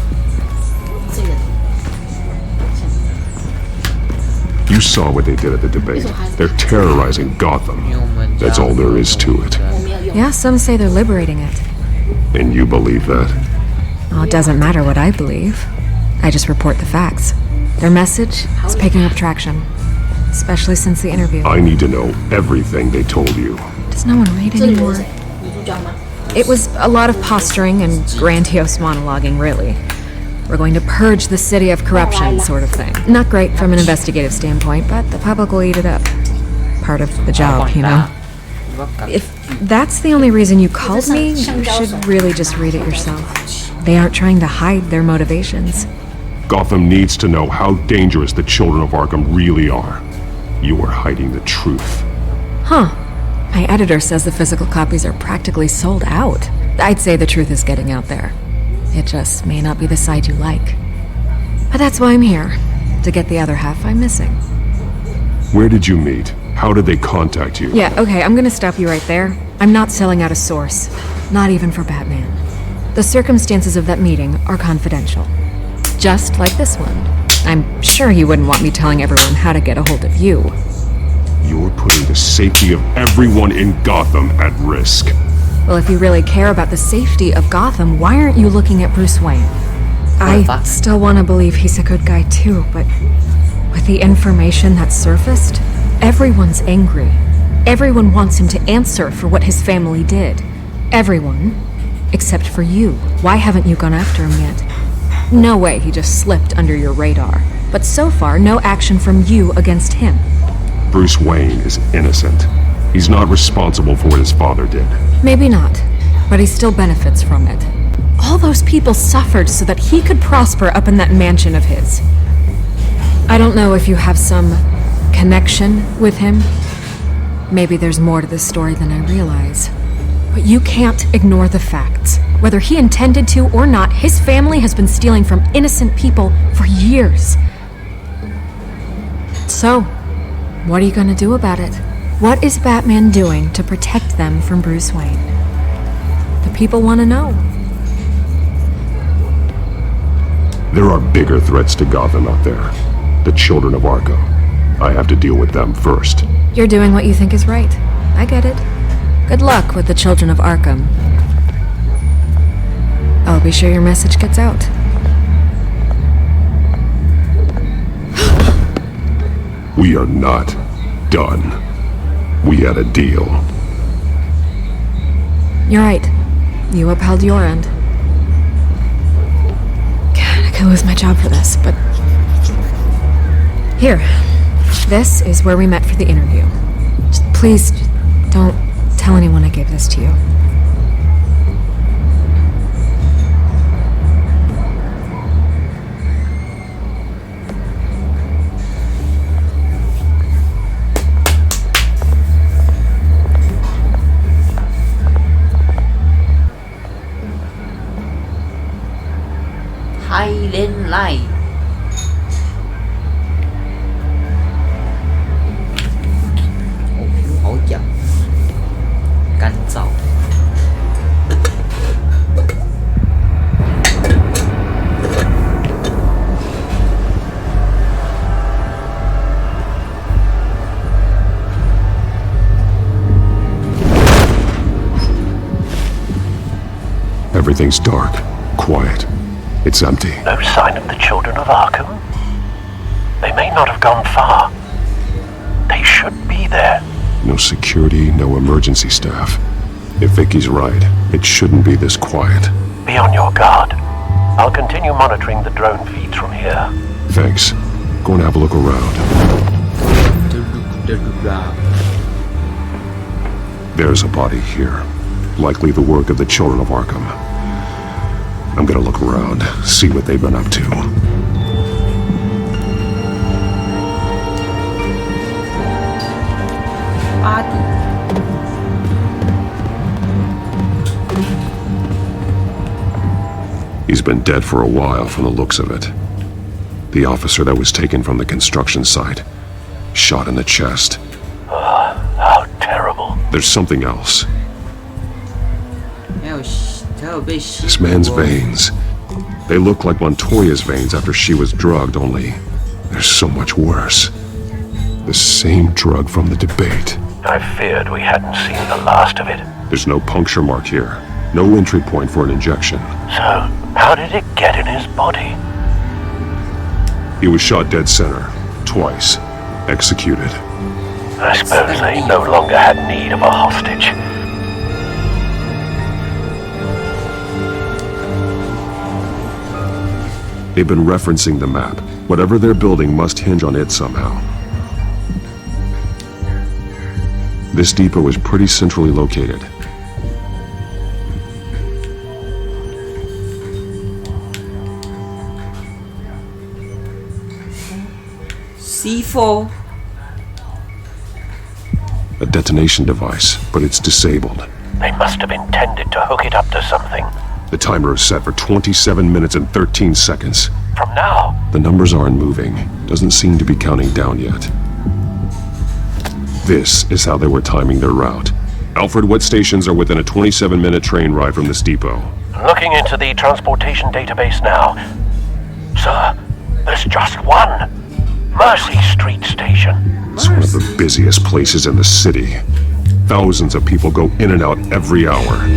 You saw what they did at the debate. They're terrorizing Gotham. That's all there is to it. Yeah, some say they're liberating it. And you believe that? Well, it doesn't matter what I believe. I just report the facts. Their message is picking up traction, especially since the interview. I need to know everything they told you. Does no one read anymore? It was a lot of posturing and grandiose monologuing, really. We're going to purge the city of corruption, sort of thing. Not great from an investigative standpoint, but the public will eat it up. Part of the job, you know? If that's the only reason you called me, you should really just read it yourself. They aren't trying to hide their motivations. Gotham needs to know how dangerous the children of Arkham really are. You are hiding the truth. Huh. My editor says the physical copies are practically sold out. I'd say the truth is getting out there. It just may not be the side you like. But that's why I'm here, to get the other half I'm missing. Where did you meet? How did they contact you? Yeah, okay, I'm gonna stop you right there. I'm not selling out a source. Not even for Batman. The circumstances of that meeting are confidential. Just like this one. I'm sure you wouldn't want me telling everyone how to get a hold of you. You're putting the safety of everyone in Gotham at risk. Well, if you really care about the safety of Gotham, why aren't you looking at Bruce Wayne? I still want to believe he's a good guy too, but with the information that's surfaced, everyone's angry. Everyone wants him to answer for what his family did. Everyone, except for you. Why haven't you gone after him yet? No way he just slipped under your radar. But so far, no action from you against him. Bruce Wayne is innocent. He's not responsible for what his father did. Maybe not, but he still benefits from it. All those people suffered so that he could prosper up in that mansion of his. I don't know if you have some connection with him. Maybe there's more to this story than I realize. But you can't ignore the facts. Whether he intended to or not, his family has been stealing from innocent people for years. So, what are you gonna do about it? What is Batman doing to protect them from Bruce Wayne? The people want to know. There are bigger threats to Gotham out there. The children of Arkham. I have to deal with them first. You're doing what you think is right. I get it. Good luck with the children of Arkham. I'll be sure your message gets out. We are not done. We had a deal. You're right. You upheld your end. God, I could lose my job for this, but... Here. This is where we met for the interview. Just please, don't tell anyone I gave this to you. Hay lên lại. Hỗ trợ Canh dầu. Everything's dark, quiet. It's empty. No sign of the children of Arkham? They may not have gone far. They should be there. No security, no emergency staff. If Vicky's right, it shouldn't be this quiet. Be on your guard. I'll continue monitoring the drone feeds from here. Thanks. Go and have a look around. There's a body here. Likely the work of the children of Arkham. I'm gonna look around, see what they've been up to. He's been dead for a while from the looks of it. The officer that was taken from the construction site. Shot in the chest. How terrible. There's something else. This man's veins. They look like Montoya's veins after she was drugged, only they're so much worse. The same drug from the debate. I feared we hadn't seen the last of it. There's no puncture mark here. No entry point for an injection. So, how did it get in his body? He was shot dead center. Twice. Executed. I suppose they no longer had need of a hostage. They've been referencing the map. Whatever they're building must hinge on it somehow. This depot is pretty centrally located. C4. A detonation device, but it's disabled. They must have intended to hook it up to something. The timer is set for 27 minutes and 13 seconds. From now? The numbers aren't moving. Doesn't seem to be counting down yet. This is how they were timing their route. Alfred, what stations are within a 27-minute train ride from this depot? Looking into the transportation database now. Sir, there's just one. Mercy Street Station. It's one of the busiest places in the city. Thousands of people go in and out every hour.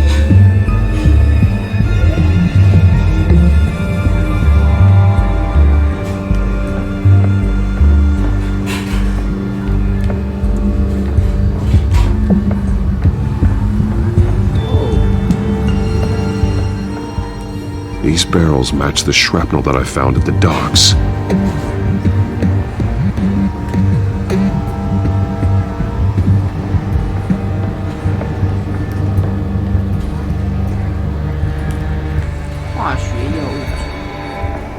These barrels match the shrapnel that I found at the docks.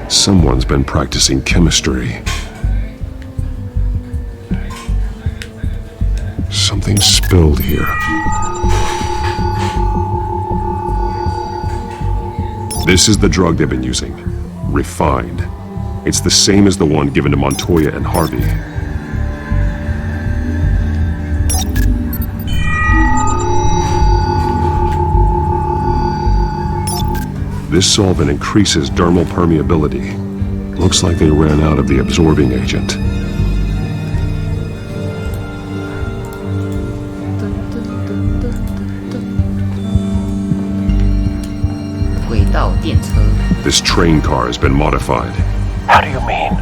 Someone's been practicing chemistry. Something spilled here. This is the drug they've been using. Refined. It's the same as the one given to Montoya and Harvey. This solvent increases dermal permeability. Looks like they ran out of the absorbing agent. This train car has been modified. How do you mean?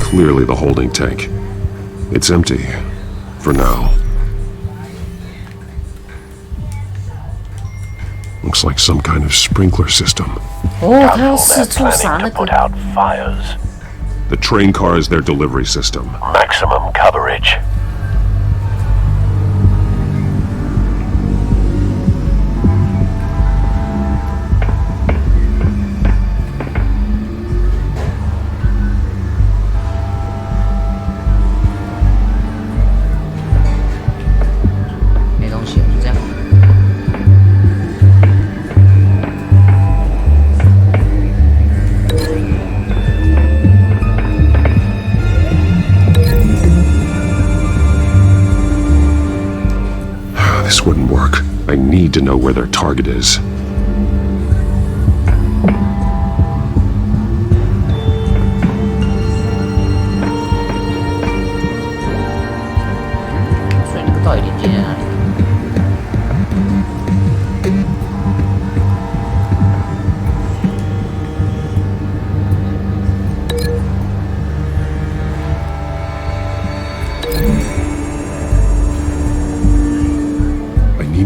Clearly the holding tank. It's empty. For now. Looks like some kind of sprinkler system. To put out fires. The train car is their delivery system. Maximum coverage. This wouldn't work. I need to know where their target is.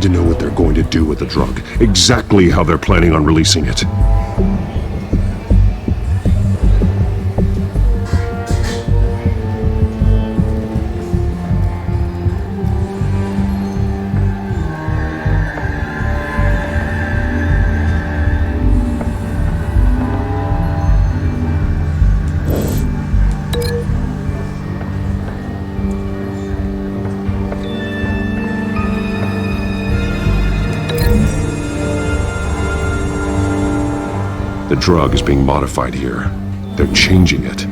To know what they're going to do with the drug, exactly how they're planning on releasing it. The drug is being modified here. They're changing it.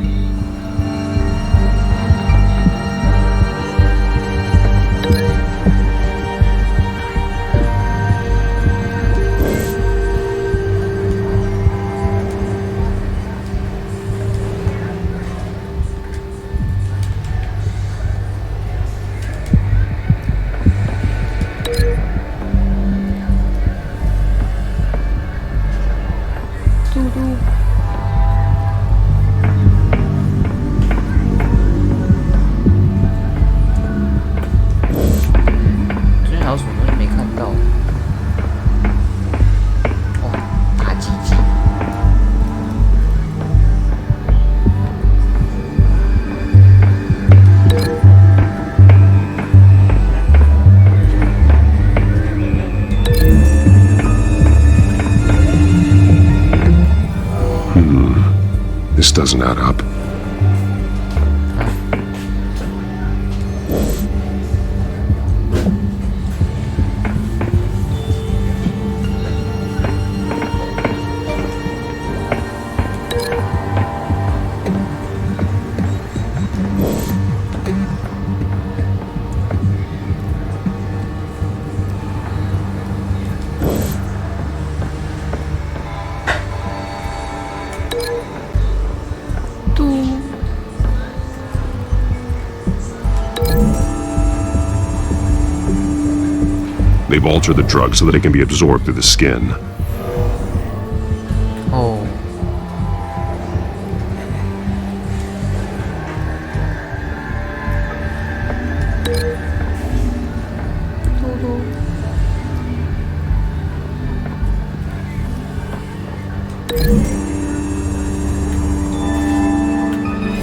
This doesn't add up. They've altered the drug so that it can be absorbed through the skin. Oh.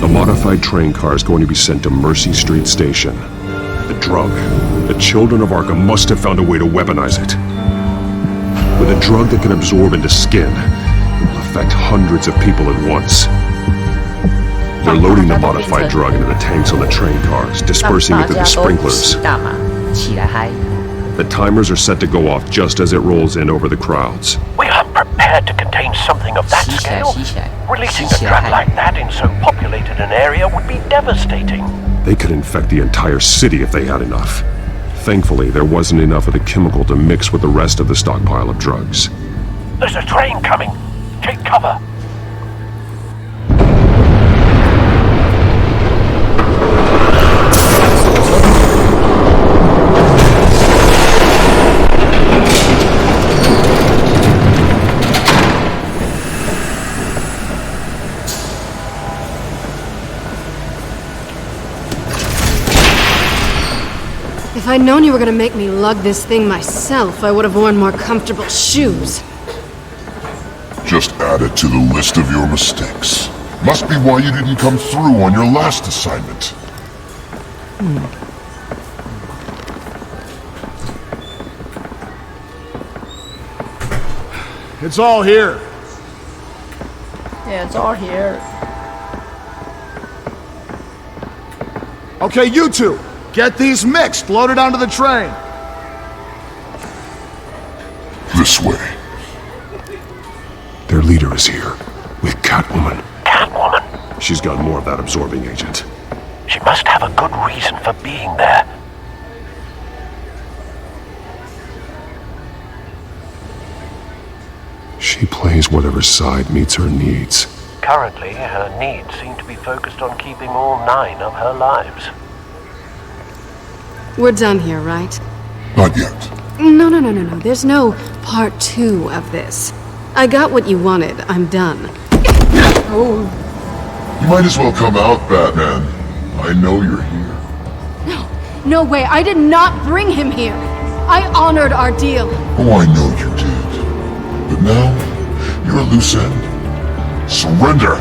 The modified train car is going to be sent to Mercy Street Station. The drug. The children of Arkham must have found a way to weaponize it. With a drug that can absorb into skin, it will affect hundreds of people at once. They're loading the modified drug into the tanks on the train cars, dispersing it through the sprinklers. The timers are set to go off just as it rolls in over the crowds. We aren't prepared to contain something of that scale. Releasing a drug like that in so populated an area would be devastating. They could infect the entire city if they had enough. Thankfully, there wasn't enough of the chemical to mix with the rest of the stockpile of drugs. There's a train coming. Take cover. If I'd known you were gonna make me lug this thing myself, I would have worn more comfortable shoes. Just add it to the list of your mistakes. Must be why you didn't come through on your last assignment. It's all here. Yeah, it's all here. Okay, you two, get these mixed, loaded onto the train. This way. Their leader is here, with Catwoman. Catwoman? She's got more of that absorbing agent. She must have a good reason for being there. She plays whatever side meets her needs. Currently, her needs seem to be focused on keeping all 9 of her lives. We're done here, right? Not yet. No. There's no part 2 of this. I got what you wanted. I'm done. Oh. You might as well come out, Batman. I know you're here. No way. I did not bring him here. I honored our deal. Oh, I know you did. But now, you're a loose end. Surrender!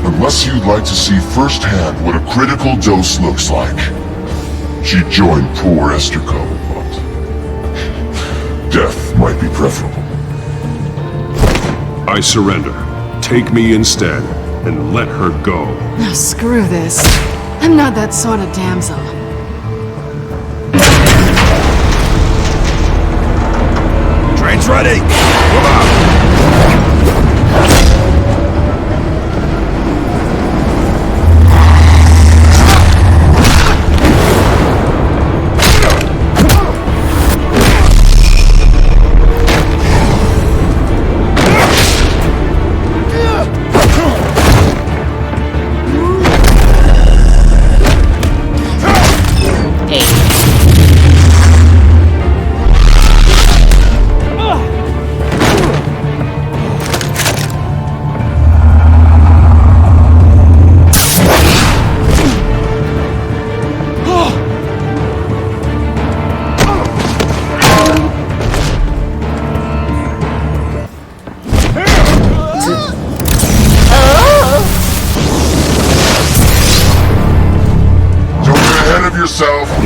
Unless you'd like to see firsthand what a critical dose looks like. She joined poor Esterco, but death might be preferable. I surrender. Take me instead, and let her go. Now screw this. I'm not that sort of damsel. Train's ready! Move out!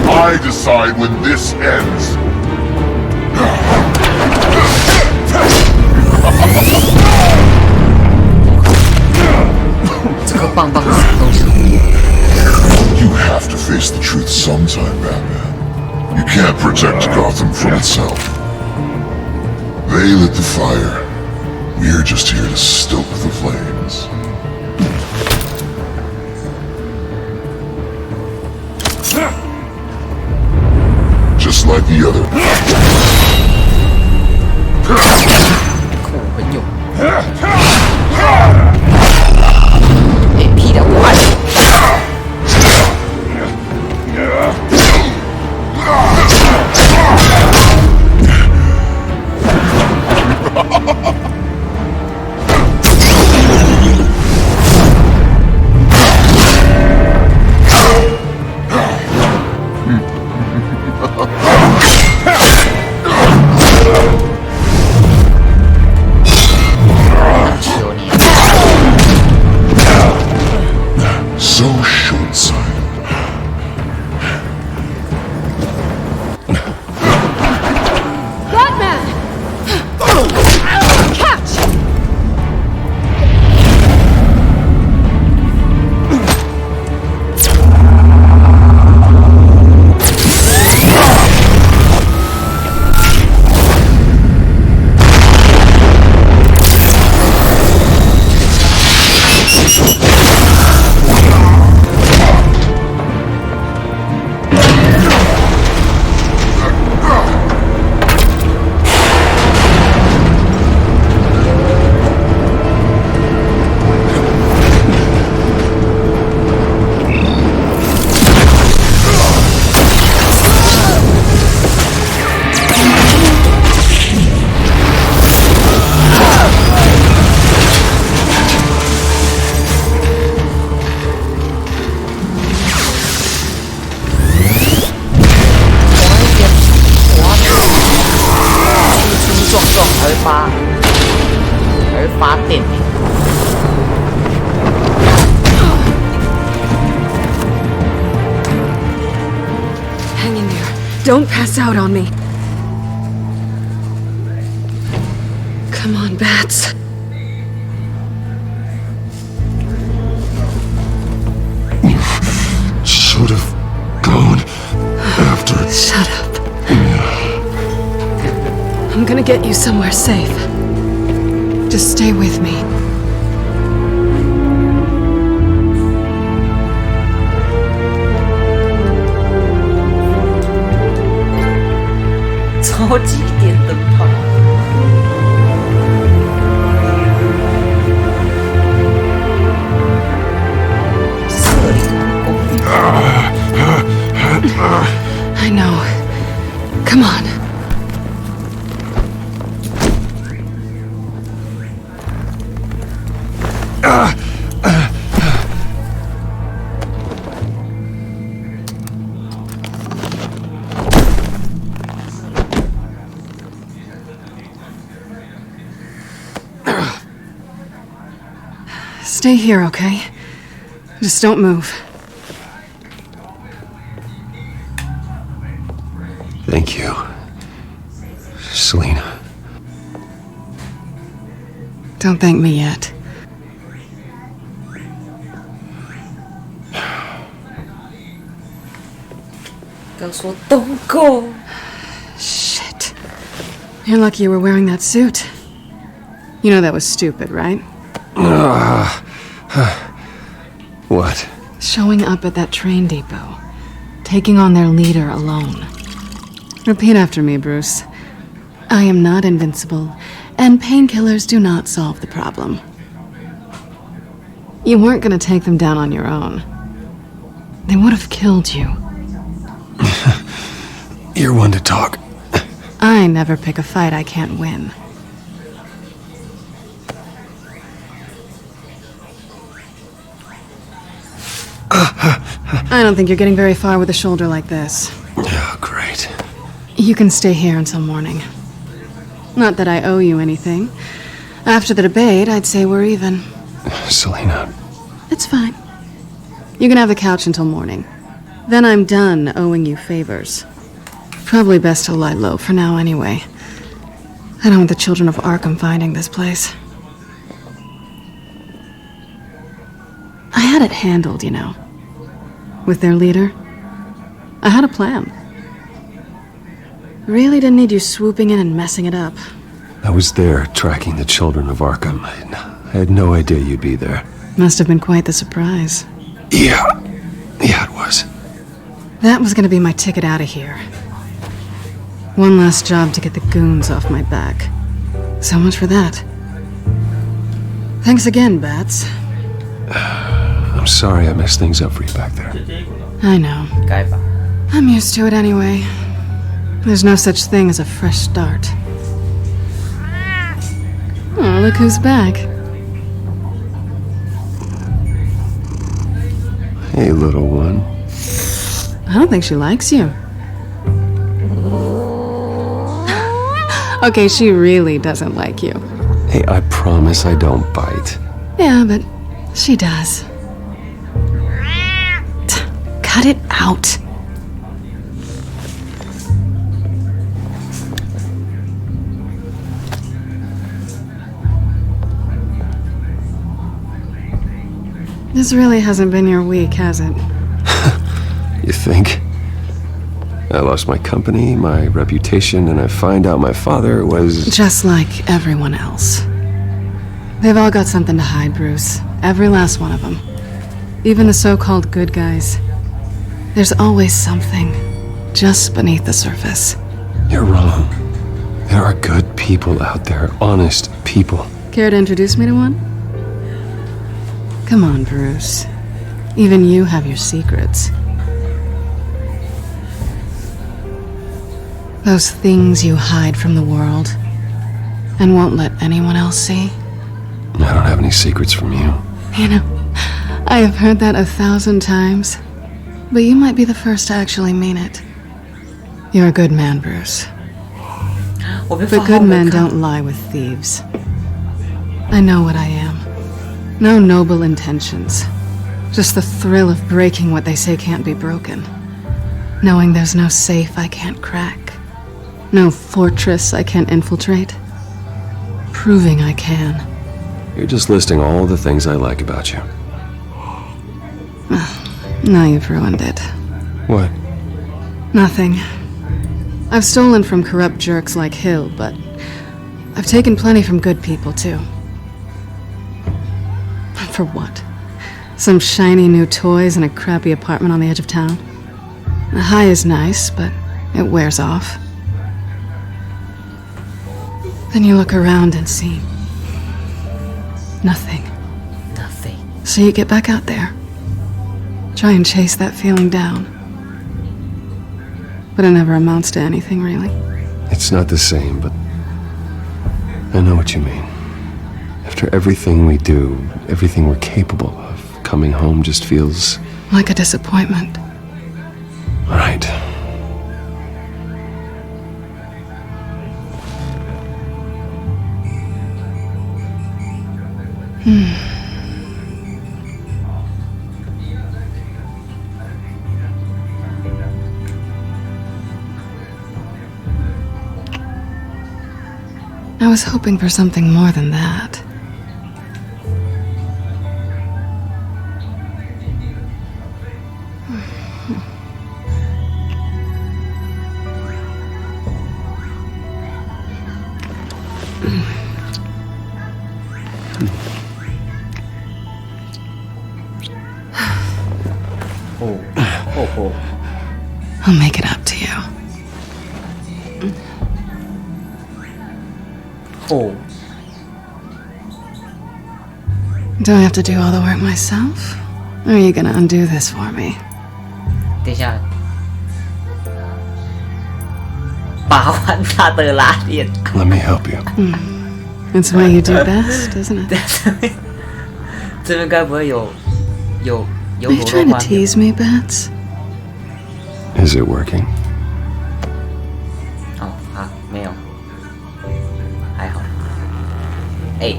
I decide when this ends. 这个棒棒是什么东西 You have to face the truth sometime, Batman. You can't protect Gotham from itself. They lit the fire. We're just here to stoke the flames. Just like the other. 酷很有。屁的我爱。So short-sighted. Batman! Catch! Hang in there. Don't pass out on me. Come on, Bats. Should have gone after. Shut up. I'm gonna get you somewhere safe. Just stay with me.超级电灯泡。I know. Come on. Stay here, okay? Just don't move. Thank you, Selena. Don't thank me yet. Don't go. Shit. You're lucky you were wearing that suit. You know that was stupid, right? What? Showing up at that train depot. Taking on their leader alone. Repeat after me, Bruce. I am not invincible, and painkillers do not solve the problem. You weren't gonna take them down on your own. They would have killed you. You're one to talk. I never pick a fight I can't win. I don't think you're getting very far with a shoulder like this. Oh, great. You can stay here until morning. Not that I owe you anything. After the debate, I'd say we're even. Selena. It's fine. You can have the couch until morning. Then I'm done owing you favors. Probably best to lie low for now anyway. I don't want the children of Arkham finding this place. I had it handled, you know. With their leader. I had a plan. Really didn't need you swooping in and messing it up. I was there tracking the children of Arkham. I had no idea you'd be there. Must have been quite the surprise. Yeah, it was. That was gonna be my ticket out of here. One last job to get the goons off my back. So much for that. Thanks again, Bats. I'm sorry I messed things up for you back there. I know. I'm used to it anyway. There's no such thing as a fresh start. Oh, look who's back. Hey, little one. I don't think she likes you. Okay, she really doesn't like you. Hey, I promise I don't bite. Yeah, but she does. Cut it out. This really hasn't been your week, has it? You think? I lost my company, my reputation, and I find out my father was... Just like everyone else. They've all got something to hide, Bruce. Every last one of them. Even the so-called good guys. There's always something just beneath the surface. You're wrong. There are good people out there, honest people. Care to introduce me to one? Come on, Bruce. Even you have your secrets. Those things you hide from the world and won't let anyone else see. I don't have any secrets from you. You know, I have heard that 1,000 times, but you might be the first to actually mean it. You're a good man, Bruce. But good men don't lie with thieves. I know what I am. No noble intentions. Just the thrill of breaking what they say can't be broken. Knowing there's no safe I can't crack. No fortress I can't infiltrate. Proving I can. You're just listing all the things I like about you. Now you've ruined it. What? Nothing. I've stolen from corrupt jerks like Hill, but I've taken plenty from good people, too. For what? Some shiny new toys and a crappy apartment on the edge of town? The high is nice, but it wears off. Then you look around and see nothing. Nothing. So you get back out there. Try and chase that feeling down. But it never amounts to anything, really. It's not the same, but I know what you mean. After everything we do, everything we're capable of, coming home just feels... like a disappointment. Right. I was hoping for something more than that. I'll make it up to you. Oh. Do I have to do all the work myself? Or are you gonna undo this for me? 等一下，把玩他的拉链。Let me help you. It's what you do best, isn't it? 这边该不会有 Are you trying to tease me, Bats? Is it working? 哦啊，没有，还好。哎，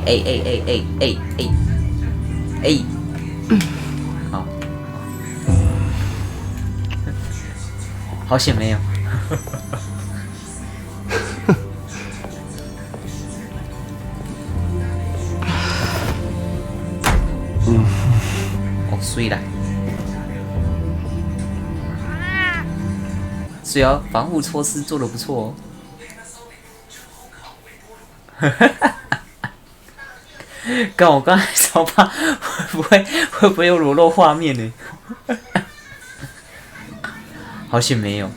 好，好险没有。哦，衰了。是哦，防护措施做得不错哦。刚我刚才超怕会不会有裸露画面呢？好险没有。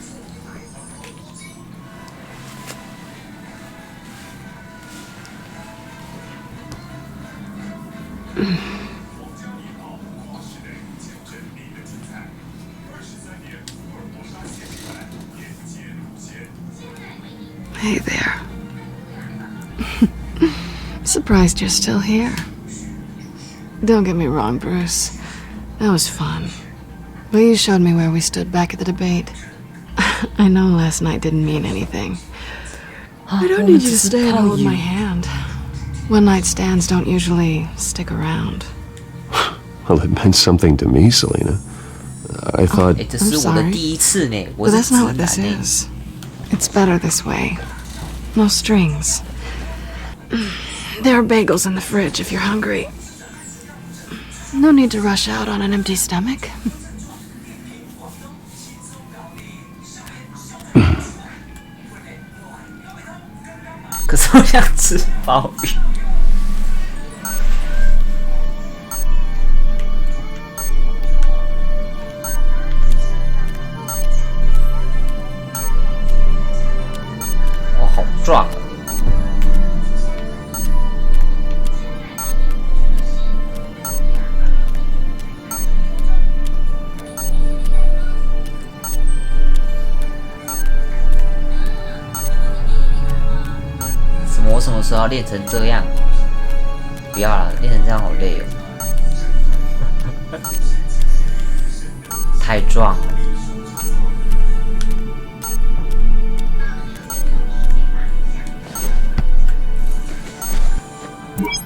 Hey there. Surprised you're still here. Don't get me wrong, Bruce. That was fun. But you showed me where we stood back at the debate. I know last night didn't mean anything. I don't need you to stay and hold my hand. One-night stands don't usually stick around. Well, it meant something to me, Selena. I thought... I'm sorry, but that's not what this is. It's better this way. No strings. There are bagels in the fridge if you're hungry. No need to rush out on an empty stomach.我什么时候练成这样？不要了，练成这样好累哦，太壮了。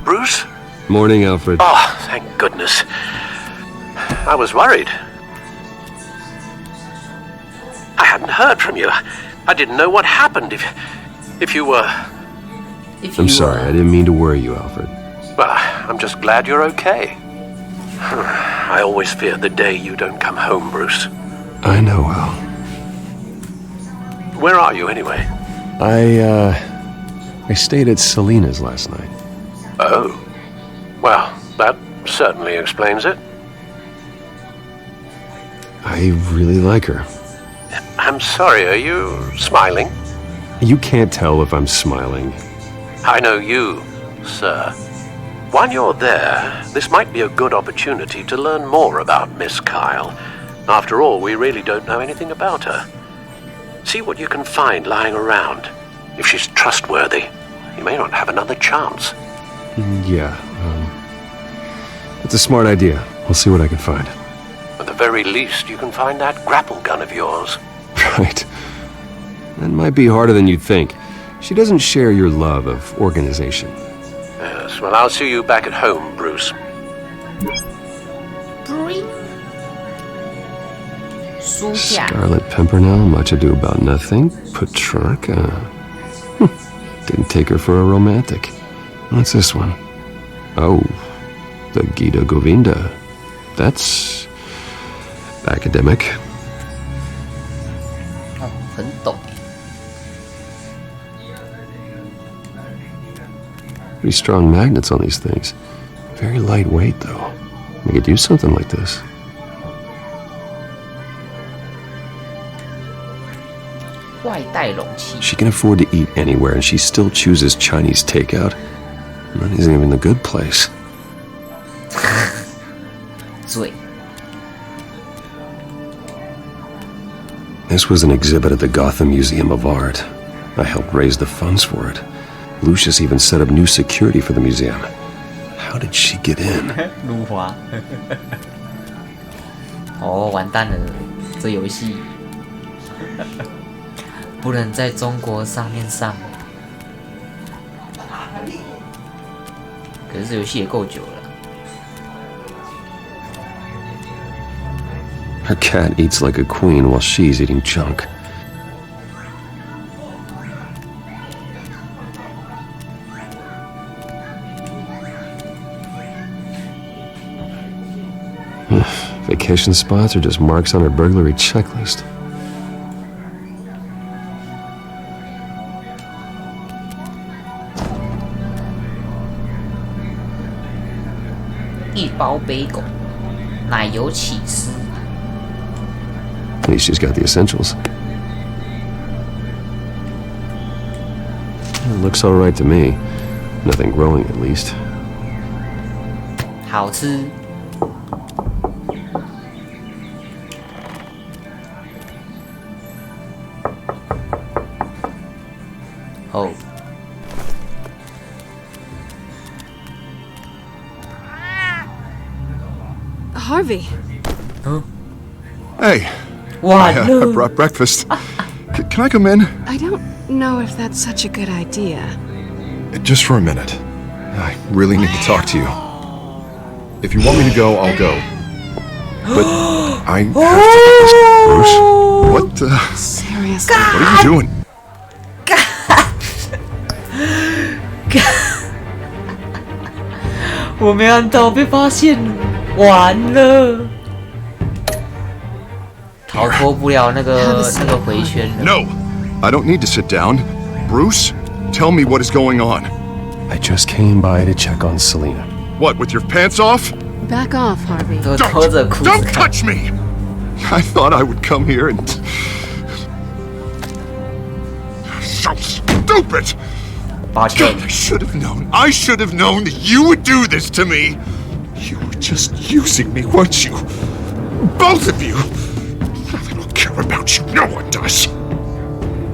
Bruce? Morning, Alfred. Oh, thank goodness. I was worried. I hadn't heard from you. I didn't know what happened if you were... I'm sorry, I didn't mean to worry you, Alfred. Well, I'm just glad you're okay. I always fear the day you don't come home, Bruce. I know, Al. Where are you, anyway? I stayed at Selena's last night. Oh. Well, that certainly explains it. I really like her. I'm sorry, are you smiling? You can't tell if I'm smiling. I know you, sir. While you're there, this might be a good opportunity to learn more about Miss Kyle. After all, we really don't know anything about her. See what you can find lying around. If she's trustworthy, you may not have another chance. Yeah, it's a smart idea. We'll see what I can find. At the very least, you can find that grapple gun of yours. Right. That might be harder than you'd think. She doesn't share your love of organization. Yes, well, I'll see you back at home, Bruce. Scarlet Pimpernel, Much Ado About Nothing, Petrarca. Didn't take her for a romantic. What's this one? Oh, the Gita Govinda. That's academic. 哦，很懂。 Pretty strong magnets on these things. Very lightweight, though. We could use something like this. She can afford to eat anywhere, and she still chooses Chinese takeout. That isn't even the good place. This was an exhibit at the Gotham Museum of Art. I helped raise the funds for it. Lucius even set up new security for the museum. How did she get in? 辱华。哦，完蛋了，这游戏不能在中国上面上。可是这游戏也够久了。 Her cat eats like a queen while she's eating junk. Vacation spots are just marks on her burglary checklist. 一包贝果，奶油起司。 At least she's got the essentials. It looks all right to me. Nothing growing, at least. 好吃。哦。 Harvey. Huh? Hey. What? I brought breakfast. Can I come in? I don't know if that's such a good idea. Just for a minute. I really need to talk to you. If you want me to go, I'll go. But I have to get this. Bruce? What, Seriously? What are you doing? God. 我没按到，被发现了，完了。 逃脱不了那个回圈了。 No, I don't need to sit down. Bruce, tell me what is going on. I just came by to check on Selena. What, with your pants off? Back off, Harvey. Don't touch me! I thought I would come here and... So stupid! God, I should have known. I should have known that you would do this to me. You were just using me, weren't you? Both of you! I don't care about you. No one does.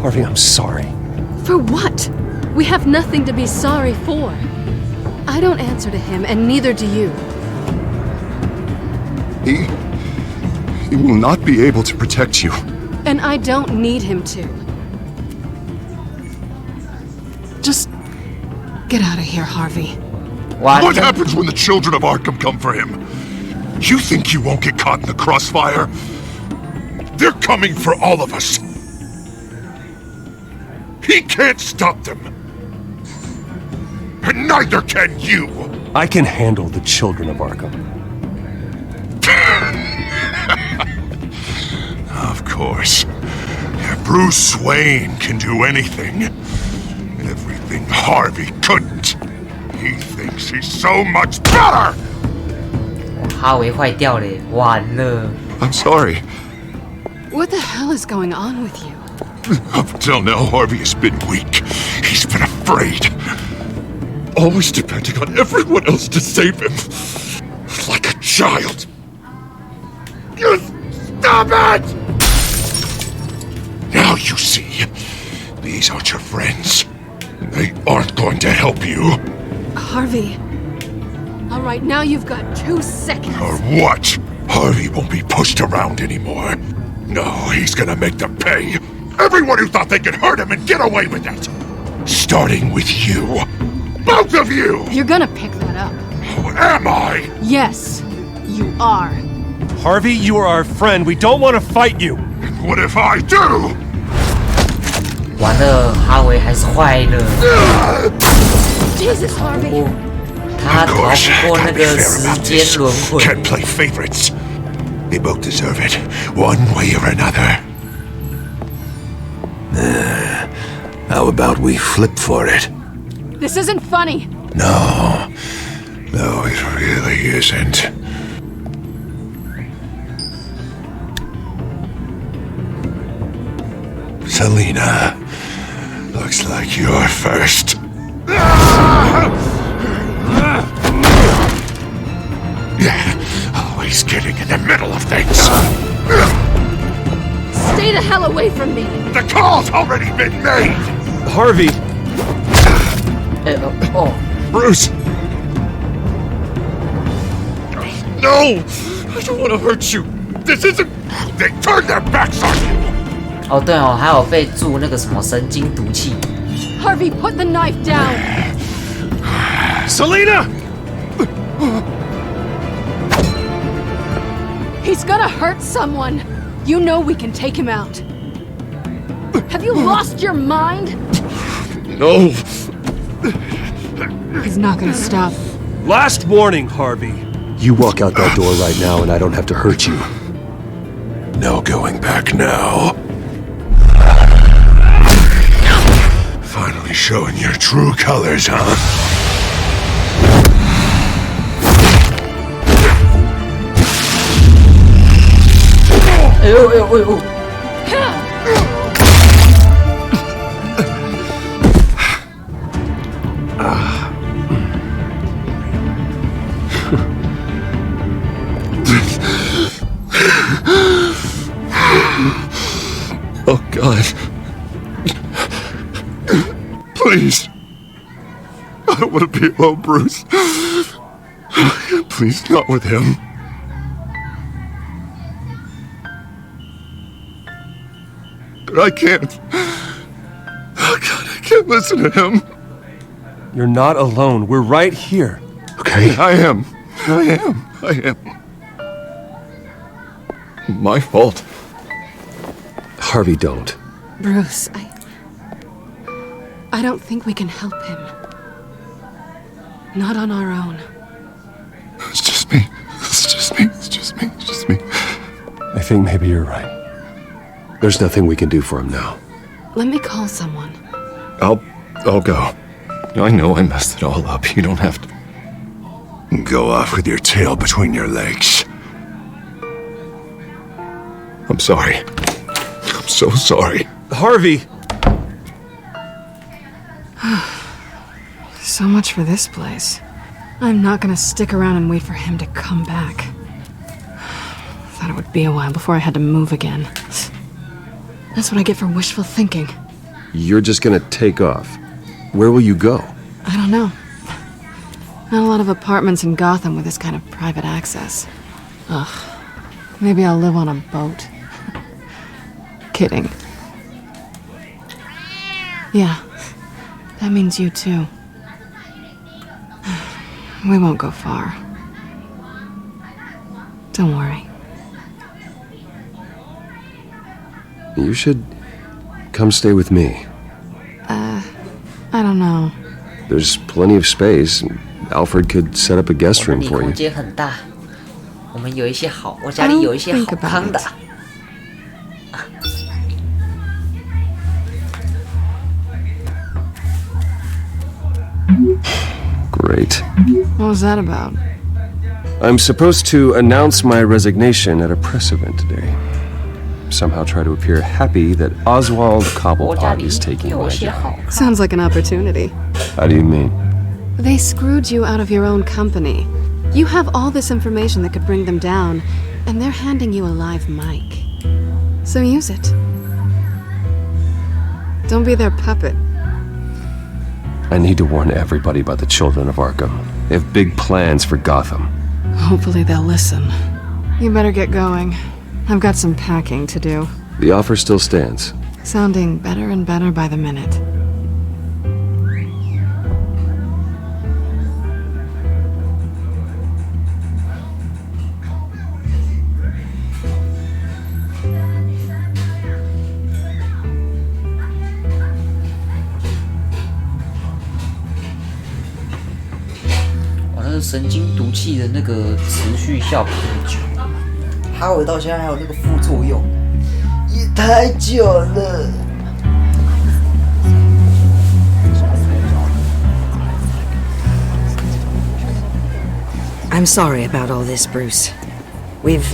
Harvey, I'm sorry. For what? We have nothing to be sorry for. I don't answer to him, and neither do you. He will not be able to protect you. And I don't need him to. Just get out of here, Harvey. What happens when the children of Arkham come for him? You think you won't get caught in the crossfire? They're coming for all of us. He can't stop them. And neither can you. I can handle the children of Arkham. Of course. Bruce Wayne can do anything. Everything Harvey couldn't. He thinks he's so much better! 哈维坏掉了，完了。 I'm sorry. What the hell is going on with you? Up until now, Harvey has been weak. He's been afraid. Always depending on everyone else to save him. Like a child. You stop it! Now you see. These aren't your friends. They aren't going to help you. Harvey. All right, now you've got 2 seconds. Or what? Harvey won't be pushed around anymore. No, he's gonna make them pay. Everyone who thought they could hurt him and get away with it. Starting with you. Both of you! You're gonna pick that up. Oh, am I? Yes, you are. Harvey, you are our friend. We don't want to fight you. What if I do? 完了，哈维还是坏了。 Jesus, Harvey. 他逃不过那个时间轮回。 Can't play favorites. They both deserve it, one way or another. How about we flip for it? This isn't funny. No, it really isn't. Selena, looks like you're first. Always getting in the middle of things. Stay the hell away from me. The call's already been made. Harvey. Bruce. No! I don't want to hurt you. This isn't. They turned their backs on you. 哦，对哦，还有被注那个什么神经毒气。 Harvey, put the knife down. Selena! He's gonna hurt someone. You know we can take him out. Have you lost your mind? No. He's not gonna stop. Last warning, Harvey. You walk out that door right now and I don't have to hurt you. No going back now. Finally showing your true colors, huh? Oh, God. Please. I don't want to be alone, Bruce. Please, not with him. But I can't. Oh, God, I can't listen to him. You're not alone. We're right here. Okay? I am. My fault. Harvey, don't. Bruce, I don't think we can help him. Not on our own. It's just me. I think maybe you're right. There's nothing we can do for him now. Let me call someone. I'll go. I know I messed it all up. You don't have to. Go off with your tail between your legs. I'm sorry. I'm so sorry. Harvey! So much for this place. I'm not gonna stick around and wait for him to come back. Thought it would be a while before I had to move again. That's what I get for wishful thinking. You're just gonna take off. Where will you go? I don't know. Not a lot of apartments in Gotham with this kind of private access. Ugh. Maybe I'll live on a boat. Kidding. Yeah. That means you too. We won't go far. Don't worry. You should come stay with me. I don't know. There's plenty of space. Alfred could set up a guest room 离 for 空 you. 间很大，我们有一些好，我家里有一些好康的。 Great. What was that about? I'm supposed to announce my resignation at a press event today. Somehow try to appear happy that Oswald Cobblepot is taking my job. Sounds like an opportunity. How do you mean? They screwed you out of your own company. You have all this information that could bring them down, and they're handing you a live mic. So use it. Don't be their puppet. I need to warn everybody about the children of Arkham. They have big plans for Gotham. Hopefully they'll listen. You better get going. I've got some packing to do. The offer still stands. Sounding better and better by the minute. 神经毒气的那个持续效果这么久。哈维到现在还有那个副作用，也太久了。I'm sorry about all this, Bruce. We've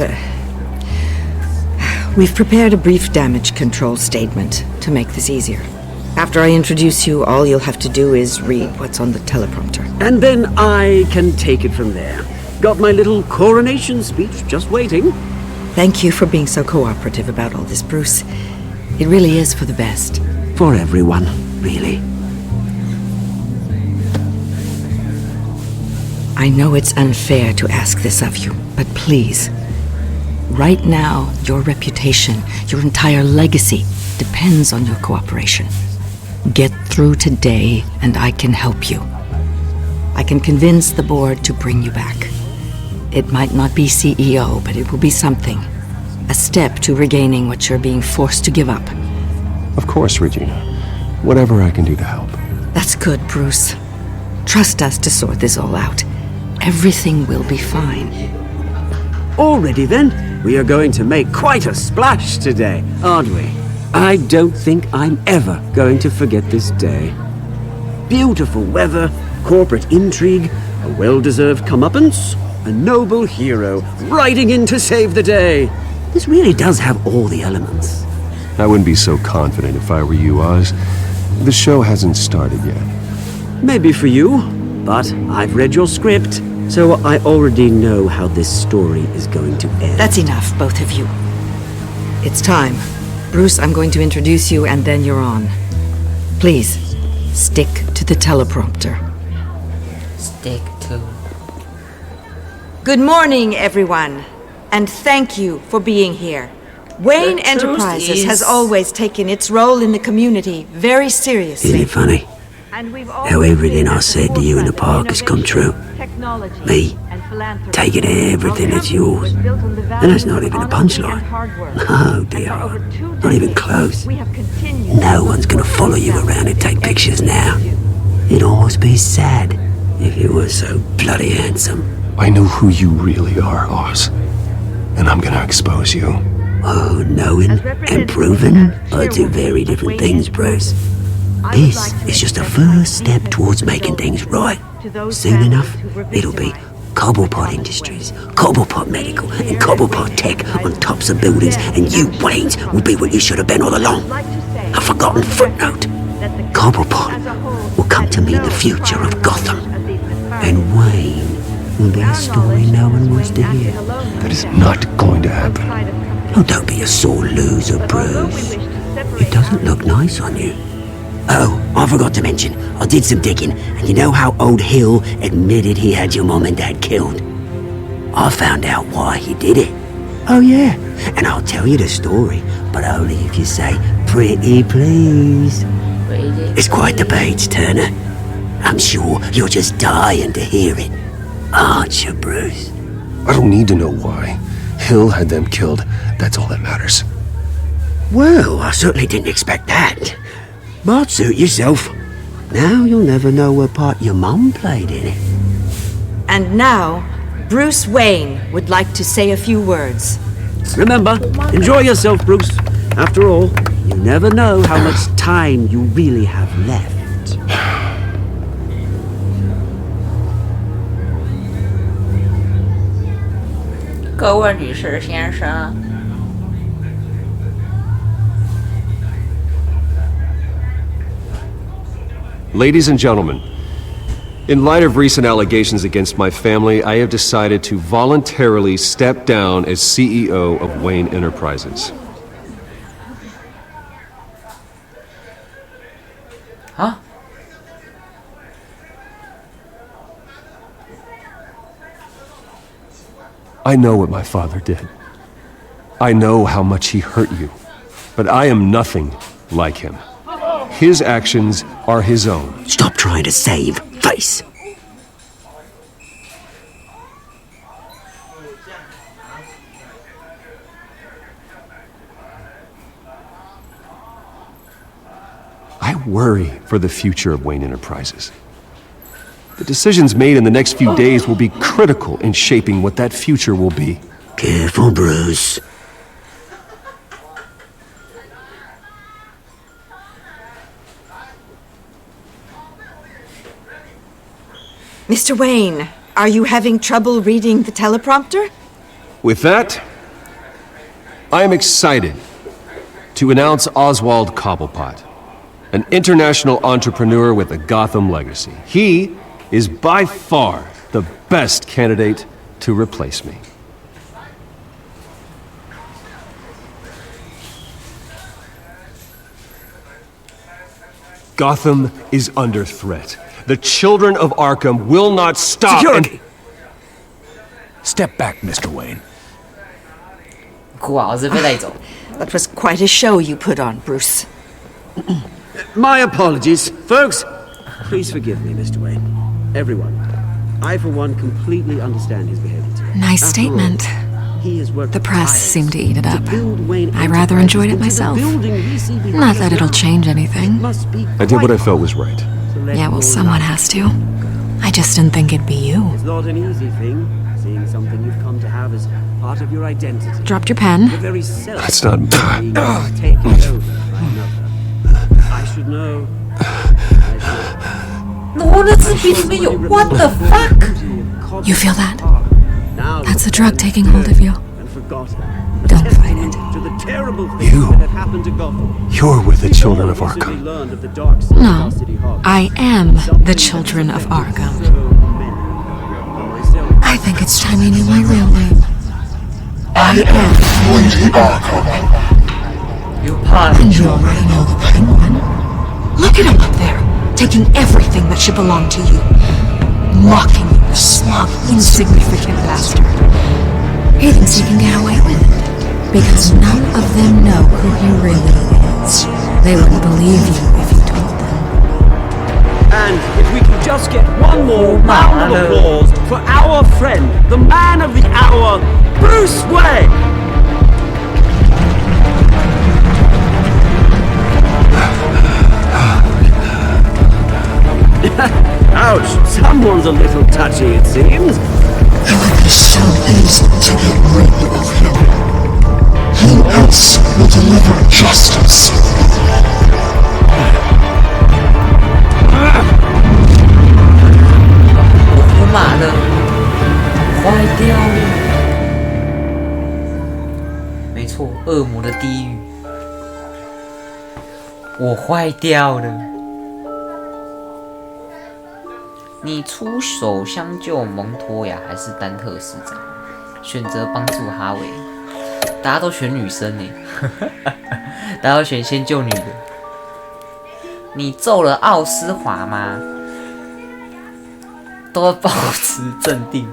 prepared a brief damage control statement to make this easier. After I introduce you, all you'll have to do is read what's on the teleprompter. And then I can take it from there. Got my little coronation speech just waiting. Thank you for being so cooperative about all this, Bruce. It really is for the best. For everyone, really. I know it's unfair to ask this of you, but please. Right now, your reputation, your entire legacy, depends on your cooperation. Get through today, and I can help you. I can convince the board to bring you back. It might not be CEO, but it will be something. A step to regaining what you're being forced to give up. Of course, Regina. Whatever I can do to help. That's good, Bruce. Trust us to sort this all out. Everything will be fine. Already then, we are going to make quite a splash today, aren't we? I don't think I'm ever going to forget this day. Beautiful weather, corporate intrigue, a well-deserved comeuppance, a noble hero riding in to save the day. This really does have all the elements. I wouldn't be so confident if I were you, Oz. The show hasn't started yet. Maybe for you, but I've read your script, so I already know how this story is going to end. That's enough, both of you. It's time. Bruce, I'm going to introduce you, and then you're on. Please, stick to the teleprompter. Stick to... Good morning, everyone, and thank you for being here. Wayne Enterprises has always taken its role in the community very seriously. Isn't it funny? How everything I said to you in the park has come true. Me, taking everything that's yours. And that's not even a punchline. No, dear. Not even close. No one's gonna follow you around and take pictures now. It'd almost be sad if you were so bloody handsome. I know who you really are, Oz. And I'm gonna expose you. Oh, knowing and proving are two very different things, Bruce. This is just a first step towards making things right. Soon enough, it'll be Cobblepot Industries, Cobblepot Medical, and Cobblepot Tech on tops of buildings, and you, Waynes, will be what you should have been all along. A forgotten footnote. Cobblepot will come to mean the future of Gotham. And Wayne will be a story no one wants to hear. That is not going to happen. Oh, don't be a sore loser, Bruce. It doesn't look nice on you. Oh, I forgot to mention, I did some digging, and you know how old Hill admitted he had your mom and dad killed? I found out why he did it. Oh yeah, and I'll tell you the story, but only if you say, pretty please. It's quite the page turner. I'm sure you're just dying to hear it. Aren't you, Bruce? I don't need to know why. Hill had them killed. That's all that matters. Well, I certainly didn't expect that. But suit yourself. Now you'll never know what part your mum played in it. And now, Bruce Wayne would like to say a few words. Remember, enjoy yourself, Bruce. After all, you never know how much time you really have left. 各位女士、先生。 Ladies and gentlemen, in light of recent allegations against my family, I have decided to voluntarily step down as CEO of Wayne Enterprises. Huh? I know what my father did. I know how much he hurt you, but I am nothing like him. His actions are his own. Stop trying to save face. I worry for the future of Wayne Enterprises. The decisions made in the next few days will be critical in shaping what that future will be. Careful, Bruce. Mr. Wayne, are you having trouble reading the teleprompter? With that, I am excited to announce Oswald Cobblepot, an international entrepreneur with a Gotham legacy. He is by far the best candidate to replace me. Gotham is under threat. The children of Arkham will not stop. Security! Step back, Mr. Wayne. That was quite a show you put on, Bruce. My apologies. Folks, please forgive me, Mr. Wayne. Everyone. I, for one, completely understand his behavior today. Nice statement. The press seemed to eat it up. I rather enjoyed it myself. Not that it'll change anything. I did what I felt was right. Yeah, well, someone has to. I just didn't think it'd be you. It's not an easy thing, seeing something you've come to have as part of your identity. Dropped your pen. The very self. That's not... Taken over by another. I should know. What the fuck? You feel that? That's the drug taking hold of you. Don't fight it. You're with the children of Arkham. No, I am the children of Arkham. I think it's time you knew my real name. I am Lady Arkham. And you already know the Penguin. Look at him up there, taking everything that should belong to you. Mocking you, the smug, insignificant bastard. He thinks he can get away with it. Because none of them know who he really is. They wouldn't believe you if you told them. And if we can just get one more round of applause for our friend, the man of the hour, Bruce Wayne! Ouch, someone's a little touchy, it seems. It would be so easy to get rid of him. Who else will deliver justice?我坏掉了。你出手相救蒙托亚还是丹特市长？选择帮助哈维。大家都选女生呢，大家都选先救女的。你揍了奥斯华吗？都要保持镇定。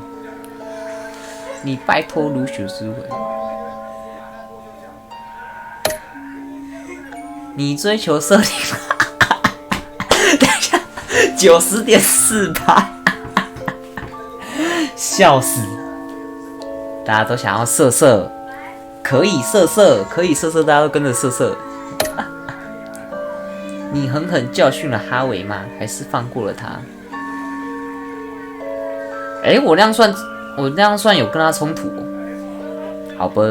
你拜托卢修斯回。你追求设定，等一下，90.48，笑死！大家都想要色色，可以色色，可以色色，大家都跟着色色。你狠狠教训了哈维吗？还是放过了他？我这样算有跟他冲突哦？好吧。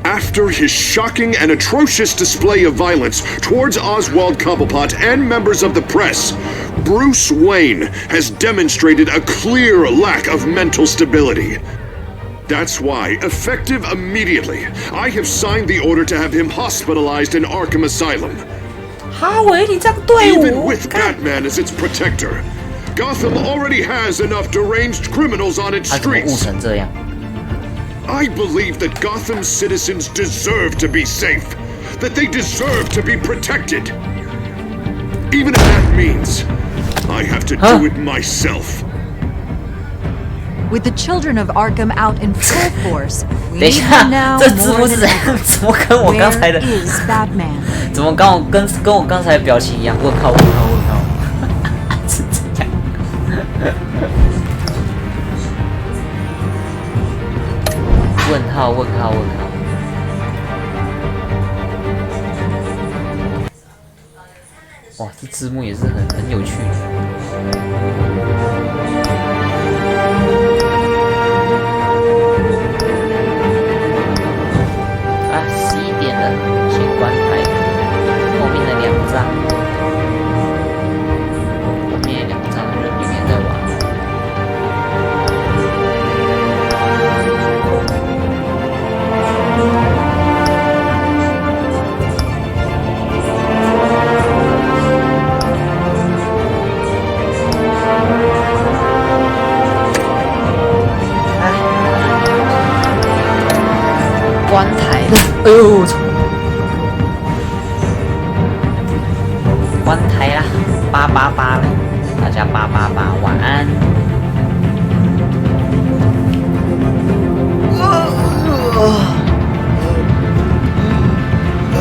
After his shocking and atrocious display of violence towards Oswald Cobblepot and members of the press, Bruce Wayne has demonstrated a clear lack of mental stability. That's why, effective immediately, I have signed the order to have him hospitalized in Arkham Asylum. 哈维，你这样对 Even 我 with Batman as its protector, Gotham already has enough deranged criminals on its 他怎么悟 streets. 成这样？ I believe that Gotham's citizens deserve to be safe, that they deserve to be protected. Even if that means I have to do it myself. With the children of Arkham out in full force, we 等一 need 下 them，now 这字幕 more 是 than 怎样？ ever. 怎么跟我刚才的 Where is Batman？ 怎么跟我刚才的表情一样？问号问号问号，是这样。问号问号问号。哇，这字幕也是很有趣啊！11点了，先关台。后面的2张，后面2张人里面在玩。关台了，哎呦！关台啦，888了，大家888，晚安。呃